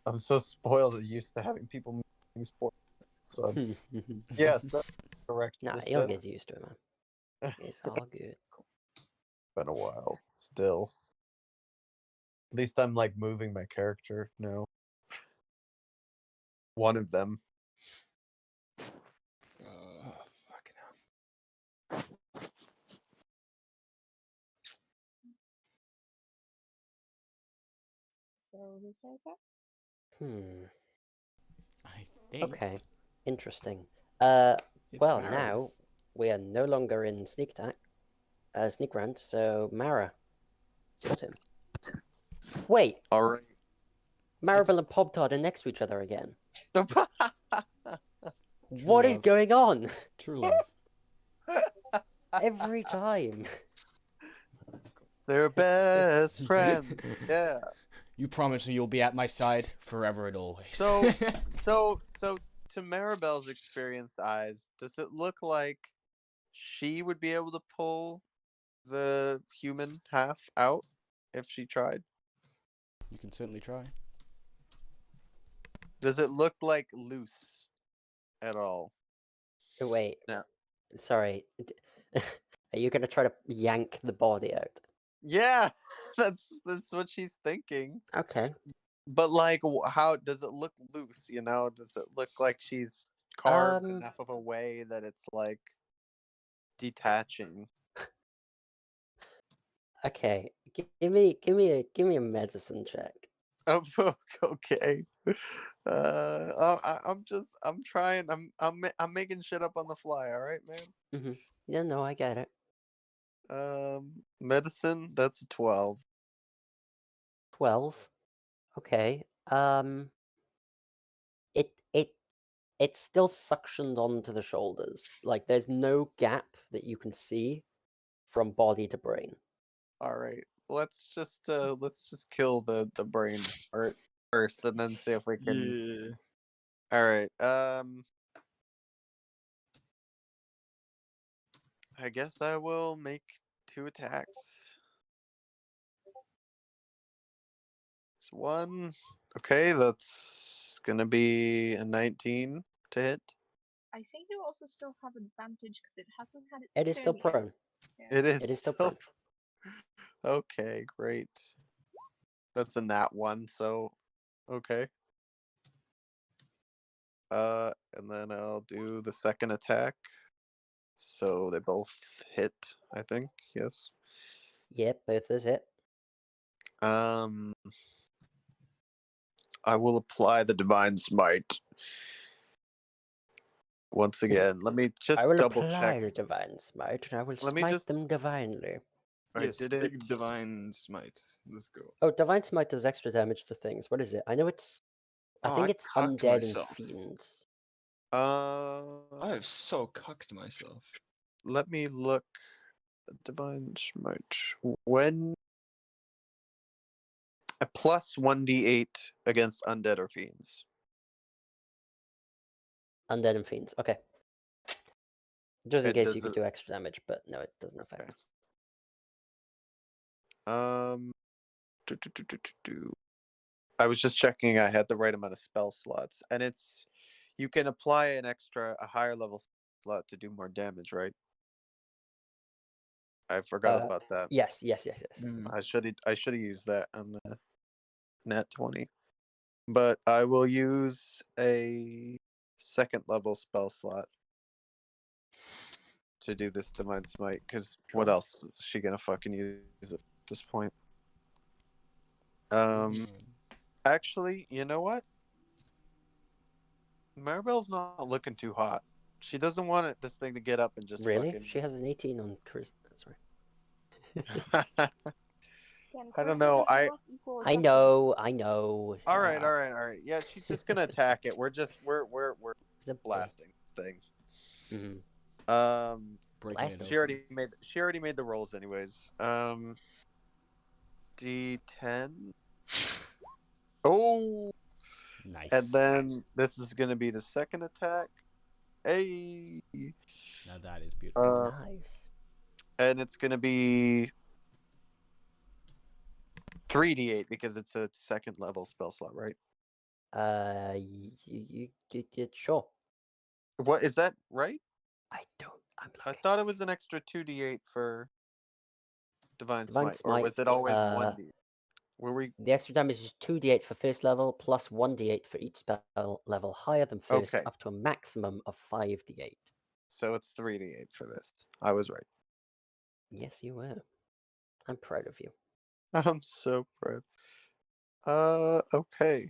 [SPEAKER 5] I'm so spoiled and used to having people move things for me. So yes, that's correct.
[SPEAKER 2] Nah,
[SPEAKER 5] This
[SPEAKER 2] you'll
[SPEAKER 5] does-
[SPEAKER 2] get used to it, man. It's all good.
[SPEAKER 5] been a while. Still. At least I'm like moving my character now. One of them.
[SPEAKER 3] Fucking hell.
[SPEAKER 6] So who says that?
[SPEAKER 1] I think.
[SPEAKER 2] Okay. Interesting.
[SPEAKER 1] It's
[SPEAKER 2] Well,
[SPEAKER 1] Mara's.
[SPEAKER 2] now we are no longer in sneak attack, sneak round. So Mara, it's your turn. Wait,
[SPEAKER 5] All right.
[SPEAKER 2] Maribel and Pop-Tart are next to each other again.
[SPEAKER 1] True
[SPEAKER 2] What is
[SPEAKER 1] love.
[SPEAKER 2] going on?
[SPEAKER 1] True love.
[SPEAKER 2] Every time.
[SPEAKER 5] They're best friends. Yeah.
[SPEAKER 1] You promise me you'll be at my side forever and always.
[SPEAKER 5] So to Maribel's experienced eyes, does it look like she would be able to pull the human half out if she tried?
[SPEAKER 1] You can certainly try.
[SPEAKER 5] Does it look like loose at all?
[SPEAKER 2] Wait.
[SPEAKER 5] No.
[SPEAKER 2] Sorry. Are you gonna try to yank the body out?
[SPEAKER 5] Yeah, that's what she's thinking.
[SPEAKER 2] Okay.
[SPEAKER 5] But like, how does it look loose? You know, does it look like she's carved enough of a way that it's like detaching?
[SPEAKER 2] Okay. Give me a medicine check.
[SPEAKER 5] Oh, okay. I'm trying. I'm making shit up on the fly. All right, man.
[SPEAKER 2] Yeah, no, I get it.
[SPEAKER 5] Medicine. That's a 12.
[SPEAKER 2] 12. Okay. It's still suctioned onto the shoulders. Like there's no gap that you can see from body to brain.
[SPEAKER 5] All right. Let's just kill the brain part first, and then see if we can.
[SPEAKER 3] Yeah.
[SPEAKER 5] All right. I guess I will make 2 attacks. It's 1. Okay, that's gonna be a 19 to hit.
[SPEAKER 6] I think you also still have advantage because it hasn't had its
[SPEAKER 2] It is still
[SPEAKER 6] turn yet.
[SPEAKER 2] prone.
[SPEAKER 6] Yeah.
[SPEAKER 5] It is.
[SPEAKER 2] It is still prone.
[SPEAKER 5] Okay, great. That's a nat 1, so okay. And then I'll do the second attack. So they both hit, I think. Yes.
[SPEAKER 2] Yep, both those hit.
[SPEAKER 5] I will apply the divine smite. Once again, let me just
[SPEAKER 2] I will
[SPEAKER 5] double
[SPEAKER 2] apply
[SPEAKER 5] check.
[SPEAKER 2] the divine smite, and I will
[SPEAKER 5] Let me
[SPEAKER 2] smite
[SPEAKER 5] just-
[SPEAKER 2] them divinely.
[SPEAKER 5] I
[SPEAKER 3] Yes,
[SPEAKER 5] did it.
[SPEAKER 3] big divine smite. Let's go.
[SPEAKER 2] Oh, divine smite does extra damage to things. What is it? I know it's. I
[SPEAKER 3] Oh,
[SPEAKER 2] think
[SPEAKER 3] I
[SPEAKER 2] it's
[SPEAKER 3] cucked
[SPEAKER 2] undead
[SPEAKER 3] myself.
[SPEAKER 2] and fiends.
[SPEAKER 3] I have so cucked myself.
[SPEAKER 5] Let me look. Divine smite. When a plus 1d8 against undead or fiends.
[SPEAKER 2] Undead and fiends. Okay. Just in
[SPEAKER 5] It
[SPEAKER 2] case you could
[SPEAKER 5] doesn't-
[SPEAKER 2] do extra damage, but no, it doesn't affect.
[SPEAKER 5] Okay. I was just checking I had the right amount of spell slots, and it's you can apply a higher level slot to do more damage, right? I forgot about that.
[SPEAKER 2] Yes.
[SPEAKER 3] Mm.
[SPEAKER 5] I should have used that on the nat 20. But I will use a second level spell slot to do this Divine Smite, because what
[SPEAKER 2] Sure.
[SPEAKER 5] else is she gonna fucking use at this point? Actually, you know what? Maribel's not looking too hot. She doesn't want this thing to get up and just
[SPEAKER 2] Really?
[SPEAKER 5] fucking.
[SPEAKER 2] She has an 18 on charisma. Sorry.
[SPEAKER 6] Again,
[SPEAKER 5] I don't
[SPEAKER 6] charisma
[SPEAKER 5] know.
[SPEAKER 6] does not equal
[SPEAKER 2] I
[SPEAKER 6] intelligence.
[SPEAKER 2] know.
[SPEAKER 5] All right. Yeah, she's just gonna attack it. We're
[SPEAKER 2] It's a
[SPEAKER 5] blasting this thing.
[SPEAKER 2] Mm-hmm.
[SPEAKER 1] Breaking it
[SPEAKER 2] Blast.
[SPEAKER 5] She already made the rolls anyways. D10. Oh,
[SPEAKER 1] Nice.
[SPEAKER 5] and then this is gonna be the second attack. Hey.
[SPEAKER 1] Now that is beautiful.
[SPEAKER 2] Nice.
[SPEAKER 5] And it's gonna be 3d8 because it's a second level spell slot, right?
[SPEAKER 2] You get sure.
[SPEAKER 5] What is that, right?
[SPEAKER 2] I'm
[SPEAKER 5] I
[SPEAKER 2] looking.
[SPEAKER 5] thought it was an extra 2d8 for Divine
[SPEAKER 2] Divine
[SPEAKER 5] Smite, or was it
[SPEAKER 2] Smite,
[SPEAKER 5] always 1d? Were we
[SPEAKER 2] The extra damage is 2d8 for first level, plus 1d8 for each spell level higher than first,
[SPEAKER 5] okay?
[SPEAKER 2] up to a maximum of 5d8.
[SPEAKER 5] So it's 3d8 for this. I was right.
[SPEAKER 2] Yes, you were. I'm proud of you.
[SPEAKER 5] I'm so proud. Okay.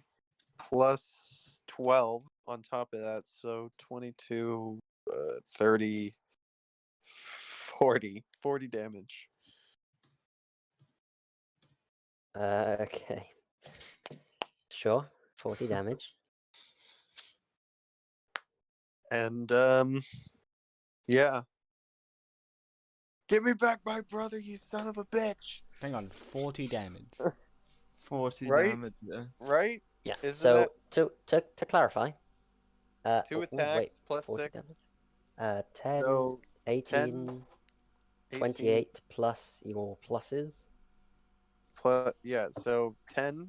[SPEAKER 5] Plus 12 on top of that, so 22, 30, 40 damage.
[SPEAKER 2] Okay. Sure. 40 damage.
[SPEAKER 5] And yeah. Give me back my brother, you son of a bitch.
[SPEAKER 1] Hang on, 40 damage.
[SPEAKER 3] 40
[SPEAKER 5] Right?
[SPEAKER 3] damage. Yeah.
[SPEAKER 5] Right?
[SPEAKER 2] Yeah.
[SPEAKER 5] Isn't
[SPEAKER 2] So
[SPEAKER 5] that
[SPEAKER 2] to clarify,
[SPEAKER 5] 2
[SPEAKER 2] wait,
[SPEAKER 5] attacks plus
[SPEAKER 2] 40
[SPEAKER 5] 6?
[SPEAKER 2] damage. 10,
[SPEAKER 5] So
[SPEAKER 2] 18,
[SPEAKER 5] 10, 18
[SPEAKER 2] 28 plus your pluses.
[SPEAKER 5] plus, yeah, so 10,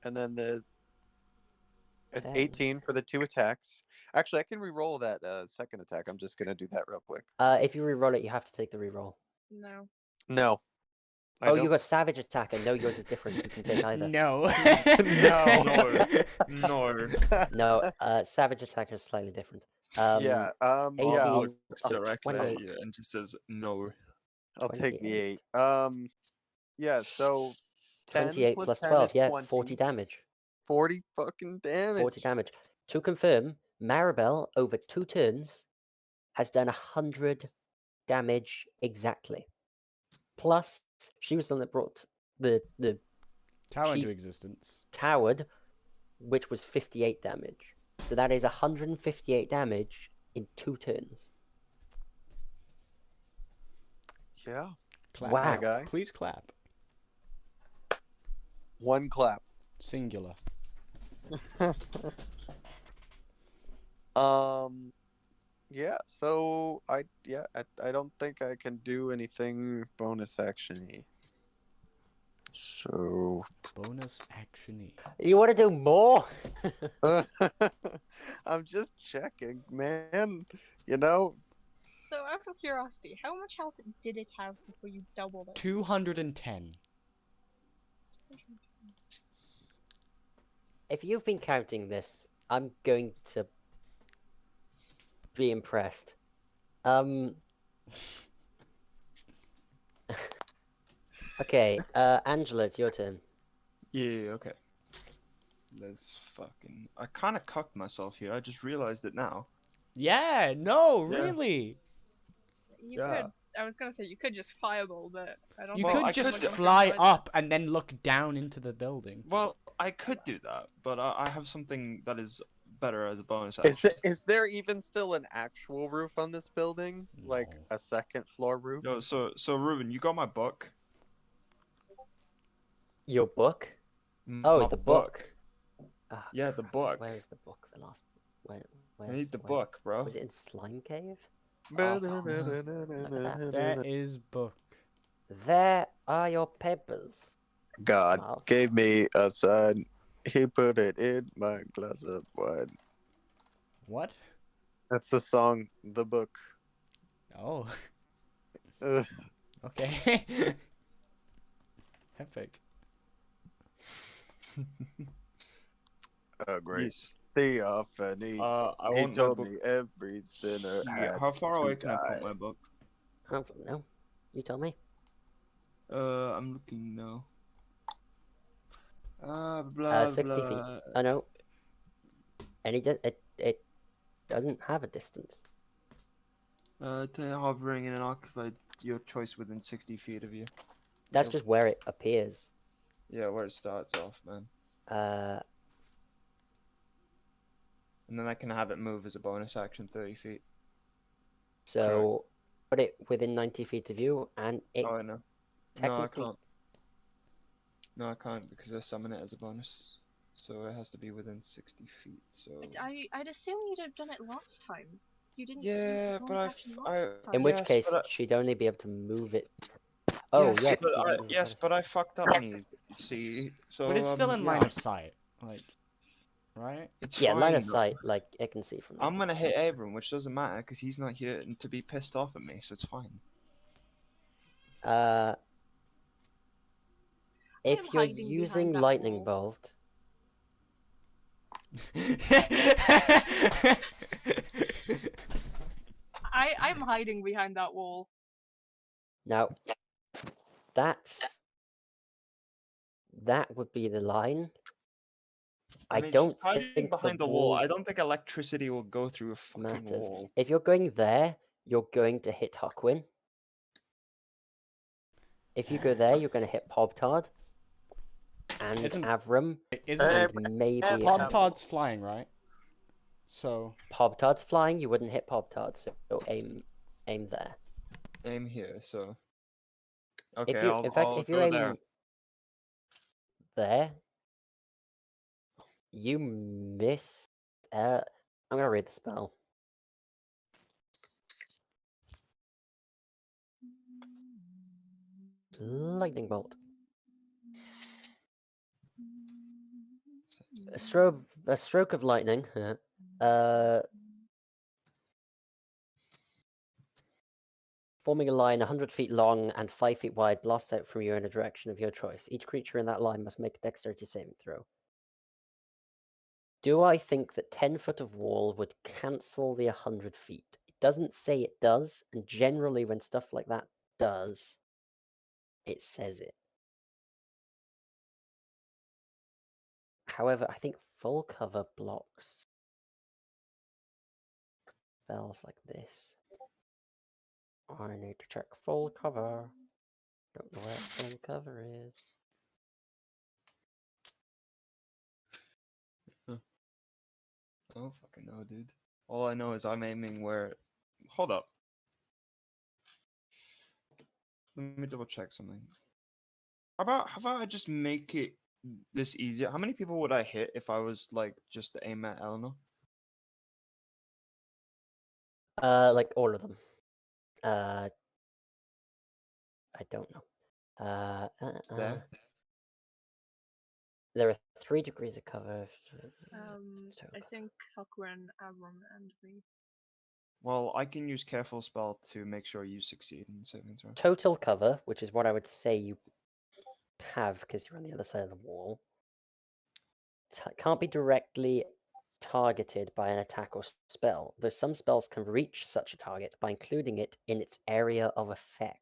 [SPEAKER 5] and then the
[SPEAKER 2] 10.
[SPEAKER 5] 18 for the 2 attacks. Actually, I can re-roll that second attack. I'm just gonna do that real quick.
[SPEAKER 2] If you reroll it, you have to take the reroll.
[SPEAKER 6] No.
[SPEAKER 5] No. I
[SPEAKER 2] Oh,
[SPEAKER 5] don't.
[SPEAKER 2] you got Savage Attack, and no, yours is different. You can take either.
[SPEAKER 1] No.
[SPEAKER 3] No.
[SPEAKER 2] No, Savage Attack is slightly different.
[SPEAKER 5] Yeah. Yeah.
[SPEAKER 2] 18,
[SPEAKER 3] Looks directly at
[SPEAKER 2] 28.
[SPEAKER 3] you and just says no.
[SPEAKER 5] I'll take the
[SPEAKER 2] 28.
[SPEAKER 5] 8. Yeah. So 10
[SPEAKER 2] 28
[SPEAKER 5] plus
[SPEAKER 2] plus
[SPEAKER 5] 10
[SPEAKER 2] 12,
[SPEAKER 5] is
[SPEAKER 2] yeah,
[SPEAKER 5] 20.
[SPEAKER 2] 40 damage.
[SPEAKER 5] 40 fucking damage.
[SPEAKER 2] 40 damage. To confirm, Maribel, over 2 turns, has done 100 damage exactly. Plus, she was the one that brought the
[SPEAKER 1] Tower into
[SPEAKER 2] She-
[SPEAKER 1] existence.
[SPEAKER 2] Towered, which was 58 damage. So that is 158 damage in 2 turns.
[SPEAKER 5] Yeah.
[SPEAKER 1] Clap.
[SPEAKER 2] Wow.
[SPEAKER 5] My guy.
[SPEAKER 1] Please clap.
[SPEAKER 5] 1 clap.
[SPEAKER 1] Singular.
[SPEAKER 5] Yeah, so I don't think I can do anything bonus action-y. So
[SPEAKER 1] Bonus action-y.
[SPEAKER 2] You want to do more?
[SPEAKER 5] I'm just checking, man. You know,
[SPEAKER 6] So, out of curiosity, how much health did it have before you doubled it?
[SPEAKER 1] 210.
[SPEAKER 2] If you've been counting this, I'm going to be impressed. Okay, Angela, it's your turn.
[SPEAKER 3] Yeah, okay. Let's fucking. I kind of cucked myself here. I just realized it now.
[SPEAKER 1] Yeah, no,
[SPEAKER 3] Yeah.
[SPEAKER 1] really.
[SPEAKER 6] You
[SPEAKER 3] Yeah.
[SPEAKER 6] could. I was gonna say you could just fireball, but I don't.
[SPEAKER 1] You
[SPEAKER 6] think
[SPEAKER 3] Well,
[SPEAKER 1] could
[SPEAKER 3] I
[SPEAKER 6] that's
[SPEAKER 1] just
[SPEAKER 3] could
[SPEAKER 6] what
[SPEAKER 3] do-
[SPEAKER 6] you're gonna
[SPEAKER 1] fly
[SPEAKER 6] do.
[SPEAKER 1] up and then look down into the building.
[SPEAKER 3] Well, I could do that, but I have something that is better as a bonus
[SPEAKER 5] is
[SPEAKER 3] action.
[SPEAKER 5] is there even still an actual roof on this building? Like
[SPEAKER 1] No.
[SPEAKER 5] a second floor roof?
[SPEAKER 3] No, so Ruben, you got my book.
[SPEAKER 2] Your book?
[SPEAKER 3] M-
[SPEAKER 2] Oh,
[SPEAKER 3] my
[SPEAKER 2] the book. Ah,
[SPEAKER 3] Yeah, the book.
[SPEAKER 2] Where is the book? The last.
[SPEAKER 3] I
[SPEAKER 2] Where's
[SPEAKER 3] need the
[SPEAKER 2] where-
[SPEAKER 3] book, bro.
[SPEAKER 2] Was it in Slime Cave?
[SPEAKER 1] There is book.
[SPEAKER 2] There are your papers.
[SPEAKER 5] God
[SPEAKER 2] Wow.
[SPEAKER 5] gave me a son. He put it in my glass of wine.
[SPEAKER 1] What?
[SPEAKER 5] That's the song, The Book.
[SPEAKER 1] Oh.
[SPEAKER 5] Ugh.
[SPEAKER 1] Okay. Epic.
[SPEAKER 5] A great
[SPEAKER 3] Yes.
[SPEAKER 5] theophany.
[SPEAKER 3] I
[SPEAKER 5] He
[SPEAKER 3] want my
[SPEAKER 5] told
[SPEAKER 3] book.
[SPEAKER 5] me every sinner
[SPEAKER 3] Yeah,
[SPEAKER 5] had
[SPEAKER 3] how far
[SPEAKER 5] to
[SPEAKER 3] away can I
[SPEAKER 5] die.
[SPEAKER 3] put my book?
[SPEAKER 2] I don't know. You tell me.
[SPEAKER 3] I'm looking now. Blah
[SPEAKER 2] 60 feet.
[SPEAKER 3] blah.
[SPEAKER 2] I know. And it doesn't have a distance.
[SPEAKER 3] Hovering in an occupied your choice within 60 feet of you.
[SPEAKER 2] That's
[SPEAKER 1] Yep.
[SPEAKER 2] just where it appears.
[SPEAKER 3] Yeah, where it starts off, man. And then I can have it move as a bonus action 30 feet.
[SPEAKER 2] So put it within 90 feet of you, and it
[SPEAKER 3] Oh, I know. No, I
[SPEAKER 2] technically.
[SPEAKER 3] can't. No, I can't because I summon it as a bonus. So it has to be within 60 feet. So
[SPEAKER 6] I'd assume you'd have done it last time. 'Cause you didn't use
[SPEAKER 3] yeah,
[SPEAKER 6] the
[SPEAKER 3] but
[SPEAKER 6] bonus action last time.
[SPEAKER 2] In which
[SPEAKER 3] yes,
[SPEAKER 2] case,
[SPEAKER 3] but
[SPEAKER 2] she'd only be able to move it. Oh,
[SPEAKER 3] yes,
[SPEAKER 2] yeah,
[SPEAKER 3] but
[SPEAKER 2] 'cause you
[SPEAKER 3] I,
[SPEAKER 2] didn't use the
[SPEAKER 3] yes,
[SPEAKER 2] bonus.
[SPEAKER 3] but I fucked up, me. See, so
[SPEAKER 1] But it's still in
[SPEAKER 3] yeah,
[SPEAKER 1] line of sight. Like, right?
[SPEAKER 3] it's
[SPEAKER 2] Yeah, line
[SPEAKER 3] fine.
[SPEAKER 2] of sight, like, it can see from 90
[SPEAKER 3] I'm gonna
[SPEAKER 2] feet.
[SPEAKER 3] hit Abram, which doesn't matter because he's not here to be pissed off at me, so it's fine.
[SPEAKER 2] If
[SPEAKER 6] am
[SPEAKER 2] you're
[SPEAKER 6] hiding
[SPEAKER 2] using
[SPEAKER 6] behind that
[SPEAKER 2] lightning
[SPEAKER 6] wall.
[SPEAKER 2] bolt,
[SPEAKER 6] I'm hiding behind that wall.
[SPEAKER 2] now that would be the line. I
[SPEAKER 3] mean,
[SPEAKER 2] don't
[SPEAKER 3] she's hiding
[SPEAKER 2] think the
[SPEAKER 3] behind the wall.
[SPEAKER 2] wall
[SPEAKER 3] I don't think electricity will go through a fucking
[SPEAKER 2] matters.
[SPEAKER 3] wall.
[SPEAKER 2] If you're going there, you're going to hit Huckwin. If you go there, you're going to hit Pobtard and
[SPEAKER 1] Isn't
[SPEAKER 2] Avram,
[SPEAKER 1] isn't
[SPEAKER 2] and maybe
[SPEAKER 1] Pod
[SPEAKER 2] Eleanor.
[SPEAKER 1] Todd's flying, right? So
[SPEAKER 2] Pobtard's flying. You wouldn't hit Pobtard, so aim there.
[SPEAKER 3] Aim here, so
[SPEAKER 2] If
[SPEAKER 3] okay,
[SPEAKER 2] you, in fact,
[SPEAKER 3] I'll
[SPEAKER 2] if you
[SPEAKER 3] go
[SPEAKER 2] aim
[SPEAKER 3] there.
[SPEAKER 2] there, you miss. I'm gonna read the spell. Lightning bolt. A stroke of lightning. Forming a line 100 feet long and 5 feet wide, blasts out from you in a direction of your choice. Each creature in that line must make a dexterity saving throw. Do I think that 10 foot of wall would cancel the 100 feet? It doesn't say it does, and generally when stuff like that does, it says it. However, I think full cover blocks spells like this. I need to check full cover. Don't know where full cover is.
[SPEAKER 3] I don't fucking know, dude. All I know is I'm aiming where. Hold up. Let me double check something. How about I just make it this easier? How many people would I hit if I was like just to aim at Eleanor?
[SPEAKER 2] Like all of them. I don't know.
[SPEAKER 3] There.
[SPEAKER 2] There are 3 degrees of cover.
[SPEAKER 6] I think Huckran, Avram, and me.
[SPEAKER 3] Well, I can use careful spell to make sure you succeed in the saving throw.
[SPEAKER 2] Total cover, which is what I would say you have because you're on the other side of the wall, can't be directly targeted by an attack or spell, though some spells can reach such a target by including it in its area of effect.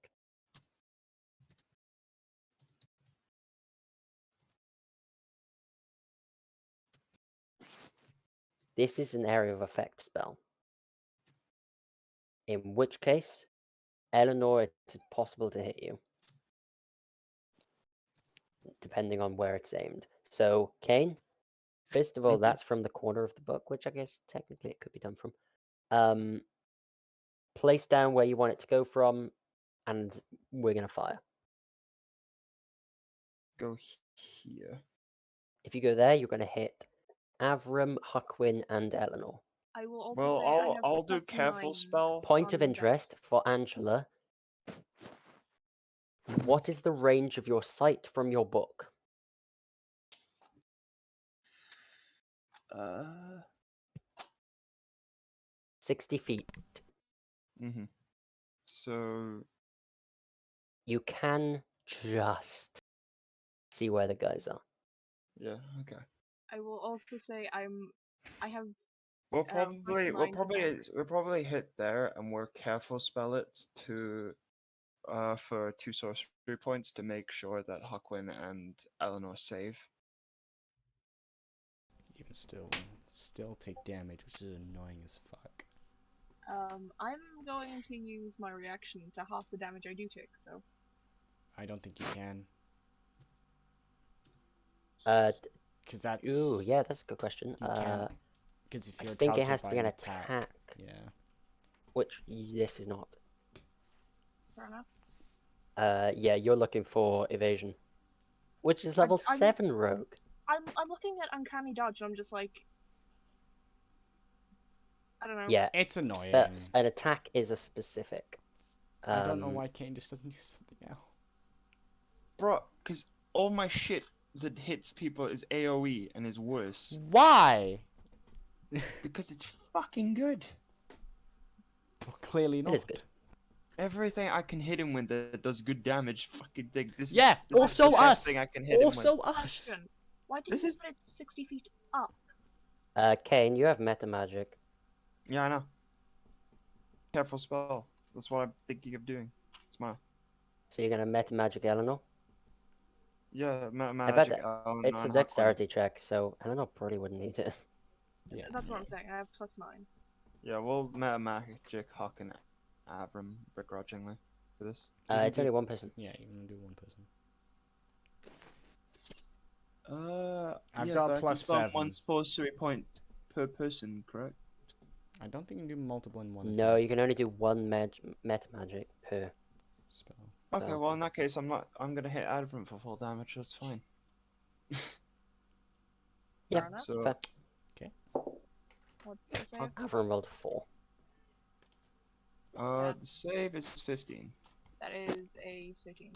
[SPEAKER 2] This is an area of effect spell. In which case, Eleanor, it's possible to hit you. Depending on where it's aimed. So, Kane, first of all, that's from the corner of the book, which I guess technically it could be done from. Place down where you want it to go from, and we're going to fire.
[SPEAKER 3] Go here.
[SPEAKER 2] If you go there, you're going to hit Avram, Huckwin, and Eleanor.
[SPEAKER 6] I will also
[SPEAKER 3] Well,
[SPEAKER 6] say I have
[SPEAKER 3] I'll do
[SPEAKER 6] +9
[SPEAKER 3] careful spell.
[SPEAKER 2] Point of
[SPEAKER 6] on
[SPEAKER 2] interest for Angela. What is the range of your sight from your book? 60 feet.
[SPEAKER 3] So
[SPEAKER 2] You can just see where the guys are.
[SPEAKER 3] Yeah. Okay.
[SPEAKER 6] I will also say I have
[SPEAKER 3] We'll
[SPEAKER 6] plus 9 to damage.
[SPEAKER 3] we'll probably hit there, and we're careful spell it to for 2 sorcery points to make sure that Huckwin and Eleanor save.
[SPEAKER 1] Even still take damage, which is annoying as fuck.
[SPEAKER 6] I'm going to use my reaction to half the damage I do take, so
[SPEAKER 1] I don't think you can,
[SPEAKER 2] Uh,
[SPEAKER 1] because that's.
[SPEAKER 2] ooh, yeah, that's a good question.
[SPEAKER 1] You can't, because if
[SPEAKER 2] I
[SPEAKER 1] you're
[SPEAKER 2] think it
[SPEAKER 1] targeted
[SPEAKER 2] has to
[SPEAKER 1] by
[SPEAKER 2] be an
[SPEAKER 1] an
[SPEAKER 2] attack,
[SPEAKER 1] yeah.
[SPEAKER 2] which this is not.
[SPEAKER 6] fair enough.
[SPEAKER 2] Yeah, you're looking for evasion, which is level
[SPEAKER 6] I'm-
[SPEAKER 2] 7 rogue.
[SPEAKER 6] I'm looking at uncanny dodge, and I'm just like, I don't know.
[SPEAKER 2] Yeah,
[SPEAKER 1] It's annoying.
[SPEAKER 2] but an attack is a specific.
[SPEAKER 1] I don't know why Kane just doesn't use something else.
[SPEAKER 3] Bro, because all my shit that hits people is AoE and is worse.
[SPEAKER 1] Why?
[SPEAKER 3] Because it's fucking good.
[SPEAKER 1] Well, clearly not.
[SPEAKER 2] It is good.
[SPEAKER 3] Everything I can hit him with that does good damage, fucking thing. This
[SPEAKER 1] Yeah,
[SPEAKER 3] is, this
[SPEAKER 1] also
[SPEAKER 3] is the best
[SPEAKER 1] us.
[SPEAKER 3] thing I can hit him with.
[SPEAKER 1] Also us.
[SPEAKER 6] Question. Why didn't
[SPEAKER 3] This
[SPEAKER 6] you
[SPEAKER 3] is-
[SPEAKER 6] put it 60 feet up?
[SPEAKER 2] Kane, you have meta magic.
[SPEAKER 3] Yeah, I know. Careful spell. That's what I'm thinking of doing. Smile.
[SPEAKER 2] So you're gonna meta magic Eleanor?
[SPEAKER 3] Yeah,
[SPEAKER 2] I bet
[SPEAKER 3] magic.
[SPEAKER 2] it's a dexterity check, so Eleanor probably wouldn't need it.
[SPEAKER 1] Yeah.
[SPEAKER 6] That's what I'm saying. I have plus 9.
[SPEAKER 3] Yeah, we'll magic Huck and Abram begrudgingly for this.
[SPEAKER 1] You can
[SPEAKER 2] It's
[SPEAKER 1] do-
[SPEAKER 2] only one person.
[SPEAKER 1] Yeah, you can do one person.
[SPEAKER 3] I've
[SPEAKER 1] got
[SPEAKER 3] but I can
[SPEAKER 1] plus
[SPEAKER 3] spend 1
[SPEAKER 1] 7.
[SPEAKER 3] sorcery point per person, correct?
[SPEAKER 1] I don't think you can do multiple in one
[SPEAKER 2] No,
[SPEAKER 1] attack
[SPEAKER 2] you can only do one meta magic per.
[SPEAKER 1] spell.
[SPEAKER 3] Okay,
[SPEAKER 2] Oh.
[SPEAKER 3] well in that case, I'm gonna hit Abram for full damage. That's fine.
[SPEAKER 2] Yeah,
[SPEAKER 6] Fair enough.
[SPEAKER 3] So
[SPEAKER 2] fair.
[SPEAKER 6] What's the save?
[SPEAKER 2] Avram rolled 4.
[SPEAKER 3] the save is 15.
[SPEAKER 6] That is a 13.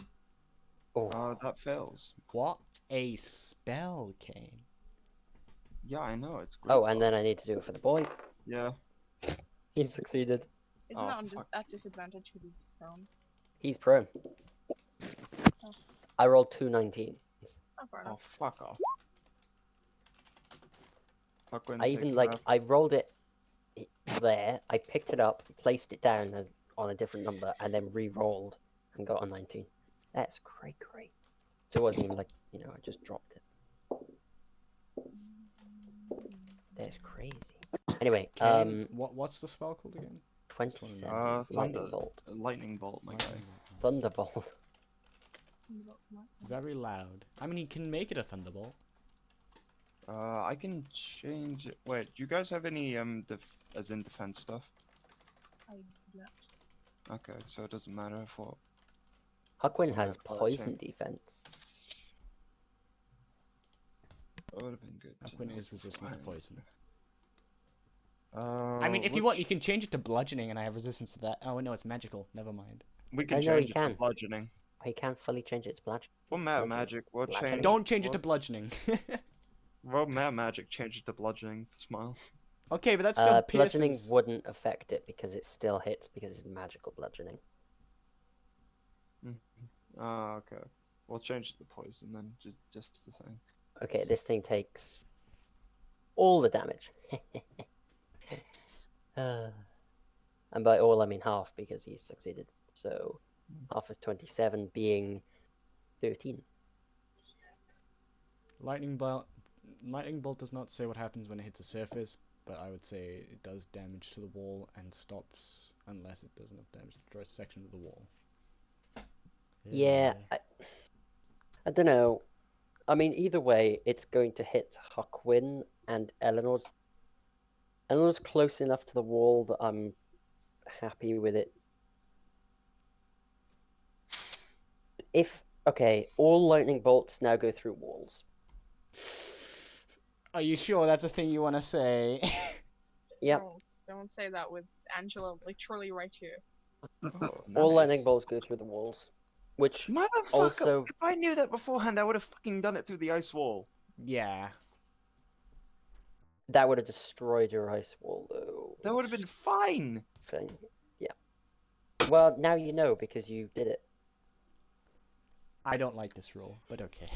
[SPEAKER 2] Oh,
[SPEAKER 3] That fails.
[SPEAKER 1] What a spell, Kane.
[SPEAKER 3] Yeah, I know it's great.
[SPEAKER 2] oh,
[SPEAKER 3] spell.
[SPEAKER 2] and then I need to do it for the boy.
[SPEAKER 3] Yeah.
[SPEAKER 2] He succeeded.
[SPEAKER 6] Isn't
[SPEAKER 3] Oh,
[SPEAKER 6] that
[SPEAKER 3] fuck.
[SPEAKER 6] at disadvantage because he's prone?
[SPEAKER 2] He's prone.
[SPEAKER 6] Oh.
[SPEAKER 2] I rolled 2 19s.
[SPEAKER 6] Oh, fair
[SPEAKER 3] Oh,
[SPEAKER 6] enough.
[SPEAKER 3] fuck off. Fuck when
[SPEAKER 2] I even like I rolled it there. I picked it up, placed it down on a different number, and then re-rolled and got a 19. That's great. So it wasn't even like I just dropped it. That's crazy. Anyway,
[SPEAKER 1] Kane, what's the spell called again?
[SPEAKER 2] 27
[SPEAKER 3] thunder.
[SPEAKER 2] lightning bolt,
[SPEAKER 3] Lightning bolt, my guy.
[SPEAKER 2] thunderbolt.
[SPEAKER 1] Very loud. I mean, he can make it a thunderbolt.
[SPEAKER 3] I can change it. Wait, do you guys have any as in defense stuff?
[SPEAKER 6] I do not.
[SPEAKER 3] Okay, so it doesn't matter for.
[SPEAKER 2] Huckwin
[SPEAKER 3] So
[SPEAKER 2] has
[SPEAKER 3] that part
[SPEAKER 2] poison defense.
[SPEAKER 3] That would have been good. to
[SPEAKER 1] Quinn
[SPEAKER 3] know
[SPEAKER 1] is resistant to
[SPEAKER 3] beforehand.
[SPEAKER 1] poison. I mean, if you want, you can change it to bludgeoning, and I have resistance to that. Oh no, it's magical. Never mind.
[SPEAKER 3] We can
[SPEAKER 2] I know
[SPEAKER 3] change
[SPEAKER 2] you
[SPEAKER 3] it to
[SPEAKER 2] can.
[SPEAKER 3] bludgeoning.
[SPEAKER 2] He can't fully change it to bludgeoning.
[SPEAKER 3] Well, meta magic. We'll
[SPEAKER 2] Bludgeoning.
[SPEAKER 3] change.
[SPEAKER 1] Don't change it
[SPEAKER 3] we'll,
[SPEAKER 1] to bludgeoning.
[SPEAKER 3] Well, meta magic. Change it to bludgeoning. Smile.
[SPEAKER 1] Okay, but that's still
[SPEAKER 2] Bludgeoning
[SPEAKER 1] pierces.
[SPEAKER 2] wouldn't affect it because it still hits because it's magical bludgeoning.
[SPEAKER 3] Oh, okay. We'll change it to poison then. Just the thing.
[SPEAKER 2] Okay, this thing takes all the damage. And by all, I mean half because he succeeded. So half of 27 being 13.
[SPEAKER 1] Lightning bolt does not say what happens when it hits a surface, but I would say it does damage to the wall and stops unless it does enough damage to destroy a section of the wall.
[SPEAKER 2] Yeah, I don't know. I mean, either way, it's going to hit Huckwin and Eleanor's. Eleanor's close enough to the wall that I'm happy with it. Okay, all lightning bolts now go through walls.
[SPEAKER 1] Are you sure that's a thing you want to say?
[SPEAKER 2] Yep.
[SPEAKER 6] No, don't say that with Angela literally right here.
[SPEAKER 3] Oh,
[SPEAKER 2] All lightning
[SPEAKER 3] nice.
[SPEAKER 2] bolts go through the walls. Which
[SPEAKER 3] Motherfucker!
[SPEAKER 2] also-
[SPEAKER 3] If I knew that beforehand, I would have fucking done it through the ice wall.
[SPEAKER 1] Yeah.
[SPEAKER 2] that would have destroyed your ice wall, though.
[SPEAKER 3] That would have been fine.
[SPEAKER 2] Thing. Yeah. Well, now you know because you did it.
[SPEAKER 1] I don't like this rule, but okay.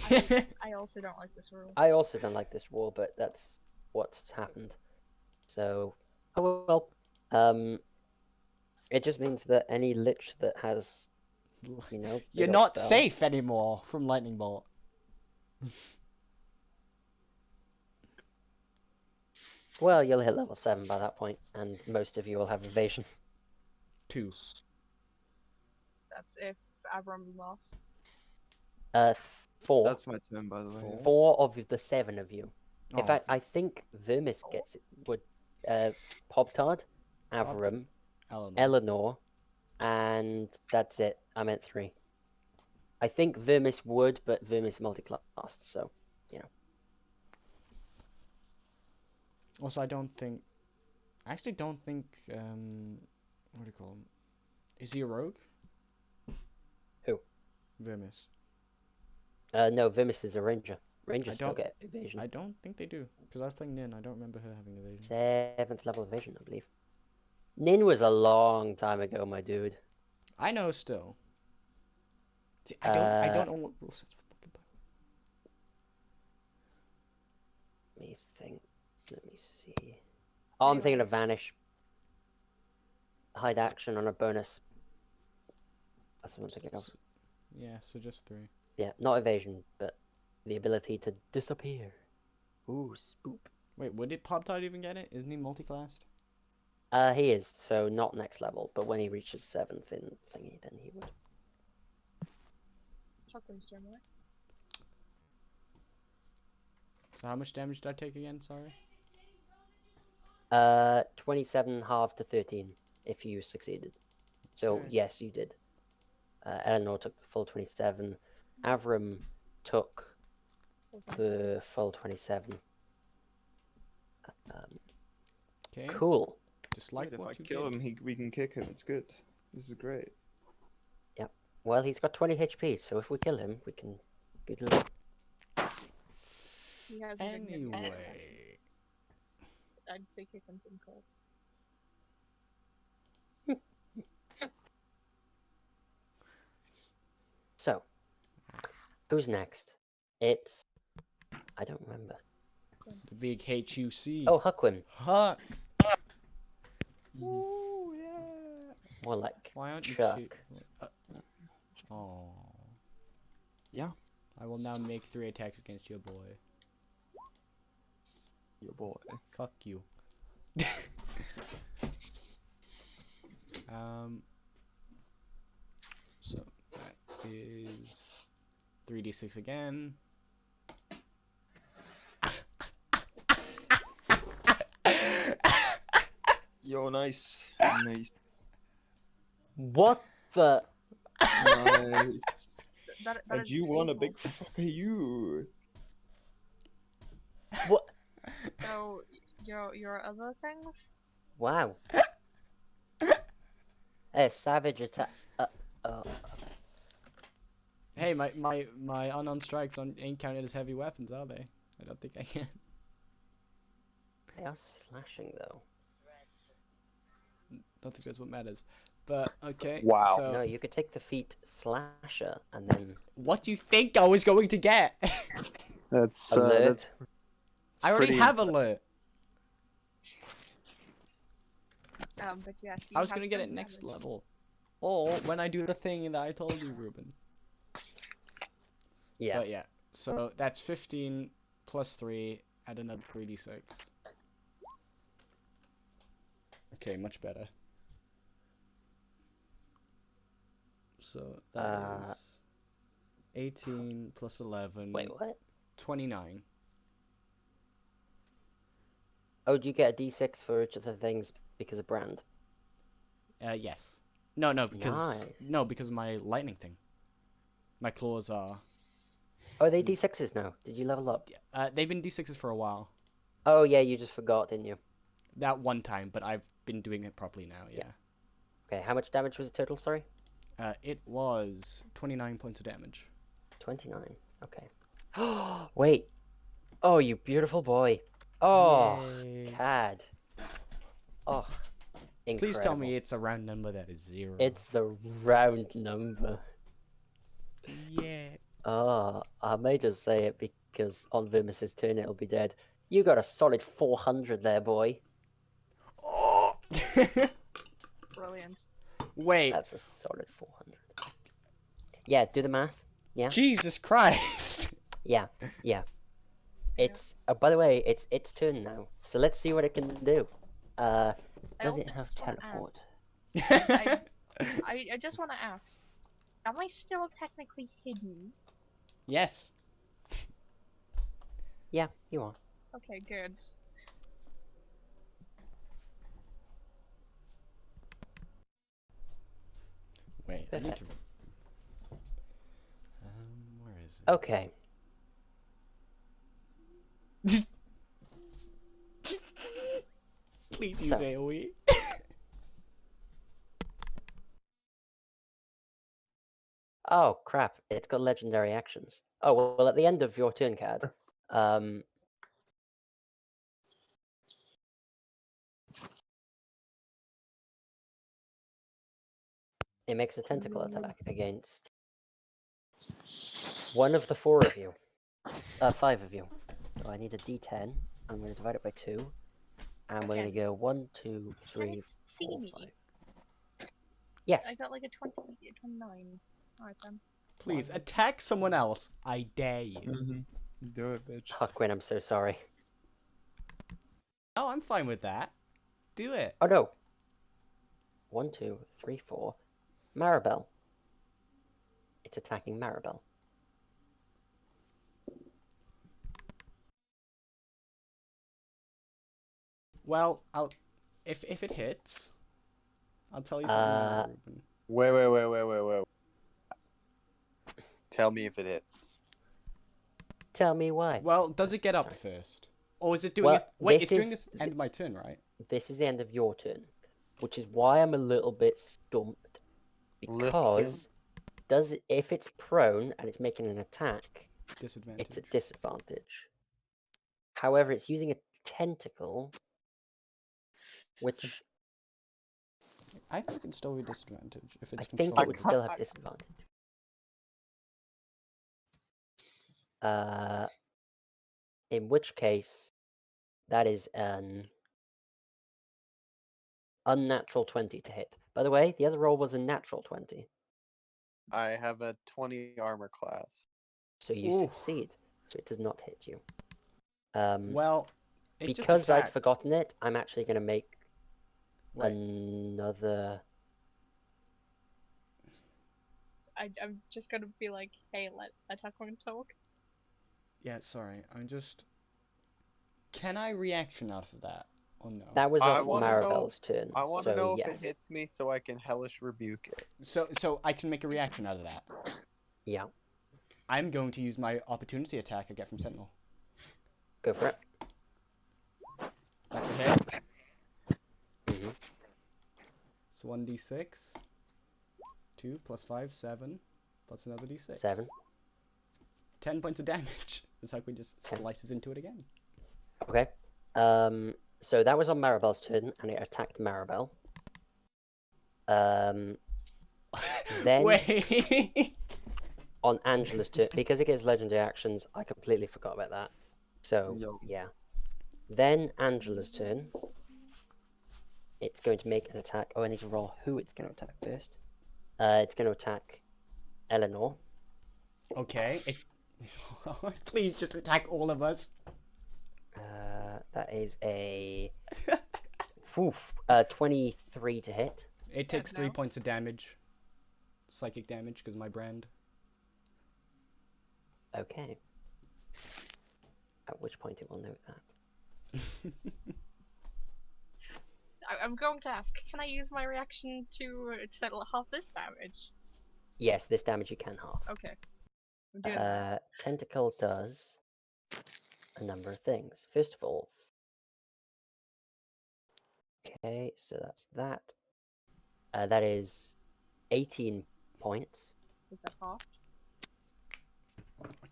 [SPEAKER 6] I also don't like this rule.
[SPEAKER 2] I also don't like this rule, but that's what's happened. So, oh well. It just means that any lich that has, you know,
[SPEAKER 1] You're
[SPEAKER 2] big
[SPEAKER 1] not
[SPEAKER 2] spell-
[SPEAKER 1] safe anymore from lightning bolt.
[SPEAKER 2] Well, you'll hit level 7 by that point, and most of you will have evasion.
[SPEAKER 1] 2.
[SPEAKER 6] That's if Avram lasts.
[SPEAKER 2] 4.
[SPEAKER 3] That's my turn, by the way.
[SPEAKER 1] Four.
[SPEAKER 2] 4 of the 7 of you. In
[SPEAKER 1] Oh,
[SPEAKER 2] fact, I think Vermis gets it. Would Poptard,
[SPEAKER 1] Poptard.
[SPEAKER 2] Avram,
[SPEAKER 1] Eleanor.
[SPEAKER 2] Eleanor, and that's it. I meant 3. I think Vermis would, but Vermis multi-classed, so you know.
[SPEAKER 1] Also, I actually don't think, what do you call him? Is he a rogue?
[SPEAKER 2] Who?
[SPEAKER 1] Vermis.
[SPEAKER 2] No, Vermis is a ranger. Rangers
[SPEAKER 1] I
[SPEAKER 2] still
[SPEAKER 1] don't-
[SPEAKER 2] get evasion.
[SPEAKER 1] I don't think they do, because I was playing Nin. I don't remember her having evasion.
[SPEAKER 2] 7th level evasion, I believe. Nin was a long time ago, my dude.
[SPEAKER 1] I know still. See, I don't know what rule sets for fucking play.
[SPEAKER 2] Let me think. Let me see. Oh, I'm thinking
[SPEAKER 6] Anyway.
[SPEAKER 2] of Vanish. Hide action on a bonus. That's what I'm thinking of.
[SPEAKER 1] Yeah, so just 3.
[SPEAKER 2] Yeah, not evasion, but the ability to disappear. Ooh, spoop.
[SPEAKER 1] Wait, would it Pop-Tart even get it? Isn't he multi-classed?
[SPEAKER 2] He is, so not next level, but when he reaches 7th in thingy, then he would.
[SPEAKER 6] Shotgun's generally.
[SPEAKER 1] So how much damage did I take again? Sorry.
[SPEAKER 2] 27 half to 13, if you succeeded. So,
[SPEAKER 1] Okay.
[SPEAKER 2] yes, you did. Eleanor took the full 27. Avram took the full 27.
[SPEAKER 1] Okay.
[SPEAKER 2] Cool.
[SPEAKER 1] Just like
[SPEAKER 3] Wait, if I
[SPEAKER 1] what you
[SPEAKER 3] kill
[SPEAKER 1] did.
[SPEAKER 3] him, we can kick him. It's good. This is great.
[SPEAKER 2] Well, he's got 20 HP, so if we kill him, we can good loot.
[SPEAKER 6] He has been hit before.
[SPEAKER 1] Anyway.
[SPEAKER 6] I'd say kick him from cold.
[SPEAKER 2] So, who's next? It's... I don't remember.
[SPEAKER 1] The big HUC.
[SPEAKER 2] Oh, Huckwim.
[SPEAKER 1] Huck. Ooh, yeah.
[SPEAKER 2] More like
[SPEAKER 1] Why aren't you
[SPEAKER 2] Chuck.
[SPEAKER 1] cute? Oh.
[SPEAKER 3] Yeah.
[SPEAKER 1] I will now make 3 attacks against your boy.
[SPEAKER 3] Your boy.
[SPEAKER 1] Fuck you. So that is 3d6 again.
[SPEAKER 3] Yo, nice. Nice.
[SPEAKER 2] What the...
[SPEAKER 3] Nice.
[SPEAKER 6] That
[SPEAKER 3] And
[SPEAKER 6] is
[SPEAKER 3] you want a
[SPEAKER 6] painful.
[SPEAKER 3] big fucker you.
[SPEAKER 2] What?
[SPEAKER 6] So your other things?
[SPEAKER 2] Wow. Savage attack.
[SPEAKER 1] Hey, my unarmed strikes ain't counted as heavy weapons, are they? I don't think I can.
[SPEAKER 2] They are slashing, though.
[SPEAKER 1] Don't think that's what matters. But okay.
[SPEAKER 5] Wow.
[SPEAKER 1] So
[SPEAKER 2] No, you could take the feat slasher and then
[SPEAKER 1] what do you think I was going to get?
[SPEAKER 5] That's
[SPEAKER 2] alert.
[SPEAKER 1] I already
[SPEAKER 5] pretty
[SPEAKER 1] have alert.
[SPEAKER 6] But yes,
[SPEAKER 1] I was gonna get it next level, or when I do the thing that I told you, Ruben.
[SPEAKER 2] Yeah.
[SPEAKER 1] But yeah, so that's 15 plus 3, add another 3d6. Okay, much better. So that is 18 plus 11.
[SPEAKER 2] Wait, what?
[SPEAKER 1] 29.
[SPEAKER 2] Oh, do you get a d6 for each of the things because of brand?
[SPEAKER 1] Yes. No, because
[SPEAKER 2] Nice.
[SPEAKER 1] because of my lightning thing. My claws are.
[SPEAKER 2] Oh, they d6s now. Did you level up?
[SPEAKER 1] They've been d6s for a while.
[SPEAKER 2] Oh, yeah, you just forgot, didn't you?
[SPEAKER 1] That one time, but I've been doing it properly now. Yeah.
[SPEAKER 2] Okay, how much damage was it total, sorry?
[SPEAKER 1] It was 29 points of damage.
[SPEAKER 2] 29. Okay. Wait. Oh, you beautiful boy. Oh,
[SPEAKER 1] Yay.
[SPEAKER 2] Cad. Oh, incredible.
[SPEAKER 1] Please tell me it's a round number that is 0.
[SPEAKER 2] It's the round number.
[SPEAKER 1] Yeah.
[SPEAKER 2] I may just say it because on Vimus's turn it'll be dead. You got a solid 400 there, boy.
[SPEAKER 1] Oh!
[SPEAKER 6] Brilliant.
[SPEAKER 1] Wait.
[SPEAKER 2] That's a solid 400. Yeah, do the math. Yeah.
[SPEAKER 1] Jesus Christ.
[SPEAKER 2] Yeah. It's by the way, it's its turn now. So let's see what it can do. Does
[SPEAKER 6] also
[SPEAKER 2] it have
[SPEAKER 6] just wanna
[SPEAKER 2] teleport?
[SPEAKER 6] I just want to ask, am I still technically hidden?
[SPEAKER 1] Yes.
[SPEAKER 2] Yeah, you are.
[SPEAKER 6] Okay, good.
[SPEAKER 1] Wait, I need
[SPEAKER 2] Perfect.
[SPEAKER 1] to. Where is
[SPEAKER 2] Okay.
[SPEAKER 1] it? Please use
[SPEAKER 2] So.
[SPEAKER 1] AoE.
[SPEAKER 2] Oh crap! It's got legendary actions. Oh well, at the end of your turn, card, it makes a tentacle attack against one of the 4 of you. 5 of you. So I need a D10. I'm going to divide it by 2, and we're going to go 1, 2,
[SPEAKER 6] Can
[SPEAKER 2] 3,
[SPEAKER 6] it see
[SPEAKER 2] 4,
[SPEAKER 6] me?
[SPEAKER 2] 5. Yes.
[SPEAKER 6] I got like a 29. Alright then.
[SPEAKER 1] Please attack someone else. I dare you.
[SPEAKER 3] Do it, bitch.
[SPEAKER 2] Oh, Quinn, I'm so sorry.
[SPEAKER 1] Oh, I'm fine with that. Do it.
[SPEAKER 2] Oh no. 1, 2, 3, 4. Maribel. It's attacking Maribel.
[SPEAKER 1] Well, if it hits, I'll tell you something now, Ruben.
[SPEAKER 5] Wait. Tell me if it hits.
[SPEAKER 2] Tell me why.
[SPEAKER 1] Well, does it get up
[SPEAKER 2] Sorry.
[SPEAKER 1] first? Or is it doing
[SPEAKER 2] Well,
[SPEAKER 1] this? Wait,
[SPEAKER 2] this
[SPEAKER 1] it's doing
[SPEAKER 2] is-
[SPEAKER 1] this end of my turn, right?
[SPEAKER 2] This is the end of your turn, which is why I'm a little bit stumped. Because if it's prone and it's making an attack,
[SPEAKER 1] Disadvantage.
[SPEAKER 2] it's a disadvantage. However, it's using a tentacle, which
[SPEAKER 1] I think it can still be disadvantage if it's
[SPEAKER 2] I think it would
[SPEAKER 1] controlled.
[SPEAKER 2] still have disadvantage. In which case, that is an unnatural 20 to hit. By the way, the other roll was a natural 20,
[SPEAKER 5] I have a 20 armor class.
[SPEAKER 2] so you
[SPEAKER 1] Oof.
[SPEAKER 2] succeed. So it does not hit you.
[SPEAKER 1] Well, it just
[SPEAKER 2] Because I'd
[SPEAKER 1] attacked.
[SPEAKER 2] forgotten it, I'm actually going to make
[SPEAKER 1] Wait.
[SPEAKER 2] another.
[SPEAKER 6] I'm just gonna be like, hey, let Attackman talk.
[SPEAKER 1] Yeah, sorry. I'm just. Can I reaction out of that? Or no?
[SPEAKER 2] That was
[SPEAKER 5] I
[SPEAKER 2] on
[SPEAKER 5] wanna know-
[SPEAKER 2] Maribel's turn.
[SPEAKER 5] I want
[SPEAKER 2] so
[SPEAKER 5] to know
[SPEAKER 2] yes.
[SPEAKER 5] if it hits me so I can hellish rebuke it.
[SPEAKER 1] So I can make a reaction out of that.
[SPEAKER 2] Yeah,
[SPEAKER 1] I'm going to use my opportunity attack I get from Sentinel.
[SPEAKER 2] go for it.
[SPEAKER 1] That's a hit.
[SPEAKER 2] Mhm.
[SPEAKER 1] It's 1d6. 2 plus 5, 7. Plus another d6.
[SPEAKER 2] 7.
[SPEAKER 1] 10 points of damage. It's like we just
[SPEAKER 2] 10.
[SPEAKER 1] slices into it again.
[SPEAKER 2] Okay. So that was on Maribel's turn, and it attacked Maribel. Then
[SPEAKER 1] Wait.
[SPEAKER 2] on Angela's turn, because it gets legendary actions, I completely forgot about that. So
[SPEAKER 3] Yo.
[SPEAKER 2] yeah. Then Angela's turn. It's going to make an attack. Oh, I need to roll who it's going to attack first. It's going to attack Eleanor.
[SPEAKER 1] Okay. Please just attack all of us.
[SPEAKER 2] That is a 23 to hit.
[SPEAKER 1] It takes 3
[SPEAKER 6] no.
[SPEAKER 1] points of damage. Psychic damage, because my brand.
[SPEAKER 2] Okay. At which point it will note that.
[SPEAKER 6] I'm going to ask, can I use my reaction to half this damage?
[SPEAKER 2] Yes, this damage you can half.
[SPEAKER 6] Okay. I'm doing that.
[SPEAKER 2] Tentacle does a number of things. First of all, okay, so that's that. That is 18 points.
[SPEAKER 6] Is that half?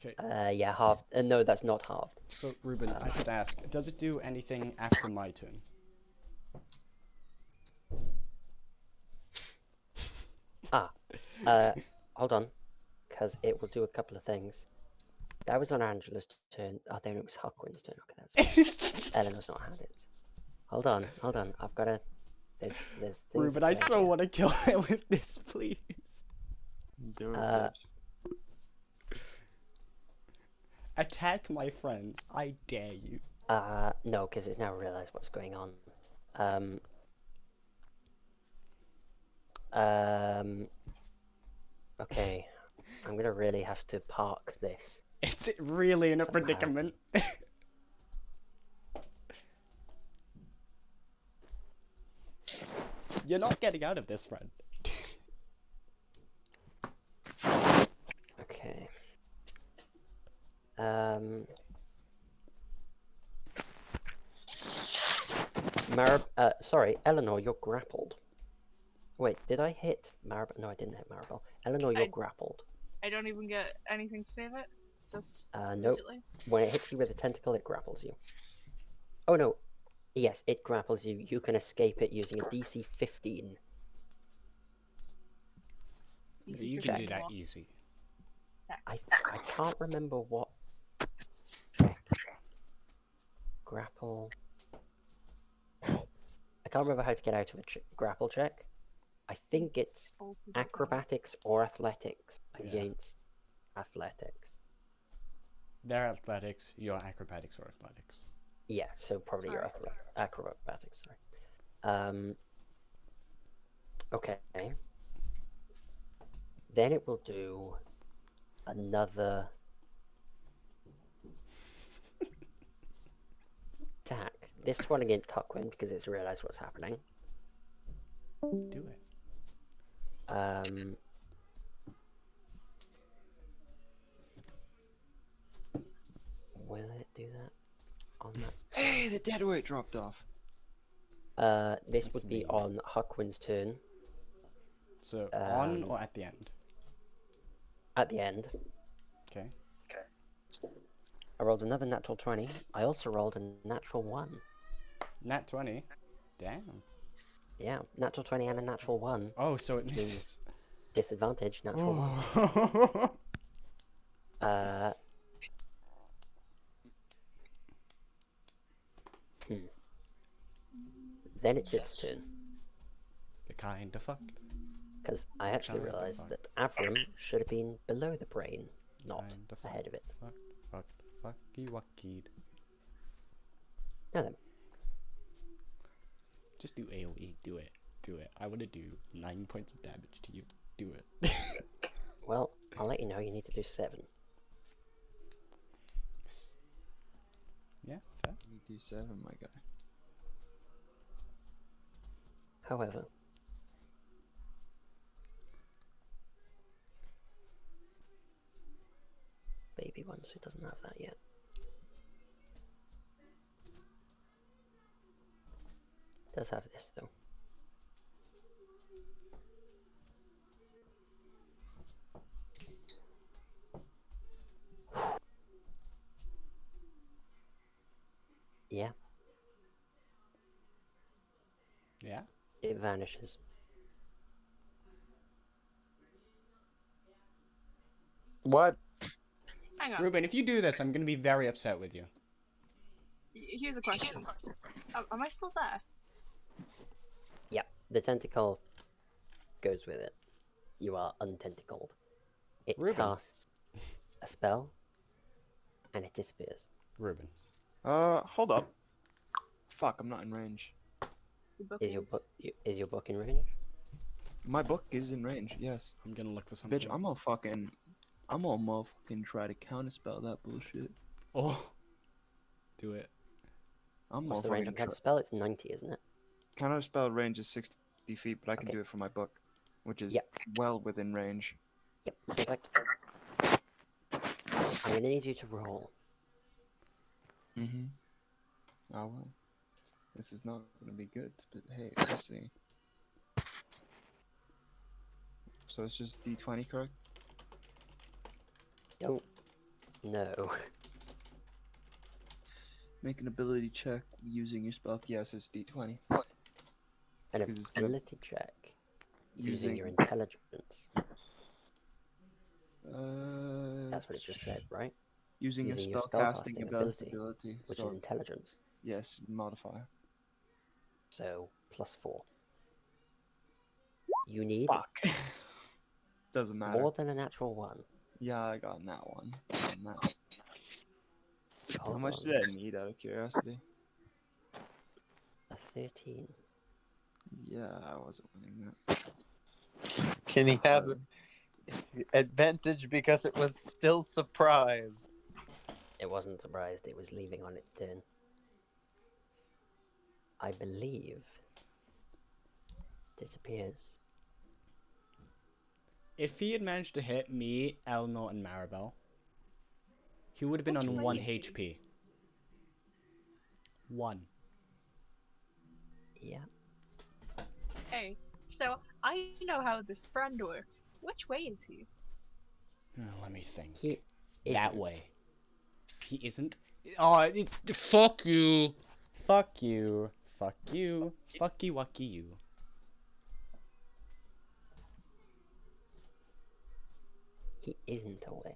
[SPEAKER 1] Okay.
[SPEAKER 2] Yeah, half. No, that's not halved.
[SPEAKER 1] So, Ruben, I should ask, does it do anything after my turn?
[SPEAKER 2] Hold on. because it will do a couple of things. That was on Angela's turn. Oh, then it was Huckwin's turn. Okay, that's right. Eleanor's not had it. Hold on. I've got to. There's things.
[SPEAKER 1] Ruben, I still want to kill him with this, please.
[SPEAKER 3] Do it,
[SPEAKER 2] Uh,
[SPEAKER 3] bitch.
[SPEAKER 1] Attack my friends. I dare you.
[SPEAKER 2] No, because it's now realised what's going on. Okay. I'm gonna really have to park this.
[SPEAKER 1] Is it really in a
[SPEAKER 2] Somehow.
[SPEAKER 1] predicament? You're not getting out of this, friend.
[SPEAKER 2] Okay. Sorry, Eleanor, you're grappled. Wait, did I hit Maribel? No, I didn't hit Maribel. Eleanor, you're grappled.
[SPEAKER 6] I don't even get anything to save it. Just
[SPEAKER 2] Nope.
[SPEAKER 6] immediately.
[SPEAKER 2] When it hits you with a tentacle, it grapples you. Oh no. Yes, it grapples you. You can escape it using a DC 15.
[SPEAKER 1] You
[SPEAKER 6] Check.
[SPEAKER 1] can do that easy.
[SPEAKER 2] I can't remember what check. Grapple. I can't remember how to get out of a grapple check. I think it's acrobatics or athletics against athletics.
[SPEAKER 1] They're athletics, you're acrobatics or athletics.
[SPEAKER 2] Yeah, so probably your acrobatics, sorry. Okay. Then it will do another attack. This one against Huckwin because it's realised what's happening.
[SPEAKER 1] Do it.
[SPEAKER 2] Will it do that on that?
[SPEAKER 3] Hey, the dead weight dropped off.
[SPEAKER 2] This
[SPEAKER 1] That's
[SPEAKER 2] would be
[SPEAKER 1] mean.
[SPEAKER 2] on Huckwin's turn.
[SPEAKER 1] So, on or at the end?
[SPEAKER 2] At the end.
[SPEAKER 1] Okay.
[SPEAKER 2] I rolled another natural 20. I also rolled a natural 1.
[SPEAKER 1] Nat 20? Damn.
[SPEAKER 2] Yeah, natural 20 and a natural 1.
[SPEAKER 1] Oh, so it misses.
[SPEAKER 2] Disadvantage, natural 1.
[SPEAKER 1] Oh.
[SPEAKER 2] Then it's its turn.
[SPEAKER 1] The kind of fucked.
[SPEAKER 2] Because I actually
[SPEAKER 1] Kinda
[SPEAKER 2] realised
[SPEAKER 1] fucked.
[SPEAKER 2] that Avram should have been below the brain, not
[SPEAKER 1] Kinda
[SPEAKER 2] ahead of it.
[SPEAKER 1] Fucky wuckied.
[SPEAKER 2] Now then,
[SPEAKER 1] Just do AoE. Do it. Do it. I want to do 9 points of damage to you. Do it.
[SPEAKER 2] well, I'll let you know you need to do 7.
[SPEAKER 1] Yeah, fair.
[SPEAKER 3] You do 7, my guy.
[SPEAKER 2] However, baby one, so it doesn't have that yet. It does have this though. Yeah,
[SPEAKER 1] Yeah?
[SPEAKER 2] it vanishes.
[SPEAKER 5] What?
[SPEAKER 6] Hang on.
[SPEAKER 1] Ruben, if you do this, I'm going to be very upset with you.
[SPEAKER 6] Here's a question. Am I still there?
[SPEAKER 2] Yeah, the tentacle goes with it. You are untentacled. It
[SPEAKER 1] Ruben.
[SPEAKER 2] casts a spell, and it disappears.
[SPEAKER 1] Ruben.
[SPEAKER 3] Hold up. Fuck, I'm not in range.
[SPEAKER 6] Your book
[SPEAKER 2] Is your book in range?
[SPEAKER 3] My book is in range, yes.
[SPEAKER 1] I'm going to look for something.
[SPEAKER 3] Bitch, I'm gonna motherfucking try to counterspell that bullshit.
[SPEAKER 1] Oh. Do it.
[SPEAKER 3] I'm
[SPEAKER 2] What's the range
[SPEAKER 3] motherfucking
[SPEAKER 2] on counterspell? It's 90, isn't it?
[SPEAKER 3] Counterspell range is 60 feet, but I can
[SPEAKER 2] Okay.
[SPEAKER 3] do it for my book, which is
[SPEAKER 2] Yep.
[SPEAKER 3] well within range.
[SPEAKER 2] Yep, perfect. I'm gonna need you to roll.
[SPEAKER 3] Mm-hmm. Oh well. This is not gonna be good, but hey, let's see. So it's just D20, correct?
[SPEAKER 2] Don't. No.
[SPEAKER 3] Make an ability check using your spell. Yes, it's D20.
[SPEAKER 2] An
[SPEAKER 3] 'Cause it's gonna-
[SPEAKER 2] ability check using
[SPEAKER 3] Using-
[SPEAKER 2] your intelligence. That's what it just said, right?
[SPEAKER 3] Using a
[SPEAKER 2] Using your
[SPEAKER 3] spellcasting
[SPEAKER 2] spellcasting
[SPEAKER 3] ability.
[SPEAKER 2] which
[SPEAKER 3] So
[SPEAKER 2] is intelligence.
[SPEAKER 3] yes, modifier.
[SPEAKER 2] So +4. You need
[SPEAKER 3] Fuck. Doesn't matter.
[SPEAKER 2] more than a natural 1.
[SPEAKER 3] Yeah, I got that one. On that. How
[SPEAKER 2] Hold
[SPEAKER 3] much
[SPEAKER 2] on.
[SPEAKER 3] did I need out of curiosity?
[SPEAKER 2] A 13.
[SPEAKER 3] Yeah, I wasn't winning that.
[SPEAKER 5] Can he have advantage because it was still surprise?
[SPEAKER 2] It wasn't surprised, it was leaving on its turn. I believe disappears.
[SPEAKER 1] If he had managed to hit me, Elnor, and Maribel, he would have been
[SPEAKER 6] Which
[SPEAKER 1] on
[SPEAKER 6] way
[SPEAKER 1] 1
[SPEAKER 6] is he?
[SPEAKER 1] HP. 1.
[SPEAKER 2] Yeah.
[SPEAKER 6] Hey, so I know how this friend works. Which way is he?
[SPEAKER 1] Let me think.
[SPEAKER 2] He
[SPEAKER 1] That
[SPEAKER 2] isn't.
[SPEAKER 1] way. He isn't? Oh, fuck you. Fuck you. Fuck you. Fucky wucky you.
[SPEAKER 2] He isn't away.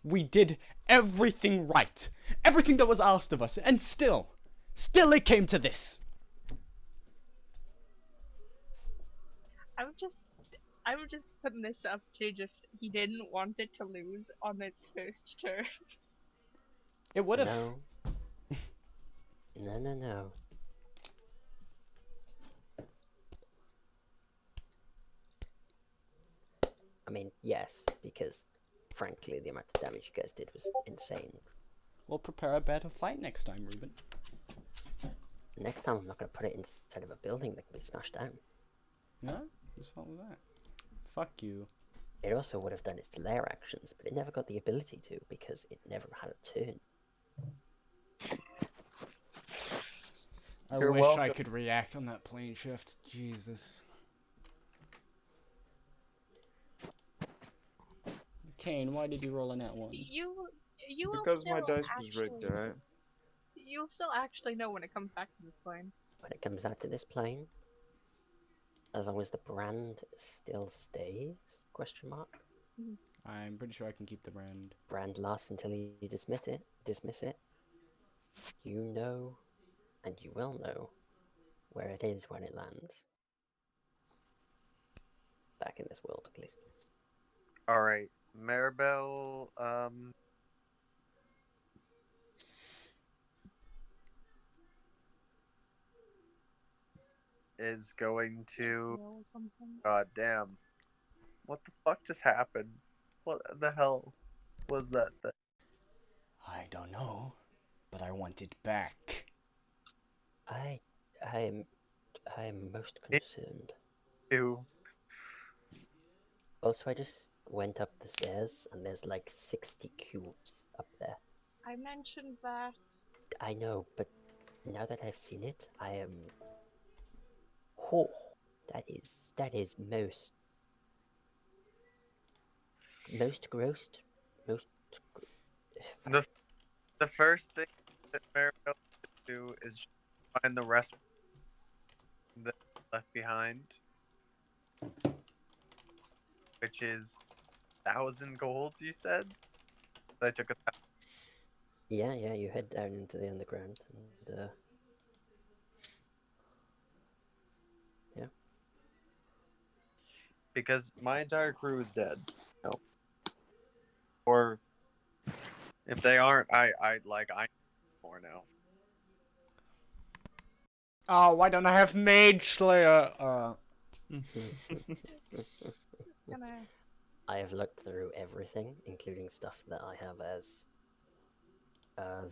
[SPEAKER 1] We did everything right. Everything that was asked of us, and still it came to this.
[SPEAKER 6] I'm just putting this up to just he didn't want it to lose on its first turn.
[SPEAKER 1] It would have.
[SPEAKER 2] No. No. I mean, yes, because frankly, the amount of damage you guys did was insane.
[SPEAKER 1] We'll prepare a better fight next time, Ruben.
[SPEAKER 2] Next time, I'm not going to put it inside of a building that can be smashed down.
[SPEAKER 1] No? Whose fault was that? Fuck you.
[SPEAKER 2] It also would have done its lair actions, but it never got the ability to because it never had a turn.
[SPEAKER 1] I
[SPEAKER 5] You're
[SPEAKER 1] wish I
[SPEAKER 5] welcome.
[SPEAKER 1] could react on that plane shift. Jesus. Kane, why did you roll in that one?
[SPEAKER 6] You will
[SPEAKER 3] Because my
[SPEAKER 6] still
[SPEAKER 3] dice was rigged,
[SPEAKER 6] actually-
[SPEAKER 3] alright?
[SPEAKER 6] You'll still actually know when it comes back to this plane.
[SPEAKER 2] When it comes out to this plane, as long as the brand still stays? Question mark.
[SPEAKER 1] I'm pretty sure I can keep the brand.
[SPEAKER 2] Brand lasts until you dismiss it. You know, and you will know, where it is when it lands. Back in this world, at least.
[SPEAKER 5] All right, Maribel. Is going to.
[SPEAKER 6] Or something.
[SPEAKER 5] God damn! What the fuck just happened? What the hell was that thing?
[SPEAKER 1] I don't know, but I want it back.
[SPEAKER 2] I am most concerned.
[SPEAKER 5] To
[SPEAKER 2] Also, I just went up the stairs, and there's like 60 cubes up there.
[SPEAKER 6] I mentioned that.
[SPEAKER 2] I know, but now that I've seen it, I am... Oh, that is most gross. Most...
[SPEAKER 5] the first thing that Maribel should do is find the rest that left behind, which is 1,000 gold. You said. I took a.
[SPEAKER 2] Yeah, you head down into the underground, and yeah.
[SPEAKER 5] Because my entire crew is dead. No. Or if they aren't, I need more now.
[SPEAKER 1] Oh, why don't I have Mage Slayer?
[SPEAKER 6] Gonna.
[SPEAKER 2] I have looked through everything, including stuff that I have as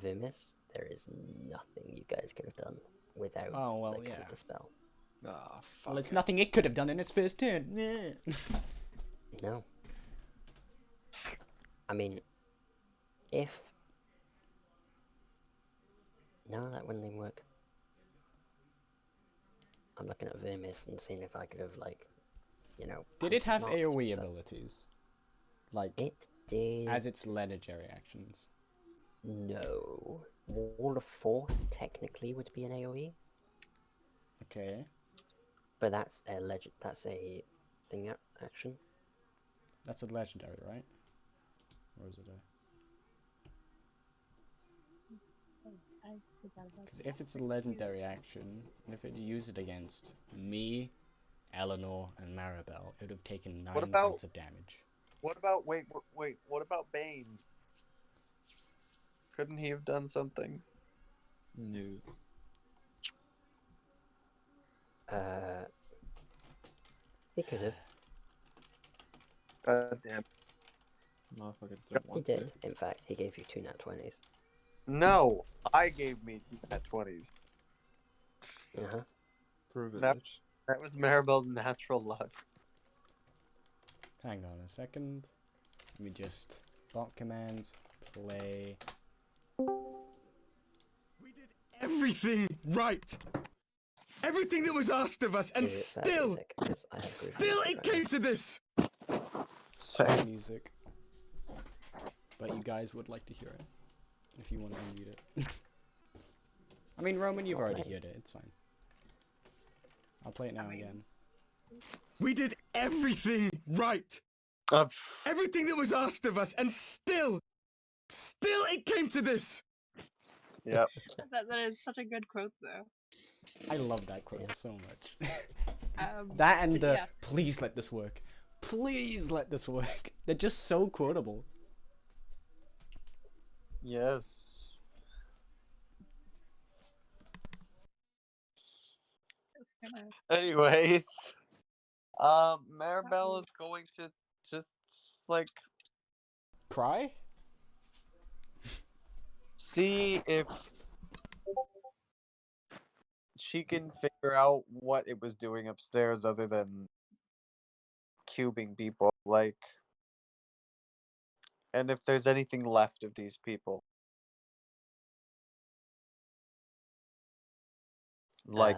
[SPEAKER 2] Vimis. There is nothing you guys could have done without
[SPEAKER 1] Oh, well,
[SPEAKER 2] the
[SPEAKER 1] yeah.
[SPEAKER 2] counter spell.
[SPEAKER 3] Ah, fuck.
[SPEAKER 1] Well, it's nothing it could have done in its first turn.
[SPEAKER 2] No. I mean, if... No, that wouldn't even work. I'm looking at Vermis and seeing if I could have, like, you know...
[SPEAKER 1] Did it have
[SPEAKER 2] marked,
[SPEAKER 1] AoE
[SPEAKER 2] but
[SPEAKER 1] abilities? Like,
[SPEAKER 2] It did...
[SPEAKER 1] as its legendary actions?
[SPEAKER 2] No. Wall of Force technically would be an AoE,
[SPEAKER 1] Okay.
[SPEAKER 2] but that's a thing action.
[SPEAKER 1] That's a legendary, right? Or is it a...
[SPEAKER 6] I forgot about
[SPEAKER 1] 'Cause if it's a legendary action, and if it used it against me, Eleanor, and Maribel, it would have taken 9
[SPEAKER 8] What about-
[SPEAKER 1] points of damage.
[SPEAKER 8] What about wait? What about Bane? Couldn't he have done something?
[SPEAKER 3] No.
[SPEAKER 2] He could have.
[SPEAKER 5] God damn.
[SPEAKER 3] Motherfucker don't
[SPEAKER 2] He
[SPEAKER 3] want
[SPEAKER 2] did.
[SPEAKER 3] to.
[SPEAKER 2] In fact, he gave you 2 nat 20s.
[SPEAKER 5] No, I gave me 2 nat 20s.
[SPEAKER 2] Uh-huh.
[SPEAKER 3] Privilege.
[SPEAKER 5] That was Maribel's natural luck.
[SPEAKER 1] Hang on a second. Let me just... Bot commands, play...
[SPEAKER 9] We did everything right. Everything that was asked of us, and
[SPEAKER 2] Is it sad
[SPEAKER 9] still,
[SPEAKER 2] music? 'Cause I have
[SPEAKER 9] still
[SPEAKER 2] grief
[SPEAKER 9] it came to this.
[SPEAKER 1] Sad music. But you guys would like to hear it. If you want to unmute it. I mean, Roman,
[SPEAKER 2] It's
[SPEAKER 1] you've
[SPEAKER 2] not
[SPEAKER 1] already
[SPEAKER 2] playing.
[SPEAKER 1] heard it. It's fine. I'll play it now again.
[SPEAKER 9] We did everything right. Everything that was asked of us, and still it came to this.
[SPEAKER 5] Yep.
[SPEAKER 6] that is such a good quote, though.
[SPEAKER 1] I love that quote so much.
[SPEAKER 6] Um,
[SPEAKER 1] That and
[SPEAKER 6] but
[SPEAKER 1] the
[SPEAKER 6] yeah.
[SPEAKER 1] please let this work. Please let this work. They're just so quotable.
[SPEAKER 5] Yes.
[SPEAKER 6] It's gonna...
[SPEAKER 5] Anyways, Maribel is going to just like
[SPEAKER 1] Cry?
[SPEAKER 5] see if she can figure out what it was doing upstairs other than cubing people, like, and if there's anything left of these people. Like,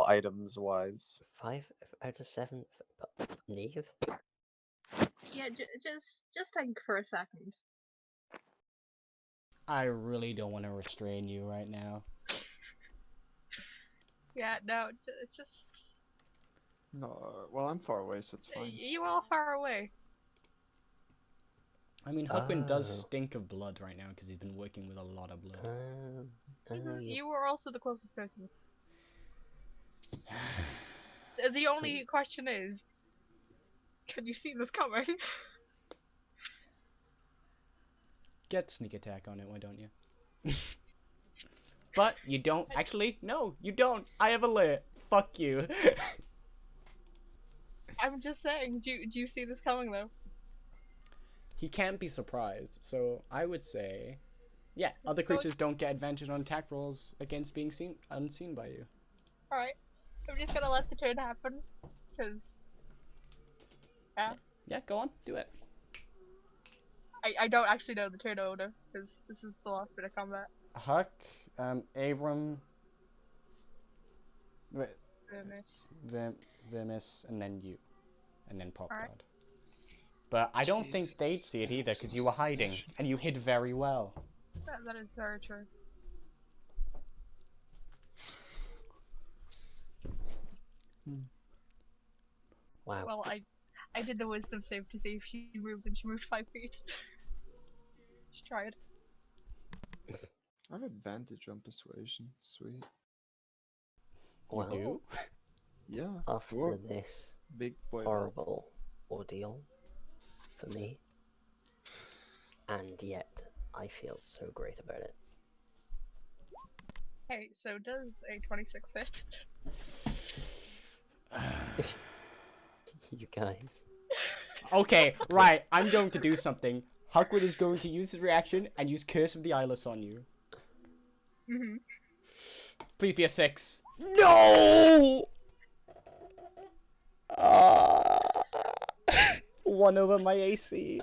[SPEAKER 5] items wise.
[SPEAKER 2] 5 out of 7. Neve?
[SPEAKER 6] Yeah, just think for a second.
[SPEAKER 1] I really don't want to restrain you right now.
[SPEAKER 6] Yeah, no, just...
[SPEAKER 3] No, well, I'm far away, so it's fine.
[SPEAKER 6] You all far away.
[SPEAKER 1] I mean, Huckwin does
[SPEAKER 2] Oh.
[SPEAKER 1] stink of blood right now because he's been working with a lot of blood.
[SPEAKER 6] You were also the closest person. The only question is, can you see this coming?
[SPEAKER 1] Get sneak attack on it, why don't you? But you don't. Actually, no, you don't. I have alert. Fuck you.
[SPEAKER 6] I'm just saying, do you see this coming though?
[SPEAKER 1] He can't be surprised, so I would say, yeah, other
[SPEAKER 6] So-
[SPEAKER 1] creatures don't get advantage on attack rolls against being unseen by you.
[SPEAKER 6] Alright, I'm just gonna let the turn happen, because... Yeah.
[SPEAKER 1] Yeah, go on, do it.
[SPEAKER 6] I don't actually know the turn order, because this is the last bit of combat.
[SPEAKER 1] Huck, Avram, Vermis, and then you. And then Pop
[SPEAKER 6] Alright.
[SPEAKER 1] Guard. But I don't think they'd see it either, because you were hiding, and you hid very well.
[SPEAKER 6] That is very true.
[SPEAKER 2] Wow.
[SPEAKER 6] Well, I did the wisdom save to see if she moved, and she moved 5 feet. She tried.
[SPEAKER 3] I have advantage on persuasion. Sweet.
[SPEAKER 2] Wow.
[SPEAKER 1] You do?
[SPEAKER 3] Yeah.
[SPEAKER 2] After
[SPEAKER 3] Dwarf.
[SPEAKER 2] this
[SPEAKER 3] Big boy.
[SPEAKER 2] horrible ordeal for me, and yet I feel so great about it.
[SPEAKER 6] Hey, so does a 26 hit?
[SPEAKER 2] You guys.
[SPEAKER 1] Okay, right, I'm going to do something. Huckwood is going to use his reaction and use Curse of the Eyeless on you.
[SPEAKER 6] Mm-hmm.
[SPEAKER 1] Please be a 6. No! 1 over my AC.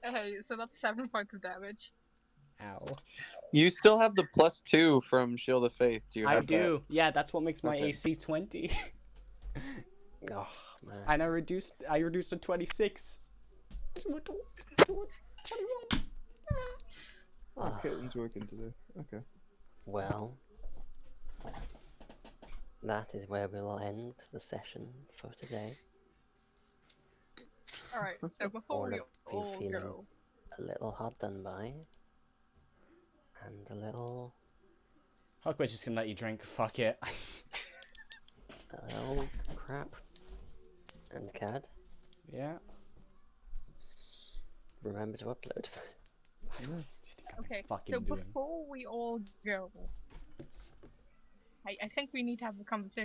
[SPEAKER 6] Hey, so that's 7 points of damage.
[SPEAKER 1] Ow.
[SPEAKER 5] You still have the +2 from Shield of Faith. Do you have
[SPEAKER 1] I
[SPEAKER 5] that?
[SPEAKER 1] do. Yeah, that's what makes my
[SPEAKER 5] Okay.
[SPEAKER 1] AC 20.
[SPEAKER 2] Oh man.
[SPEAKER 1] And I reduced to 26. 21.
[SPEAKER 3] Oh, Caitlin's working today. Okay.
[SPEAKER 2] Well, that is where we will end the session for today.
[SPEAKER 6] Alright, so before
[SPEAKER 2] All
[SPEAKER 6] we
[SPEAKER 2] of you
[SPEAKER 6] all
[SPEAKER 2] feeling
[SPEAKER 6] go,
[SPEAKER 2] a little hard done by, and a little
[SPEAKER 1] Huckbert's just gonna let you drink. Fuck it.
[SPEAKER 2] crap, and Cad,
[SPEAKER 1] Yeah.
[SPEAKER 2] remember to upload.
[SPEAKER 1] What do you think I'm
[SPEAKER 6] okay,
[SPEAKER 1] fucking
[SPEAKER 6] so
[SPEAKER 1] doing?
[SPEAKER 6] before we all go, I think we need to have a conversation